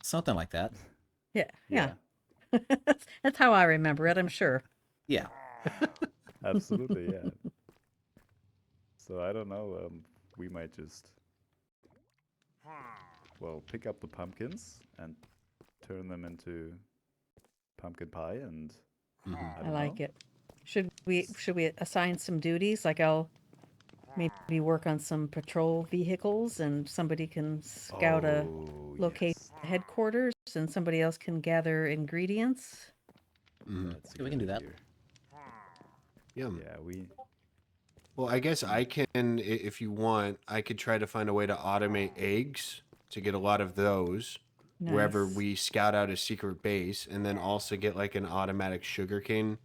Something like that. Yeah. That's how I remember it, I'm sure. Yeah. Absolutely, yeah. So I don't know. We might just, well, pick up the pumpkins and turn them into pumpkin pie, and I like it. Should we assign some duties? Like I'll maybe work on some patrol vehicles and somebody can scout locate the headquarters and somebody else can gather ingredients. That's a We can good do that. idea. Yeah. Yeah, Well, I guess I can, if you want, I could try to find a way to automate eggs to get a lot of those wherever Nice. we scout out a secret base, and then also get like an automatic sugarcane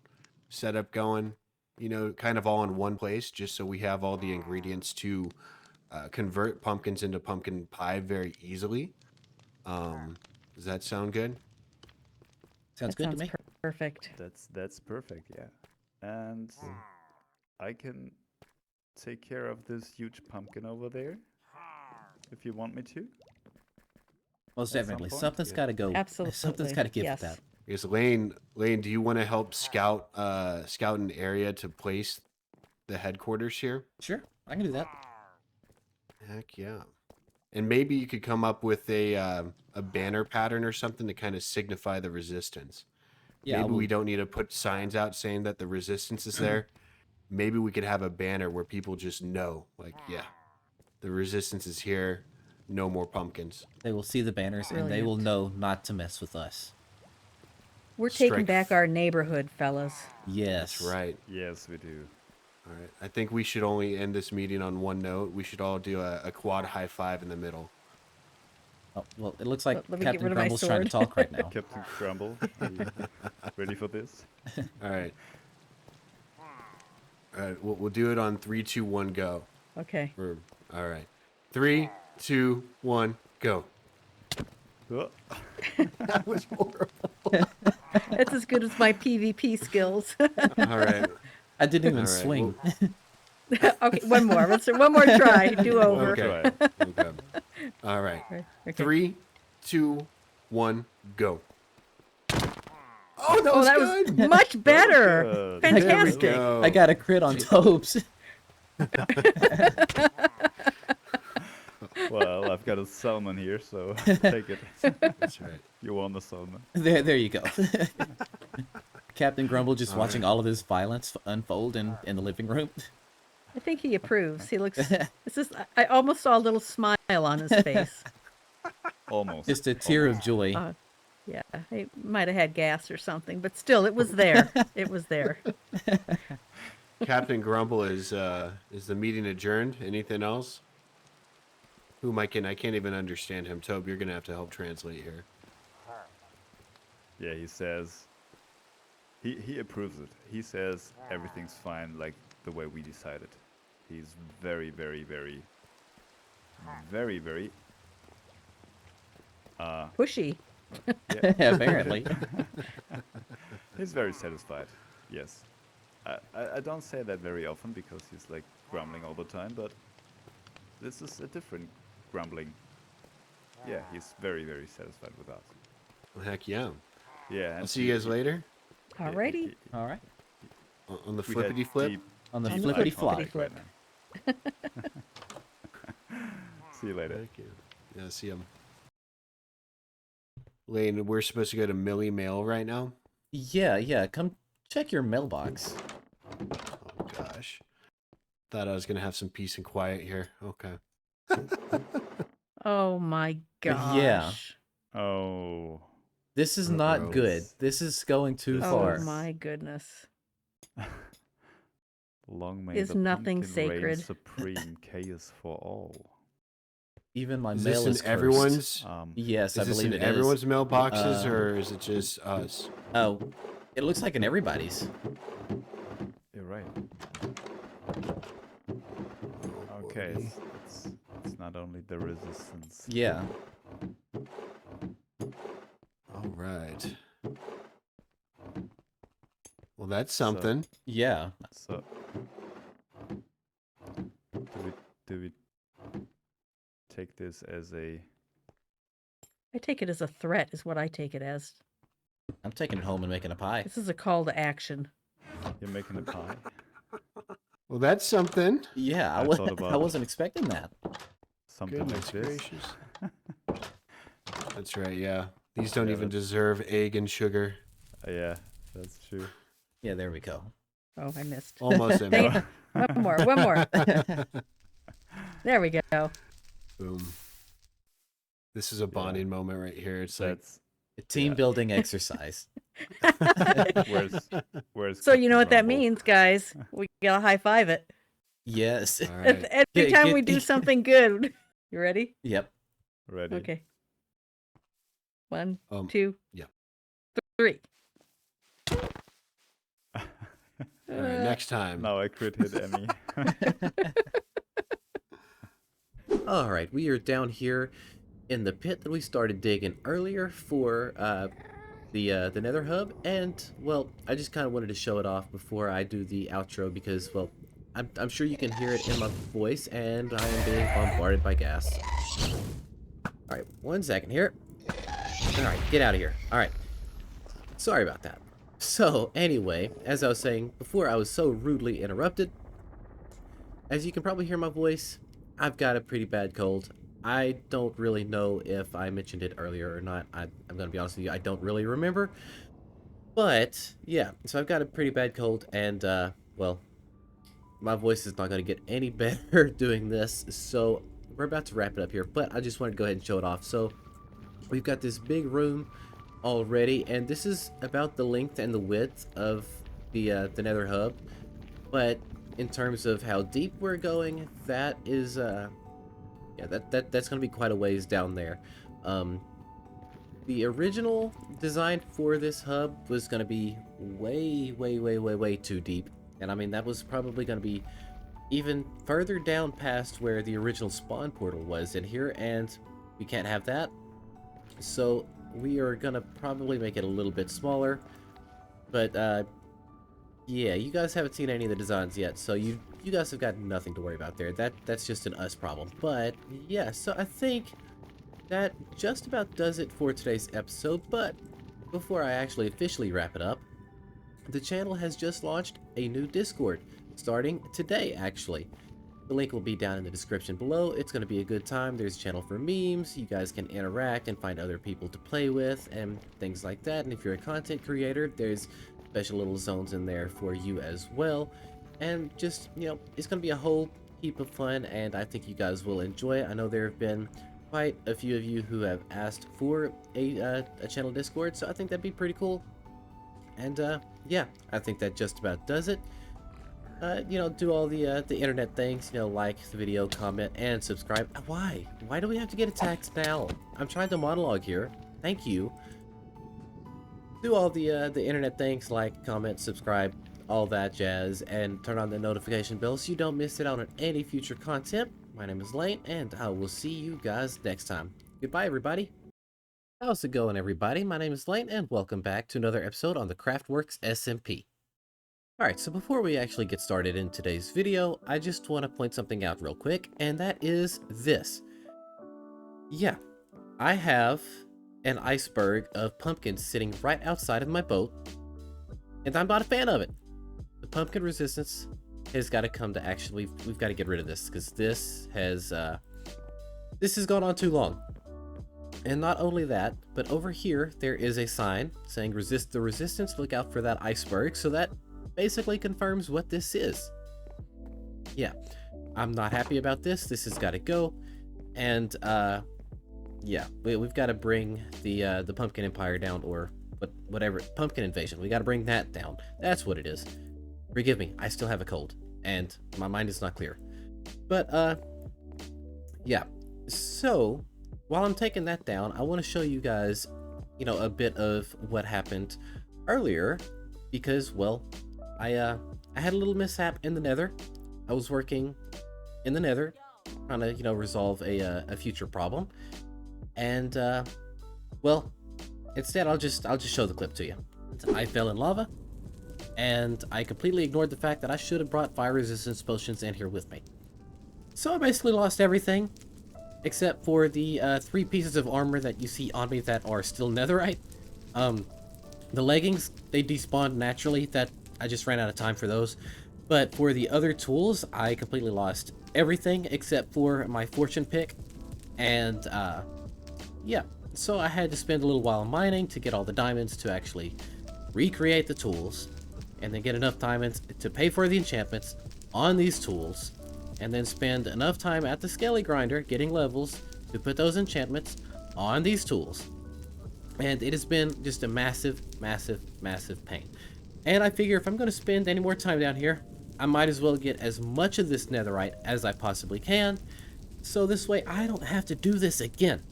setup going, you know, kind of all in one place, just so we have all the ingredients to convert pumpkins into pumpkin pie very easily. Does that sound good? Sounds That good sounds to me. perfect. that's perfect. Yeah, and I can take care of this huge pumpkin over there if you want me to. Most At some definitely. point, Something's yeah. got to go. Absolutely. Something's got to give Yes. that. I guess Lane, do you want to help scout an area to place the headquarters here? Sure, I can do that. Heck yeah. And maybe you could come up with a banner pattern or something to kind of signify the resistance. Yeah, Maybe we'll- we don't need to put signs out saying that the resistance is there. Maybe we could have a banner where people just know, like, yeah, the resistance is here. No more pumpkins. They will see the banners and they will know not to mess with us. We're taking Strike back our neighborhood, fellas. Yes. That's right. Yes, we do. All right. I think we should only end this meeting on one note. We should all do a quad high five in the middle. Oh, well, it looks like Let me get Captain rid of my Grumble's trying to sword. talk right now. Captain Crumble, are you ready for this? All right. All right. We'll do it on 3, 2, 1, go. Okay. All right. 3, 2, 1, go. Oh, That was horrible. That's as good as my PvP skills. All right. I didn't even All right, swing. Okay, one more. Let's one more try. Do over. Okay. Okay. All right. Okay. 3, 2, 1, go. Oh, Oh, that good. was much better. good. There we Fantastic. go. I got a crit on Tobes. well, I've got a salmon here, so take it. That's right. You won the salmon. There you go. Captain Grumble just watching all of this violence unfold in the living room. I think he approves. He looks. It's just. I almost saw a little smile on his face. Almost. Just a tear of joy. Yeah, he might have had gas or something, but still, it was there. It was there. Captain Grumble, is the meeting adjourned? Anything else? I can't even understand him. Tobe, you're gonna have to help translate here. Yeah, he says he approves it. He says everything's fine, like the way we decided. He's very, very, very, very, very Pushy. yeah. Apparently. He's very satisfied. Yes. I don't say that very often because he's like grumbling all the time, but this is a different grumbling. Yeah, he's very, very satisfied with us. Well, heck yeah. Yeah. I'll and see you guys later. Alrighty. All right. On the We had flippity flip. deep- On the deep flippity eye contact flop. right now. See you later. Thank you. Yeah, see him. Lane, we're supposed to go to Millie Mail right now. Yeah. Come check your mailbox. Oh gosh. Thought I was gonna have some peace and quiet here. Okay. Oh my gosh. Yeah. Oh. This is not Uh-oh. good. This is going too Oh far. my goodness. Long may Is the nothing pumpkin reign sacred. supreme, chaos for all. Even my Is mail this is in cursed. everyone's? Yes, I Is this believe in it is. everyone's mailboxes, Uh, or is it just us? Oh, it looks like in everybody's. You're right. Oh, Okay, boy. it's not only the resistance. Yeah. All right. Well, that's something. Yeah. So, do we take this as a? I take it as a threat, is what I take it as. I'm taking it home and making a pie. This is a call to action. You're making a pie. Well, that's something. Yeah, I thought about I wasn't expecting that. Something Goodness like this. gracious. That's right. Yeah, these don't Yeah, even that's- deserve egg and sugar. Yeah, that's true. Yeah, there we go. Oh, I missed. Almost. Thank- in. One more. One more. There we go. Boom. This is a bonding moment right here. It's like That's A team building exercise. where's So you know Captain what that Rumble? means, guys. We gotta high five it. Yes. all right. Every time we do something good. You ready? Yep. Ready? Okay. 1, Um, 2, yeah. 3. All right. Next time. Now I crit hit Emmy. All right, we are down here in the pit that we started digging earlier for the Nether hub, and well, I just kind of wanted to show it off before I do the outro because, well, I'm sure you can hear it in my voice, and I am being bombarded by gas. All right, 1 second here. All right, get out of here. All right, sorry about that. So anyway, as I was saying before, I was so rudely interrupted. As you can probably hear my voice, I've got a pretty bad cold. I don't really know if I mentioned it earlier or not. I'm going to be honest with you, I don't really remember. But, yeah, so I've got a pretty bad cold, and, well, my voice is not going to get any better doing this. So, we're about to wrap it up here, but I just wanted to go ahead and show it off. So, we've got this big room already, and this is about the length and the width of the Nether hub. But in terms of how deep we're going, that is yeah, that's gonna be quite a ways down there. The original design for this hub was gonna be way too deep, and I mean that was probably gonna be even further down past where the original spawn portal was in here, and we can't have that. So we are gonna probably make it a little bit smaller, but yeah, you guys haven't seen any of the designs yet, so you guys have got nothing to worry about there. That's just an us problem. But yeah, so I think that just about does it for today's episode. But before I actually officially wrap it up, the channel has just launched a new Discord, starting today actually. The link will be down in the description below. It's going to be a good time. There's a channel for memes. You guys can interact and find other people to play with and things like that. And if you're a content creator, there's special little zones in there for you as well. And just, you know, it's going to be a whole heap of fun, and I think you guys will enjoy it. I know there have been quite a few of you who have asked for a channel Discord, so I think that'd be pretty cool. And yeah, I think that just about does it. You know, do all the internet things, you know, like the video, comment, and subscribe. Why do we have to get attacked now? I'm trying to monologue here. Thank you. Do all the internet things, like, comment, subscribe, all that jazz, and turn on the notification bell so you don't miss out on any future content. My name is Lane, and I will see you guys next time. Goodbye, everybody. How's it going, everybody? My name is Lane, and welcome back to another episode on the CraftWorks SMP. Alright, so before we actually get started in today's video, I just want to point something out real quick, and that is this. Yeah, I have an iceberg of pumpkins sitting right outside of my boat, and I'm not a fan of it. The the pumpkin resistance has got to come to action. We've got to get rid of this, because this has gone on too long. And not only that, but over here there is a sign saying resist the resistance, look out for that iceberg. So that basically confirms what this is. Yeah, I'm not happy about this. This has got to go. And yeah, we've got to bring the Pumpkin Empire down, or whatever, Pumpkin Invasion. We got to bring that down. That's what it is. Forgive me, I still have a cold and my mind is not clear. But yeah, so while I'm taking that down, I want to show you guys, you know, a bit of what happened earlier, because, well, I had a little mishap in the Nether. I was working in the Nether, trying to, you know, resolve a future problem, and well, instead I'll just show the clip to you. I fell in lava, and I completely ignored the fact that I should have brought fire resistance potions in here with me. So I basically lost everything, except for the 3 pieces of armor that you see on me that are still netherite. The leggings, they despawned naturally. That I just ran out of time for those. But for the other tools, I completely lost everything except for my fortune pick. And yeah, so I had to spend a little while mining to get all the diamonds to actually recreate the tools, and then get enough diamonds to pay for the enchantments on these tools, and then spend enough time at the scaly grinder getting levels to put those enchantments on these tools. And it has been just a massive pain. And I figure if I'm going to spend any more time down here, I might as well get as much of this netherite as I possibly can, so this way I don't have to do this again.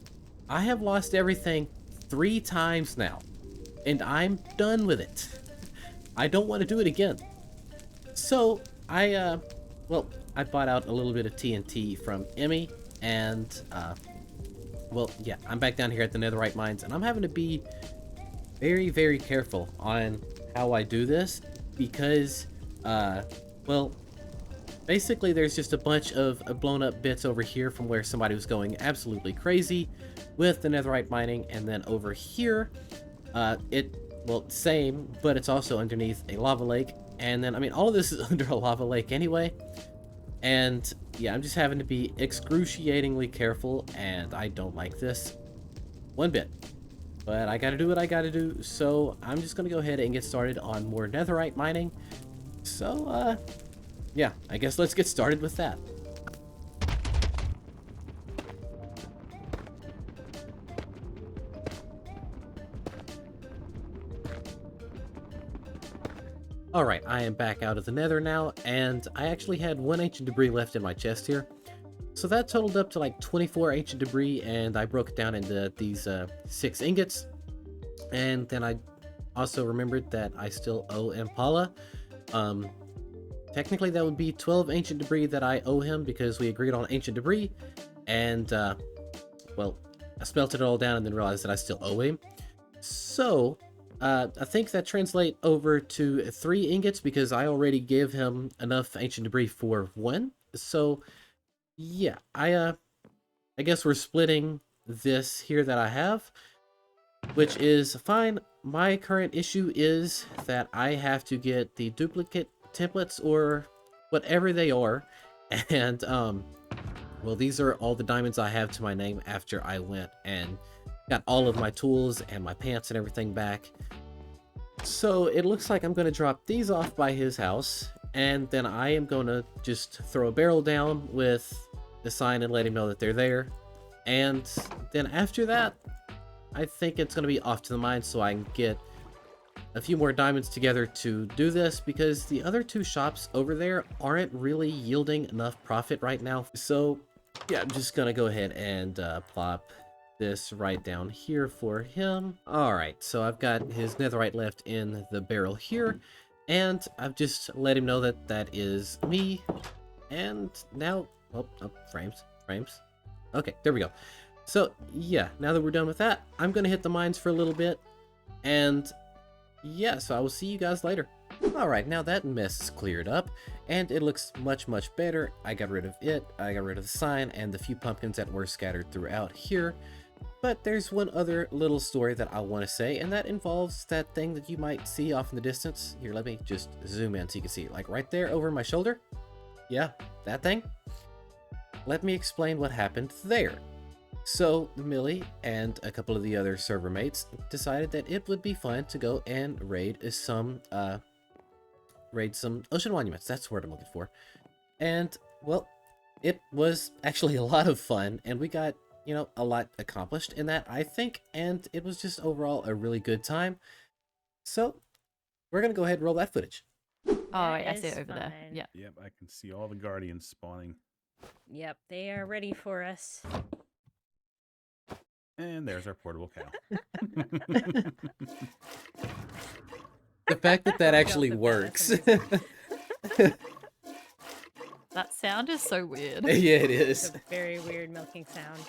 I have lost everything 3 times now, and I'm done with it. I don't want to do it again. So I bought out a little bit of TNT from Emmy, and well, yeah, I'm back down here at the netherite mines, and I'm having to be very careful on how I do this, because well, basically there's just a bunch of blown up bits over here from where somebody was going absolutely crazy with the netherite mining, and then over here well, same, but it's also underneath a lava lake, and then, I mean, all of this is under a lava lake anyway, and yeah, I'm just having to be excruciatingly careful, and I don't like this one bit. But I gotta do what I gotta do, so I'm just gonna go ahead and get started on more netherite mining. So, yeah, I guess let's get started with that. Alright, I am back out of the nether now, and I actually had 1 ancient debris left in my chest here. So that totaled up to like 24 ancient debris, and I broke it down into these 6 ingots. And then I also remembered that I still owe Impala. Technically that would be 12 ancient debris that I owe him, because we agreed on ancient debris, and well, I smelted it all down and then realized that I still owe him. So I think that translates over to 3 ingots, because I already gave him enough ancient debris for 1. So yeah, I guess we're splitting this here that I have, which is fine. My current issue is that I have to get the duplicate templates, or whatever they are, and well, these are all the diamonds I have to my name after I went and got all of my tools and my pants and everything back. So it looks like I'm going to drop these off by his house, and then I am going to just throw a barrel down with the sign and let him know that they're there. And then after that, I think it's going to be off to the mine, so I can get a few more diamonds together to do this, because the other 2 shops over there aren't really yielding enough profit right now. So yeah, I'm just going to go ahead and plop this right down here for him. Alright, so I've got his netherite left in the barrel here, and I've just let him know that that is me. And now, frames. Okay, there we go. So yeah, now that we're done with that, I'm gonna hit the mines for a little bit, and yeah, so I will see you guys later. Alright, now that mess is cleared up, and it looks much better. I got rid of it, I got rid of the sign, and the few pumpkins that were scattered throughout here. But there's one other little story that I want to say, and that involves that thing that you might see off in the distance. Here, let me just zoom in so you can see it. Like right there over my shoulder. Yeah, that thing. Let me explain what happened there. So Millie and a couple of the other server mates decided that it would be fun to go and raid some ocean monuments. That's the word I'm looking for. And well, it was actually a lot of fun, and we got, you know, a lot accomplished in that, I think, and it was just overall a really good time. So we're gonna go ahead and roll that footage. Oh, wait, I see it over there. fun. Yeah. Yep, I can see all the guardians spawning. Yep, they are ready for us. And there's our portable cow. The fact that that actually That's works. That sound is so weird. Yeah, it It's is. a very weird milking sound.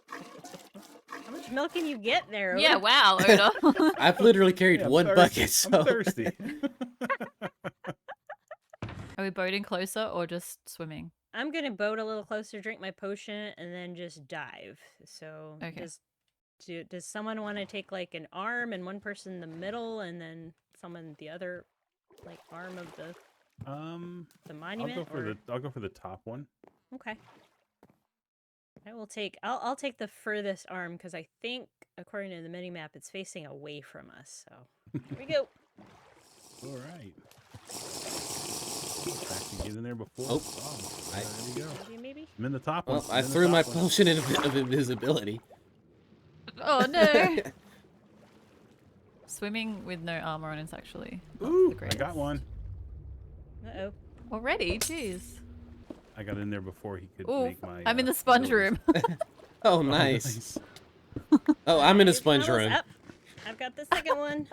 How much milk can you get there? Yeah, Oda? wow, Oda. I've literally carried Yeah, I'm one thirsty. bucket, so I'm thirsty. Are we boating closer or just swimming? I'm gonna boat a little closer, drink my potion, and then just dive. So Okay. does someone want to take like an arm and one person in the middle, and then someone the other like arm of the monument? I'll go for the top one. Okay. I'll take the furthest arm because I think according to the mini map it's facing away from us. So here we go. All right. Back to get in there before. Oh, there we go. Maybe. I'm in the top one. well, I I'm in the threw my top one. potion of invisibility. Oh no! Swimming with no armor on is actually not Ooh, the I greatest. got one. Uh-oh. Already? Jeez. I got in there before he could Ooh, make my. I'm in the sponge abilities. room. Oh, nice. Oh, I'm in a It sponge smells room. up. I've got the second one.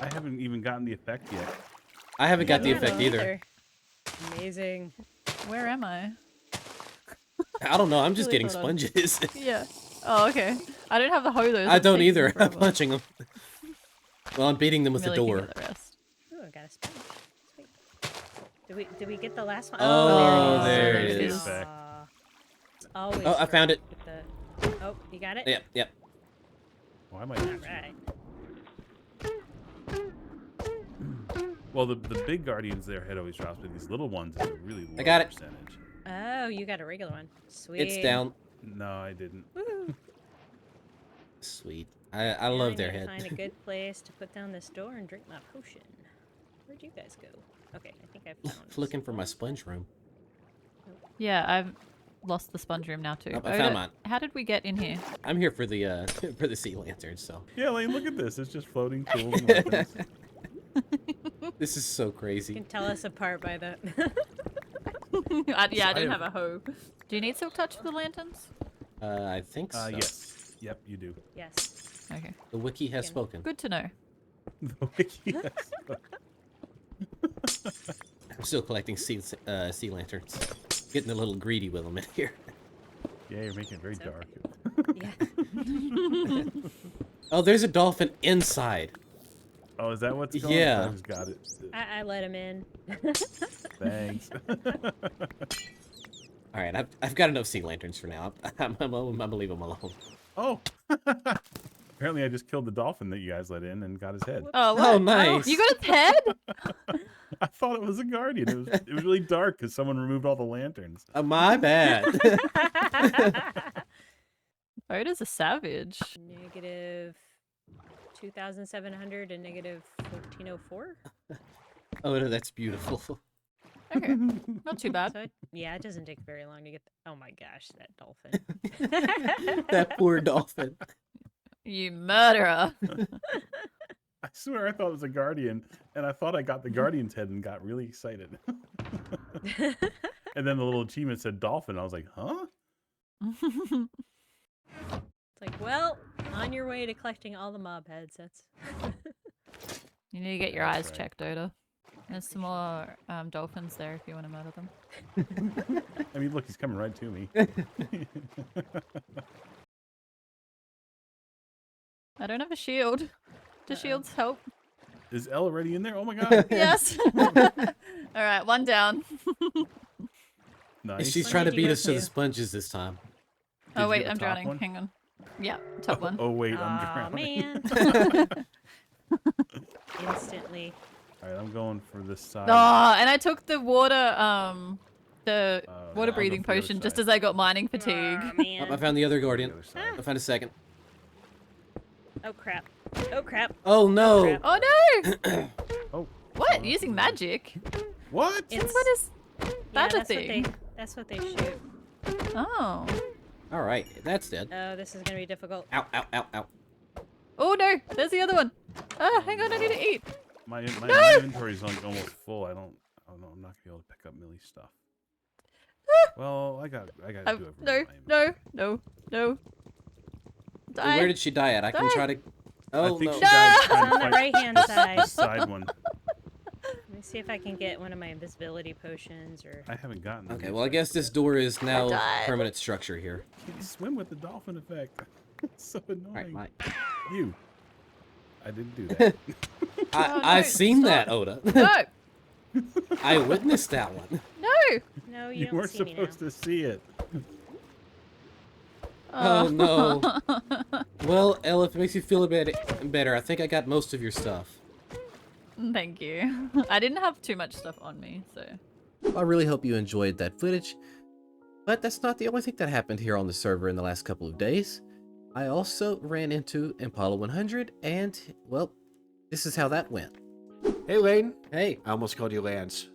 I haven't even gotten the effect yet. I haven't got the Yeah, effect no, either. Amazing. Where am I? I don't know. I'm just Really getting hold on. sponges. Yeah. Oh, okay. I don't have the holos. I It's don't taking either. I'm forever. punching them. Well, I'm beating them with the Millie can door. get the rest. Ooh, I got a sponge. Sweet. Did we get the last one? Oh, there it is. Aw. It's always Oh, I found great it. with the- Oh, you got it? Yep, yep. Well, I might. All right. Well, the big guardians, their head always drops, but these little ones have a really low I got it. percentage. Oh, you got a regular one. Sweet. It's down. No, I didn't. Woo. Sweet. I Now love their need to head. Find a good place to put down this door and drink my potion. Where'd you guys go? Okay, I think I found. Looking for my sponge room. Yeah, I've lost the sponge room now too. Oh, I found Oda, mine. How did we get in here? I'm here for the for the sea lantern. So Yeah, Lane, look at this. It's just floating tools and weapons. this is so You crazy. can tell us apart by the. Yeah, I I don't have- have a hoe. Do you need silk touch for the lanterns? I think so. Yes. Yep, you do. Yes. Okay. The wiki has Yeah. spoken. Good to know. The wiki has- I'm still collecting sea lanterns. Getting a little greedy with them in here. Yeah, you're making it very It's dark. Yeah. Oh, there's a dolphin inside. Oh, is that what's going on? Yeah. I just got it. I let him in. Thanks. All right, I've got enough sea lanterns for now. I'm gonna leave them alone. Oh. Apparently, I just killed the dolphin that you guys let in and got his head. Oh, Oh, what? nice. You got its head? I thought it was a guardian. It was really dark because someone removed all the lanterns. My bad. Oda's a savage. Negative 2,700 and negative 1,404. Oh no, that's beautiful. Okay, not too bad. So yeah, it doesn't take very long to get. Oh my gosh, that dolphin. That poor dolphin. You murderer. I swear I thought it was a guardian, and I thought I got the guardian's head and got really excited. And then the little achievement said dolphin. I was like, huh? It's like, well, on your way to collecting all the mob heads. That's. You need to get your That's eyes right. checked, Oda. There's some more dolphins there if you want to murder them. I mean, look, he's coming right to me. I don't have a shield. Do shields help? Is Elle already in there? Oh my god. Yes. Alright, one down. Nice. She's What trying to did you beat go us to the to? sponges this time. Oh you wait, get the I'm top drowning. one? Hang on. Yeah, top one. Oh wait, I'm Aw, drowning. man. Instantly. All right, I'm going for this side. Oh, and I took the water Yeah, I'll go breathing for the other potion just side. as I got mining fatigue. Aw, Oh, man. I found the other I'll go guardian. the other side. I found a second. Oh crap. Oh crap. Oh no! crap. Oh no! Oh. What? Using magic? What? It's What is yeah, that a that's thing? that's what they shoot. Oh. All right, that's dead. Oh, this is gonna be difficult. Ow! Ow! Ow! Ow! Oh no! There's the other one. Ah, hang on, I need to eat. My inventory is like almost full. I don't know. I'm not gonna be able to pick up Millie's stuff. Well, I got to do everything. No. Die. Where did she die at? I can Die. try to. Oh I think no! she died It's trying to on the fight right-hand this- side. this side one. Let me see if I can get one of my invisibility potions or. I haven't gotten them Okay, yet. well I guess this door is now died. permanent structure here. You can swim with the dolphin effect. It's so annoying. All right, Mike. You. I didn't do that. I no, seen stop. that, Oda. No! I witnessed that one. No! No, you don't weren't see me now. supposed to see it. Oh no. Well, Elle, if it makes you feel a bit better, I think I got most of your stuff. Thank you. I didn't have too much stuff on me, so. I really hope you enjoyed that footage. But that's not the only thing that happened here on the server in the last couple of days. I also ran into Impala 100 and, well, this is how that went. Hey, Lane. Hey. I almost called you Lance.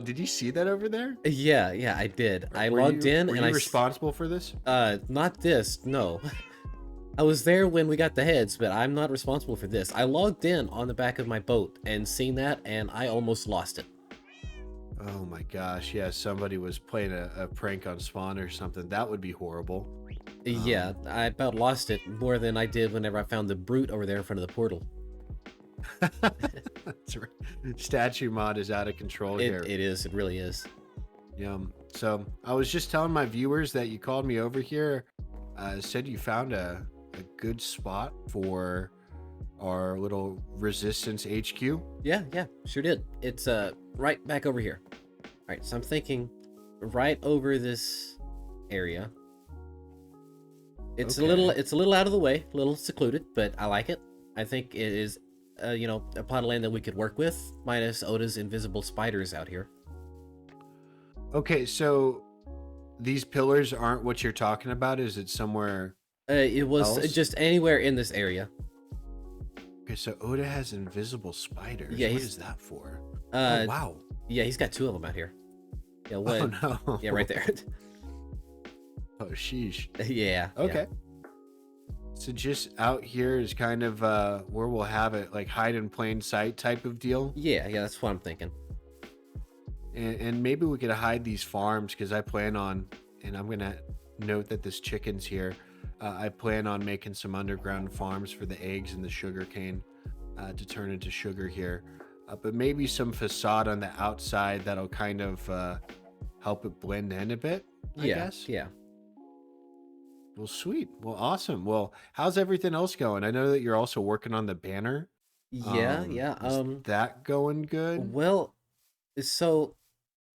Did you see that over there? Yeah, I did. I Were logged you- in were and you I responsible for this? not this, no. I was there when we got the heads, but I'm not responsible for this. I logged in on the back of my boat and seen that, and I almost lost it. Oh my gosh, yeah, somebody was playing a prank on Spawn or something. That would be horrible. Yeah, I about lost it more than I did whenever I found the brute over there in front of the portal. That's right. Statue mod is out of control here. It is, it really is. So I was just telling my viewers that you called me over here. Said you found a good spot for our little resistance HQ. Yeah, sure did. It's right back over here. All right, so I'm thinking right over this area. It's Okay. a little out of the way, a little secluded, but I like it. I think it is, a pot of land that we could work with, minus Oda's invisible spiders out here. Okay, so these pillars aren't what you're talking about. Is it somewhere? It was else? just anywhere in this area. Okay, so Oda has invisible spiders. Yeah, what he's- is that for? Uh, Oh wow. Yeah, he's got two of them out here. Yeah, what? Oh no. Yeah, right there. Oh sheesh. yeah. Okay. So just out here is kind of where we'll have it, like hide in plain sight type of deal. Yeah, that's what I'm thinking. And maybe we could hide these farms because I plan on, and I'm gonna note that this chicken's here. I plan on making some underground farms for the eggs and the sugar cane to turn into sugar here. But maybe some facade on the outside that'll kind of help it blend in a bit, I guess. Yeah. Well, sweet. Well, awesome. Well, how's everything else going? I know that you're also working on the banner. Yeah. Is that going good? Well, so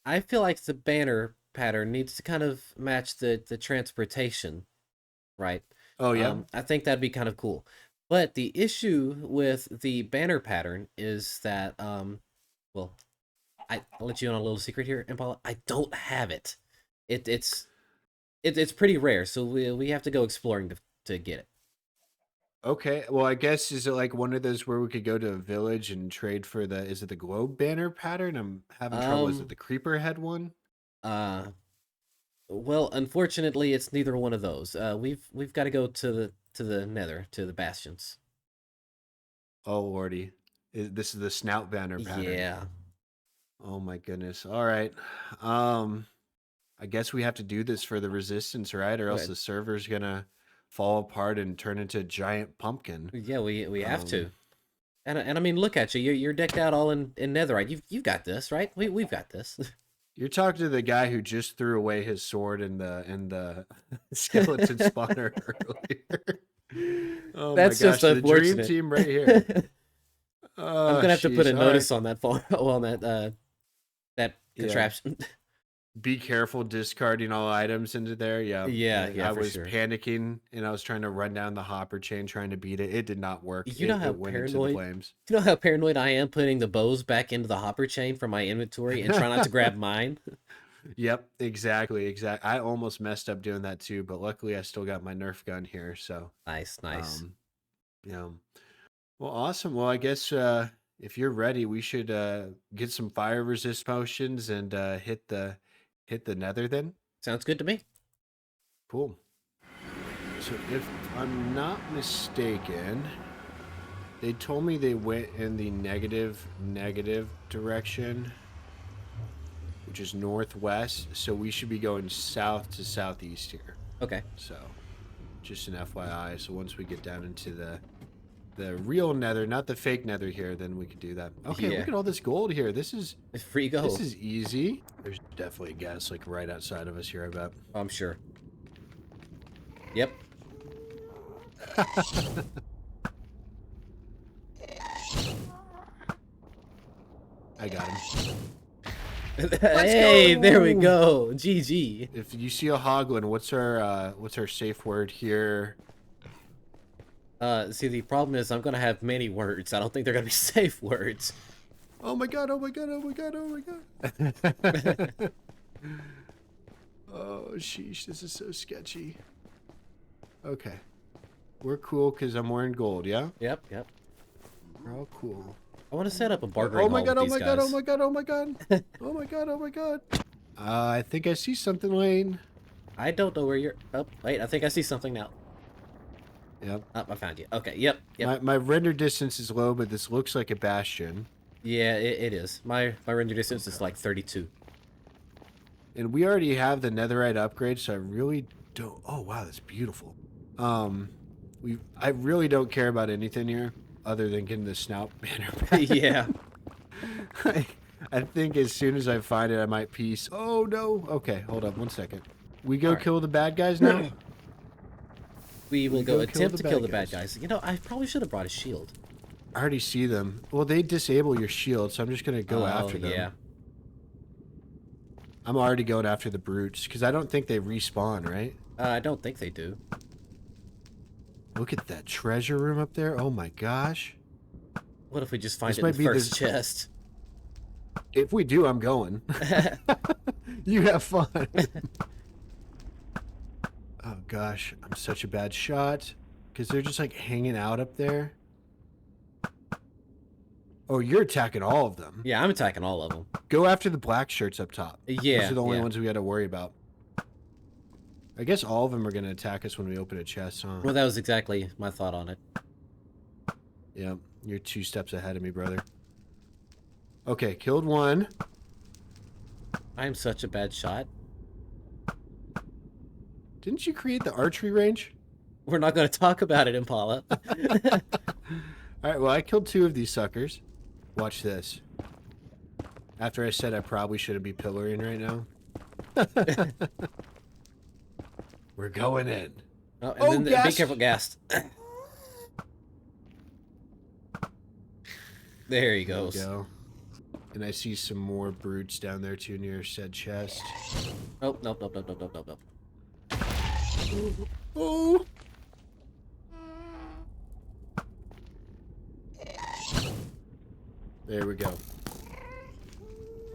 I feel like the banner pattern needs to kind of match the transportation, right? Oh yeah. I think that'd be kind of cool. But the issue with the banner pattern is that, well, I'll let you in on a little secret here, Impala. I don't have it. It's pretty rare, so we have to go exploring to get it. Okay. Well, I guess is it like one of those where we could go to a village and trade for the? Is it the globe banner pattern? I'm having trouble. Is it the creeper head one? Well, unfortunately, it's neither one of those. We've got to go to the Nether, to the bastions. Oh lordy, this is the snout banner pattern. Yeah. Oh my goodness. All right. I guess we have to do this for the resistance, right? Or else Right. the server's gonna fall apart and turn into a giant pumpkin. Yeah, we have to. And I mean, look at you. You're decked out all in netherite. You've got this, right? We've got this. You're talking to the guy who just threw away his sword in the skeleton spawner earlier. Oh That's my just gosh, the dream unfortunate. team right here. I'm gonna have to put a Jeez, all notice right. on that that Yeah. contraption. be careful discarding all items into there. Yeah. Yeah, and yeah, I for was sure. panicking and I was trying to run down the hopper chain trying to beat it. It did not work. You know how It went into the paranoid flames. you know how paranoid I am putting the bows back into the hopper chain from my inventory and try not to grab mine? Yep, exactly. I almost messed up doing that too, but luckily I still got my Nerf gun here. So, Nice, nice. yeah. Well, awesome. Well, I guess if you're ready, we should get some fire resist potions and hit the nether then. Sounds good to me. Cool. So if I'm not mistaken, they told me they went in the negative direction, which is northwest. So we should be going south to southeast here. Okay. So just an FYI. So once we get down into the real nether, not the fake nether here, then we could do that. Okay, Yeah. look at all this gold here. This is Free gold. This is easy. There's definitely gas like right outside of us here, I bet. I'm sure. Yep. I got him. Hey, there we go. GG. If you see a hoglin, what's our safe word here? See, the problem is I'm gonna have many words. I don't think they're gonna be safe words. Oh my god, oh my god, oh my god, oh my god. Oh, sheesh, this is so sketchy. Okay. We're cool because I'm wearing gold, yeah? Yep, yep. We're all cool. I want to set up a bartering Oh my hall god, with oh these my guys. god, oh my god, oh my god. Oh my god, oh my god. I think I see something, Lane. I don't know where you're... Oh, wait, I think I see something now. Yep. Oh, I found you. Okay, yep, yep. My render distance is low, but this looks like a bastion. Yeah, it is. My render distance is like 32. And we already have the netherite upgrade, so I really don't... Oh, wow, that's beautiful. I really don't care about anything here other than getting the snout banner back. Yeah. I think as soon as I find it, I might peace. Oh, no. Okay, hold up 1 second. We go kill the bad guys now? We will go attempt to kill the bad guys. guys. You know, I probably should have brought a shield. I already see them. Well, they disable your shield, so I'm just going to go after them. Yeah. I'm already going after the brutes, because I don't think they respawn, right? I don't think they do. Look at that treasure room up there. Oh my gosh. What if we just find This it might in be the the- first chest? If we do, I'm going. You have fun. Oh gosh, I'm such a bad shot. Because they're just like hanging out up there. Oh, you're attacking all of them. Yeah, I'm attacking all of them. Go after the black shirts up top. Yeah, Those are the only yeah. ones we got to worry about. I guess all of them are going to attack us when we open a chest, huh? Well, that was exactly my thought on it. Yeah, you're 2 steps ahead of me, brother. Okay, killed one. I am such a bad shot. Didn't you create the archery range? We're not going to talk about it, Impala. All right, well, I killed 2 of these suckers. Watch this. After I said I probably shouldn't be pillaring right now. We're going in. Oh, and Oh, then be gas. careful, gas. There he There we goes. go. And I see some more brutes down there too near said chest. Oh, nope, nope, nope, nope, nope, nope, nope. Oh! There we go.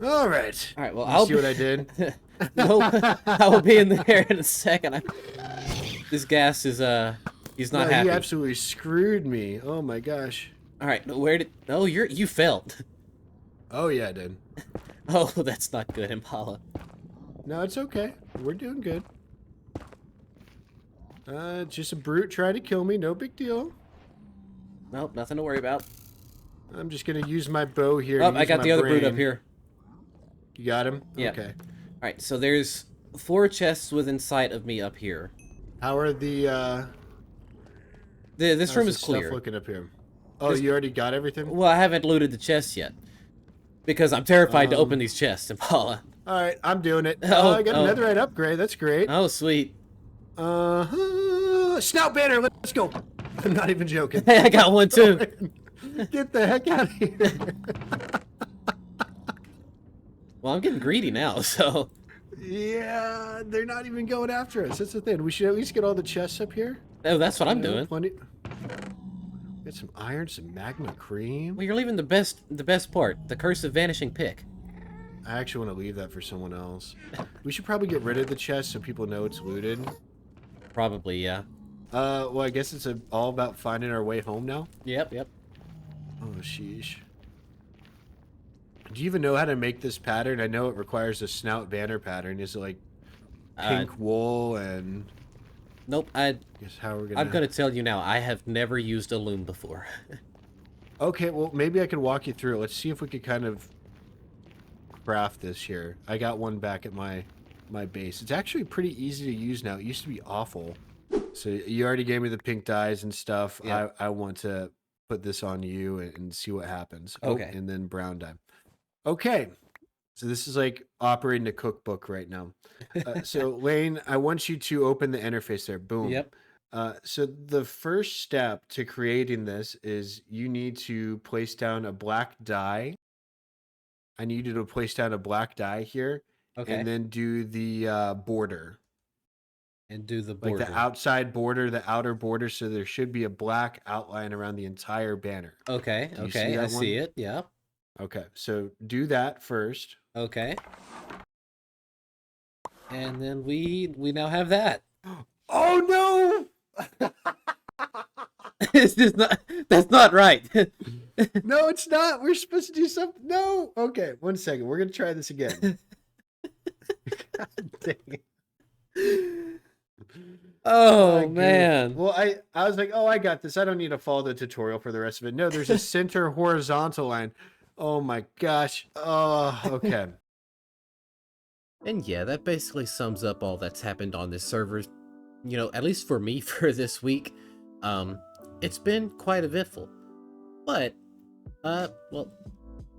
All right. All right, well, You I'll see what I did? Nope, I will be in there in a second. This gas is, he's not No, happy. he absolutely screwed me. Oh my gosh. All right, where did... Oh, you failed. Oh yeah, I did. Oh, that's not good, Impala. No, it's okay. We're doing good. Just a brute trying to kill me. No big deal. Nope, nothing to worry about. I'm just gonna use my bow here. Oh, and I use got my the other brute up brain. here. You got him? Yeah. Okay. All right, so there's 4 chests within sight of me up here. How are the This how's room the is stuff clear. looking up here? Oh, This- you already got everything? Well, I haven't looted the chests yet. Because I'm terrified to open these chests, Impala. Alright, I'm doing it. Oh, I got oh. another upgrade. That's great. Oh, sweet. Snout banner, let's go. I'm not even joking. Hey, I got one too. Get the heck out of here. Well, I'm getting greedy now, so... Yeah, they're not even going after us. That's the thing. We should at least get all the chests up here. Oh, that's what I'm You know, doing. Plenty. Get some iron, some magma cream. Well, you're leaving the best part, the curse of vanishing pick. I actually want to leave that for someone else. We should probably get rid of the chest so people know it's looted. Probably, yeah. Well, I guess it's all about finding our way home now. Yep. Oh, sheesh. Do you even know how to make this pattern? I know it requires a snout banner pattern. Is it like pink wool and... Nope, Guess how we're gonna... I'm gonna tell you now, I have never used a loom before. Okay, well, maybe I could walk you through it. Let's see if we could kind of craft this here. I got one back at my base. It's actually pretty easy to use now. It used to be awful. So you already gave me the pink dyes and stuff. Yep. I want to put this on you and see what happens. Okay. Oh, and then brown dye. Okay. So this is like operating a cookbook right now. So Lane, I want you to open the interface there. Boom. Yep. So the first step to creating this is you need to place down a black dye. I need you to place down a black dye here. Okay. And then do the border. And do the border. Like the outside border, the outer border, so there should be a black outline around the entire banner. Okay, Do you see okay, that I one? see it, yeah. Okay, so do that first. Okay. And then we now have that. Oh no! It's just not, that's not right. No, it's not. We're supposed to do something. No. Okay, 1 second. We're gonna try this again. God dang it. Oh God. man. Well, I was like, oh, I got this. I don't need to follow the tutorial for the rest of it. No, there's a center horizontal line. Oh my gosh. Oh, okay. And yeah, that basically sums up all that's happened on this server. You know, at least for me for this week. It's been quite eventful. But well,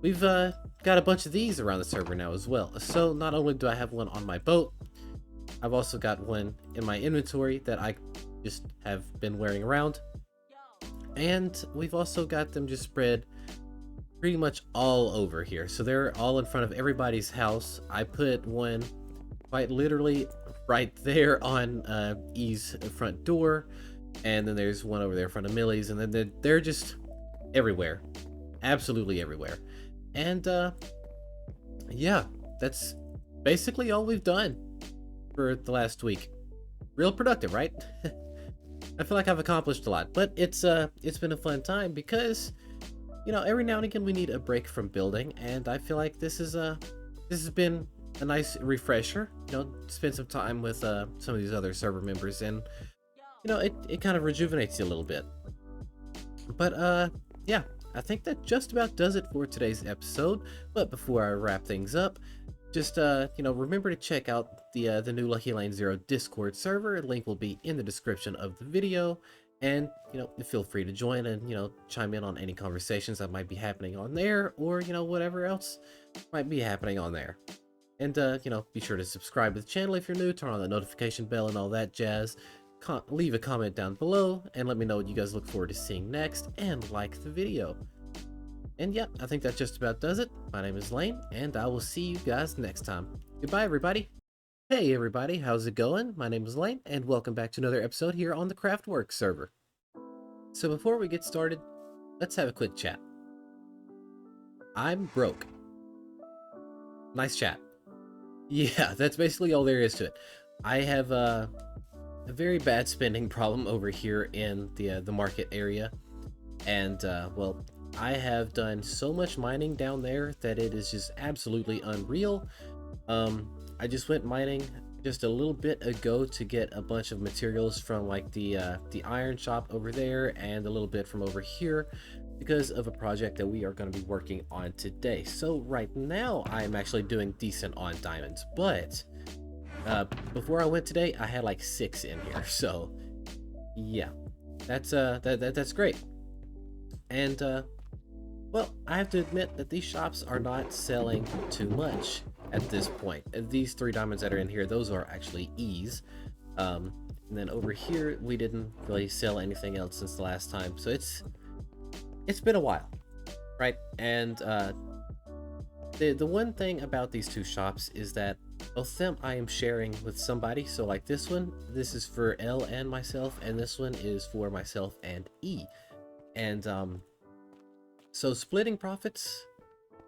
we've got a bunch of these around the server now as well. So not only do I have one on my boat, I've also got one in my inventory that I just have been wearing around. And we've also got them just spread pretty much all over here. So they're all in front of everybody's house. I put one quite literally right there on E's front door. And then there's one over there in front of Millie's. And then they're just everywhere. Absolutely everywhere. And yeah, that's basically all we've done for the last week. Real productive, right? I feel like I've accomplished a lot, but it's been a fun time because, you know, every now and again we need a break from building, and I feel like this has been a nice refresher. You know, spend some time with some of these other server members, and you know, it kind of rejuvenates you a little bit. But yeah, I think that just about does it for today's episode. But before I wrap things up, just you know, remember to check out the new Lucky Lane Zero Discord server. Link will be in the description of the video, and you know, feel free to join and, you know, chime in on any conversations that might be happening on there, or you know, whatever else might be happening on there. And you know, be sure to subscribe to the channel if you're new, turn on the notification bell and all that jazz. Leave a comment down below and let me know what you guys look forward to seeing next, and like the video. And yeah, I think that just about does it. My name is Lane, and I will see you guys next time. Goodbye, everybody. Hey, everybody, how's it going? My name is Lane, and welcome back to another episode here on the CraftWorks server. So before we get started, let's have a quick chat. I'm broke. Nice chat. Yeah, that's basically all there is to it. I have a very bad spending problem over here in the market area, and well, I have done so much mining down there that it is just absolutely unreal. I just went mining just a little bit ago to get a bunch of materials from like the iron shop over there, and a little bit from over here because of a project that we are going to be working on today. So right now I'm actually doing decent on diamonds, but before I went today I had like 6 in here. So yeah, that's great. And well, I have to admit that these shops are not selling too much at this point. These 3 diamonds that are in here, those are actually E's. And then over here, we didn't really sell anything else since the last time. So it's been a while, right? And the one thing about these 2 shops is that Both of them I am sharing with somebody. So like this one, this is for L and myself, and this one is for myself and E. And so splitting profits,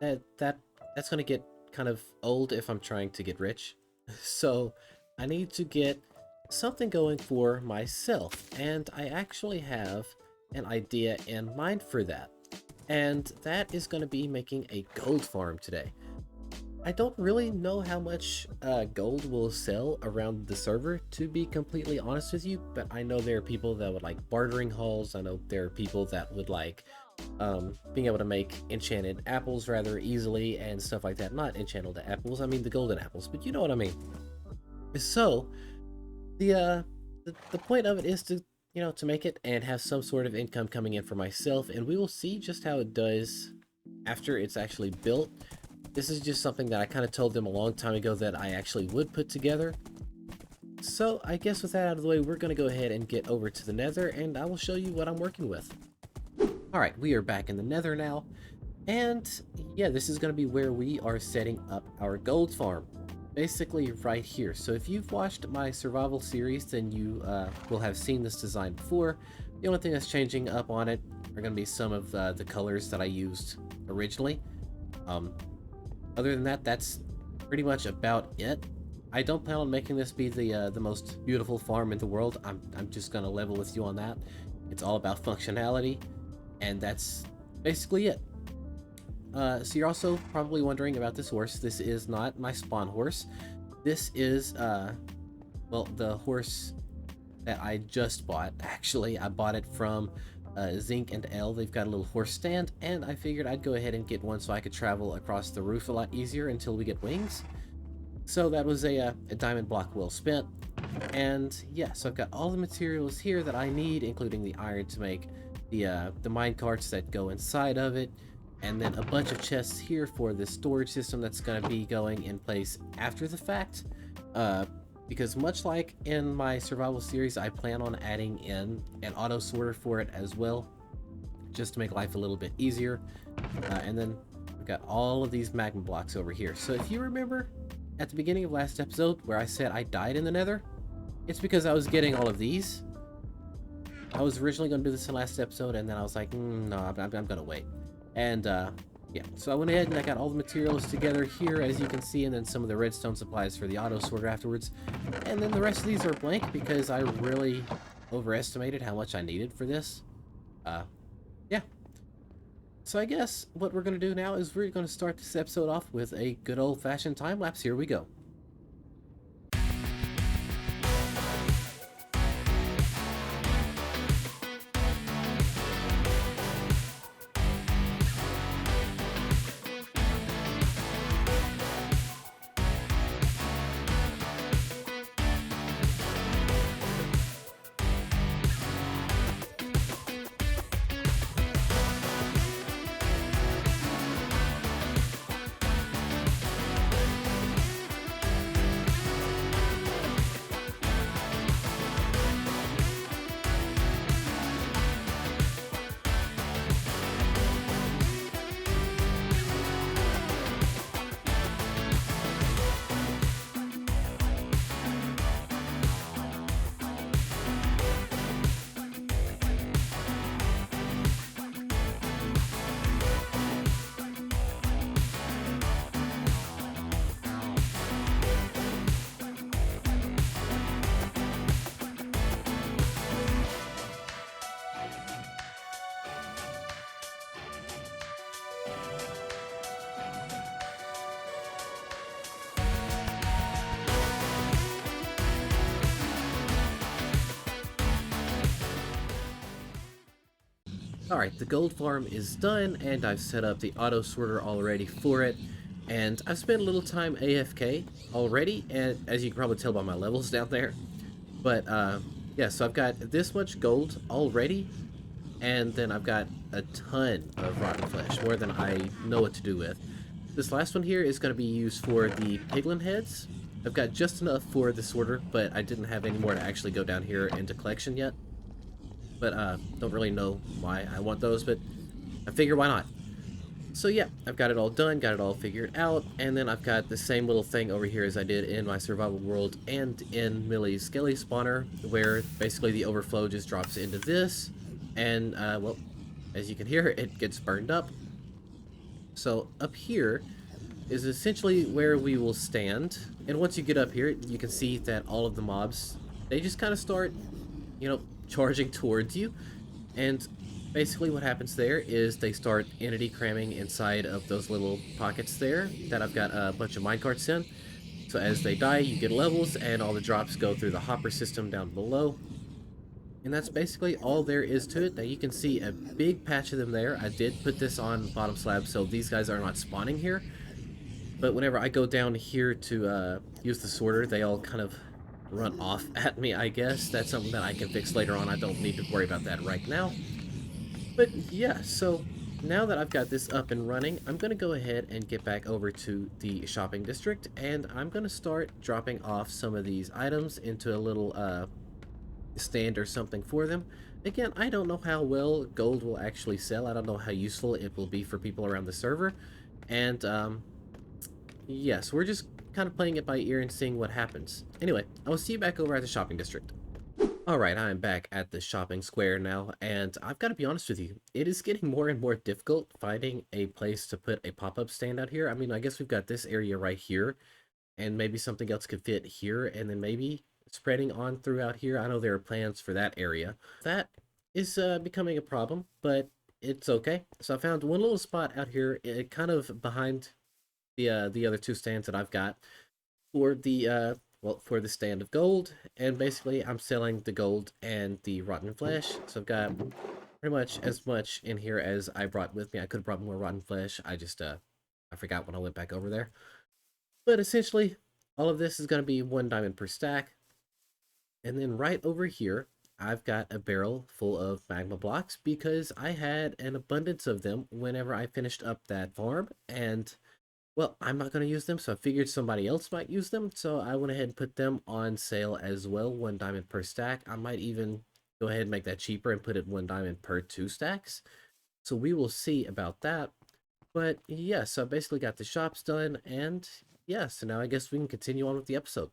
that's gonna get kind of old if I'm trying to get rich. So I need to get something going for myself, and I actually have an idea in mind for that. And that is going to be making a gold farm today. I don't really know how much gold will sell around the server, to be completely honest with you, but I know there are people that would like bartering halls. I know there are people that would like being able to make enchanted apples rather easily and stuff like that. Not enchanted apples, I mean the golden apples, but you know what I mean. So the point of it is to, you know, to make it and have some sort of income coming in for myself, and we will see just how it does after it's actually built. This is just something that I kind of told them a long time ago that I actually would put together. So I guess with that out of the way, we're going to go ahead and get over to the nether, and I will show you what I'm working with. Alright, we are back in the nether now, and yeah, this is going to be where we are setting up our gold farm. Basically right here. So if you've watched my survival series, then you will have seen this design before. The only thing that's changing up on it are going to be some of the colors that I used originally. Other than that, that's pretty much about it. I don't plan on making this be the most beautiful farm in the world. I'm just gonna level with you on that. It's all about functionality, and that's basically it. So you're also probably wondering about this horse. This is not my spawn horse. This is well, the horse that I just bought. Actually, I bought it from Zinc and L. They've got a little horse stand, and I figured I'd go ahead and get one so I could travel across the roof a lot easier until we get wings. So that was a diamond block well spent. And yeah, so I've got all the materials here that I need, including the iron to make the mine carts that go inside of it, and then a bunch of chests here for the storage system that's going to be going in place after the fact. Because much like in my survival series, I plan on adding in an auto sorter for it as well, just to make life a little bit easier. And then we've got all of these magma blocks over here. So if you remember at the beginning of last episode where I said I died in the nether, it's because I was getting all of these. I was originally going to do this in last episode, and then I was like, no, I'm going to wait. And yeah, so I went ahead and I got all the materials together here, as you can see, and then some of the redstone supplies for the auto sorter afterwards. And then the rest of these are blank because I really overestimated how much I needed for this. Yeah. So I guess what we're going to do now is we're going to start this episode off with a good old-fashioned time lapse. Here we go. Alright, the gold farm is done, and I've set up the auto sorter already for it, and I've spent a little time AFK already, and as you can probably tell by my levels down there. But yeah, so I've got this much gold already, and then I've got a ton of rotten flesh, more than I know what to do with. This last one here is going to be used for the piglin heads. I've got just enough for the sorter, but I didn't have any more to actually go down here into collection yet. But don't really know why I want those, but I figure why not. So yeah, I've got it all done, got it all figured out, and then I've got the same little thing over here as I did in my survival world and in Millie's Skelly spawner, where basically the overflow just drops into this, and well, as you can hear, it gets burned up. So up here is essentially where we will stand, and once you get up here, you can see that all of the mobs, they just kind of start, you know, charging towards you, and basically what happens there is they start entity cramming inside of those little pockets there that I've got a bunch of minecarts in. So as they die, you get levels, and all the drops go through the hopper system down below. And that's basically all there is to it. Now you can see a big patch of them there. I did put this on bottom slab so these guys are not spawning here. But whenever I go down here to use the sorter, they all kind of run off at me, I guess. That's something that I can fix later on. I don't need to worry about that right now. But yeah, so now that I've got this up and running, I'm going to go ahead and get back over to the shopping district, and I'm going to start dropping off some of these items into a little stand or something for them. Again, I don't know how well gold will actually sell. I don't know how useful it will be for people around the server. And yes, we're just kind of playing it by ear and seeing what happens. Anyway, I will see you back over at the shopping district. Alright, I'm back at the shopping square now, and I've got to be honest with you, it is getting more and more difficult finding a place to put a pop-up stand out here. I mean, I guess we've got this area right here, and maybe something else could fit here, and then maybe spreading on throughout here. I know there are plans for that area. That is becoming a problem, but it's okay. So I found one little spot out here, kind of behind the other two stands that I've got for the well, for the stand of gold, and basically I'm selling the gold and the rotten flesh. So I've got pretty much as much in here as I brought with me. I could have brought more rotten flesh. I just I forgot when I went back over there. But essentially, all of this is going to be 1 diamond per stack. And then right over here, I've got a barrel full of magma blocks because I had an abundance of them whenever I finished up that farm, and well, I'm not going to use them, so I figured somebody else might use them, so I went ahead and put them on sale as well, 1 diamond per stack. I might even go ahead and make that cheaper and put it 1 diamond per 2 stacks. So we will see about that. But yeah, so I basically got the shops done, and yeah, so now I guess we can continue on with the episode.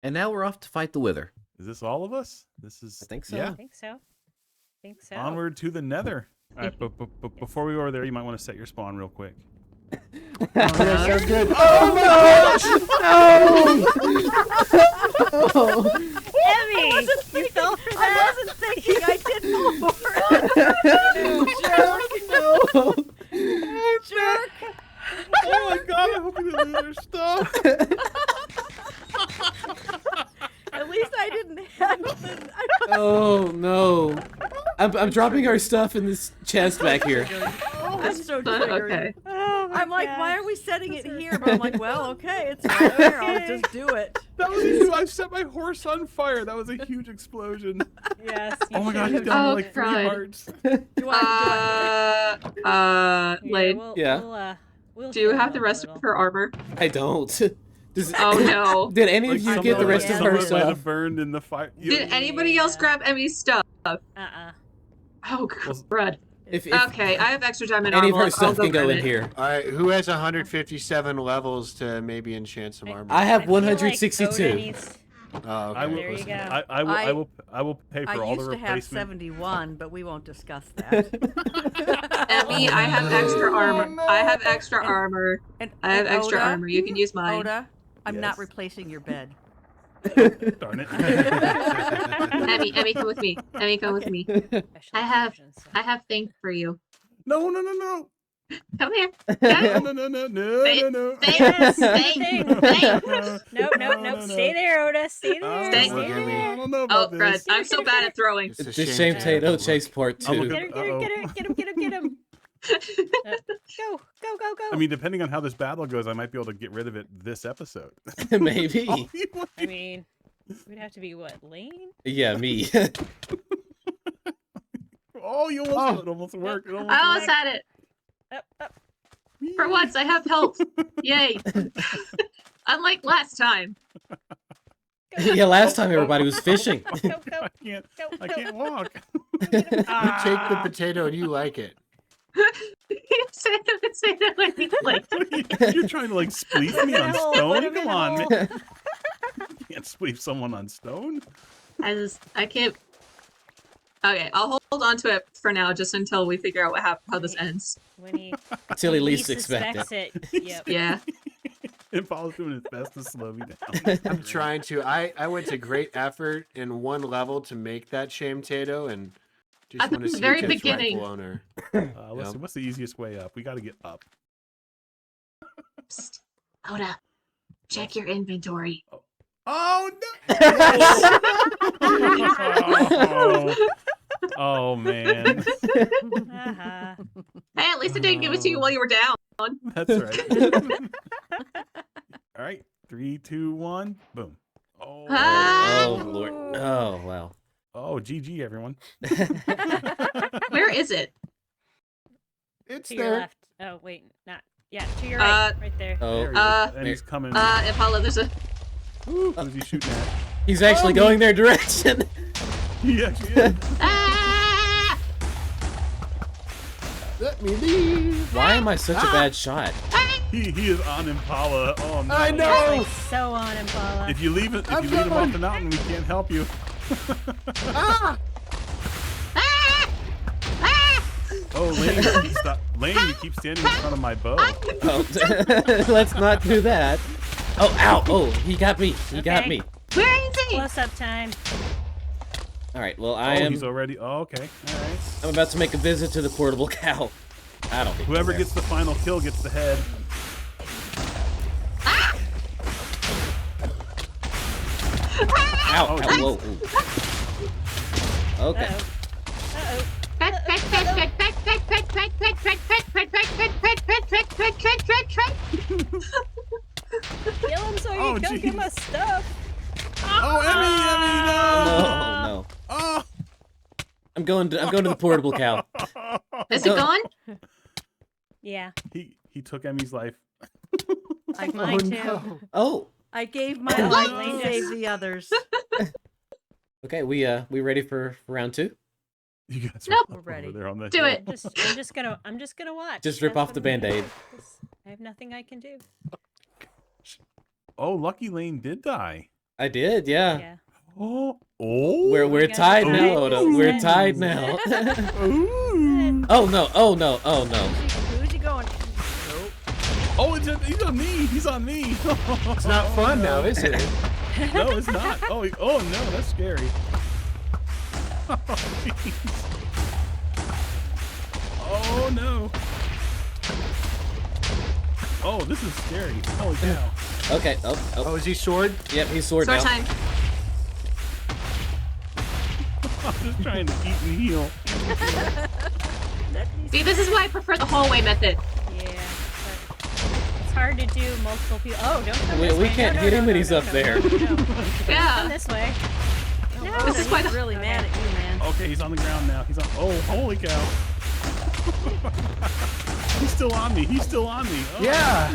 And now we're off to fight the Wither. Is this all of us? This is. I think so. Yeah. I think so. Think so. Onward to the Nether. All right, but before we go over there, you might want to set your spawn real quick. Oh, yeah, so good. Oh, Emmy, you fell for that? I wasn't thinking. I did fall for it. No. Jerk. Oh my god, I hope you didn't lose your stuff. At least I didn't have it. Oh no. I'm dropping our stuff in this chest back here. I'm so triggered. Okay. Oh my I'm like, gosh. why are we setting it here? But I'm like, well, okay, it's right there. I'll just do it. That was huge. I set my horse on fire. That was a huge explosion. Yes. Oh my god, he's should've. down to Oh, like 3 God. hearts. Do I? Lade, We'll do you show have the them a rest of little. her armor? I don't. Does, Oh no. Did any Like of you some get the of rest it- of some her it might have stuff? burned in the fire. Did anybody else grab Emmy's stuff? Oh, crud. If Okay, I have extra diamond any of armor. her stuff I'll can go grab in it. here. All right, who has 157 levels to maybe enchant some armor? I have feel like 162. Oda needs- Oh, okay. I will, There you go. I will pay for I all the used to have replacement. 71, but we won't discuss that. Emmy, I have extra armor. I have extra armor. And, I have and extra Oda, armor. You can use mine. Oda, I'm not Yes. replacing your bed. Darn it. Emmy, come with me. Emmy, come with me. I have things for you. No. Come here. No. Yes, Stay. Nope. Stay there, Oda. Stay there. Stay. Stay there. I don't know Oh, about crud. this. I'm so bad at throwing. It's a This shame shame to have Tato the Chase Part I'm 2. looking- Get him. Go. I mean, depending on how this battle goes, I might be able to get rid of it this episode. Maybe. I mean, we'd have to be what, Lane? Yeah, me. Oh, you almost it almost worked. It I almost had it. Up. For once, I have help. Yay. Unlike last time. Yeah, last time everybody was fishing. Go. I can't walk. You take the potato and you like it. Say that when he like. You're trying to like spleef me on stone? Come on, man. You can't spleef someone on stone. I can't. Okay, I'll hold on to it for now, just until we figure out how this ends. When he Until he least suspects expect it. Yep. Yeah. Impala's doing his best to slow me down. I'm trying to. I went to great effort in one level to make that shame tato, and just At want to the see very its beginning. rightful owner. Let's see, what's the easiest way up? We got to get up. Psst. Oda, check your inventory. Oh no! Oh man. Uh-huh. Hey, at least I didn't give it to you while you were down. That's right. All right, 3, 2, 1, boom. Oh, Oh Lord. Oh wow. oh, GG, everyone. Where is it? It's To your there. left. Oh, wait. Not. Yeah, to your right. Right there. Oh. There he is. And he's coming. Impala, there's a. Who's he shooting at? He's actually going their direction. He actually is. Ah! Let me leave. Why am I such a bad shot? He is on Impala. Oh no. I know. Like, so on Impala. If you leave it, if you lead him off the mountain, we can't help you. Ah! Oh, Lane, stop. Lane, you keep standing in front of my bow. Oh, let's not do that. Oh, ow! Oh, he got me. He got Okay. me. Where is he? Close up time. All right. Well, He's already. Oh, okay. All right. I'm about to make a visit to the portable cow. I don't think Whoever he's gets the final kill gets the head. there. Ow! Oh, Ow, geez. whoa! Ooh. Okay. Uh-oh. Kill him so Oh, you can get jeez. my stuff. Oh, Emmy, No, no! no. Oh. I'm going to the portable cow. Is it gone? Yeah. He took Emmy's life. Mine too. Oh. I gave my Oh, life no. to save the others. Okay. We ready for round 2? You guys Nope. are We're ready. over there on the Do hill. it. I'm just gonna watch. Just rip That's off what the I'm gonna Band-Aid. do. I have nothing I can do. Oh, Lucky Lane did die. I did. Yeah. Yeah. Oh. Oh. We're gotta tied decide now, Oda. who's We're next. tied now. Ooh. Oh no! Oh no! Oh no! Who's he going? Oh, he's on me. He's on me. It's not fun now, is it? No, it's not. Oh, oh no, that's scary. Oh, jeez. Oh no. Oh, this is scary. Holy cow. Okay. Oh. Oh, is he sword? Yep. He's sword Sword now. time. I'm just trying to eat and heal. See, this is why I prefer the hallway method. Yeah. But it's hard to do multiple people. Oh, don't come We this way. can't No, hit no, him no, when no, he's no, up no, there. no, no. Come Yeah. this way. No, This is why the really mad at you, man. Okay, he's on the ground now. He's on. Oh, holy cow. He's still on me. He's still on me. Oh. Yeah.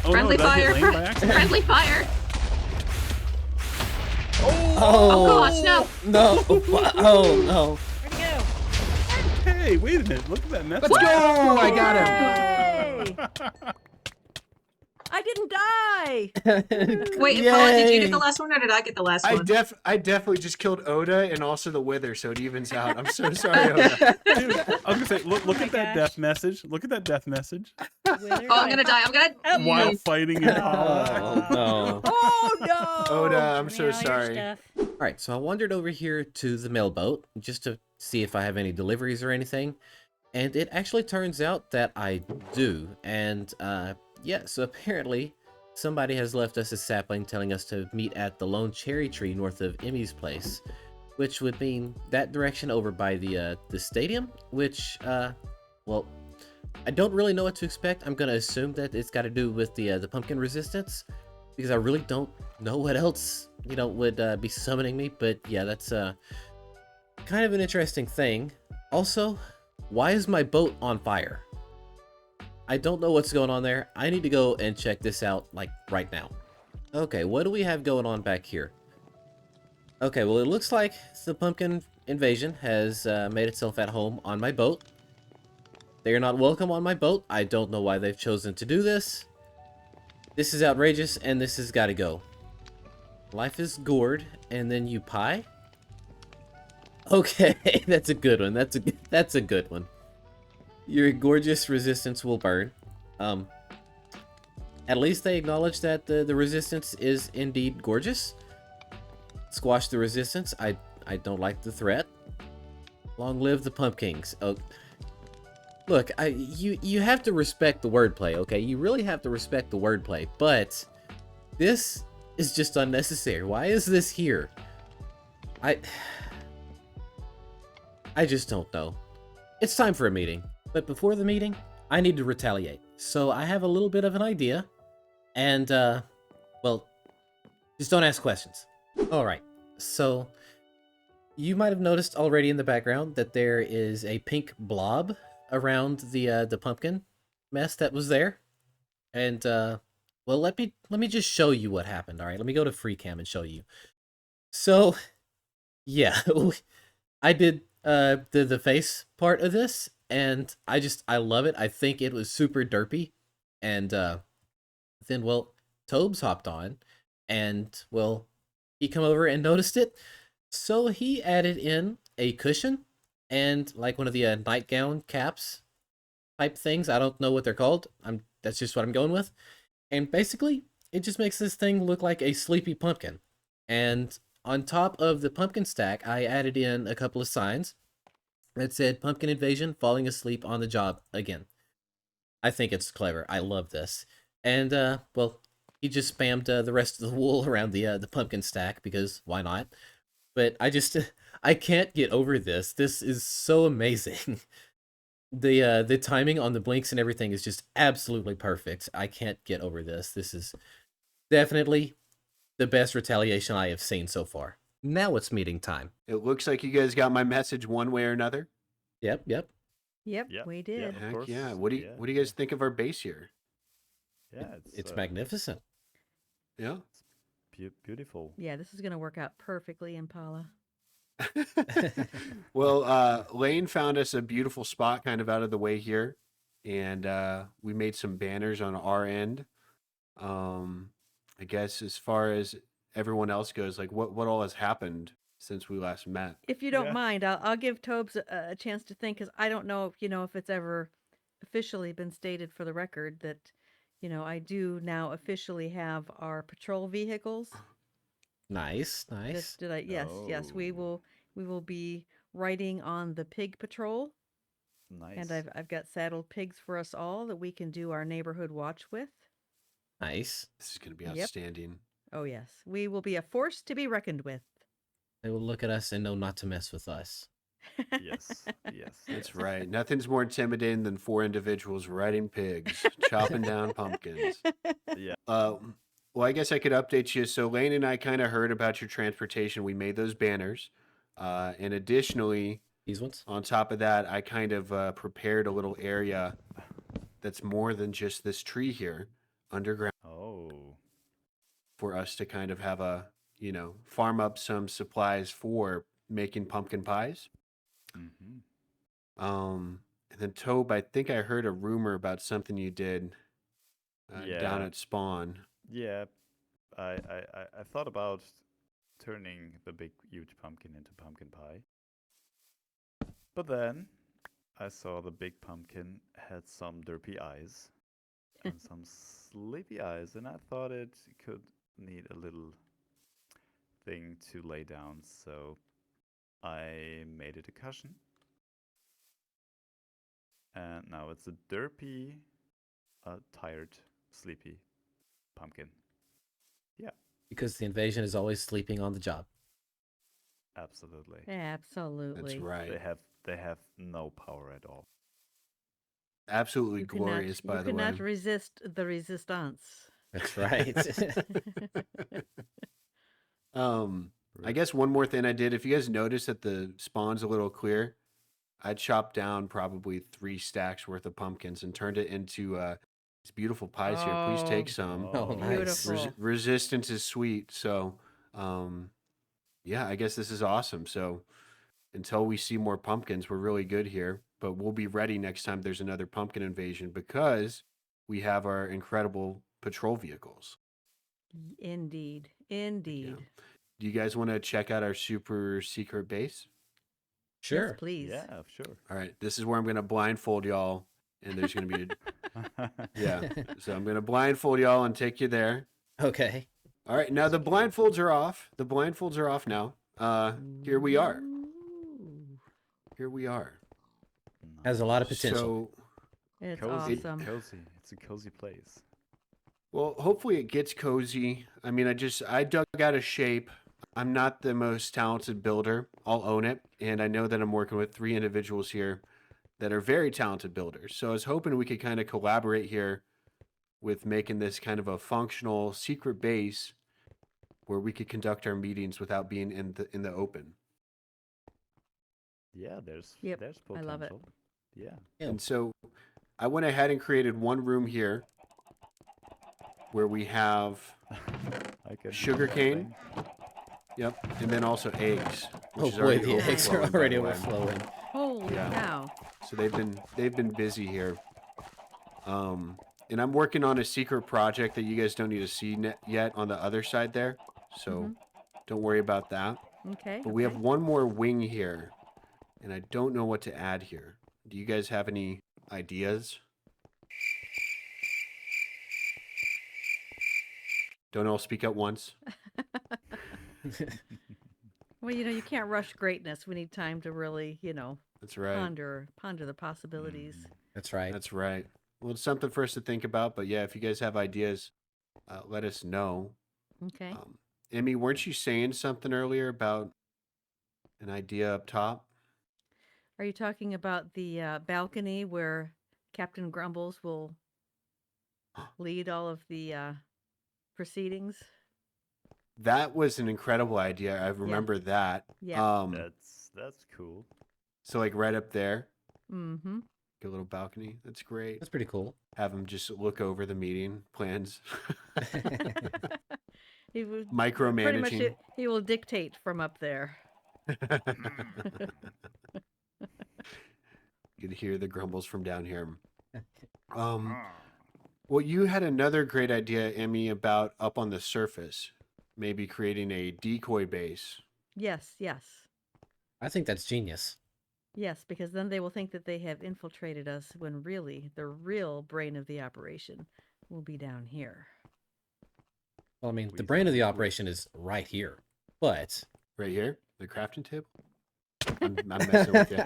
Oh, Friendly no, did I hit fire. Lane by accident? Friendly fire. Oh gosh, no. No! Oh no! Where'd he go? Hey, wait a minute. Look at that message. Let's go! I got him. Hey! I didn't die. Wait, Paula, did you Yay. get the last one or did I get the last I one? definitely just killed Oda and also the Wither, so it evens out. I'm so sorry, Oda. Dude, I was gonna say, look Oh at my that gosh. death message. Look at that death message. Oh, I'm gonna die. I'm gonna. While fighting Impala. Oh no! Oh no. Oda, I'm Give me so all your sorry. stuff. All right, so I wandered over here to the mailboat just to see if I have any deliveries or anything, and it actually turns out that I do. And yeah, so apparently somebody has left us a sapling telling us to meet at the lone cherry tree north of Emmy's place, which would mean that direction over by the stadium. Which well, I don't really know what to expect. I'm gonna assume that it's got to do with the pumpkin resistance, because I really don't know what else, you know, would be summoning me. But yeah, that's kind of an interesting thing. Also, why is my boat on fire? I don't know what's going on there. I need to go and check this out, like, right now. Okay, what do we have going on back here? Okay, well, it looks like the pumpkin invasion has made itself at home on my boat. They are not welcome on my boat. I don't know why they've chosen to do this. This is outrageous, and this has got to go. Life is gourd, and then you pie? Okay, that's a good one. That's a good one. Your gorgeous resistance will burn. At least they acknowledge that the resistance is indeed gorgeous. Squash the resistance. I don't like the threat. Long live the pumpkins. Oh, look, you have to respect the wordplay, okay? You really have to respect the wordplay, but this is just unnecessary. Why is this here? I just don't know. It's time for a meeting, but before the meeting, I need to retaliate. So I have a little bit of an idea, and well, just don't ask questions. All right. So you might have noticed already in the background that there is a pink blob around the pumpkin mess that was there, and well, let me just show you what happened. All right, let me go to free cam and show you. So yeah, I did the face part of this, and I love it. I think it was super derpy, and then well, Tobes hopped on, and well, he come over and noticed it, so he added in a cushion and like one of the nightgown caps type things. I don't know what they're called. That's just what I'm going with, and basically it just makes this thing look like a sleepy pumpkin. And on top of the pumpkin stack, I added in a couple of signs that said "Pumpkin Invasion, falling asleep on the job again." I think it's clever. I love this. And well, he just spammed the rest of the wool around the pumpkin stack because why not? But I can't get over this. This is so amazing. The timing on the blinks and everything is just absolutely perfect. I can't get over this. This is definitely the best retaliation I have seen so far. Now it's meeting time. It looks like you guys got my message one way or another. Yep. Yep, Yeah, we did. of Heck course. yeah. What do you guys think of our base here? Yeah, It's magnificent. Yeah. Beautiful. Yeah, this is gonna work out perfectly, Impala. Well, Lane found us a beautiful spot kind of out of the way here, and we made some banners on our end. I guess as far as everyone else goes, like what all has happened since we last met? If you don't Yeah. mind, I'll give Tobes a chance to think, because I don't know if if it's ever officially been stated for the record that I do now officially have our patrol vehicles. Nice, nice. Did I? Yes. We Oh. will be riding on the pig patrol, and Nice. I've got saddled pigs for us all that we can do our neighborhood watch with. Nice. This is going to be Yep. outstanding. Oh yes, we will be a force to be reckoned with. They will look at us and know not to mess with us. Yes. Yes. That's right. Nothing's more intimidating than 4 individuals riding pigs, chopping down pumpkins. Yeah. Well, I guess I could update you. So Lane and I kind of heard about your transportation. We made those banners. And additionally, These ones? on top of that, I kind of prepared a little area that's more than just this tree here underground Oh. for us to kind of have a, farm up some supplies for making pumpkin pies. Mm-hmm. And then Tobe, I think I heard a rumor about something you did down Yeah. at Spawn. Yeah. I thought about turning the big huge pumpkin into pumpkin pie. But then I saw the big pumpkin had some derpy eyes and some sleepy eyes, and I thought it could need a little thing to lay down, so I made it a cushion. And now it's a derpy, tired, sleepy pumpkin. Yeah, Because the invasion is always sleeping on the job. absolutely. Absolutely. That's right. They have no power at all. Absolutely You could glorious, by you the could way. not resist the resistance. That's right. I guess one more thing I did, if you guys notice that the spawn's a little clear, I chopped down probably 3 stacks worth of pumpkins and turned it into these beautiful pies here. Please take some. Oh, nice. Beautiful. Resistance is sweet. So, yeah, I guess this is awesome. So until we see more pumpkins, we're really good here. But we'll be ready next time there's another pumpkin invasion because we have our incredible patrol vehicles. Indeed. Yeah. Indeed. Do you guys want to check out our super secret base? Yes, Sure. please. Yeah, sure. All right, this is where I'm going to blindfold y'all, and there's going to be yeah. So I'm going to blindfold y'all and take you there. Okay. All right, now the blindfolds are off. The blindfolds are off now. Here we are. Ooh, Here we are. Has a lot of potential. So, it's Cozy, awesome. cozy. It's a cozy place. well, hopefully it gets cozy. I mean, I dug out of shape. I'm not the most talented builder. I'll own it, and I know that I'm working with 3 individuals here that are very talented builders. So I was hoping we could kind of collaborate here with making this kind of a functional secret base where we could conduct our meetings without being in the open. Yeah, there's Yep, there's I potential. love it. Yeah. And so I went ahead and created one room here where we have I can sugarcane. Yep, and then also eggs, which Oh is boy, already the eggs are overflowing, by already the way. overflowing. Holy Yeah. cow. So they've been busy here. And I'm working on a secret project that you guys don't need to see yet on the other side there. So don't worry about that. Okay. But we have one more wing here, and I don't know what to add here. Do you guys have any ideas? Don't all speak at once. Well, you can't rush greatness. We need time to really, That's right. ponder the possibilities. That's right. That's right. Well, it's something for us to think about. But yeah, if you guys have ideas, let us know. Okay. Emmy, weren't you saying something earlier about an idea up top? Are you talking about the balcony where Captain Grumbles will lead all of the proceedings? That was an incredible idea. I remember that. Yeah. That's cool. So like right up there, Mm-hmm. a little balcony. That's great. That's pretty cool. Have him just look over the meeting plans. He would Micromanaging. pretty much he will dictate from up there. You could hear the grumbles from down here. Well, you had another great idea, Emmy, about up on the surface, maybe creating a decoy base. Yes, I think that's genius. yes, because then they will think that they have infiltrated us when really the real brain of the operation will be down here. Well, I mean, the brain of the operation is right here, but Right here, the crafting table. I'm messing with you.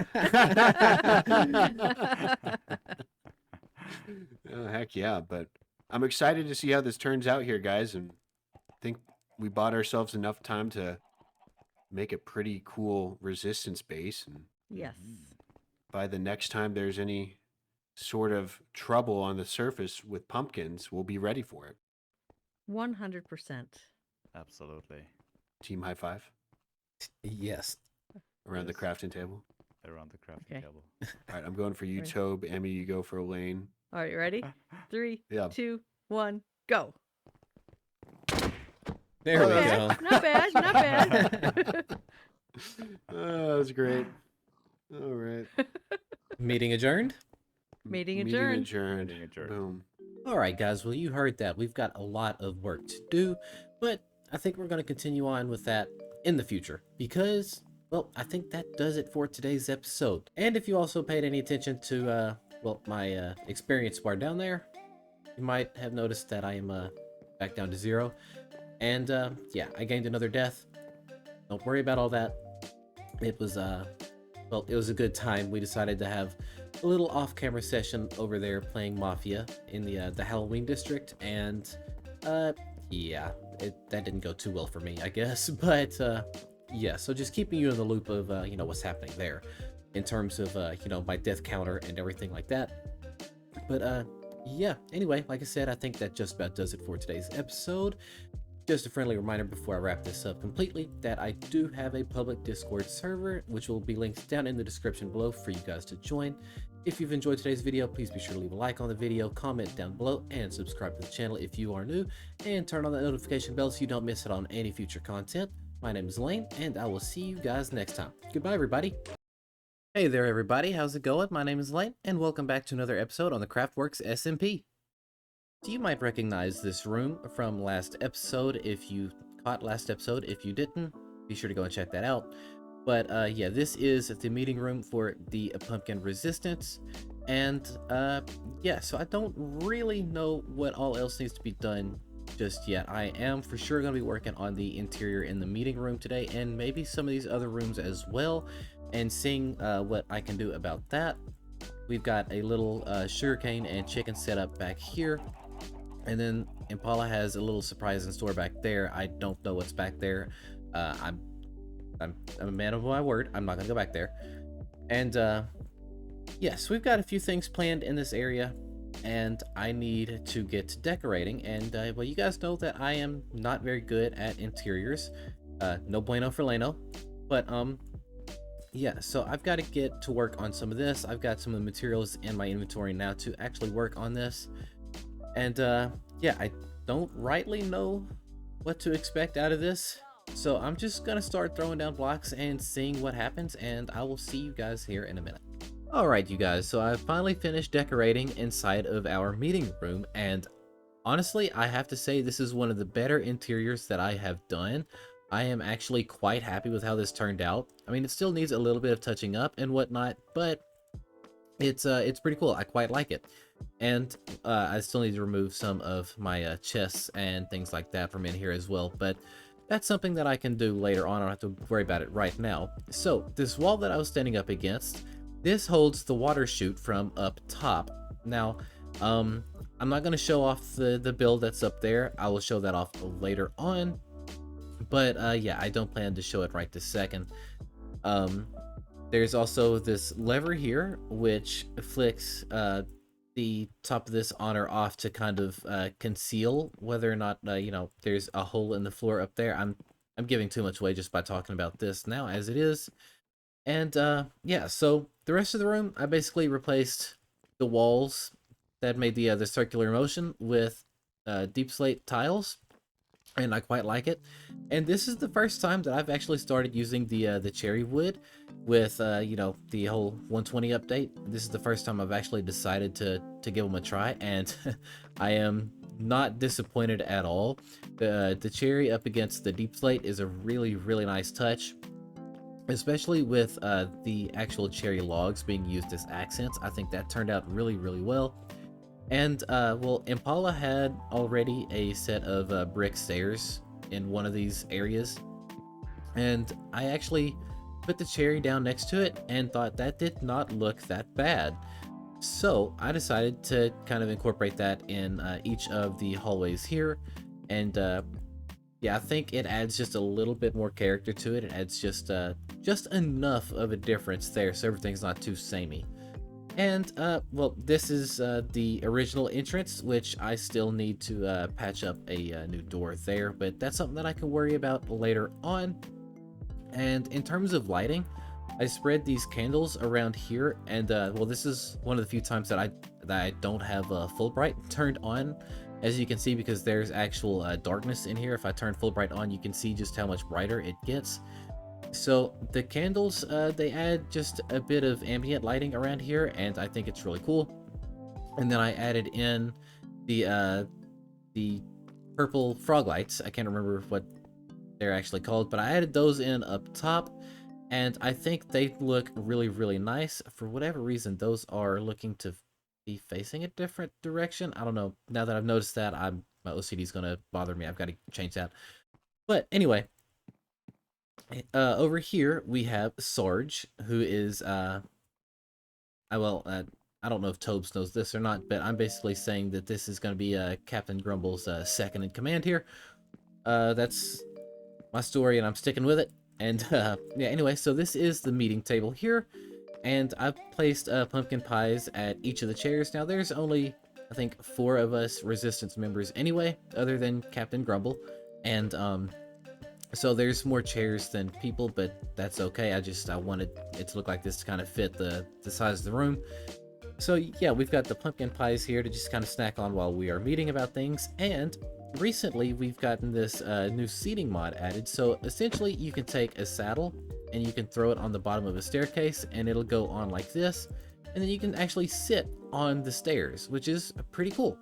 Oh, heck yeah, but I'm excited to see how this turns out here, guys, and I think we bought ourselves enough time to make a pretty cool resistance base, and Yes. by the next time there's any sort of trouble on the surface with pumpkins, we'll be ready for it. 100%. Absolutely. Team high five yes. around the Yes. crafting table. Around the crafting Okay. table. All right, I'm going for you, Right. Tobe. Emmy, you go for Elaine. All right, you ready? 3, Yeah. 2, 1, go. There we Okay, go. not bad, not bad. Oh, that was great. All right. Meeting adjourned. Meeting adjourned. adjourned. Meeting adjourned. Boom. All right, guys. Well, you heard that. We've got a lot of work to do, but I think we're going to continue on with that in the future because, well, I think that does it for today's episode. And if you also paid any attention to, my experience bar down there, you might have noticed that I am back down to 0. And yeah, I gained another death. Don't worry about all that. It was it was a good time. We decided to have a little off-camera session over there playing Mafia in the Halloween district, and yeah, that didn't go too well for me, I guess. But yeah, so just keeping you in the loop of what's happening there in terms of my death counter and everything like that. But yeah, anyway, like I said, I think that just about does it for today's episode. Just a friendly reminder before I wrap this up completely that I do have a public Discord server, which will be linked down in the description below for you guys to join. If you've enjoyed today's video, please be sure to leave a like on the video, comment down below, and subscribe to the channel if you are new, and turn on the notification bell so you don't miss out on any future content. My name is Lane, and I will see you guys next time. Goodbye, everybody. Hey there, everybody. How's it going? My name is Lane, and welcome back to another episode on the CraftWorks SMP. So you might recognize this room from last episode if you caught last episode. If you didn't, be sure to go and check that out. But yeah, this is the meeting room for the pumpkin resistance. And yeah, so I don't really know what all else needs to be done just yet. I am for sure going to be working on the interior in the meeting room today, and maybe some of these other rooms as well, and seeing what I can do about that. We've got a little sugarcane and chicken setup back here, and then Impala has a little surprise in store back there. I don't know what's back there. I'm a man of my word. I'm not gonna go back there. And yes, we've got a few things planned in this area, and I need to get to decorating. And well, you guys know that I am not very good at interiors. No bueno for Leno. But yeah, so I've got to get to work on some of this. I've got some of the materials in my inventory now to actually work on this. And yeah, I don't rightly know what to expect out of this. So I'm just gonna start throwing down blocks and seeing what happens, and I will see you guys here in a minute. Alright, you guys, so I've finally finished decorating inside of our meeting room, and honestly, I have to say this is one of the better interiors that I have done. I am actually quite happy with how this turned out. I mean, it still needs a little bit of touching up and whatnot, but it's pretty cool. I quite like it. And I still need to remove some of my chests and things like that from in here as well, but that's something that I can do later on. I don't have to worry about it right now. So this wall that I was standing up against, this holds the water chute from up top. Now, I'm not going to show off the build that's up there. I will show that off later on. But yeah, I don't plan to show it right this second. There's also this lever here, which flicks the top of this on or off to kind of conceal whether or not you know, there's a hole in the floor up there. I'm giving too much away just by talking about this now as it is. And yeah, so the rest of the room, I basically replaced the walls that made the circular motion with deep slate tiles, and I quite like it. And this is the first time that I've actually started using the cherry wood with you know, the whole 120 update. This is the first time I've actually decided to give them a try, and I am not disappointed at all. The cherry up against the deep slate is a really nice touch, especially with the actual cherry logs being used as accents. I think that turned out really well. And well, Impala had already a set of brick stairs in one of these areas, and I actually put the cherry down next to it and thought that did not look that bad. So I decided to kind of incorporate that in each of the hallways here. And yeah, I think it adds just a little bit more character to it. It adds just enough of a difference there so everything's not too samey. And well, this is the original entrance, which I still need to patch up a new door there, but that's something that I can worry about later on. And in terms of lighting, I spread these candles around here, and well, this is one of the few times that I don't have full bright turned on, as you can see, because there's actual darkness in here. If I turn full bright on, you can see just how much brighter it gets. So the candles, they add just a bit of ambient lighting around here, and I think it's really cool. And then I added in the purple frog lights. I can't remember what they're actually called, but I added those in up top, and I think they look really nice. For whatever reason, those are looking to be facing a different direction. I don't know. Now that I've noticed that, my OCD is going to bother me. I've got to change that. But anyway, over here we have Sarge, who is I don't know if Tobes knows this or not, but I'm basically saying that this is going to be Captain Grumble's second in command here. That's my story, and I'm sticking with it. And yeah, anyway, so this is the meeting table here, and I've placed pumpkin pies at each of the chairs. Now there's only, I think, 4 of us Resistance members anyway, other than Captain Grumble, and so there's more chairs than people, but that's okay. I wanted it to look like this to kind of fit the size of the room. So yeah, we've got the pumpkin pies here to just kind of snack on while we are meeting about things, and recently we've gotten this new seating mod added. So essentially you can take a saddle and you can throw it on the bottom of a staircase and it'll go on like this. And then you can actually sit on the stairs, which is pretty cool.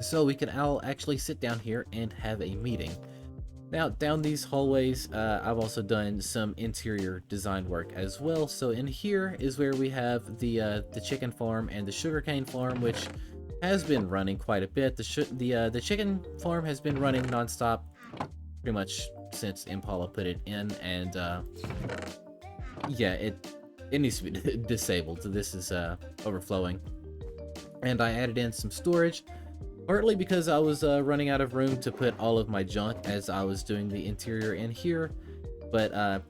So we can all actually sit down here and have a meeting. Now, down these hallways, I've also done some interior design work as well. So in here is where we have the chicken farm and the sugarcane farm, which has been running quite a bit. The chicken farm has been running nonstop pretty much since Impala put it in, and yeah, it needs to be disabled. So this is overflowing, and I added in some storage. Partly because I was running out of room to put all of my junk as I was doing the interior in here. But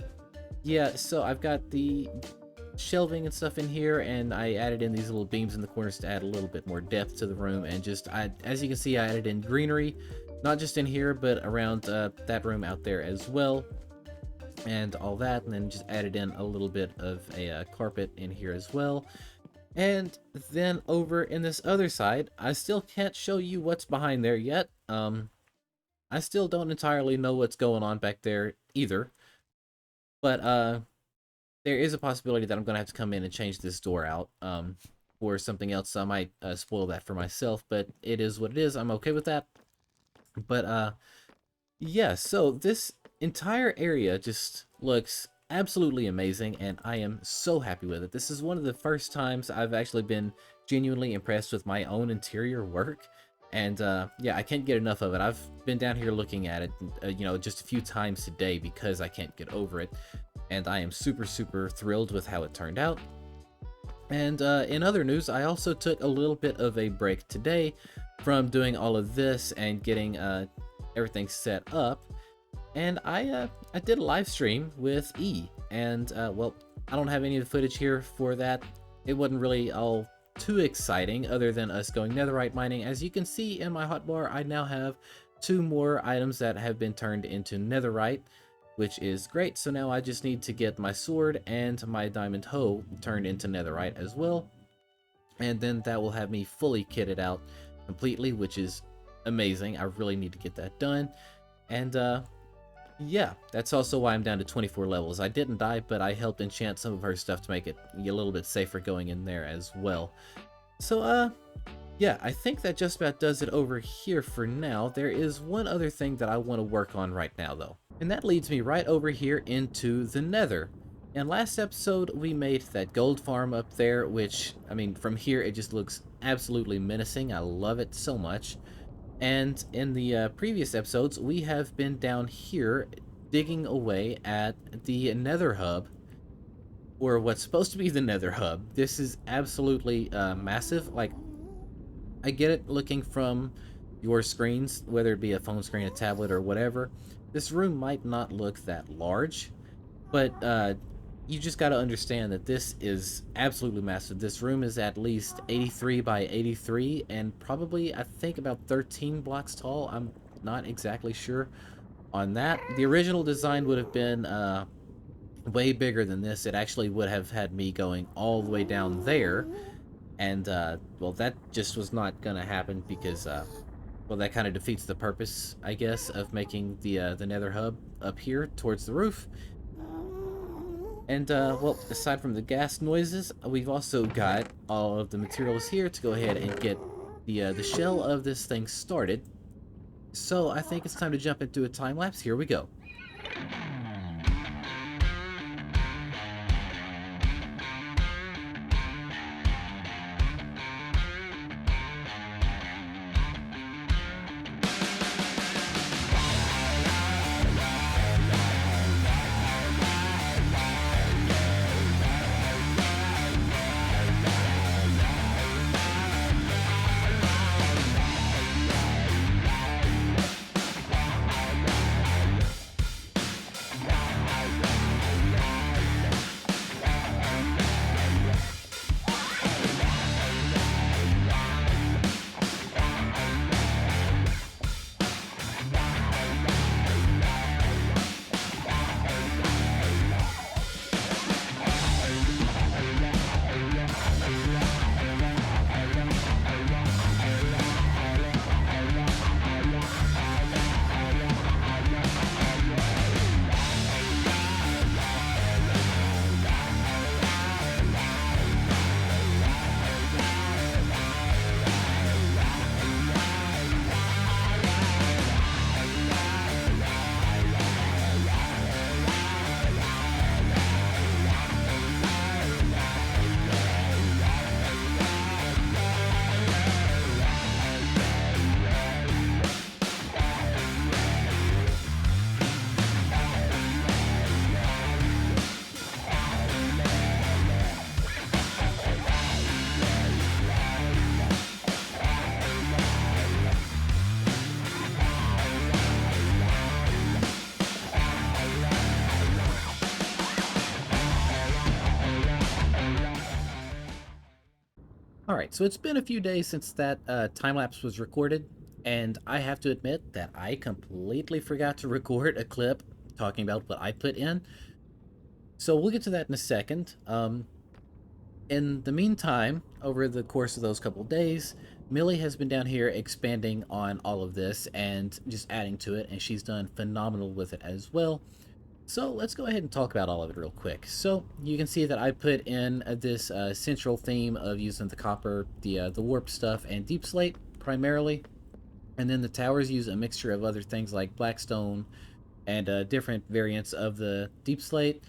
yeah, so I've got the shelving and stuff in here, and I added in these little beams in the corners to add a little bit more depth to the room. And just, as you can see, I added in greenery, not just in here, but around that room out there as well. And all that, and then just added in a little bit of a carpet in here as well. And then over in this other side, I still can't show you what's behind there yet. I still don't entirely know what's going on back there either. But there is a possibility that I'm going to have to come in and change this door out for something else. So I might spoil that for myself, but it is what it is. I'm okay with that. But yeah, so this entire area just looks absolutely amazing, and I am so happy with it. This is one of the first times I've actually been genuinely impressed with my own interior work, and yeah, I can't get enough of it. I've been down here looking at it, you know, just a few times today because I can't get over it, and I am super thrilled with how it turned out. And in other news, I also took a little bit of a break today from doing all of this and getting everything set up. And I did a live stream with E, and well, I don't have any of the footage here for that. It wasn't really all too exciting other than us going netherite mining. As you can see in my hotbar, I now have 2 more items that have been turned into netherite, which is great. So now I just need to get my sword and my diamond hoe turned into netherite as well. And then that will have me fully kitted out completely, which is amazing. I really need to get that done. And yeah, that's also why I'm down to 24 levels. I didn't die, but I helped enchant some of her stuff to make it a little bit safer going in there as well. So, yeah, I think that just about does it over here for now. There is one other thing that I want to work on right now, though. And that leads me right over here into the Nether. In last episode, we made that gold farm up there, which, I mean, from here, it just looks absolutely menacing. I love it so much. And in the previous episodes, we have been down here digging away at the Nether Hub, or what's supposed to be the Nether Hub. This is absolutely massive. Like, I get it looking from your screens, whether it be a phone screen, a tablet, or whatever. This room might not look that large, but you just got to understand that this is absolutely massive. This room is at least 83 by 83 and probably, I think, about 13 blocks tall. I'm not exactly sure on that. The original design would have been way bigger than this. It actually would have had me going all the way down there, and well, that just was not gonna happen because well, that kind of defeats the purpose, I guess, of making the Nether Hub up here towards the roof. And, well, aside from the gas noises, we've also got all of the materials here to go ahead and get the shell of this thing started. So I think it's time to jump into a time lapse. Here we go. Alright, so it's been a few days since that time-lapse was recorded, and I have to admit that I completely forgot to record a clip talking about what I put in. So we'll get to that in a second. In the meantime, over the course of those couple days, Millie has been down here expanding on all of this and just adding to it, and she's done phenomenal with it as well. So let's go ahead and talk about all of it real quick. So you can see that I put in this central theme of using the copper, the warp stuff, and deep slate primarily. And then the towers use a mixture of other things like blackstone and different variants of the deep slate,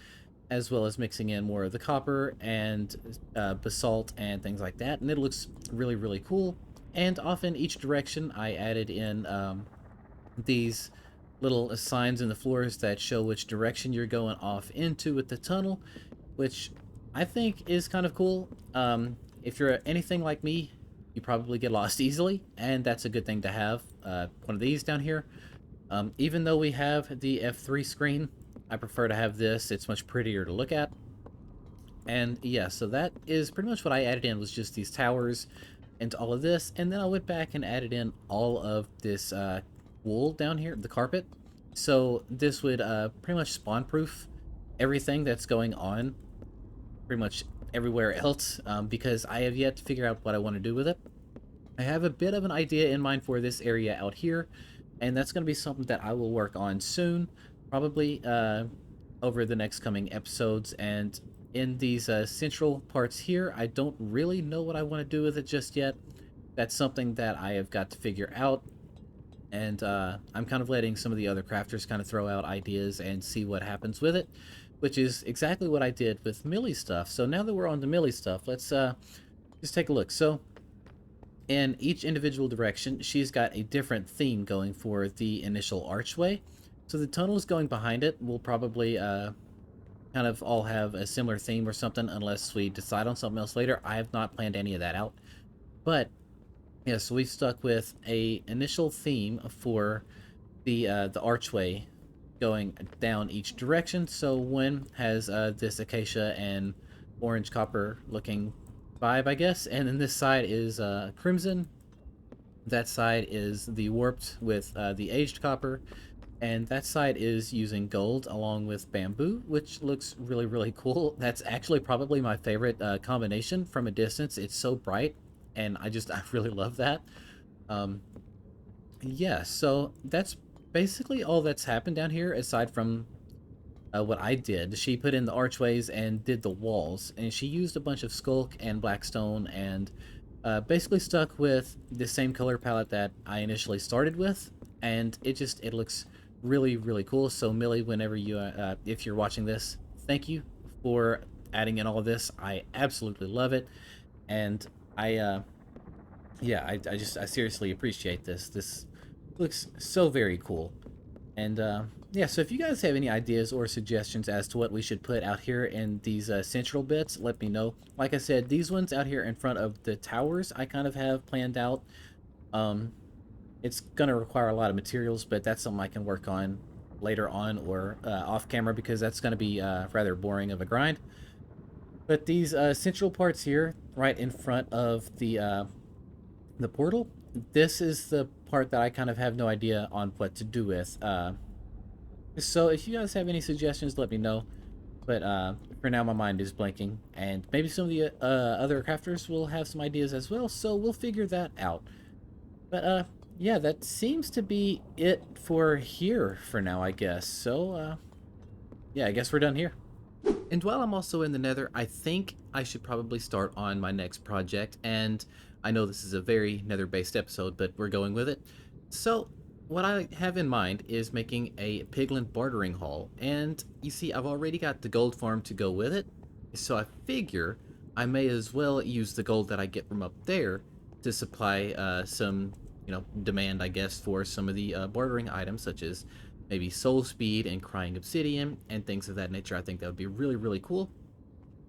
as well as mixing in more of the copper and basalt and things like that. And it looks really, really cool. And off in each direction, I added in these little signs in the floors that show which direction you're going off into with the tunnel, which I think is kind of cool. If you're anything like me, you probably get lost easily, and that's a good thing to have. One of these down here. Even though we have the F3 screen, I prefer to have this. It's much prettier to look at. And yeah, so that is pretty much what I added in, was just these towers and all of this. And then I went back and added in all of this wool down here, the carpet. So this would pretty much spawn proof everything that's going on pretty much everywhere else, because I have yet to figure out what I want to do with it. I have a bit of an idea in mind for this area out here, and that's going to be something that I will work on soon, probably over the next coming episodes. And in these central parts here, I don't really know what I want to do with it just yet. That's something that I have got to figure out. And I'm kind of letting some of the other crafters kind of throw out ideas and see what happens with it, which is exactly what I did with Millie's stuff. So now that we're on the Millie stuff, let's just take a look. So in each individual direction, she's got a different theme going for the initial archway. So the tunnels going behind it will probably kind of all have a similar theme or something, unless we decide on something else later. I have not planned any of that out. But yeah, so we stuck with a initial theme for the archway going down each direction. So one has this acacia and orange copper looking vibe, I guess, and then this side is crimson. That side is the warped with the aged copper, and that side is using gold along with bamboo, which looks really, really cool. That's actually probably my favorite combination from a distance. It's so bright, and I really love that. Yeah, so that's basically all that's happened down here, aside from what I did. She put in the archways and did the walls, and she used a bunch of skulk and blackstone, and basically stuck with the same color palette that I initially started with, and it looks really, really cool. So Millie, whenever you if you're watching this, thank you for adding in all of this. I absolutely love it, and I seriously appreciate this. This looks so very cool. And yeah, so if you guys have any ideas or suggestions as to what we should put out here in these central bits, let me know. Like I said, these ones out here in front of the towers, I kind of have planned out. It's gonna require a lot of materials, but that's something I can work on later on or off camera, because that's gonna be rather boring of a grind. But these central parts here, right in front of the portal, this is the part that I kind of have no idea on what to do with. So if you guys have any suggestions, let me know. But for now, my mind is blanking, and maybe some of the other crafters will have some ideas as well, so we'll figure that out. But yeah, that seems to be it for here for now, I guess. So yeah, I guess we're done here. And while I'm also in the Nether, I think I should probably start on my next project. And I know this is a very Nether-based episode, but we're going with it. So what I have in mind is making a piglin bartering hall. And you see, I've already got the gold farm to go with it. So I figure I may as well use the gold that I get from up there to supply some, demand, I guess, for some of the bartering items, such as maybe soul speed and crying obsidian and things of that nature. I think that would be really, really cool.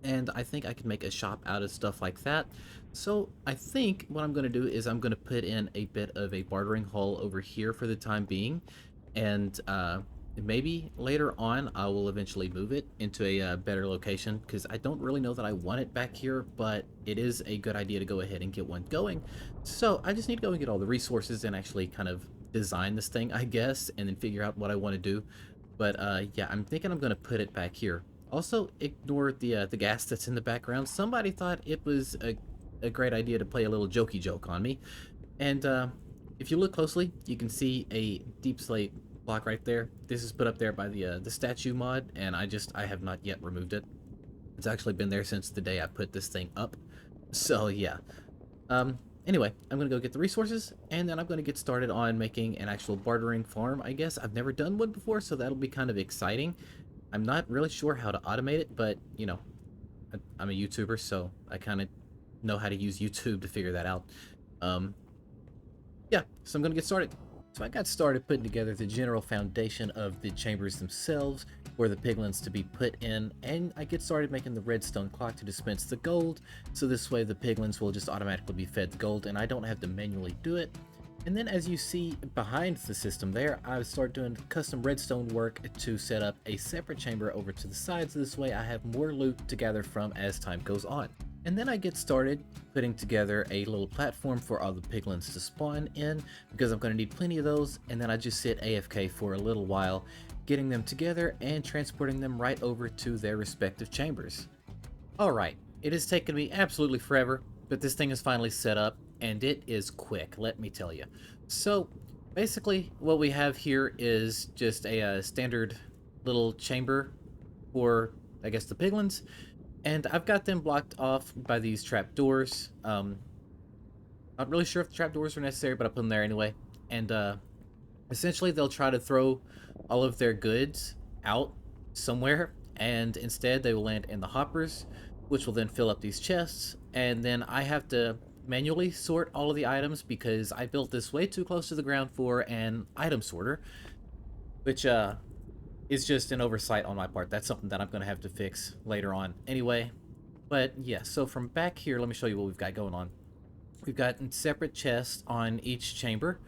And I think I could make a shop out of stuff like that. So I think what I'm going to do is I'm going to put in a bit of a bartering hall over here for the time being. And maybe later on I will eventually move it into a better location, because I don't really know that I want it back here, but it is a good idea to go ahead and get one going. So I just need to go and get all the resources and actually kind of design this thing, I guess, and then figure out what I want to do. But yeah, I'm thinking I'm going to put it back here. Also, ignore the gas that's in the background. Somebody thought it was a great idea to play a little jokey joke on me. And if you look closely, you can see a deep slate block right there. This is put up there by the statue mod, and I have not yet removed it. It's actually been there since the day I put this thing up. So yeah. Anyway, I'm gonna go get the resources, and then I'm gonna get started on making an actual bartering farm, I guess. I've never done one before, so that'll be kind of exciting. I'm not really sure how to automate it, but, you know, I'm a YouTuber, so I kind of know how to use YouTube to figure that out. Yeah, so I'm gonna get started. So I got started putting together the general foundation of the chambers themselves, for the piglins to be put in, and I get started making the redstone clock to dispense the gold, so this way the piglins will just automatically be fed the gold and I don't have to manually do it. And then, as you see behind the system there, I start doing custom redstone work to set up a separate chamber over to the sides. This way I have more loot to gather from as time goes on. And then I get started putting together a little platform for all the piglins to spawn in, because I'm going to need plenty of those, and then I just sit AFK for a little while, getting them together and transporting them right over to their respective chambers. Alright, it has taken me absolutely forever, but this thing is finally set up, and it is quick, let me tell you. So basically what we have here is just a standard little chamber for, I guess, the piglins, and I've got them blocked off by these trapdoors. Not really sure if the trapdoors are necessary, but I put them there anyway. And essentially they'll try to throw all of their goods out somewhere, and instead they will land in the hoppers, which will then fill up these chests, and then I have to manually sort all of the items because I built this way too close to the ground for an item sorter, which is just an oversight on my part. That's something that I'm going to have to fix later on anyway. But yeah, so from back here, let me show you what we've got going on. We've got separate chests on each chamber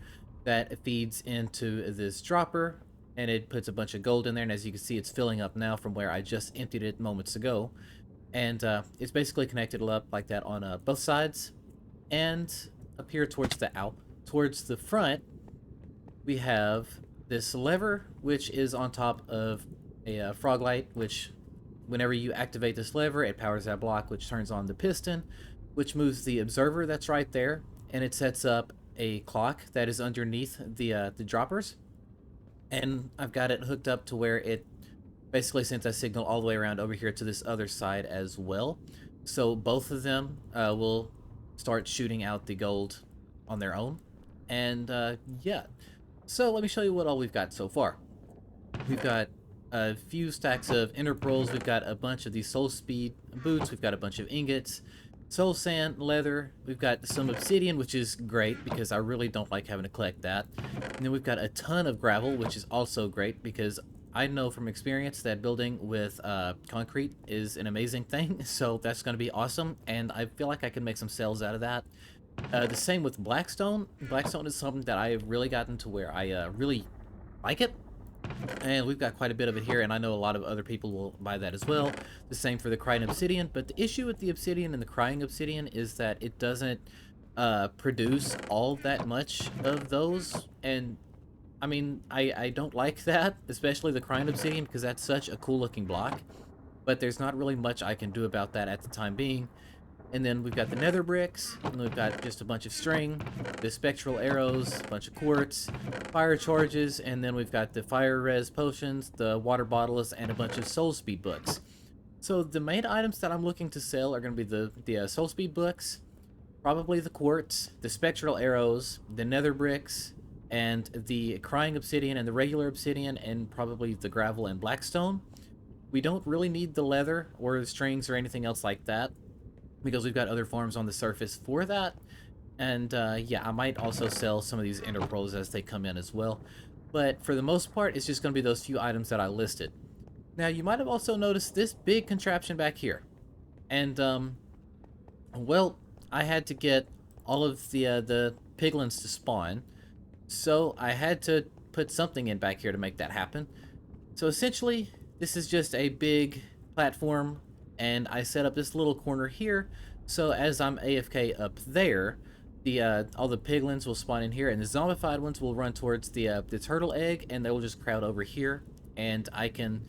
that feeds into this dropper, and it puts a bunch of gold in there, and as you can see, it's filling up now from where I just emptied it moments ago. And it's basically connected up like that on both sides. And up here towards the front, we have this lever, which is on top of a frog light, which whenever you activate this lever, it powers that block, which turns on the piston, which moves the observer that's right there, and it sets up a clock that is underneath the droppers. And I've got it hooked up to where it basically sends a signal all the way around over here to this other side as well. So both of them will start shooting out the gold on their own. And yeah, so let me show you what all we've got so far. We've got a few stacks of ender pearls, we've got a bunch of these soul speed boots, we've got a bunch of ingots, soul sand, leather, we've got some obsidian, which is great because I really don't like having to collect that. And then we've got a ton of gravel, which is also great because I know from experience that building with concrete is an amazing thing, so that's going to be awesome, and I feel like I can make some sales out of that. The same with blackstone. Blackstone is something that I have really gotten to where I really like it, and we've got quite a bit of it here, and I know a lot of other people will buy that as well. The same for the crying obsidian, but the issue with the obsidian and the crying obsidian is that it doesn't produce all that much of those, and I mean, I don't like that, especially the crying obsidian, because that's such a cool looking block, but there's not really much I can do about that at the time being. And then we've got the nether bricks, and we've got just a bunch of string, the spectral arrows, a bunch of quartz, fire charges, and then we've got the fire res potions, the water bottles, and a bunch of soul speed books. So the main items that I'm looking to sell are going to be the soul speed books, probably the quartz, the spectral arrows, the nether bricks, and the crying obsidian and the regular obsidian, and probably the gravel and blackstone. We don't really need the leather or the strings or anything else like that, because we've got other farms on the surface for that. And yeah, I might also sell some of these ender pearls as they come in as well. But for the most part, it's just going to be those few items that I listed. Now, you might have also noticed this big contraption back here. And, well, I had to get all of the piglins to spawn, so I had to put something in back here to make that happen. So essentially, this is just a big platform, and I set up this little corner here, so as I'm AFK up there, all the piglins will spawn in here, and the zombified ones will run towards the turtle egg, and they will just crowd over here, and I can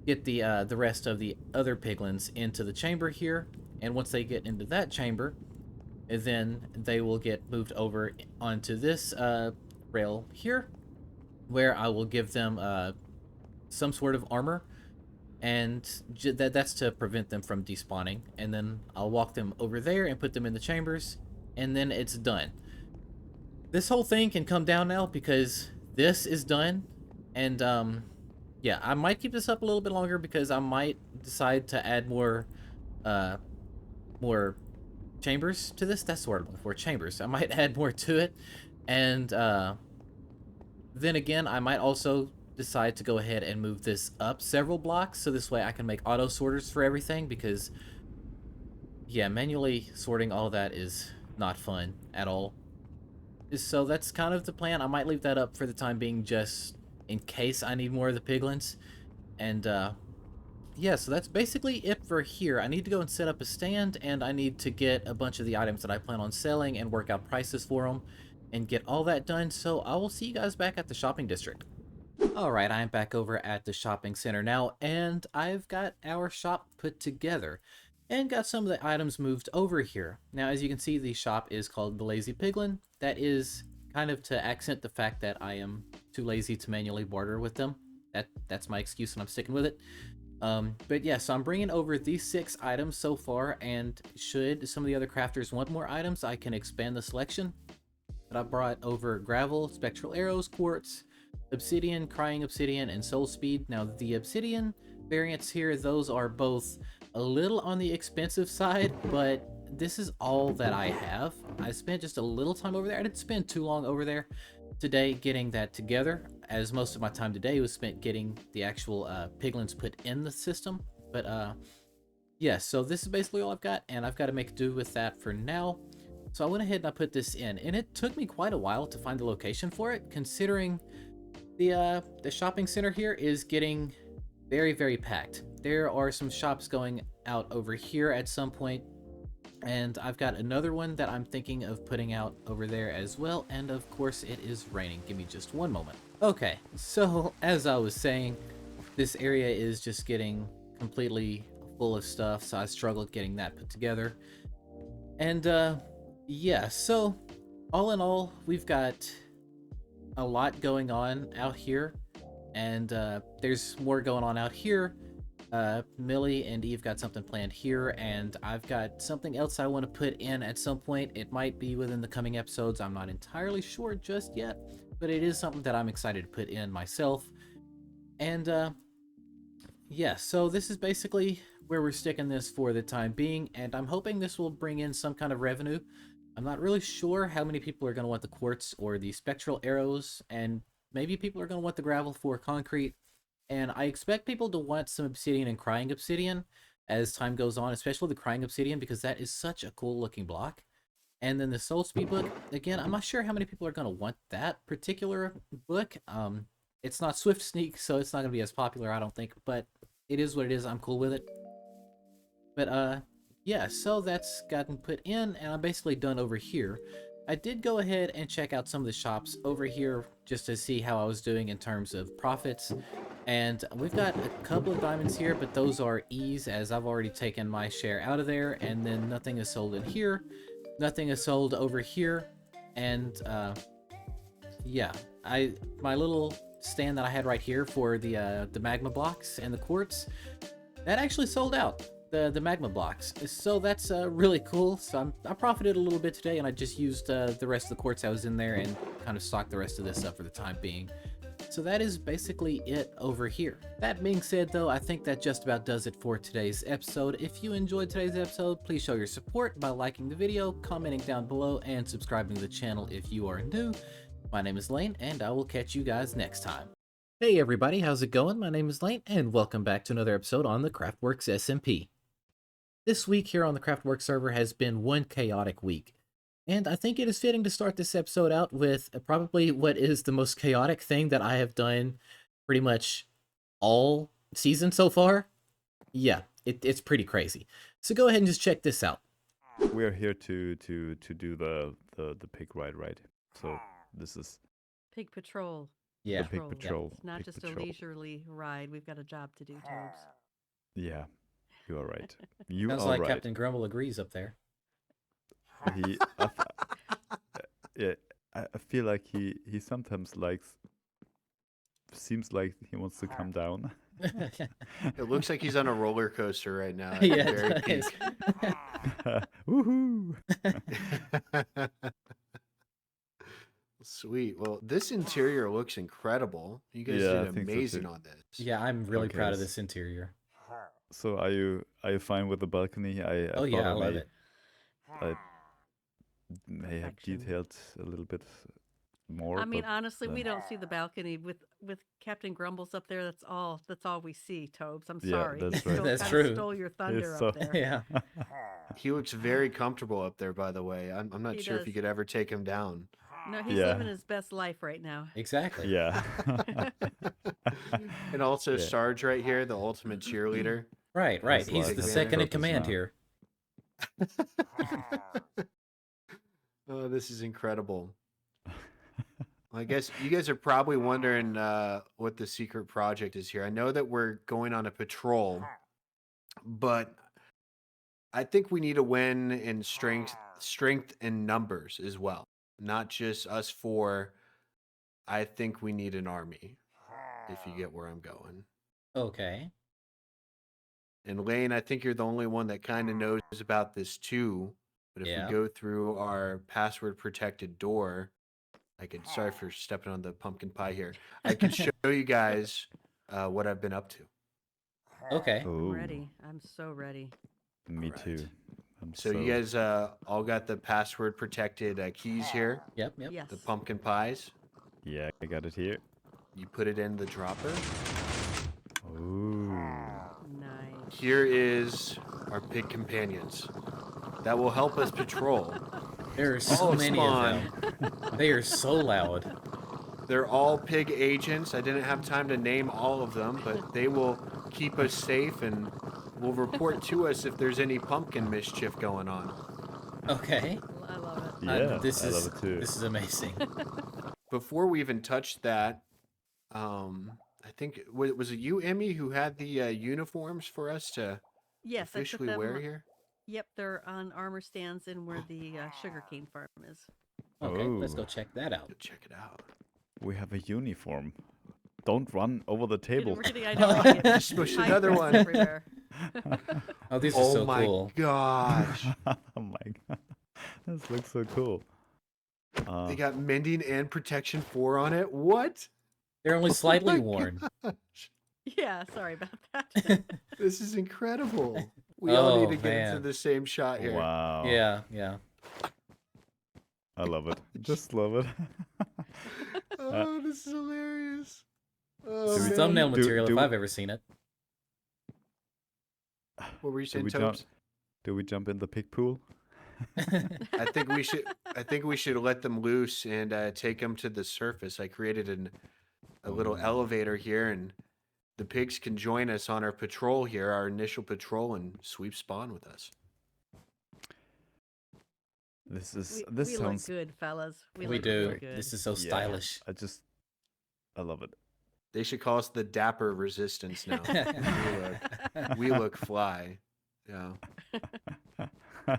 get the rest of the other piglins into the chamber here, and once they get into that chamber, then they will get moved over onto this rail here, where I will give them some sort of armor, and that's to prevent them from despawning, and then I'll walk them over there and put them in the chambers, and then it's done. This whole thing can come down now because this is done, and yeah, I might keep this up a little bit longer because I might decide to add more chambers to this. That's the word I'm looking for, chambers. I might add more to it, and then again, I might also decide to go ahead and move this up several blocks, so this way I can make auto sorters for everything, because yeah, manually sorting all of that is not fun at all. So that's kind of the plan. I might leave that up for the time being just in case I need more of the piglins. And yeah, so that's basically it for here. I need to go and set up a stand, and I need to get a bunch of the items that I plan on selling and work out prices for them and get all that done. So I will see you guys back at the shopping district. Alright, I'm back over at the shopping center now, and I've got our shop put together and got some of the items moved over here. Now, as you can see, the shop is called the Lazy Piglin. That is kind of to accent the fact that I am too lazy to manually barter with them. That's my excuse, and I'm sticking with it. But yeah, so I'm bringing over these 6 items so far, and should some of the other crafters want more items, I can expand the selection. But I brought over gravel, spectral arrows, quartz, obsidian, crying obsidian, and soul speed. Now, the obsidian variants here, those are both a little on the expensive side, but this is all that I have. I spent just a little time over there. I didn't spend too long over there today getting that together, as most of my time today was spent getting the actual piglins put in the system. But yeah, so this is basically all I've got, and I've got to make do with that for now. So I went ahead and I put this in, and it took me quite a while to find the location for it, considering the shopping center here is getting very, very packed. There are some shops going out over here at some point, and I've got another one that I'm thinking of putting out over there as well, and of course it is raining. Give me just one moment. Okay, so as I was saying, this area is just getting completely full of stuff, so I struggled getting that put together. And yeah, so all in all, we've got a lot going on out here, and there's more going on out here. Millie and Eve got something planned here, and I've got something else I want to put in at some point. It might be within the coming episodes, I'm not entirely sure just yet, but it is something that I'm excited to put in myself. And yeah, so this is basically where we're sticking this for the time being, and I'm hoping this will bring in some kind of revenue. I'm not really sure how many people are going to want the quartz or the spectral arrows, and maybe people are going to want the gravel for concrete. And I expect people to want some obsidian and crying obsidian as time goes on, especially the crying obsidian, because that is such a cool looking block. And then the soul speed book, again, I'm not sure how many people are going to want that particular book. It's not Swift Sneak, so it's not going to be as popular, I don't think, but it is what it is. I'm cool with it. But yeah, so that's gotten put in, and I'm basically done over here. I did go ahead and check out some of the shops over here just to see how I was doing in terms of profits. And we've got a couple of diamonds here, but those are E's, as I've already taken my share out of there, and then nothing is sold in here. Nothing is sold over here. And yeah, my little stand that I had right here for the magma blocks and the quartz, that actually sold out. The magma blocks, so that's really cool. So I profited a little bit today, and I just used the rest of the quartz that was in there and kind of stocked the rest of this up for the time being. So that is basically it over here. That being said, though, I think that just about does it for today's episode. If you enjoyed today's episode, please show your support by liking the video, commenting down below, and subscribing to the channel if you are new. My name is Lane, and I will catch you guys next time. Hey everybody, how's it going? My name is Lane, and welcome back to another episode on the CraftWorks SMP. This week here on the CraftWorks server has been one chaotic week, and I think it is fitting to start this episode out with probably what is the most chaotic thing that I have done pretty much all season so far. Yeah, it's pretty crazy. So go ahead and just check this out. We're here to do the pig ride, right? So this is Pig patrol. Yeah. the pig patrol. It's not pig just patrol. a leisurely ride. We've got a job to do, Tobes. Yeah, you are right. You Sounds are like right. Captain Grumble agrees up there. He, yeah, I feel like he sometimes seems like he wants to come down. It looks like he's on a roller coaster right now. At Yeah, the very it peak. does. Woohoo! Sweet. Well, this interior looks incredible. You guys Yeah, I did think so amazing too. on this. Yeah, I'm really Okay, proud of s- this interior. So are you fine with the balcony? I Oh yeah, thought I love it. I may have Perfection. detailed a little bit more. I mean, but honestly, we then- don't see the balcony with Captain Grumbles up there. That's all we see, Tobes. I'm Yeah, sorry. that's He right. stole- That's kinda true. Stole your thunder so- up there. Yeah. He looks very comfortable up there, by the way. I'm not He sure if you does. could ever take him down. No, he's Yeah. living his best life right now. Exactly. Yeah. And also Yeah. Sarge right here, the ultimate cheerleader. Right, right. Has He's like the main second in purpose command now. here. Oh, this is incredible. I guess you guys are probably wondering what the secret project is here. I know that we're going on a patrol, but I think we need to win in strength and numbers as well. Not just us four. I think we need an army, if you get where I'm going. Okay. And Lane, I think you're the only one that kind of knows about this too. But if Yeah. we go through our password protected door, I could, sorry for stepping on the pumpkin pie here. I can show you guys what I've been up to. Okay. I'm Oh, ready. I'm so ready. me Alright. too. I'm So you guys all got the password protected keys here, Yep, yep. Yes. the pumpkin pies. Yeah, I got it here. You put it in the dropper. Ooh. Nice. Here is our pig companions that will help us patrol. There are so All many spawn. of them. They are so loud. They're all pig agents. I didn't have time to name all of them, but they will keep us safe and will report to us if there's any pumpkin mischief going on. Okay. I love it. Yeah, this I is love it too. this is amazing. Before we even touched that, I think was it you, Emmy, who had the uniforms for us to Yes, I put officially them. wear here? Yep, they're on armor stands in where the sugarcane farm is. Okay, let's go Oh. check that out. Go check it out. We have a uniform. Don't run over the table. We're getting, I know, we're getting Just push high another fives one. everywhere. Oh, these are Oh so my cool. gosh. Oh my god. This looks so cool. They got mending and protection 4 on it. What? They're only Oh slightly my worn. gosh. Yeah, sorry about that. This is incredible. We all need Oh, to get into man. the same shot here. Wow. Yeah, yeah. I love it. Just love it. Oh, this is hilarious. Oh, Do we- man. Thumbnail do- material do if we- I've ever seen it. What were you Do saying, we jump? Tobes? Do we jump in the pig pool? I think we should. I think we should let them loose and take them to the surface. I created a little Ooh. elevator here, and the pigs can join us on our patrol here, our initial patrol, and sweep spawn with us. This is we this look sounds good, fellas. We look do. really good. This is so Yeah. stylish. I love it. They should call us the Dapper Resistance now. we look fly. Yeah. All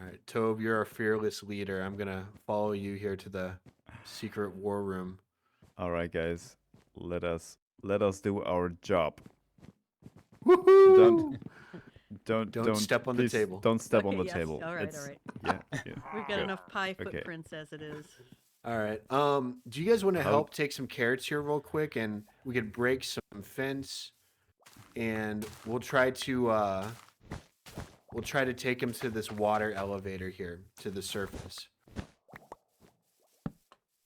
right, Tobe, you're our fearless leader. I'm gonna follow you here to the secret war room. All right, guys. Let us do our job. Woohoo! Don't step on the please table. Don't step on Okay, the yes, table. all right, It's- all right. Yeah. yeah. We've got Good. enough pie Okay. footprints as it is. All right. Do you guys want to How- help take some carrots here real quick, and we could break some fence, and we'll try to take him to this water elevator here to the surface.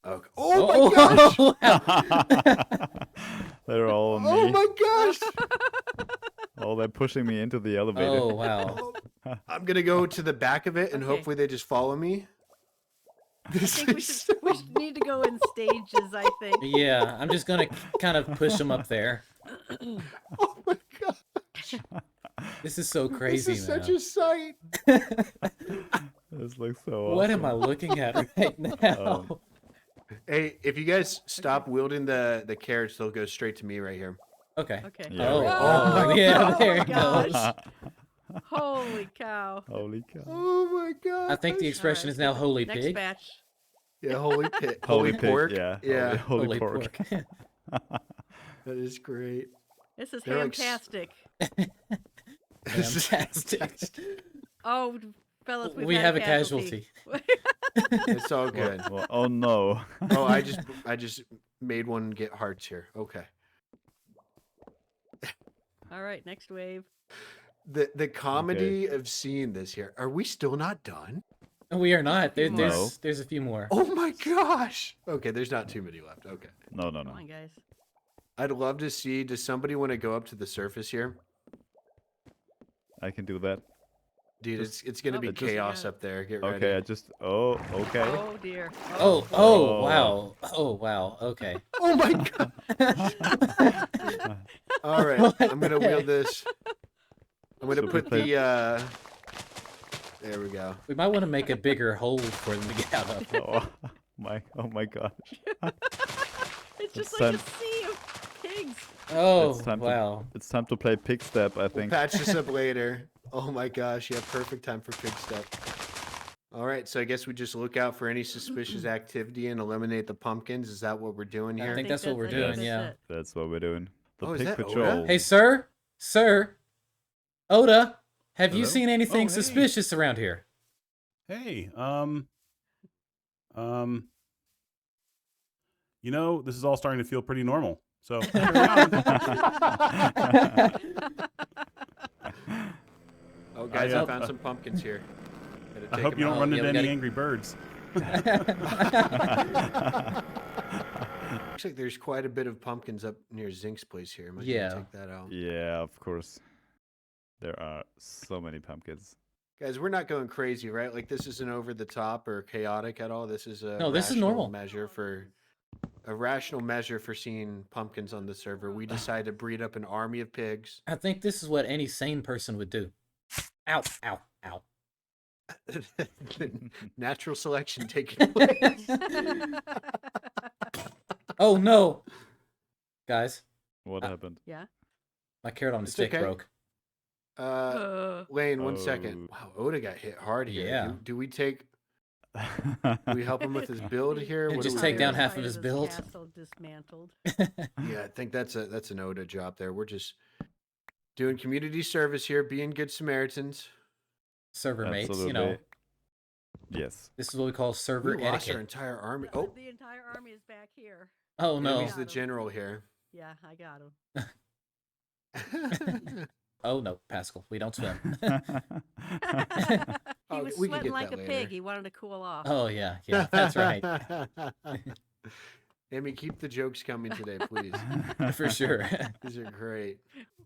Okay. Oh my gosh! They're all on Oh me. my gosh! Oh, they're pushing me into the elevator. Oh, wow. I'm gonna go to the back of it, and Okay. hopefully they just follow me. I think we should, we we need to go in stages, I think. Yeah, I'm just gonna kind of push them up there. Oh my god. This is so crazy, This is man. such a sight. This looks so awesome. What am I looking at right now? Hey, if you guys stop wielding the carrots, they'll go straight to me right here. Okay. Okay. Yeah. Oh, yeah, there it goes. Holy cow. Holy cow. Oh my god. I think the expression is now holy Next pig. batch. Yeah, holy pig. Holy Holy pig, pork. yeah. Yeah. Holy pork. That is great. This is They're like fantastic. Fantastic. Oh, fellas, We had have a casualty. It's all good. Well, oh no. Oh, I just made one get hearts here. Okay. All right, next wave. The comedy of seeing this here. Are we still not done? We are not. few more. There's a few more. Oh my gosh. Okay, there's not too many left. Okay. No. Come on, guys. I'd love to see. Does somebody want to go up to the surface here? I can do that. Dude, it's gonna be just- chaos up there. Get ready. Okay, I just. Oh, okay. Oh dear. Oh, Oh. wow. Oh, wow. Okay. Oh my god. All right, What I'm gonna the wield heck? this. I'm gonna Should we put play- the. There we go. We might want to make a bigger hole for them to get out of. Oh my gosh. It's just It's like a time- sea of pigs. Oh, It's time to- wow. It's time to play pig step, I We'll think. patch this up later. Oh my gosh, yeah, perfect time for pig step. All right, so I guess we just look out for any suspicious activity and eliminate the pumpkins. Is that what we're doing I here? think that's what we're doing, yeah. it. That's what we're doing. The Oh, is pig that Oda? patrol. Hey, sir? Sir? Oda, have you Hello? seen anything Oh, hey. suspicious around here? Hey, you know, this is all starting to feel pretty normal. So carry on. Oh, guys, I, I found some pumpkins here. Gotta I take hope them you don't out. run Yeah, into we any gotta- angry birds. Looks like there's quite a bit of pumpkins up near Zink's place here. Might Yeah. take that out. Yeah, of course. There are so many pumpkins. Guys, we're not going crazy, right? Like this isn't over the top or chaotic at all. This is a No, this is rational normal. measure for a rational measure for seeing pumpkins on the server. We decided to breed up an army of pigs. I think this is what any sane person would do. Ow, ow, ow. Natural selection taking place. Oh, no. Guys, What happened? Yeah. my carrot on the It's stick okay. broke. Lane, 1 second. Oh. Wow, Oda got hit hard here. Yeah. Do we take? Do we help him with his build here? And What just do we take do? down half of his build. Castle dismantled. Yeah, I think that's an Oda job there. We're just doing community service here, being good Samaritans. Server mates, you Absolutely. know. Yes. This is what we call server We lost our etiquette. entire army. No, Oh, the entire army is back here. Oh, no. he's the general here. Yeah, I got him. Oh, no, Pascal. We don't swim. He Oh, was we can sweating get like that a later. pig. He wanted to cool off. Oh, yeah. Yeah, that's right. Amy, keep the jokes coming today, please. For sure. These are great.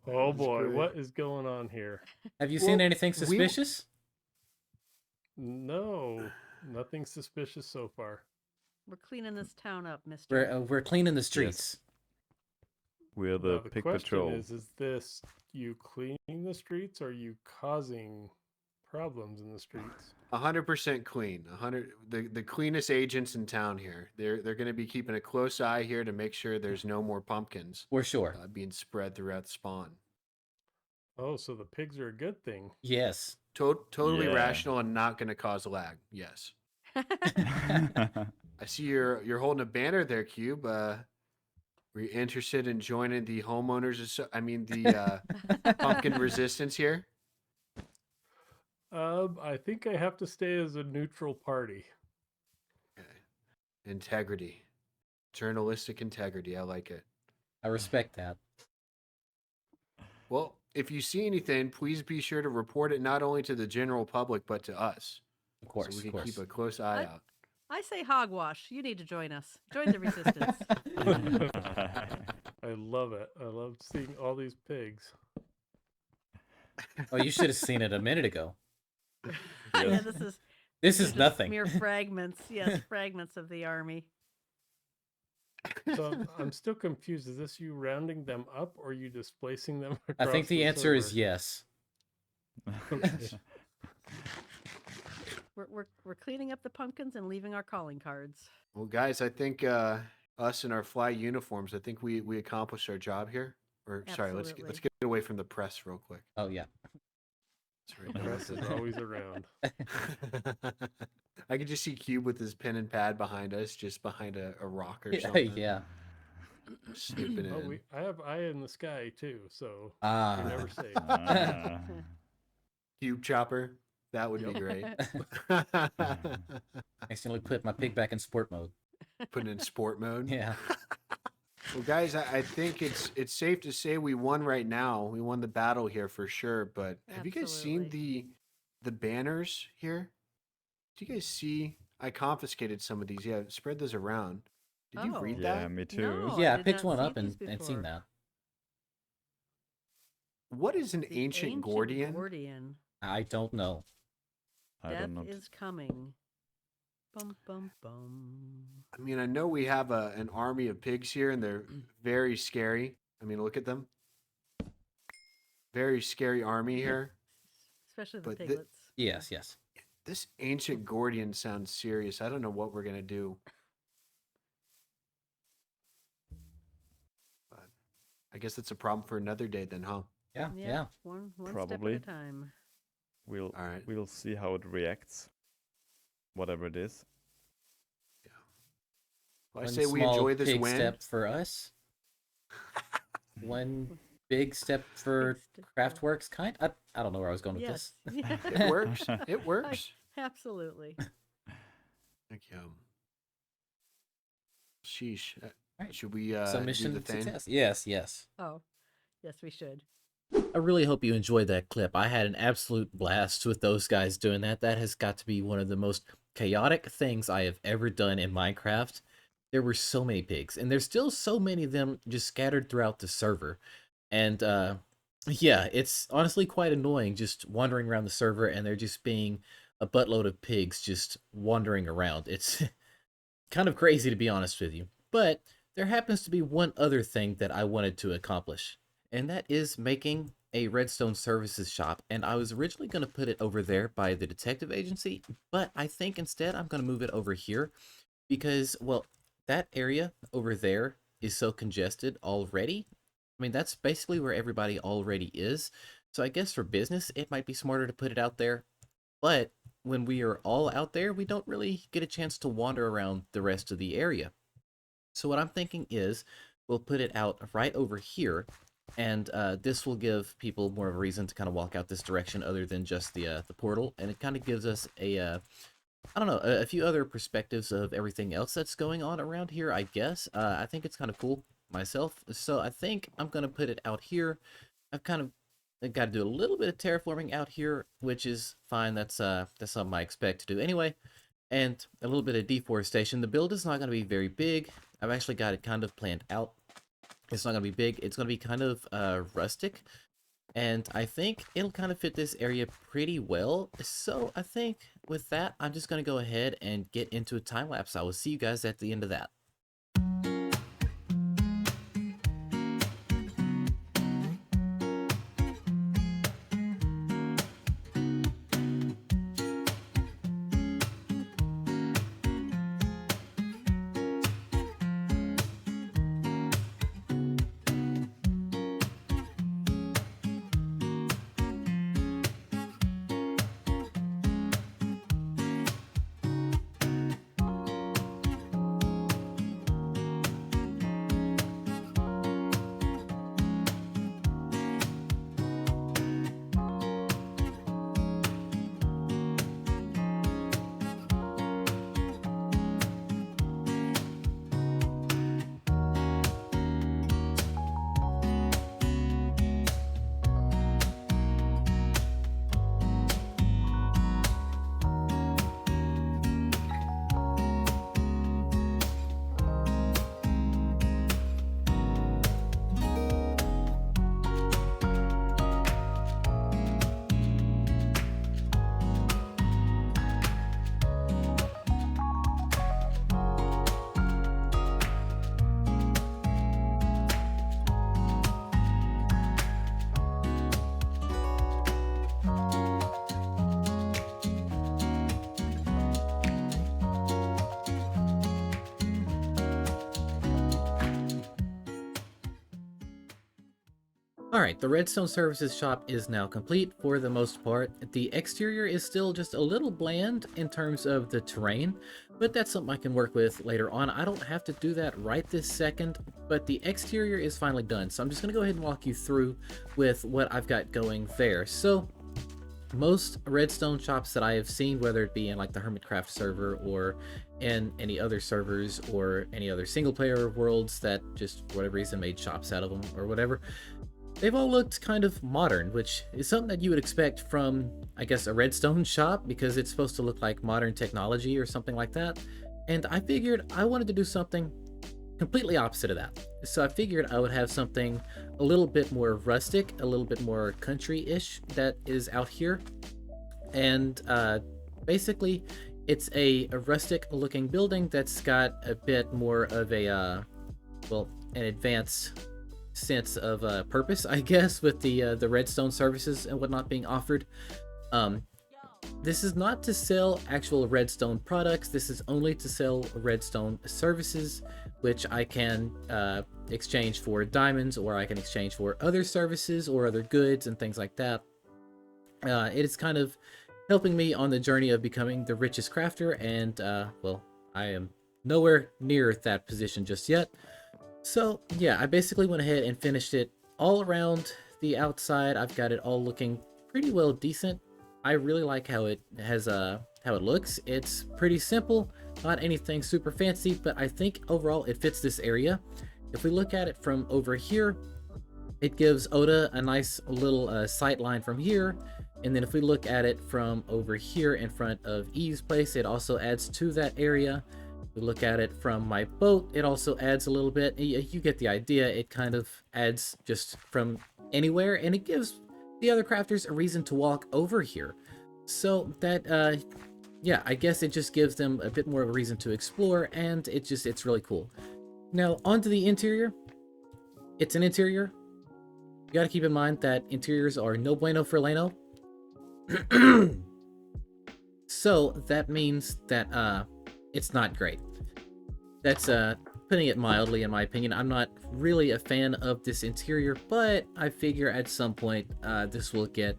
Oh That's boy, great. what is going on here? Have you seen Well, anything we- suspicious? No, nothing suspicious so far. We're cleaning this town up, mister. We're cleaning the streets. We're Now, the the pig question patrol. is this you cleaning the streets or are you causing problems in the streets? 100% clean. 100 the cleanest agents in town here. They're going to be keeping a close eye here to make sure there's no more pumpkins For sure. being spread throughout spawn. Oh, so the pigs are a good thing. Yes. Totally Yeah. rational and not going to cause lag. Yes. I see you're holding a banner there, Cube. Were you interested in joining the homeowners? The pumpkin resistance here? I think I have to stay as a neutral party. Okay. Integrity, journalistic integrity. I like it. I respect that. Well, if you see anything, please be sure to report it not only to the general public but to us. Of course, so we of can course. keep a close eye out. I say hogwash. You need to join us. Join the resistance. I love it. I love seeing all these pigs. Oh, you should have seen it a minute ago. Yeah, this is This They're is just nothing. mere fragments. Yes, fragments of the army. So I'm still confused. Is this you rounding them up or you displacing them I across think the answer server? is yes. Okay. We're cleaning up the pumpkins and leaving our calling cards. Well, guys, I think us in our fly uniforms, I think we accomplished our job here. Or sorry, let's Absolutely. get away from the press real quick. Oh yeah. That's right. Press is always around. I could just see Cube with his pen and pad behind us, just behind a rock or Yeah, something. yeah. Snooping Oh, in. I have eye in the sky too, so Ah. you're never safe. Cube chopper. That would be Yep. great. Accidentally put my pig back in sport mode. Put it in sport mode. Yeah. Well, guys, I think it's safe to say we won right now. We won the battle here for sure. But have you guys seen the banners here? Do you guys see? I confiscated some of these. Yeah, spread those around. Did you read that? Yeah, me too. No, Yeah, I did picked not one see up these and seen before. that. What is an The ancient Gordian? Gordian. I don't know. I Death don't know. is coming. Bum bum bum. I mean, I know we have an army of pigs here, and they're very scary. I mean, look at them. Very scary army here. Especially the But thi- piglets. Yes, yes. This ancient Gordian sounds serious. I don't know what we're gonna do. But I guess that's a problem for another day then, huh? Yeah, yeah. One Probably. step at a time. We'll All right. we'll see how it reacts. Whatever it is. Well, I One say we small enjoy this big win. step for us. One big step for CraftWorks. I don't know where I was going with Yes. this. It works. It works. Absolutely. Thank you. Sheesh. Right. Should we So do mission the thing? success. Yes, yes. Oh, yes, we should. I really hope you enjoyed that clip. I had an absolute blast with those guys doing that. That has got to be one of the most chaotic things I have ever done in Minecraft. There were so many pigs, and there's still so many of them just scattered throughout the server. And yeah, it's honestly quite annoying just wandering around the server and there just being a buttload of pigs just wandering around. It's kind of crazy, to be honest with you. But there happens to be one other thing that I wanted to accomplish, and that is making a redstone services shop. And I was originally going to put it over there by the detective agency, but I think instead I'm going to move it over here because, well, that area over there is so congested already. I mean, that's basically where everybody already is. So I guess for business, it might be smarter to put it out there. But when we are all out there, we don't really get a chance to wander around the rest of the area. So what I'm thinking is we'll put it out right over here. And this will give people more of a reason to kind of walk out this direction other than just the portal. And it kind of gives us a I don't know, a few other perspectives of everything else that's going on around here, I guess. I think it's kind of cool myself. So I think I'm going to put it out here. I've kind of got to do a little bit of terraforming out here, which is fine. That's something I expect to do anyway. And a little bit of deforestation. The build is not going to be very big. I've actually got it kind of planned out. It's not going to be big. It's going to be kind of rustic. And I think it'll kind of fit this area pretty well. So I think with that, I'm just going to go ahead and get into a time lapse. I will see you guys at the end of that. Alright, the Redstone Services shop is now complete for the most part. The exterior is still just a little bland in terms of the terrain, but that's something I can work with later on. I don't have to do that right this second, but the exterior is finally done. So I'm just going to go ahead and walk you through with what I've got going there. So most redstone shops that I have seen, whether it be in like the Hermitcraft server or in any other servers or any other single player worlds that just for whatever reason made shops out of them or whatever, they've all looked kind of modern, which is something that you would expect from, I guess, a redstone shop, because it's supposed to look like modern technology or something like that. And I figured I wanted to do something completely opposite of that. So I figured I would have something a little bit more rustic, a little bit more country-ish that is out here. And basically, it's a rustic-looking building that's got a bit more of a, well, an advanced sense of purpose, I guess, with the redstone services and whatnot being offered. This is not to sell actual redstone products. This is only to sell redstone services, which I can exchange for diamonds, or I can exchange for other services or other goods and things like that. It is kind of helping me on the journey of becoming the richest crafter, and well, I am nowhere near that position just yet. So yeah, I basically went ahead and finished it all around the outside. I've got it all looking pretty well decent. I really like how it has how it looks. It's pretty simple, not anything super fancy, but I think overall it fits this area. If we look at it from over here, it gives Oda a nice little sight line from here. And then if we look at it from over here in front of Eve's place, it also adds to that area. We look at it from my boat, it also adds a little bit. You get the idea. It kind of adds just from anywhere, and it gives the other crafters a reason to walk over here. So that, yeah, I guess it just gives them a bit more of a reason to explore, and it's really cool. Now, onto the interior. It's an interior. You gotta keep in mind that interiors are no bueno for Leno. So that means that, it's not great. That's putting it mildly, in my opinion. I'm not really a fan of this interior, but I figure at some point this will get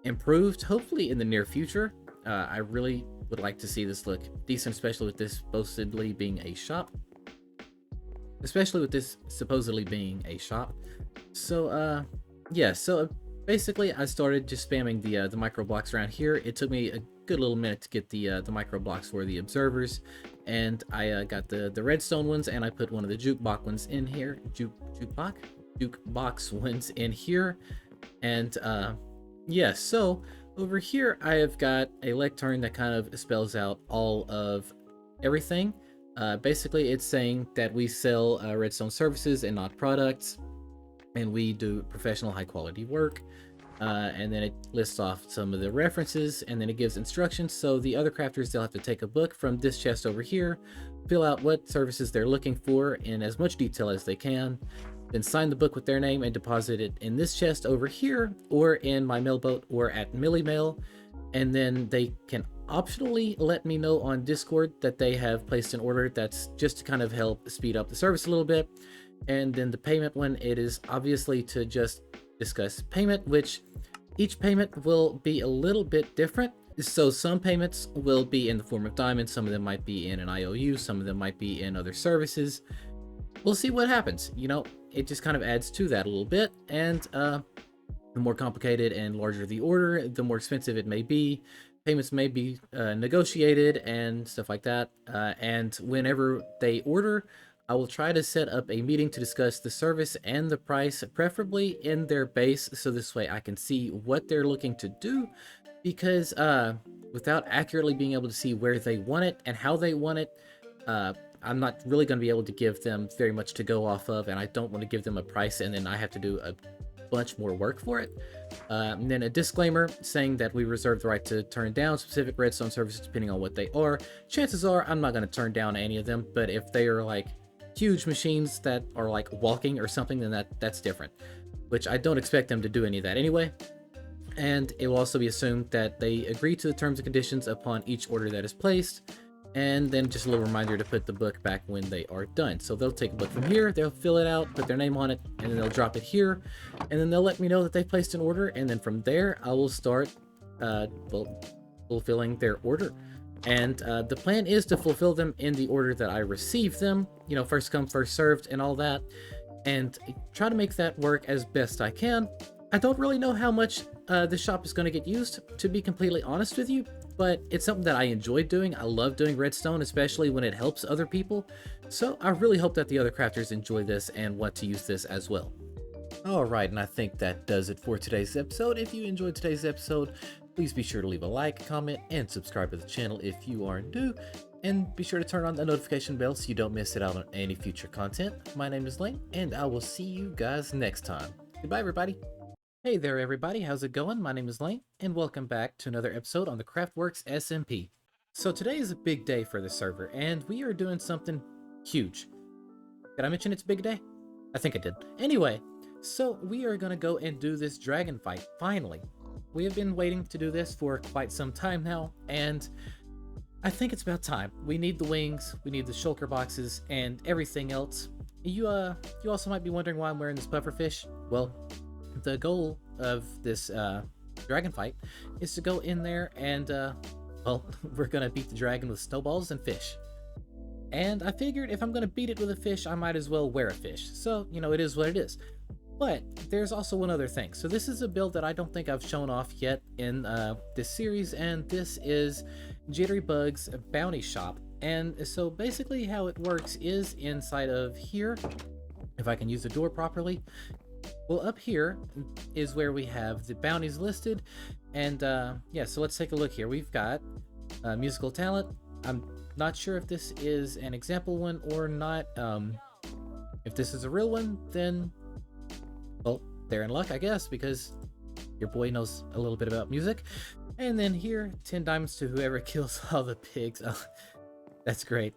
improved, hopefully in the near future. I really would like to see this look decent, especially with this supposedly being a shop. So yeah, so basically I started just spamming the micro blocks around here. It took me a good little minute to get the micro blocks for the observers, and I got the redstone ones, and I put one of the jukebox ones in here. Jukebox ones in here, and yeah. So over here I have got a lectern that kind of spells out all of everything. Basically, it's saying that we sell redstone services and not products, and we do professional, high-quality work. And then it lists off some of the references, and then it gives instructions. So the other crafters, they'll have to take a book from this chest over here, fill out what services they're looking for in as much detail as they can, then sign the book with their name and deposit it in this chest over here, or in my mailboat, or at Millie Mail. And then they can optionally let me know on Discord that they have placed an order. That's just to kind of help speed up the service a little bit. And then the payment one, it is obviously to just discuss payment, which each payment will be a little bit different. So some payments will be in the form of diamonds, some of them might be in an IOU, some of them might be in other services. We'll see what happens. You know, it just kind of adds to that a little bit. And the more complicated and larger the order, the more expensive it may be. Payments may be negotiated and stuff like that. And whenever they order, I will try to set up a meeting to discuss the service and the price, preferably in their base, so this way I can see what they're looking to do, because without accurately being able to see where they want it and how they want it, I'm not really going to be able to give them very much to go off of, and I don't want to give them a price and then I have to do a bunch more work for it. And then a disclaimer saying that we reserve the right to turn down specific redstone services depending on what they are. Chances are I'm not going to turn down any of them, but if they are like huge machines that are like walking or something, then that's different, which I don't expect them to do any of that anyway. And it will also be assumed that they agree to the terms and conditions upon each order that is placed. and then just a little reminder to put the book back when they are done. So they'll take a book from here, they'll fill it out, put their name on it, and then they'll drop it here, and then they'll let me know that they placed an order, and then from there I will start fulfilling their order. And the plan is to fulfill them in the order that I receive them, you know, first come, first served and all that, and try to make that work as best I can. I don't really know how much the shop is going to get used, to be completely honest with you, but it's something that I enjoy doing. I love doing redstone, especially when it helps other people. So I really hope that the other crafters enjoy this and want to use this as well. Alright, and I think that does it for today's episode. If you enjoyed today's episode, please be sure to leave a like, comment, and subscribe to the channel if you are new. And be sure to turn on the notification bell so you don't miss out on any future content. My name is Lane, and I will see you guys next time. Goodbye, everybody. Hey there, everybody. How's it going? My name is Lane, and welcome back to another episode on the CraftWorks SMP. So today is a big day for the server, and we are doing something huge. Did I mention it's a big day? I think I did. Anyway, so we are going to go and do this dragon fight, finally. We have been waiting to do this for quite some time now, and I think it's about time. We need the wings, we need the shulker boxes, and everything else. You also might be wondering why I'm wearing this pufferfish. Well, the goal of this dragon fight is to go in there and, well, we're gonna beat the dragon with snowballs and fish. And I figured if I'm gonna beat it with a fish, I might as well wear a fish. So, you know, it is what it is. But there's also one other thing. So this is a build that I don't think I've shown off yet in this series, and this is Jitterybug's bounty shop. And so basically how it works is inside of here, if I can use the door properly. Well, up here is where we have the bounties listed, and yeah, so let's take a look here. We've got musical talent. I'm not sure if this is an example one or not. If this is a real one, then, well, they're in luck, I guess, because your boy knows a little bit about music. And then here, 10 diamonds to whoever kills all the pigs. Oh, that's great.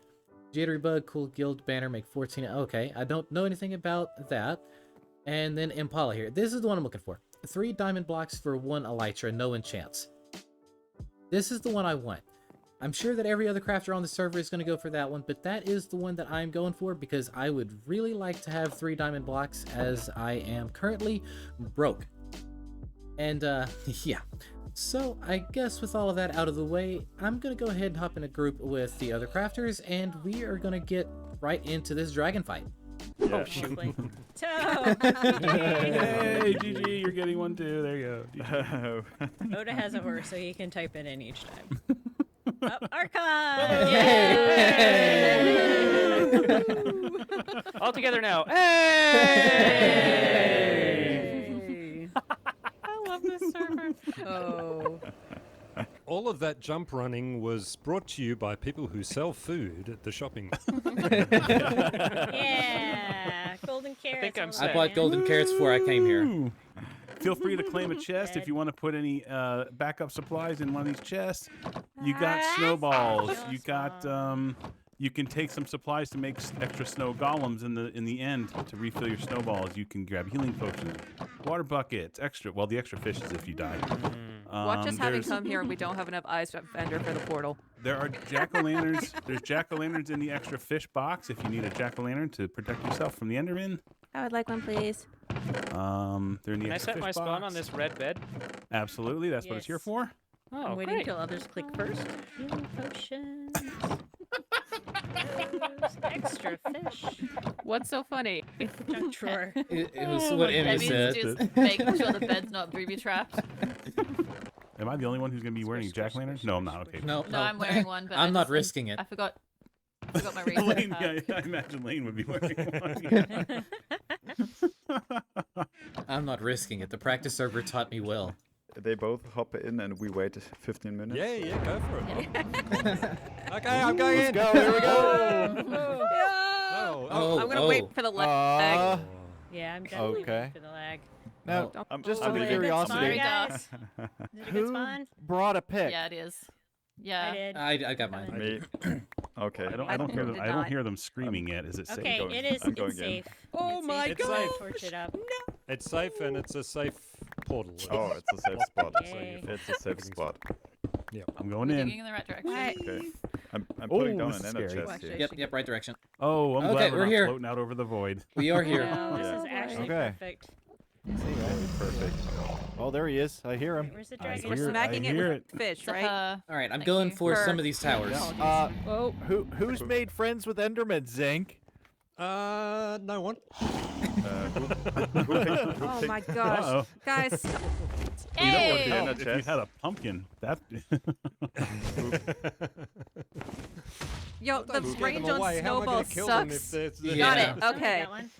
Jitterbug, cool guild banner, make 14. Okay, I don't know anything about that. And then Impala here. This is the one I'm looking for. 3 diamond blocks for 1 elytra, no enchants. This is the one I want. I'm sure that every other crafter on the server is going to go for that one, but that is the one that I'm going for because I would really like to have 3 diamond blocks as I am currently broke. And yeah. So I guess with all of that out of the way, I'm going to go ahead and hop in a group with the other crafters, and we are going to get right into this dragon fight. Yeah. Oh, shoot. Hey, GG, you're getting one too. There you go. Oda has a horse, so he can type it in each time. Oh, Archon! Yay! All together now. Hey! I love this server. Oh. All of that jump running was brought to you by people who sell food at the shopping. Yeah, golden carrots. I'm all set. I bought golden carrots before I came here. Ooh. Feel free to claim a chest if you want to put any backup supplies in one of these chests. You got snowballs. You got you can take some supplies to make extra snow golems in the end to refill your snowballs. You can grab healing potions, water buckets, extra. Well, the extra fish is if you die. Watch us having there's- come here and we don't have enough eyes vendor for the portal. There are jack-o'-lanterns. There's jack-o'-lanterns in the extra fish box if you need a jack-o'-lantern to protect yourself from the Enderman. I would like one, please. They're in the Can I extra set fish my spawn box. on this red bed? Absolutely, that's what it's here Yes. for. Oh, I'm waiting great. till others click first. Healing potions. Those extra fish. What's so funny? Junk drawer. It was what That Emmy means said. just making sure the bed's not booby trapped. Am I the only one who's going to be wearing jack-o'-lanterns? No, I'm not. Okay. No, No, I'm wearing one, but I'm not risking it. I forgot my reason. Lane, yeah, I imagine Lane would be wearing one. I'm not risking it. The practice server taught me well. They both hop in and we wait 15 minutes. Yeah, go for it. Okay, I'm going in. Let's go, here we go. Oh, I'm gonna wait for the lag. Yeah, I'm definitely Okay. waiting for the lag. Now, I'm just I'm out of Is it a good curiosity, spawn, Very guys? dark. Is it a good who spawn? brought a pick? Yeah, it is. I Yeah. did. I got mine. Me. Okay. I don't hear them. did I don't not. hear them screaming yet. Is it safe? Okay, going- it is. I'm going It's in. safe. Oh It's my safe. It's safe. Torch it up. It's safe and it's a safe portal. Oh, it's a safe spot. Yay. It's a safe spot. I'm going in. Digging in the right direction. What? Okay. I'm putting Oh, down this an is ender scary. chest here. Yep, right direction. Oh, I'm Okay, glad we're we're not here. floating out over the void. We are here. No, this Yeah. is actually Okay. perfect. Perfect. Oh, there he is. I hear him. Where's the I dragon? We're hear- smacking I it hear with it. fish, right? All right, I'm Thank going you. for Her. some of these towers. Oh, Who's made friends with Enderman, Zink? no one. Oh my gosh, Uh-oh. guys! You know what Hey! would help if you had a pumpkin. That. Yo, the Don't scare them range on away. How am I gonna snowballs kill them if sucks. there's- Got Yeah. it. Okay. Got one.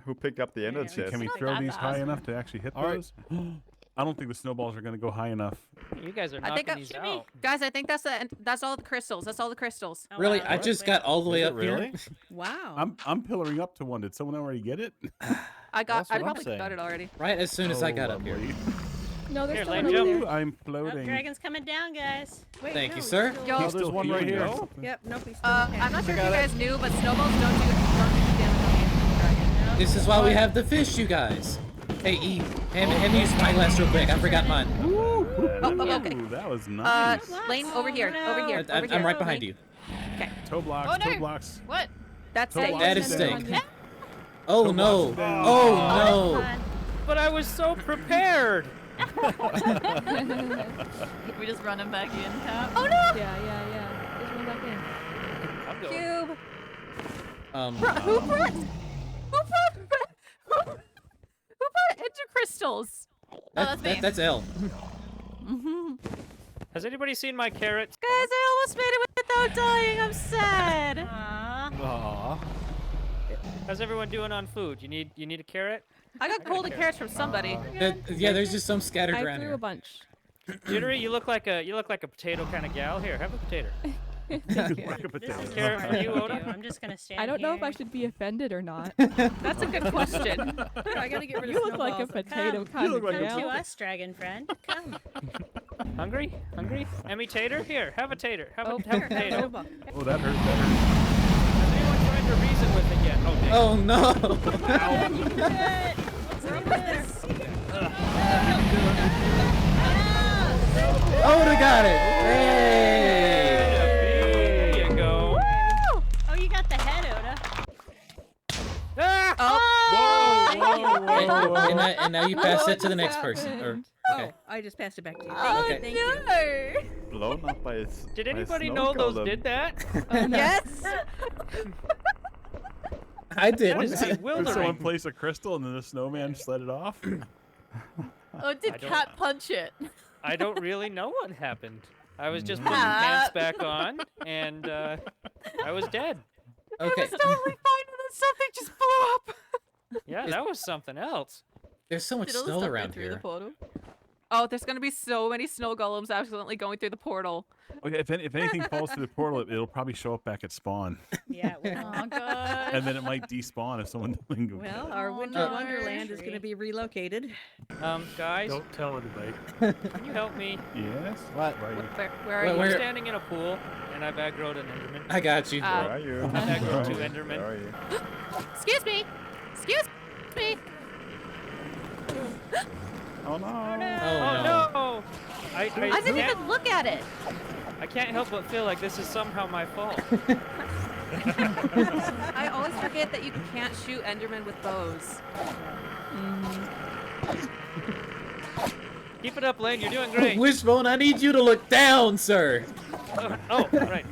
Who picked up the ender Yeah. chest? Can we not throw that these high bad. enough to actually hit All right. those? I don't think the snowballs are going to go high enough. You guys are I think knocking these out. Guys, I think that's all the crystals. That's all the crystals. Oh, Really, wow. I just got all the way Is it up here. really? Wow. I'm pillaring up to one. Did someone already get it? I That's what I'm probably saying. got it already. Right as soon as I got up here. lovely. no, there's Here, still land one jump. over there. I'm Oh, floating. dragon's coming down, guys. Wait, Thank no, you, he's sir. still- He's there's still one right healing here. or something. Yep. Nope. He's still I'm not sure if you got it. guys knew, but snowballs don't do damage on the dragon. This is why we have the fish, you guys. Hey, E, hand me your spyglass real quick. I forgot mine. Ooh, okay. that was nice. Lane, over here. Over here. I'm Over here. right behind you. Toe blocks, Oh, no. toe blocks. What? That's Toe it. blocks That is is down. stink. Oh no! down. Oh Come no! on. But I was so prepared. We just run him back in, Cap. Oh no! Yeah. Just run back in. I'm going. Cube. Who Who brought enter crystals? that's me. That's L. Has anybody seen my carrots? Guys, I almost made it without dying. I'm sad. Aw. Aw. How's everyone doing on food? You need a carrot? I got golden carrots from somebody. Yeah, there's just some scattered I around threw here. a bunch. Jittery, you look like a potato kind of gal. Here, have a potato. Like a This is potato. Carrot hard for to you, do. Oda? I'm just gonna stand I don't know if I here. should be offended or not. That's a good question. I gotta get rid of You look like a snowballs. potato Come, kind look of like a Come to gal. us, dragon friend. Come. Hungry? Hungry? Emmy tater? Here, have a tater. Have a, Oh, have a potato. Snowball. Oh, that hurt. That Has anyone tried to reason with it yet? Oh, dang. Oh no! What's wrong with this? Oda got it! Hey! There you go. Oh, you got the head, Oda. Ah! And, and now you pass it to the next person. Or okay. Oh, I just passed it back to you. Okay. Thank you. Blown up by a s- Did by a anybody snow know those golem. did that? Yes. I did. That is Did someone bewildering. place a crystal and then the snowman just let it off? Oh, did I don't- Cat punch it? I don't really know what happened. I was just putting pants back on, and I was dead. Okay. Totally fine, and then something just blew up. Yeah, that was something else. There's so much Did all the snow stuff around get through the here. portal? Oh, there's gonna be so many snow golems accidentally going through the portal. Okay, if anything falls through the portal, it'll probably show up back at spawn, Yeah. Well, Oh god. and then it might despawn if someone doesn't go. Well, our Oh, winter no. wonderland is gonna be relocated. Guys, Don't tell anybody. can you help me? Yes. What? Where are Well, you? I'm where- standing in a pool, and I've aggroed an enderman. I got you. Where are you? I've aggroed two Where endermen. are you? Excuse me. Excuse me. Oh no! Oh Oh no. no! I didn't can't- even look at it. I can't help but feel like this is somehow my fault. I always forget that you can't shoot endermen with bows. Keep it up, Lane. You're doing great. Wishbone, I need you to look down, sir. Oh, right.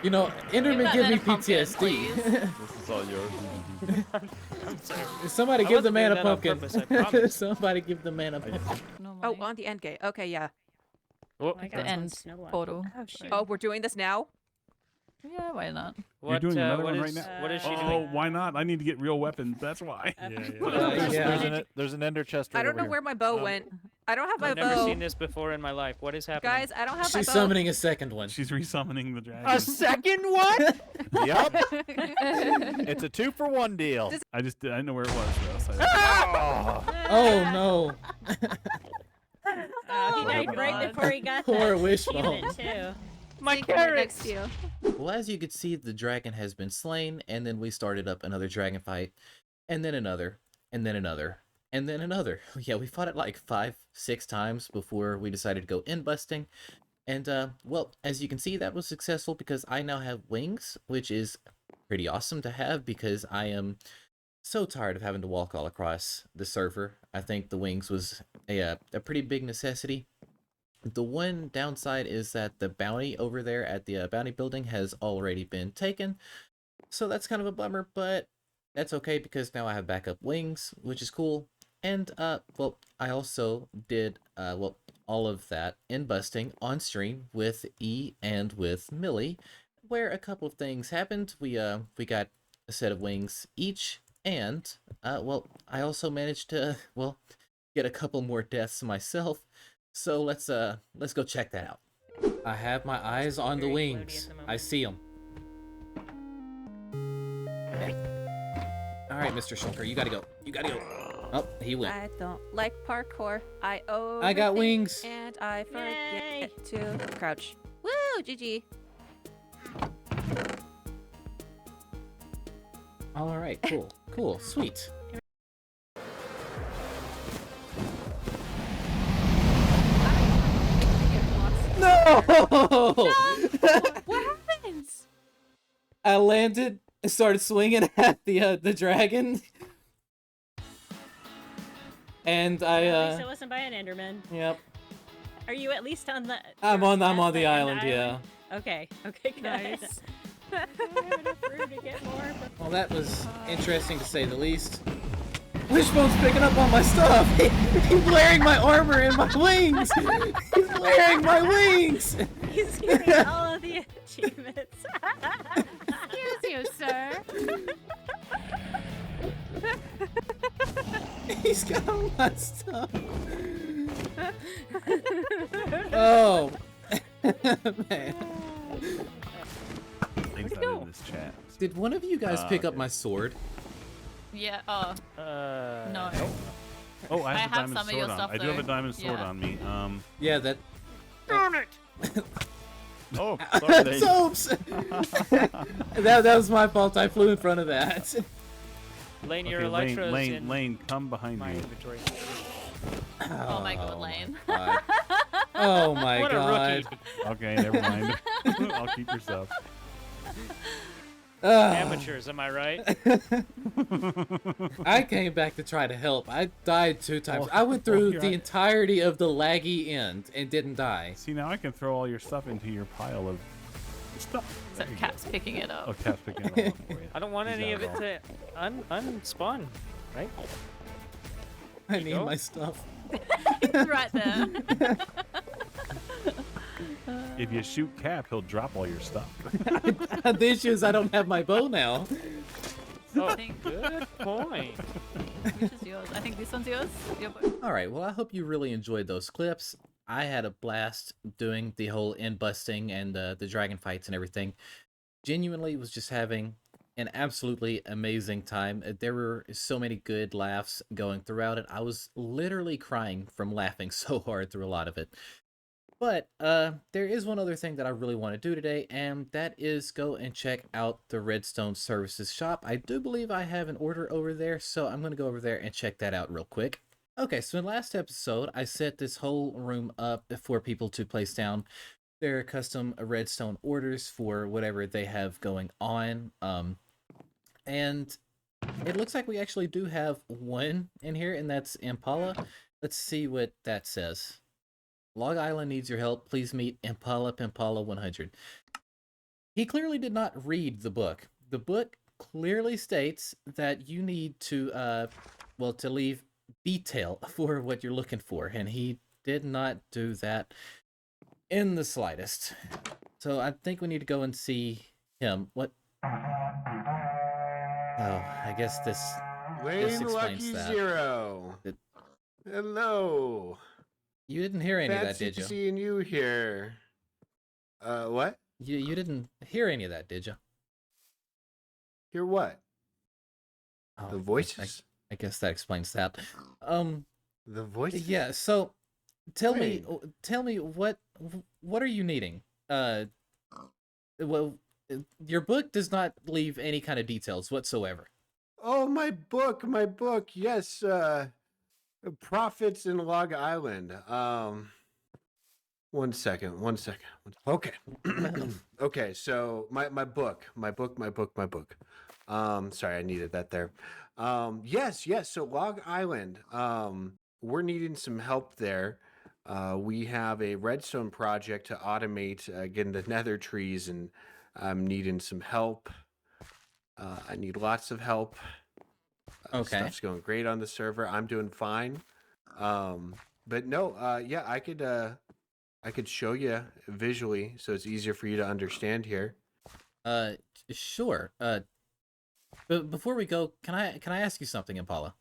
You know, Enderman that give man me a pumpkin, PTSD. This is all yours. I'm sorry. Somebody I give the wasn't man doing a that on pumpkin. purpose, I promise. Somebody give the man a pumpkin. Oh, on the end gate. Okay, yeah. Oh, I got The one end snow left. portal. Oh shit. Oh, we're doing this now? Yeah, why not? You're doing another what one right is- now. What is she Oh, doing? why not? I need to get real weapons. That's why. Yeah. There's an ender chest right I don't over know here. where my bow went. I don't have my I've never bow. seen this before in my life. What is happening? Guys, I don't have my She's bow. summoning a second one. She's resummoning the dragon. A second one? Yep. It's a 2-for-1 deal. I didn't know where it was though. So Oh no. He died right God. before he got Poor that Wishbone. achievement too. My Thank you, right next carrots. to you. Well, as you could see, the dragon has been slain, and then we started up another dragon fight, and then another, and then another, and then another. Yeah, we fought it like 5-6 times before we decided to go in busting. And, well, as you can see, that was successful because I now have wings, which is pretty awesome to have because I am so tired of having to walk all across the server. I think the wings was a pretty big necessity. The one downside is that the bounty over there at the bounty building has already been taken. So that's kind of a bummer, but that's okay because now I have backup wings, which is cool. And, well, I also did, well, all of that in busting on stream with E and with Millie, where a couple of things happened. We got a set of wings each, and, well, I also managed to, well, get a couple more deaths myself. So let's go check that out. I have my eyes on the wings. I see them. All right, Mr. Shulker, you gotta go. You gotta go. Oh, he went. I don't like parkour. I got overthink wings. And I forget to crouch. Woo, GG. All right, cool, cool, sweet. No! What happens? I landed and started swinging at the dragon. And At least it wasn't by an Enderman. Yep. Are you at least on the? I'm on the end island, yeah. Okay. Okay. Good. Nice. I have enough room to get more. But... Well, that was interesting to say the least. Wishbone's picking up on my stuff. He's wearing my armor and my wings. He's wearing my wings. He's getting all of the achievements. Excuse you, sir. He's got all my stuff. Oh, man. Link's not in this chat. Did one of you guys pick up my sword? Yeah. Oh. No. Nope. Oh, I have a have diamond some of sword your on. stuff I do have a there. diamond sword Yeah. on me. Yeah, that. Darn it! Oh, sorry, Lane. Soaps! that was my fault. I flew in front of that. Lane, your Okay, Elytra's in Lane, come behind my me. inventory. Oh my god, Lane. God. Oh my What a god. rookie. Okay, never mind. I'll keep your stuff. Amateurs, am I right? I came back to try to help. I died 2 times. I went through the entirety of the laggy end and didn't die. See, now I can throw all your stuff into your pile of stuff. So Cap's picking it up. Oh, Cap's picking it up for you. I don't want He's any got of it all. to unspawn, right? I you need go. my stuff. He's right there. If you shoot Cap, he'll drop all your stuff. The issue is I don't have my bow now. Oh, I think good point. which is yours? I think this one's yours. Your book. Alright, well I hope you really enjoyed those clips. I had a blast doing the whole end busting and the dragon fights and everything. Genuinely was just having an absolutely amazing time. There were so many good laughs going throughout it. I was literally crying from laughing so hard through a lot of it. But there is one other thing that I really want to do today, and that is go and check out the Redstone Services shop. I do believe I have an order over there, so I'm going to go over there and check that out real quick. Okay, so in last episode, I set this whole room up for people to place down their custom redstone orders for whatever they have going on. And it looks like we actually do have one in here, and that's Impala. Let's see what that says. Log Island needs your help. Please meet Impala Pimpala 100. He clearly did not read the book. The book clearly states that you need to, well, to leave detail for what you're looking for, and he did not do that in the slightest. So I think we need to go and see him. What? Oh, I guess this Lane explains Lucky that. Zero. Hello. You didn't hear any of that, Fancy did you? seeing you here. What? You didn't hear any of that, did you? Hear what? Oh, The voices? I guess that explains that. The voices? Yeah. So, tell me what are you needing? Well, your book does not leave any kind of details whatsoever. Oh, my book. Yes. Profits in Log Island. One second. Okay. Okay, so my book. Sorry, I needed that there. Yes. So Log Island. We're needing some help there. We have a redstone project to automate getting the nether trees, and I'm needing some help. I need lots of help. Okay. Stuff's going great on the server. I'm doing fine. But no, yeah, I could show you visually so it's easier for you to understand here. Sure. But before we go, can I ask you something, Impala?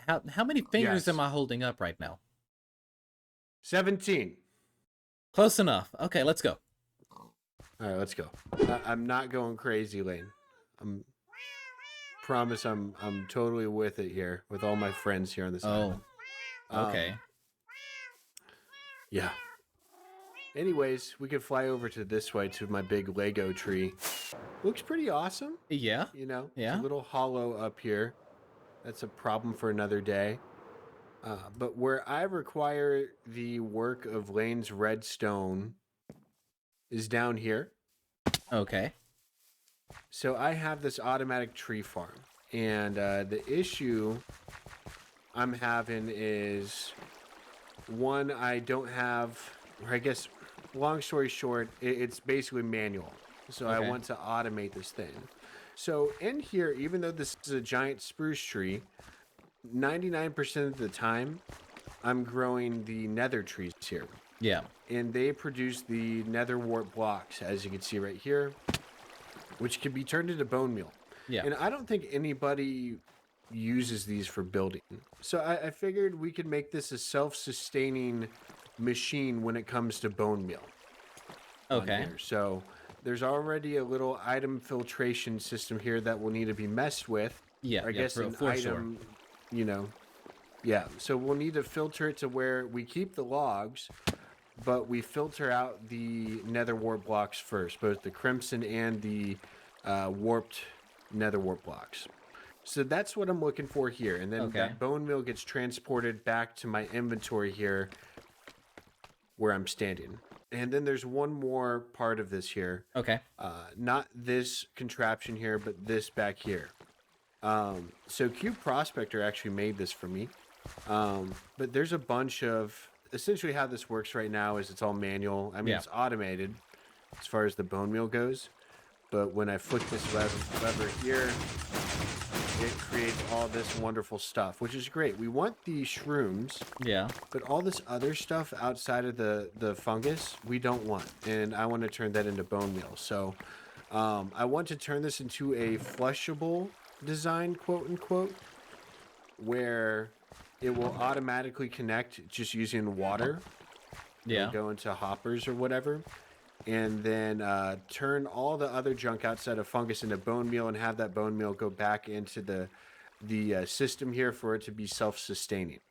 How many fingers Yes. am I holding up right now? 17. Close enough. Okay, let's go. All right, let's go. I'm not going crazy, Lane. Promise I'm totally with it here with all my friends here on this island. Okay. Yeah. Anyways, we could fly over to this way to my big Lego tree. Looks pretty awesome. Yeah. You know, Yeah. It's a little hollow up here. That's a problem for another day. But where I require the work of Lane's redstone is down here. Okay. So I have this automatic tree farm. And the issue I'm having is, one, I don't have, or I guess, long story short, it's basically manual. So I Okay. want to automate this thing. So in here, even though this is a giant spruce tree, 99% of the time, I'm growing the nether trees here. Yeah. And they produce the nether wart blocks, as you can see right here, which can be turned into bone meal. Yeah. And I don't think anybody uses these for building. So I figured we could make this a self-sustaining machine when it comes to bone meal. on Okay. here. So there's already a little item filtration system here that will need to be messed with. Yeah, I guess for an sure. item, you know. Yeah, so we'll need to filter it to where we keep the logs, but we filter out the nether wart blocks first, both the crimson and the warped nether wart blocks. So that's what I'm looking for here. And then Okay. that bone meal gets transported back to my inventory here where I'm standing. And then there's one more part of this here. Okay. Not this contraption here, but this back here. So Cube Prospector actually made this for me. But there's a bunch of, essentially how this works right now is it's all manual. I mean, Yeah. it's automated as far as the bone meal goes. But when I flick this lever here, it creates all this wonderful stuff, which is great. We want the shrooms. Yeah. But all this other stuff outside of the fungus, we don't want. And I want to turn that into bone meal. So I want to turn this into a flushable design, quote unquote, where it will automatically connect just using water. Yeah. It'll go into hoppers or whatever. And then turn all the other junk outside of fungus into bone meal and have that bone meal go back into the system here for it to be self-sustaining.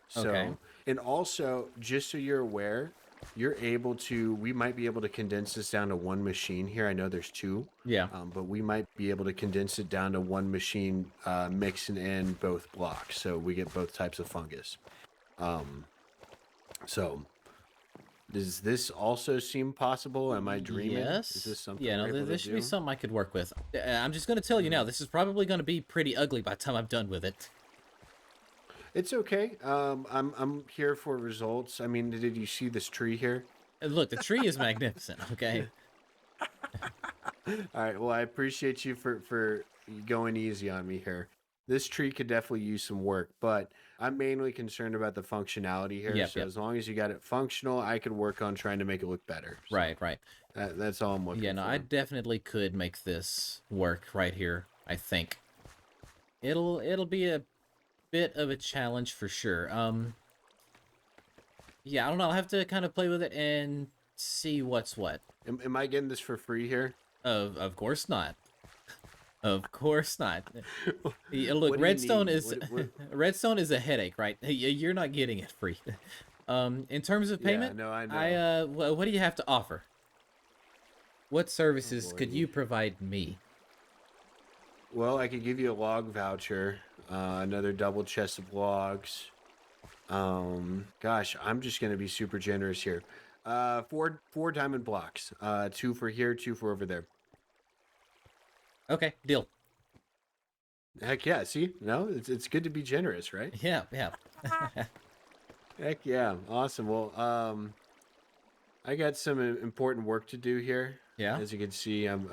So, Okay. and also, just so you're aware, we might be able to condense this down to one machine here. I know there's two. Yeah. But we might be able to condense it down to one machine, mixing in both blocks. So we get both types of fungus. So does this also seem possible? Am I dreaming? Yes. Is this something Yeah, we're no, able this to should be do? something I could work with. I'm just going to tell you now, this is probably going to be pretty ugly by the time I'm done with it. It's okay. I'm here for results. I mean, did you see this tree here? And look, the tree is magnificent, okay? All right. Well, I appreciate you for going easy on me here. This tree could definitely use some work, but I'm mainly concerned about the functionality here. Yep, So yep. as long as you got it functional, I could work on trying to make it look better. So Right, right. that's all I'm looking Yeah, no, for. I definitely could make this work right here, I think. It'll be a bit of a challenge for sure. Yeah, I don't know. I'll have to kind of play with it and see what's what. Am I getting this for free here? Of course not. Of course not. Yeah, What look, do you redstone need? is What- redstone is a headache, right? You're not getting it free. In terms of Yeah, payment, no, I know. what do you have to offer? What services boy. could you provide me? Well, I could give you a log voucher, another double chest of logs. Gosh, I'm just gonna be super generous here. Four diamond blocks. 2 for here, 2 for over there. Okay, deal. Heck yeah! See, no, it's good to be generous, right? Yeah, yeah. Heck yeah! Awesome. Well, I got some important work to do here. Yeah. As you can see, I'm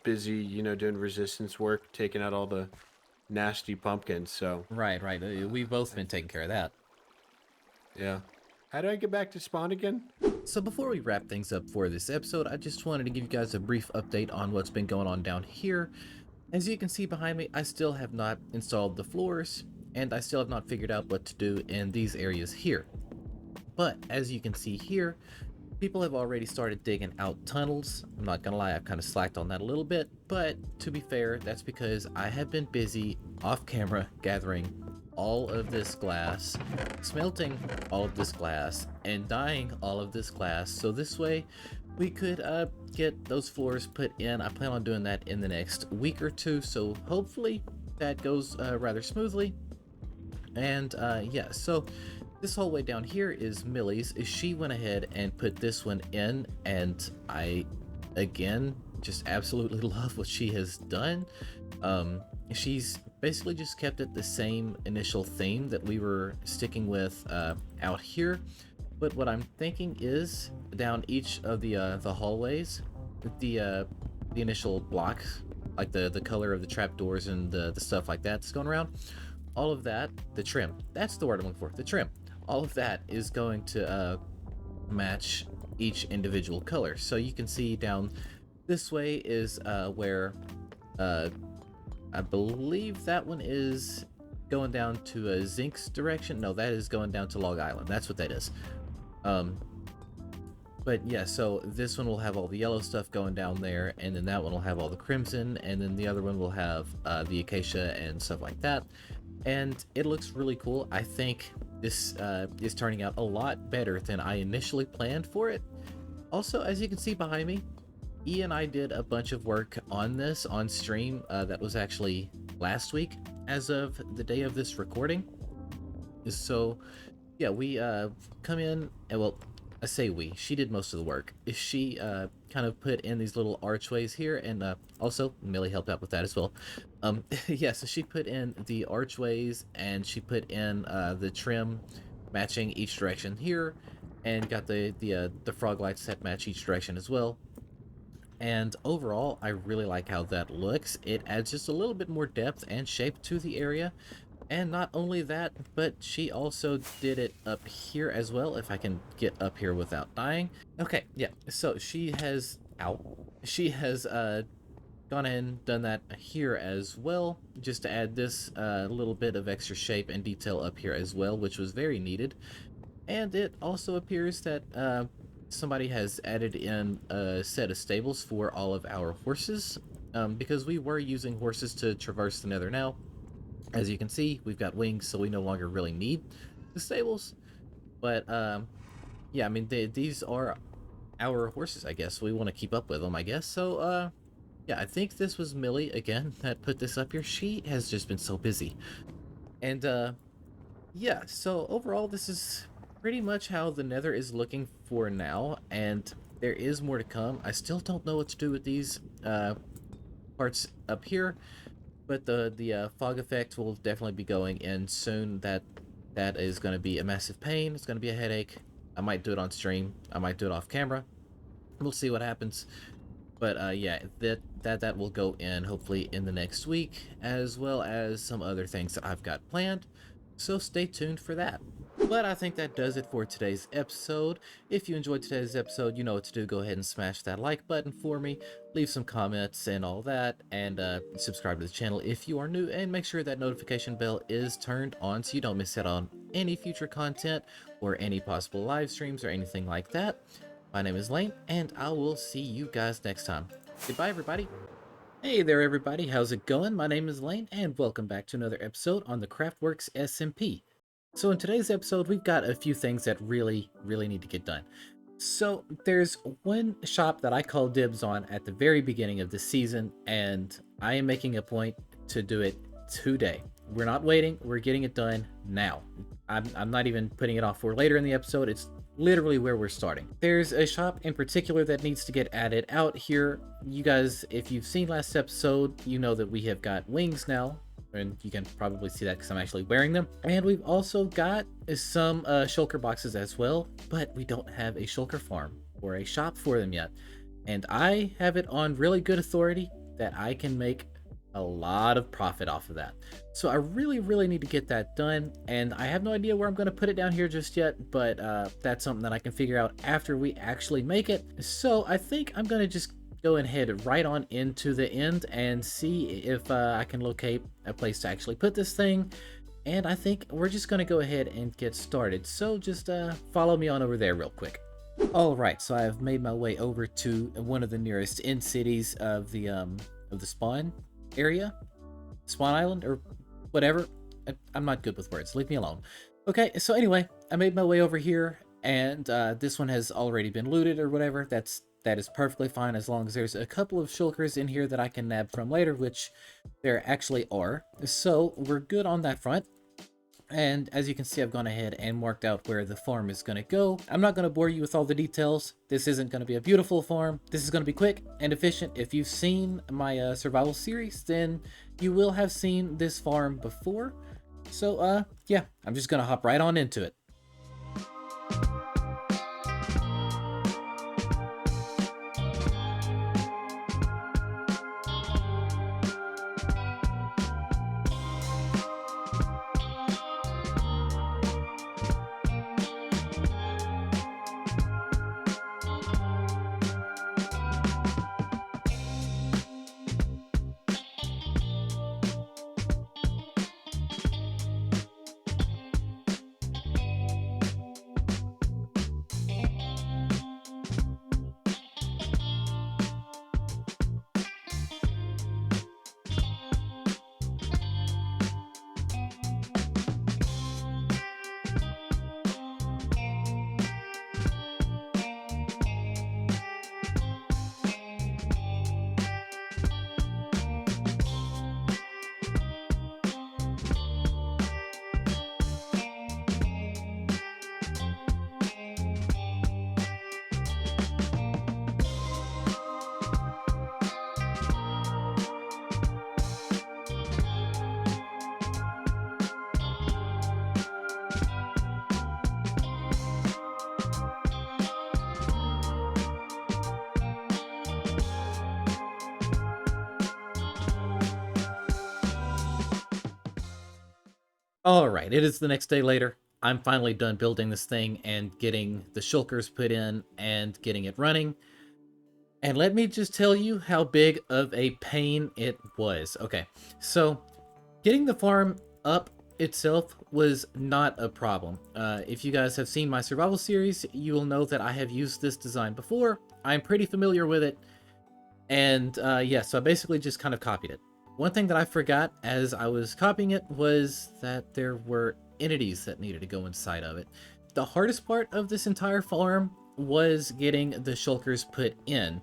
busy, you know, doing resistance work, taking out all the nasty pumpkins. So. Right. We've both been taking care of that. Yeah. How do I get back to spawn again? So before we wrap things up for this episode, I just wanted to give you guys a brief update on what's been going on down here. As you can see behind me, I still have not installed the floors, and I still have not figured out what to do in these areas here. But as you can see here, people have already started digging out tunnels. I'm not gonna lie, I've kind of slacked on that a little bit, but to be fair, that's because I have been busy off camera gathering all of this glass, smelting all of this glass, and dyeing all of this glass, so this way we could get those floors put in. I plan on doing that in the next week or two, so hopefully that goes rather smoothly. And yeah, so this whole way down here is Millie's. She went ahead and put this one in, and I, again, just absolutely love what she has done. She's basically just kept it the same initial theme that we were sticking with out here. But what I'm thinking is down each of the hallways, the initial blocks, like the color of the trapdoors and the stuff like that's going around, all of that, the trim, that's the word I'm looking for, the trim, all of that is going to match each individual color. So you can see down this way is where I believe that one is going down to a Zinc's direction. No, that is going down to Log Island. That's what that is. But yeah, so this one will have all the yellow stuff going down there, and then that one will have all the crimson, and then the other one will have the acacia and stuff like that. And it looks really cool. I think this is turning out a lot better than I initially planned for it. Also, as you can see behind me, E and I did a bunch of work on this on stream. That was actually last week as of the day of this recording. So yeah, we come in and, well, I say we, she did most of the work. She kind of put in these little archways here, and also Millie helped out with that as well. Yeah, so she put in the archways, and she put in the trim matching each direction here, and got the frog lights that match each direction as well. And overall, I really like how that looks. It adds just a little bit more depth and shape to the area. And not only that, but she also did it up here as well, if I can get up here without dying. Okay, yeah, so she has gone ahead and done that here as well, just to add this little bit of extra shape and detail up here as well, which was very needed. And it also appears that somebody has added in a set of stables for all of our horses, because we were using horses to traverse the nether now. As you can see, we've got wings, so we no longer really need the stables. But yeah, I mean, these are our horses, I guess. We want to keep up with them, I guess. So yeah, I think this was Millie again that put this up here. She has just been so busy. And yeah, so overall, this is pretty much how the nether is looking for now, and there is more to come. I still don't know what to do with these parts up here, but the fog effect will definitely be going in soon. That is going to be a massive pain. It's going to be a headache. I might do it on stream. I might do it off camera. We'll see what happens. But yeah, that will go in hopefully in the next week, as well as some other things that I've got planned. So stay tuned for that. But I think that does it for today's episode. If you enjoyed today's episode, you know what to do. Go ahead and smash that like button for me. Leave some comments and all that. And subscribe to the channel if you are new. And make sure that notification bell is turned on so you don't miss out on any future content or any possible live streams or anything like that. My name is Lane, and I will see you guys next time. Goodbye, everybody. Hey there, everybody. How's it going? My name is Lane, and welcome back to another episode on the CraftWorks SMP. So in today's episode, we've got a few things that really need to get done. So there's one shop that I called dibs on at the very beginning of the season, and I am making a point to do it today. We're not waiting. We're getting it done now. I'm not even putting it off for later in the episode. It's literally where we're starting. There's a shop in particular that needs to get added out here. You guys, if you've seen last episode, you know that we have got wings now, and you can probably see that because I'm actually wearing them. And we've also got some shulker boxes as well, but we don't have a shulker farm or a shop for them yet. And I have it on really good authority that I can make a lot of profit off of that. So I really need to get that done, and I have no idea where I'm going to put it down here just yet, but that's something that I can figure out after we actually make it. So I think I'm going to just go ahead right on into the end and see if I can locate a place to actually put this thing, and I think we're just going to go ahead and get started. So just follow me on over there real quick. Alright, so I've made my way over to one of the nearest end cities of the spawn area, spawn island, or whatever. I'm not good with words, leave me alone. Okay, so anyway, I made my way over here, and this one has already been looted or whatever. That is perfectly fine as long as there's a couple of shulkers in here that I can nab from later, which there actually are. So we're good on that front. And as you can see, I've gone ahead and marked out where the farm is going to go. I'm not going to bore you with all the details. This isn't going to be a beautiful farm. This is going to be quick and efficient. If you've seen my survival series, then you will have seen this farm before. So yeah, I'm just going to hop right on into it. Alright, it is the next day later. I'm finally done building this thing and getting the shulkers put in and getting it running. And let me just tell you how big of a pain it was. Okay, so getting the farm up itself was not a problem. If you guys have seen my survival series, you will know that I have used this design before. I'm pretty familiar with it. And yeah, so I basically just kind of copied it. One thing that I forgot as I was copying it was that there were entities that needed to go inside of it. The hardest part of this entire farm was getting the shulkers put in.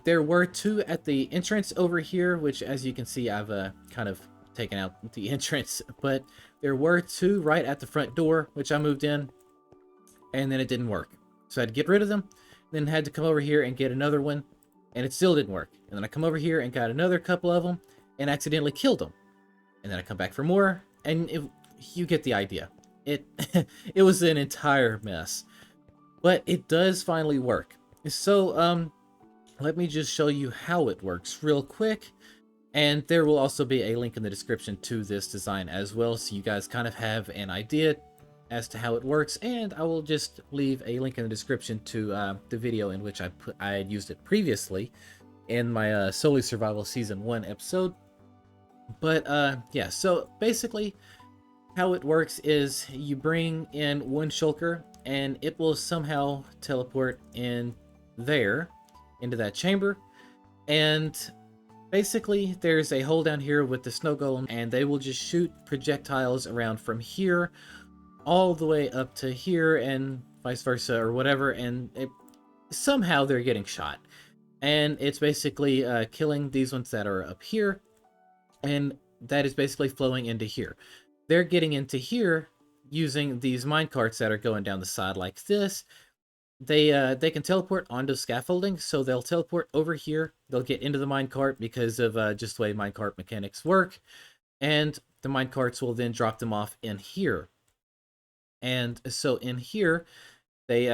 There were two at the entrance over here, which as you can see, I've kind of taken out the entrance, but there were two right at the front door, which I moved in, and then it didn't work. So I had to get rid of them, then had to come over here and get another one, and it still didn't work. And then I come over here and got another couple of them and accidentally killed them. And then I come back for more, and you get the idea. It it was an entire mess. But it does finally work. So let me just show you how it works real quick. And there will also be a link in the description to this design as well, so you guys kind of have an idea as to how it works. And I will just leave a link in the description to the video in which I had used it previously in my Solely Survival Season 1 episode. But yeah, so basically how it works is you bring in one shulker and it will somehow teleport in there into that chamber. And basically there's a hole down here with the snow golem, and they will just shoot projectiles around from here all the way up to here and vice versa or whatever, and somehow they're getting shot. And it's basically killing these ones that are up here. and that is basically flowing into here. They're getting into here using these mine carts that are going down the side like this. They can teleport onto scaffolding, so they'll teleport over here. They'll get into the minecart because of just the way minecart mechanics work, and the minecarts will then drop them off in here. And so in here, they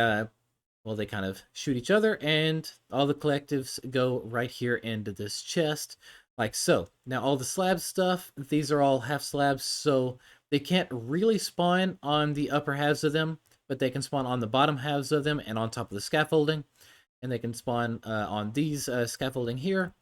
they kind of shoot each other, and all the collectives go right here into this chest, like so. Now all the slab stuff, these are all half slabs, so they can't really spawn on the upper halves of them, but they can spawn on the bottom halves of them and on top of the scaffolding, and they can spawn on these scaffolding here,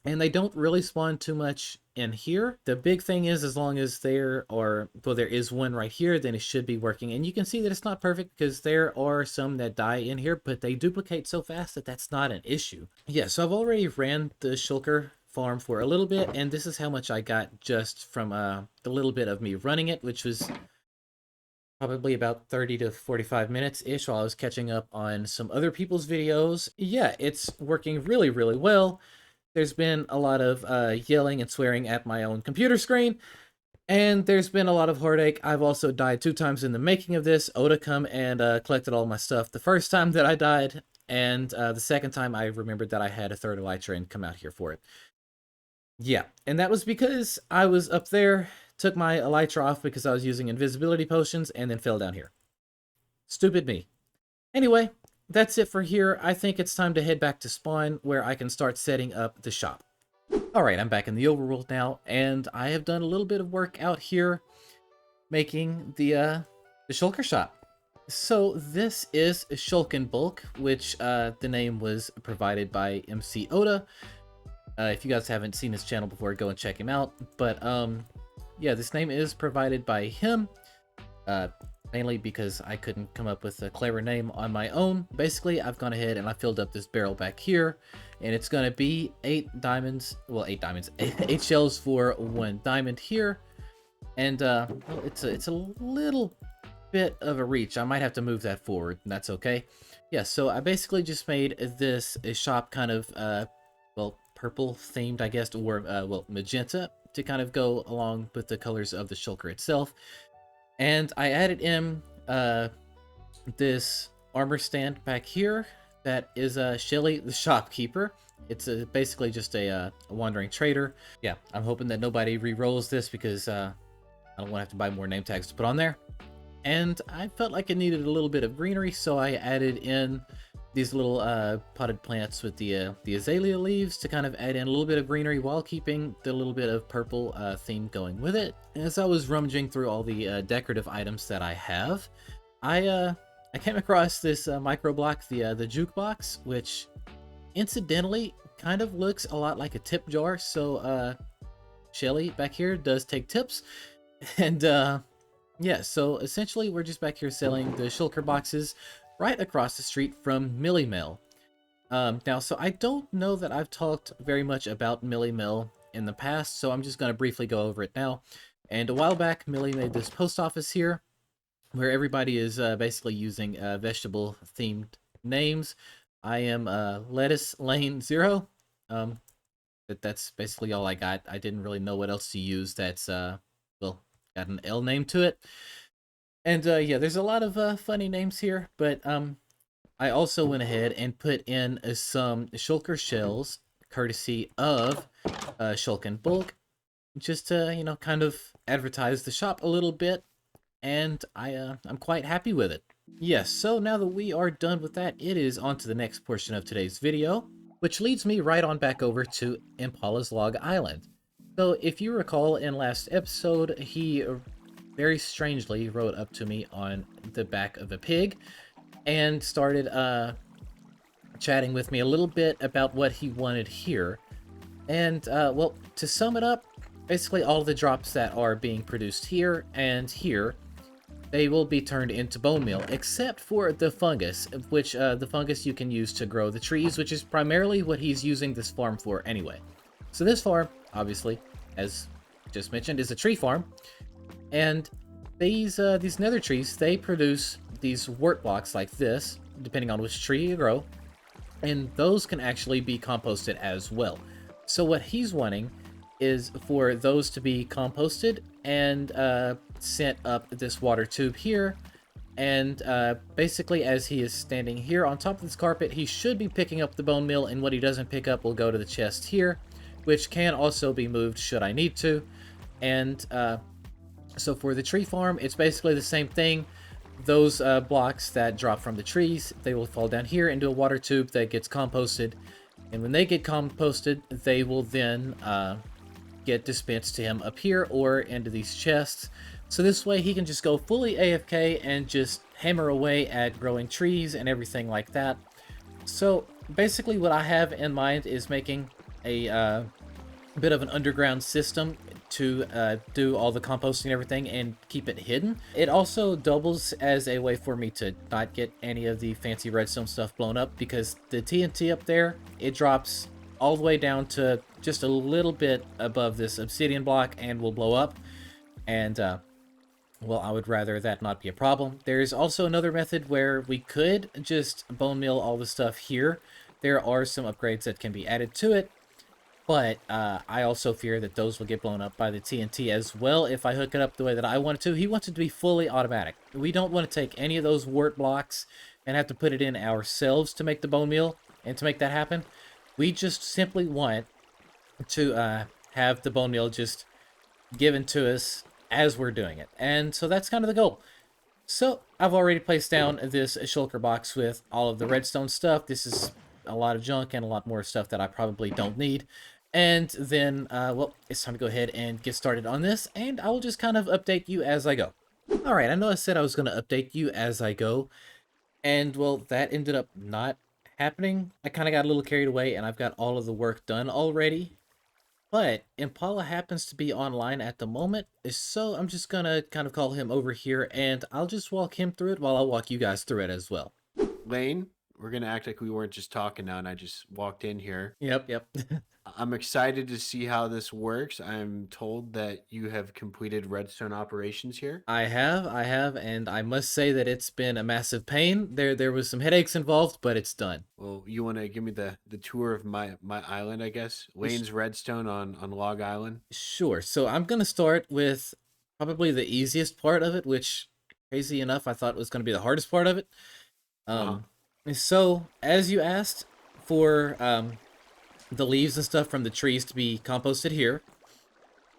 and they don't really spawn too much in here. The big thing is, as long as there is one right here, then it should be working. And you can see that it's not perfect because there are some that die in here, but they duplicate so fast that that's not an issue. Yeah, so I've already ran the shulker farm for a little bit, and this is how much I got just from the little bit of me running it, which was probably about 30 to 45 minutes-ish while I was catching up on some other people's videos. Yeah, it's working really, really well. There's been a lot of yelling and swearing at my own computer screen, and there's been a lot of heartache. I've also died 2 times in the making of this. Oda come and collected all my stuff the first time that I died, and the second time I remembered that I had a third elytra and come out here for it. Yeah, and that was because I was up there, took my elytra off because I was using invisibility potions, and then fell down here. Stupid me. Anyway, that's it for here. I think it's time to head back to spawn where I can start setting up the shop. Alright, I'm back in the overworld now, and I have done a little bit of work out here making the shulker shop. So this is Shulkin Bulk, which the name was provided by MC Oda. If you guys haven't seen his channel before, go and check him out. But yeah, this name is provided by him. Mainly because I couldn't come up with a clever name on my own. Basically, I've gone ahead and I filled up this barrel back here, and it's going to be 8 diamonds, well, 8 diamonds, 8 shells for 1 diamond here. And well, it's a little bit of a reach. I might have to move that forward, and that's okay. Yeah, so I basically just made this shop kind of, well, purple themed, I guess, or, well, magenta, to kind of go along with the colors of the shulker itself. And I added in this armor stand back here that is Shelly the shopkeeper. It's basically just a wandering trader. Yeah, I'm hoping that nobody re-rolls this because I don't want to have to buy more name tags to put on there. And I felt like it needed a little bit of greenery, so I added in these little potted plants with the azalea leaves to kind of add in a little bit of greenery while keeping the little bit of purple theme going with it. As I was rummaging through all the decorative items that I have, I came across this micro block, the jukebox, which incidentally kind of looks a lot like a tip jar. So Shelly back here does take tips, and yeah, so essentially we're just back here selling the shulker boxes right across the street from Millie Mill. Now, so I don't know that I've talked very much about Millie Mill in the past, so I'm just going to briefly go over it now. And a while back, Millie made this post office here, where everybody is basically using vegetable-themed names. I am Lettuce Lane 0. That's basically all I got. I didn't really know what else to use that's, well, got an L name to it. And yeah, there's a lot of funny names here, but I also went ahead and put in some shulker shells, courtesy of Shulkin Bulk, just to, you know, kind of advertise the shop a little bit, and I'm quite happy with it. Yes, so now that we are done with that, it is on to the next portion of today's video, which leads me right on back over to Impala's Log Island. So if you recall in last episode, he very strangely rode up to me on the back of a pig and started chatting with me a little bit about what he wanted here. And well, to sum it up, basically all the drops that are being produced here and here, they will be turned into bone meal, except for the fungus, which the fungus you can use to grow the trees, which is primarily what he's using this farm for anyway. So this farm, obviously, as just mentioned, is a tree farm. And these nether trees, they produce these wort blocks like this, depending on which tree you grow, and those can actually be composted as well. So what he's wanting is for those to be composted and sent up this water tube here. And basically, as he is standing here on top of this carpet, he should be picking up the bone meal, and what he doesn't pick up will go to the chest here, which can also be moved should I need to. And so for the tree farm, it's basically the same thing. Those blocks that drop from the trees, they will fall down here into a water tube that gets composted. And when they get composted, they will then get dispensed to him up here or into these chests. So this way he can just go fully AFK and just hammer away at growing trees and everything like that. So basically what I have in mind is making a bit of an underground system to do all the composting and everything and keep it hidden. It also doubles as a way for me to not get any of the fancy redstone stuff blown up, because the TNT up there, it drops all the way down to just a little bit above this obsidian block and will blow up. And well, I would rather that not be a problem. There's also another method where we could just bone meal all the stuff here. There are some upgrades that can be added to it, but I also fear that those will get blown up by the TNT as well if I hook it up the way that I want it to. He wants it to be fully automatic. We don't want to take any of those wart blocks and have to put it in ourselves to make the bone meal and to make that happen. We just simply want to have the bone meal just given to us as we're doing it. And so that's kind of the goal. So I've already placed down this shulker box with all of the redstone stuff. This is a lot of junk and a lot more stuff that I probably don't need. And then, well, it's time to go ahead and get started on this, and I will just kind of update you as I go. All right, I know I said I was going to update you as I go, and well, that ended up not happening. I kind of got a little carried away, and I've got all of the work done already. But Impala happens to be online at the moment, so I'm just gonna kind of call him over here, and I'll just walk him through it while I walk you guys through it as well. Lane, we're gonna act like we weren't just talking now, and I just walked in here. Yep. I'm excited to see how this works. I'm told that you have completed redstone operations here. I have, and I must say that it's been a massive pain. There was some headaches involved, but it's done. Well, you want to give me the tour of my island, I guess? Lane's redstone on Log Island? Sure. So I'm going to start with probably the easiest part of it, which, crazy enough, I thought was going to be the hardest part of it. So, as you asked for the leaves and stuff from the trees to be composted here,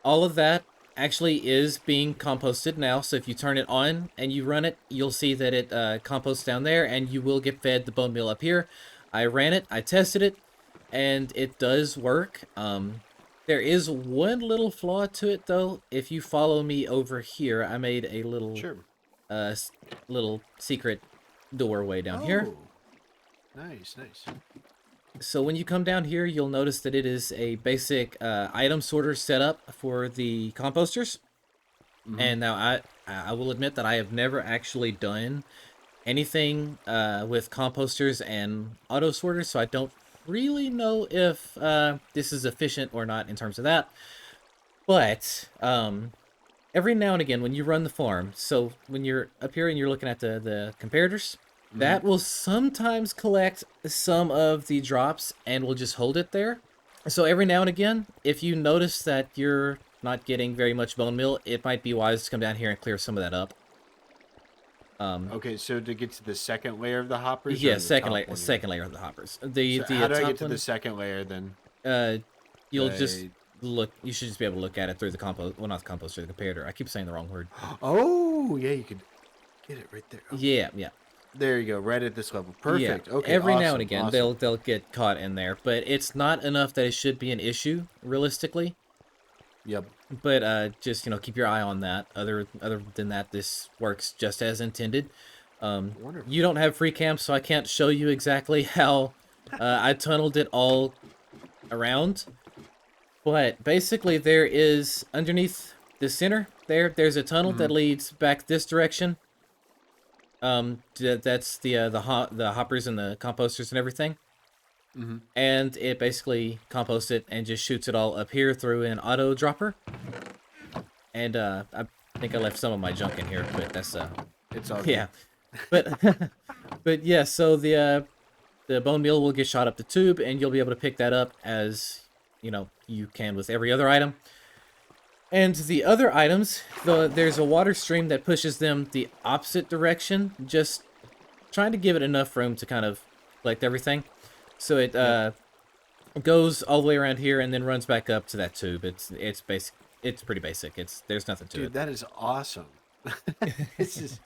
all of that actually is being composted now. So if you turn it on and you run it, you'll see that it composts down there, and you will get fed the bone meal up here. I ran it, I tested it, and it does work. There is one little flaw to it though. If you follow me over here, I made a little little secret doorway down here. Nice. So when you come down here, you'll notice that it is a basic item sorter setup for the composters. And now I will admit that I have never actually done anything with composters and auto sorters, so I don't really know if this is efficient or not in terms of that. But every now and again, when you run the farm, so when you're up here and you're looking at the comparators, that will sometimes collect some of the drops and will just hold it there. So every now and again, if you notice that you're not getting very much bone meal, it might be wise to come down here and clear some of that up. Okay, so to get to the second layer of the hoppers? Yeah, second layer of the hoppers. How do I get to the second layer then? You'll just look. You should just be able to look at it through the compost. Well, not the composter, the comparator. I keep saying the wrong word. Oh, yeah, you could get it right there. Oh. Yeah. There you go, right at this level. Perfect. Yeah. Okay. Every now and again, they'll get caught in there, but it's not enough that it should be an issue realistically. Yep. But just keep your eye on that. Other than that, this works just as intended. You don't have free camp, so I can't show you exactly how I tunneled it all around. But basically, there is underneath the center there's a tunnel that leads back this direction. That's the hoppers and the composters and everything. And it basically composts it and just shoots it all up here through an auto dropper. And I think I left some of my junk in here, but that's it's all yeah. But but yeah, so the bone meal will get shot up the tube, and you'll be able to pick that up as you can with every other item. And the other items, there's a water stream that pushes them the opposite direction, just trying to give it enough room to kind of collect everything. So it goes all the way around here and then runs back up to that tube. It's basic. It's pretty basic. There's nothing to it. Dude, that is awesome. this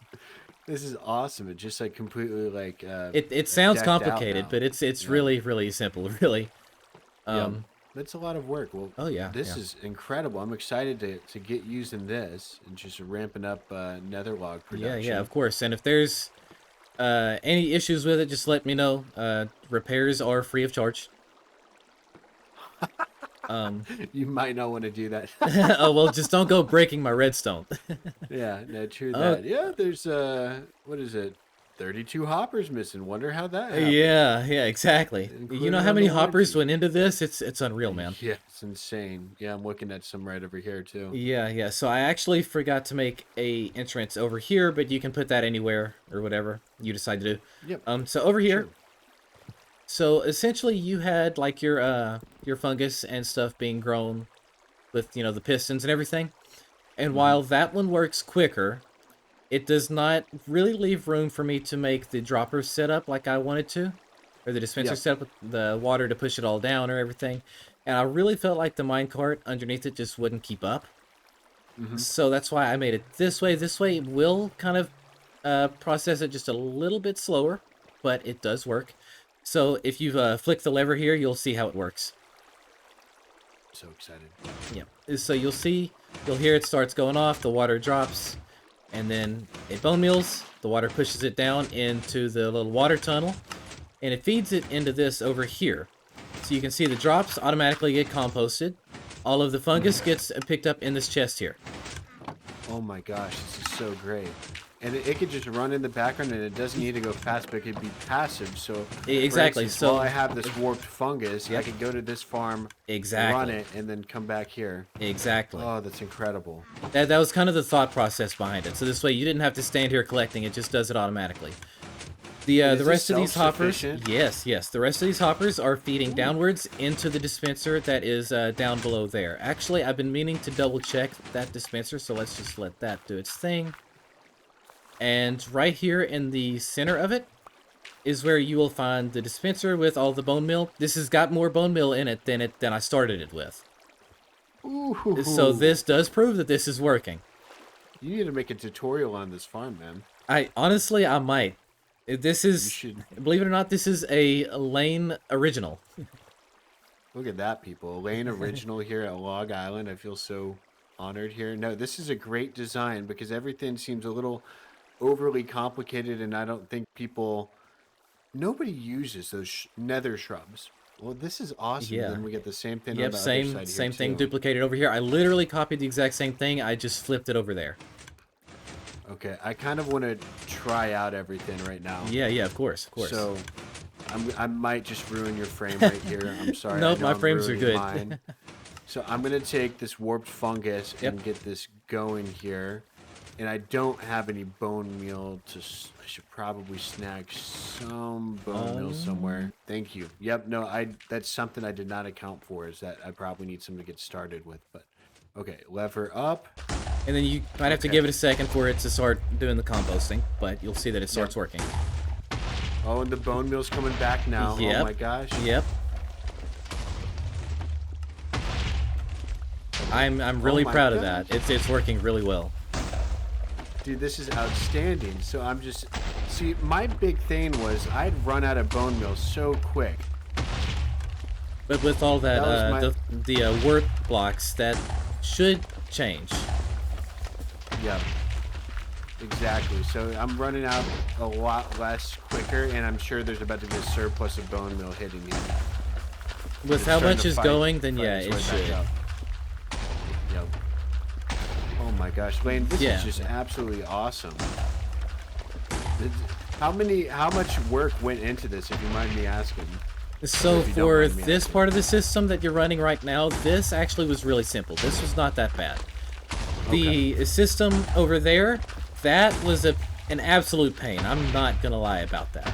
is awesome. It just like completely like it sounds decked out complicated, now. but it's really simple, really. That's a lot of work. Well, oh yeah, this is incredible. I'm excited to get using this and just ramping up netherlog production. Yeah, of course. And if there's any issues with it, just let me know. Repairs are free of charge. You might not want to do that. Oh well, just don't go breaking my redstone. Yeah, no, true that. Yeah, there's what is it? 32 hoppers missing. Wonder how that happened. Yeah, exactly. You know how many hoppers went went into this? It's unreal, man. Yeah, it's insane. Yeah, I'm looking at some right over here too. Yeah. So I actually forgot to make a entrance over here, but you can put that anywhere or whatever you decide to do. Yep. So over here. Sure. So essentially, you had like your fungus and stuff being grown with the pistons and everything, and while that one works quicker, it does not really leave room for me to make the dropper setup like I wanted to, or the dispenser setup with the water to push it all down or everything, and I really felt like the minecart underneath it just wouldn't keep up. So that's why I made it this way. This way it will kind of process it just a little bit slower, but it does work. So if you flick the lever here, you'll see how it works. So excited. Yeah. So you'll hear it starts going off, the water drops, and then it bone meals, the water pushes it down into the little water tunnel, and it feeds it into this over here. So you can see the drops automatically get composted. All of the fungus gets picked up in this chest here. Oh my gosh, this is so great. And it could just run in the background, and it doesn't need to go fast, but it could be passive. So exactly. For instance, So while I have this warped fungus, I could go to this farm, run it, and then come back here. Exactly. Oh, that's incredible. That was kind of the thought process behind it. So this way, you didn't have to stand here collecting; it just does it automatically. The rest of these hoppers, yes, the rest of these hoppers are feeding downwards into the dispenser that is down below there. Actually, I've been meaning to double check that dispenser, so let's just let that do its thing. And right here in the center of it is where you will find the dispenser with all the bone meal. This has got more bone meal in it than I started it with. Ooh. So this does prove that this is working. You need to make a tutorial on this farm, man. I might. This is, believe it or not, this is a Lane original. Look at that, people. Lane original here at Log Island. I feel so honored here. No, this is a great design because everything seems a little overly complicated, and I don't think nobody uses those nether shrubs. Well, this is awesome. Yeah. Then we get the same thing on Yep, the other side here same thing too. duplicated over here. I literally copied the exact same thing. I just flipped it over there. Okay, I kind of want to try out everything right now. Yeah, of course. So I might just ruin your frame right here. I'm sorry. Nope, my frames are good. Mine. So I'm going to take this warped fungus and get this going here. And I don't have any bone meal I should probably snag some bone meal somewhere. Thank you. Yep, no, that's something I did not account for, is that I probably need some to get started with. But okay, lever up. And then you might have to give it a second for it to start doing the composting, but you'll see that it starts working. Oh, and the bone meal's coming back now. Yep. Oh my gosh. Yep. I'm really proud of that. It's working really well. Dude, this is outstanding. So I'm just... See, my big thing was I'd run out of bone meal so quick. But with all that, was the wort blocks, that should change. Yep. Exactly. So I'm running out a lot less quicker, and I'm sure there's about to be a surplus of bone meal hitting me. With how much is going, then yeah, it should. Yep. Oh my gosh, Lane, this is just absolutely awesome. How much work went into this, if you mind me asking? So for this part of the system that you're running right now, this actually was really simple. This was not that bad. The system over there, that was an absolute pain. I'm not gonna lie about that.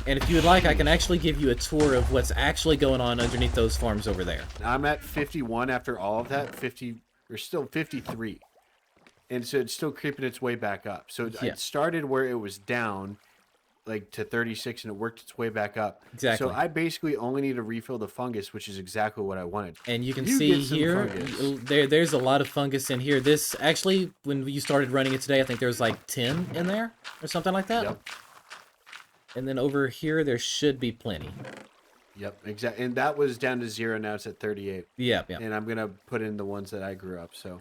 And if you would like, I can actually give you a tour of what's actually going on underneath those farms over there. I'm at 51 after all of that. 50, or still 53. And so it's still creeping its way back up. So Yeah. it started where it was down, like to 36, and it worked its way back up. Exactly. So I basically only need to refill the fungus, which is exactly what I wanted. And you can You see get some here, fungus. there's a lot of fungus in here. This, actually, when you started running it today, I think there was like 10 in there or something like that. Yep. And then over here, there should be plenty. Yep, exactly. And that was down to 0. Now it's at 38. Yeah. And I'm going to put in the ones that I grew up. So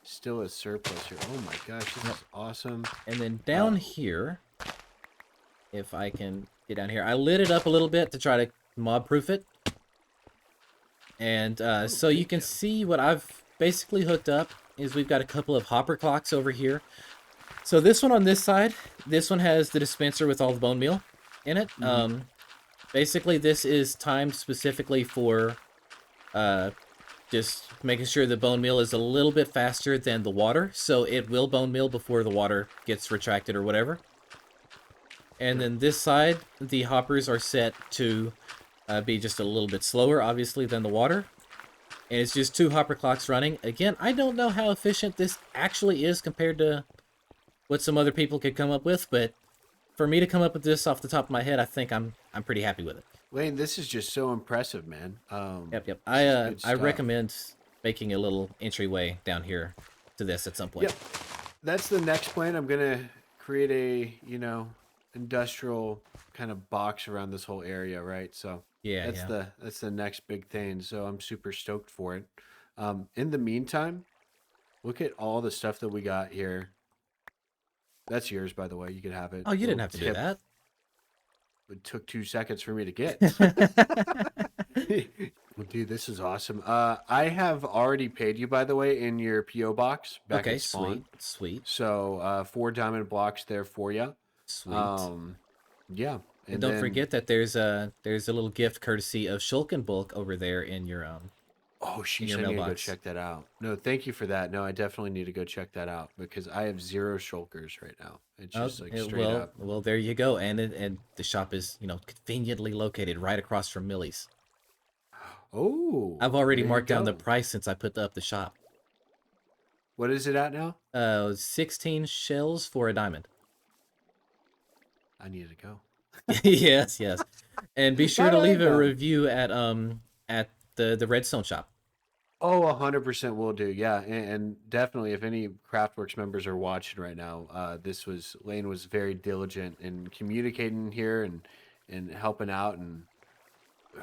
still a surplus here. Oh my gosh, this is awesome. And then down here, if I can get down here, I lit it up a little bit to try to mob proof it. And so you can see what I've basically hooked up is we've got a couple of hopper clocks over here. So this one on this side, this one has the dispenser with all the bone meal in it. Basically, this is timed specifically for just making sure the bone meal is a little bit faster than the water, so it will bone meal before the water gets retracted or whatever. And then this side, the hoppers are set to be just a little bit slower, obviously, than the water. And it's just 2 hopper clocks running. Again, I don't know how efficient this actually is compared to what some other people could come up with, but for me to come up with this off the top of my head, I think I'm pretty happy with it. Wayne, this is just so impressive, man. Yep. This is I good recommend making a little entryway down here to this at some point. Yep. That's the next plan. I'm going to create a, industrial kind of box around this whole area, right? So Yeah, that's the next big thing. So I'm super stoked for it. In the meantime, look at all the stuff that we got here. That's yours, by the way. You could have it. Oh, you didn't Little have to do tip. that. It took 2 seconds for me to get. Well, dude, this is awesome. I have already paid you, by the way, in your PO box back Okay, at spawn. sweet. So 4 diamond blocks there for you. Sweet. Yeah. And don't forget that there's a little gift courtesy of Shulk and Bulk over there in your Oh, she in your said I need to go mailbox. check that out. No, thank you for that. No, I definitely need to go check that out because I have 0 shulkers right now. It's just like straight up. Well, there you go. And the shop is conveniently located right across from Millie's. Oh, I've already there you marked down the go. price since I put up the shop. What is it at now? 16 shells for a diamond. I need to go. yes. And be sure to Alright, leave a then. review at the Redstone shop. Oh, 100% will do. Yeah, and definitely if any CraftWorks members are watching right now, Lane was very diligent in communicating here and helping out and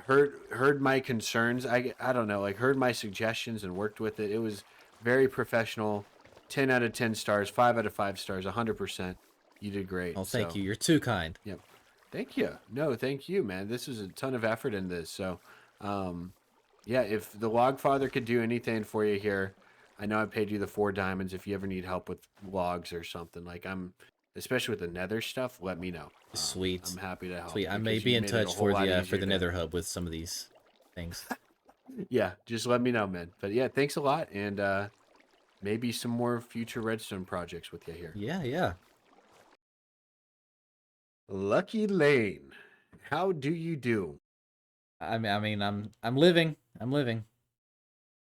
heard my concerns. I don't know, like heard my suggestions and worked with it. It was very professional. 10 out of 10 stars, 5 out of 5 stars, 100%. You did great. Oh, thank So, you. You're too kind. Yep. Thank you. No, thank you, man. This was a ton of effort in this. So, yeah, if the Logfather could do anything for you here, I know I paid you the 4 diamonds. If you ever need help with logs or something, like especially with the Nether stuff, let me know. Sweet. I'm happy to help. Sweet. I because may you be in made it a touch whole lot for the easier to- Nether Hub with some of these things. Yeah, just let me know, man. But yeah, thanks a lot, and maybe some more future Redstone projects with you here. Yeah. Lucky Lane, how do you do? I mean, I'm living.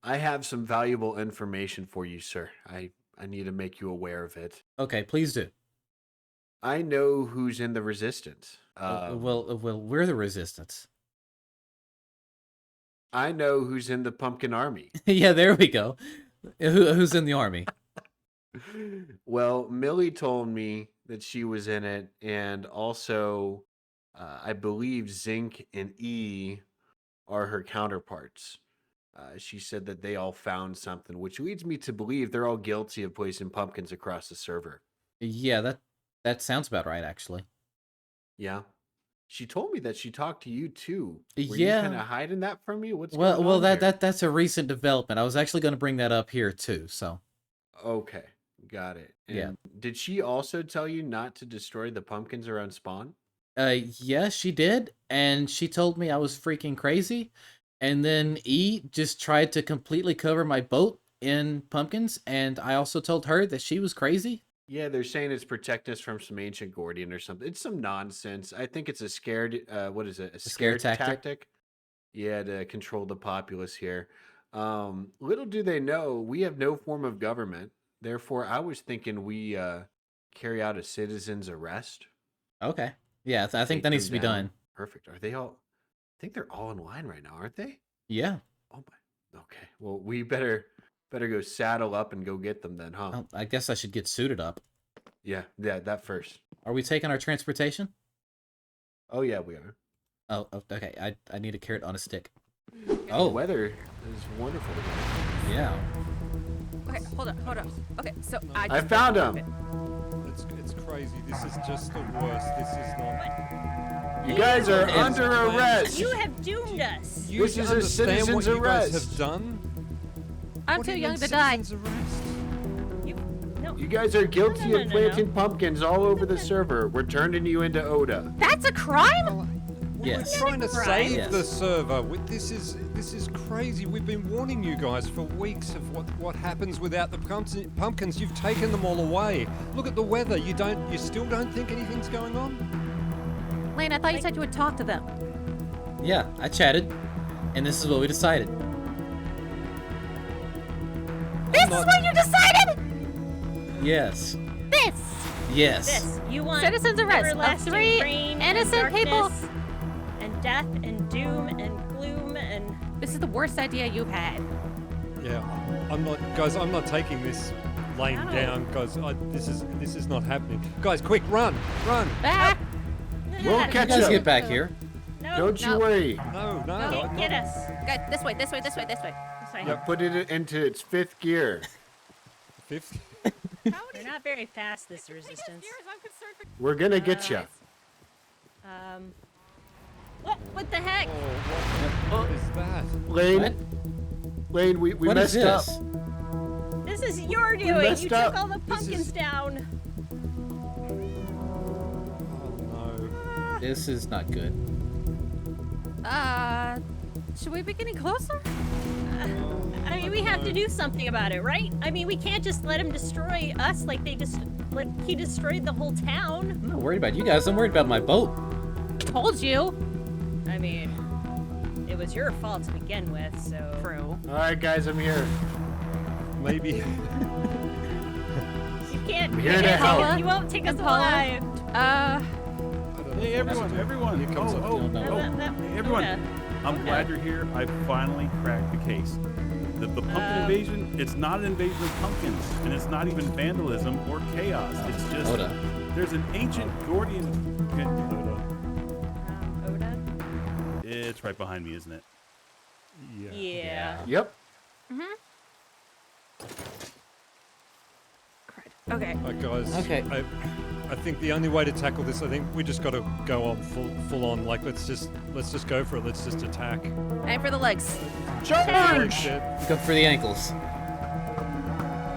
I have some valuable information for you, sir. I need to make you aware of it. Okay, please do. I know who's in the resistance. Well, we're the resistance. I know who's in the pumpkin army. Yeah, there we go. Who's in the army? Well, Millie told me that she was in it, and also I believe Zinc and E are her counterparts. She said that they all found something, which leads me to believe they're all guilty of placing pumpkins across the server. Yeah, that sounds about right, actually. Yeah. She told me that she talked to you too. Were Yeah. you kind of hiding that from me? What's Well, going well, on that there? that's a recent development. I was actually going to bring that up here too. So, Okay, got it. Yeah. And did she also tell you not to destroy the pumpkins around spawn? yeah, she did, and she told me I was freaking crazy, and then E just tried to completely cover my boat in pumpkins, and I also told her that she was crazy. Yeah, they're saying it's protect us from some ancient Gordian or something. It's some nonsense. I think it's a scared. What is it? A scare scared tactic? Yeah, to control the populace here. Little do they know, we have no form of government. Therefore, I was thinking we carry out a citizen's arrest. Okay. Yeah, I think Take that needs them to be down. done. Perfect. Are they all? I think they're all in line right now, aren't they? Yeah. Oh my. Okay. Well, we better go saddle up and go get them then, huh? Well, I guess I should get suited up. Yeah, that first. Are we taking our transportation? Oh yeah, we are. Oh, okay. I need a carrot on a stick. The Oh, weather is wonderful today. yeah. Okay, hold up. Okay, so I found him. It's crazy. This is just the worst. This is not. You guys are under arrest. You have doomed us. You This is a understand citizen's what you guys arrest. have done? I'm What do too you young mean to die. citizen's arrest? No. You guys are guilty No. of planting pumpkins all over the server. We're turning you into Oda. That's a crime? Yes. We're trying to save Yes. the server. This is crazy. We've been warning you guys for weeks of what happens without the pumpkins. You've taken them all away. Look at the weather. You still don't think anything's going on? Lane, I thought you said you would talk to them. Yeah, I chatted, and this is what we decided. This is what you decided? Yes. This! Yes. This. You want Citizen's arrest of everlasting 3 rain innocent and people. darkness and death and doom and gloom and. This is the worst idea you've had. Yeah, I'm not taking this lane No. down, guys. This is not happening. Guys, quick, run! Ah! We'll You catch guys up. get back here. No. Don't you No. worry. No, Get, get us. Guys, this way. This way. I put it into its 5th gear. Fifth. They're not very fast, this resistance. We're gonna get you. What the heck? What is that? Lane, we What is messed this? up. This is your doing. messed You up. took all the pumpkins down. Oh no. This is not good. Should we be getting closer? I mean, we have to do something about it, right? I mean, we can't just let him destroy us like he destroyed the whole town. I'm not worried about you guys. I'm worried about my boat. Told you. I mean, it was your fault to begin with, so. True. All right, guys, I'm here. Maybe. You can't. I'm here to help. You won't take us Impala. alive. Hey, everyone. Here comes Oh, up. No, no. Hey, everyone. I'm glad you're here. I finally cracked the case. The pumpkin invasion, it's not an invasion of pumpkins, and it's not even vandalism or chaos. It's just Oda. there's an ancient Gordian. Oda? It's right behind me, isn't it? Yeah. Yep. Okay. Alright, guys. Okay. I think the only way to tackle this, I think we just got to go on full on. Like, let's just go for it. Let's just attack. Aim for the legs. Charge! Shit. Go for the ankles.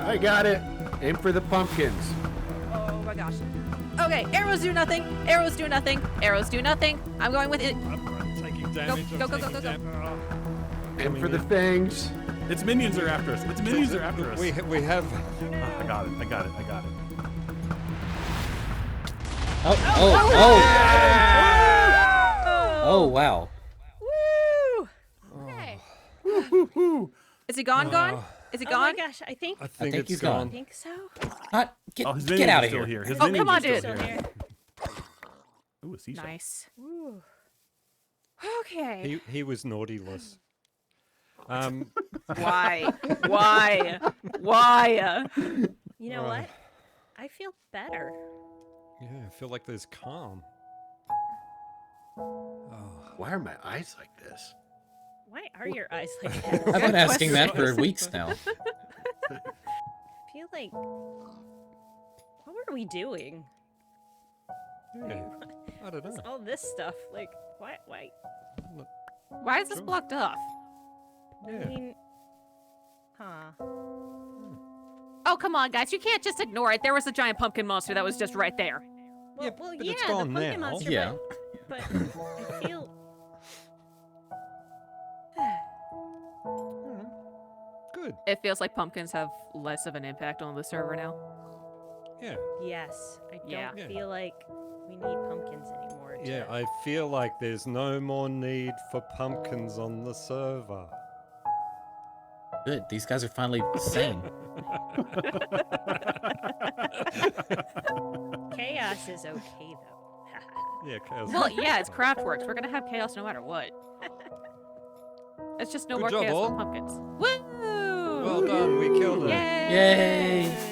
I got it. Aim for the pumpkins. Oh my gosh. Okay, arrows do nothing. Arrows do nothing. Arrows do nothing. I'm going with it. I'm taking damage. Go, I'm go, go, taking go, go. dam- Aim for the fangs. Its minions are after us. Its minions are after us. We have. I got it. Oh, wow. Woo! Okay. Is he gone? Is he Oh gone? my gosh, I think. I think think it's he's I gone. gone. think so. Get, Oh, his get minions out are of still here. here. His Oh, minions come are on, still dude. Still here. here. Ooh, a seashell. Nice. Ooh. Okay. He was naughtyless. Why? Why? Why? You know what? I feel better. Yeah, I feel like there's calm. Why are my eyes like this? Why are your eyes like that? I've been asking that for weeks now. I feel like. What were we doing? Yeah, I don't What's know. all this stuff? Like, why? Why is this blocked off? I Yeah. mean, huh? Oh, come on, guys. You can't just ignore it. There was a giant pumpkin monster that was just right there. Well, but yeah, it's the gone pumpkin now. monster. Yeah. But I feel. Good. It feels like pumpkins have less of an impact on the server now. Yeah. Yes. I don't Yeah. feel like we need pumpkins anymore. Yeah, I feel like there's no more need for pumpkins on the server. Good. These guys are finally sane. Chaos is okay though. Yeah, chaos. Well, yeah, it's CraftWorks. We're gonna have chaos no matter what. It's just no Good more job, chaos all. with pumpkins. Woo! Well done, we killed it. Yay! Yay!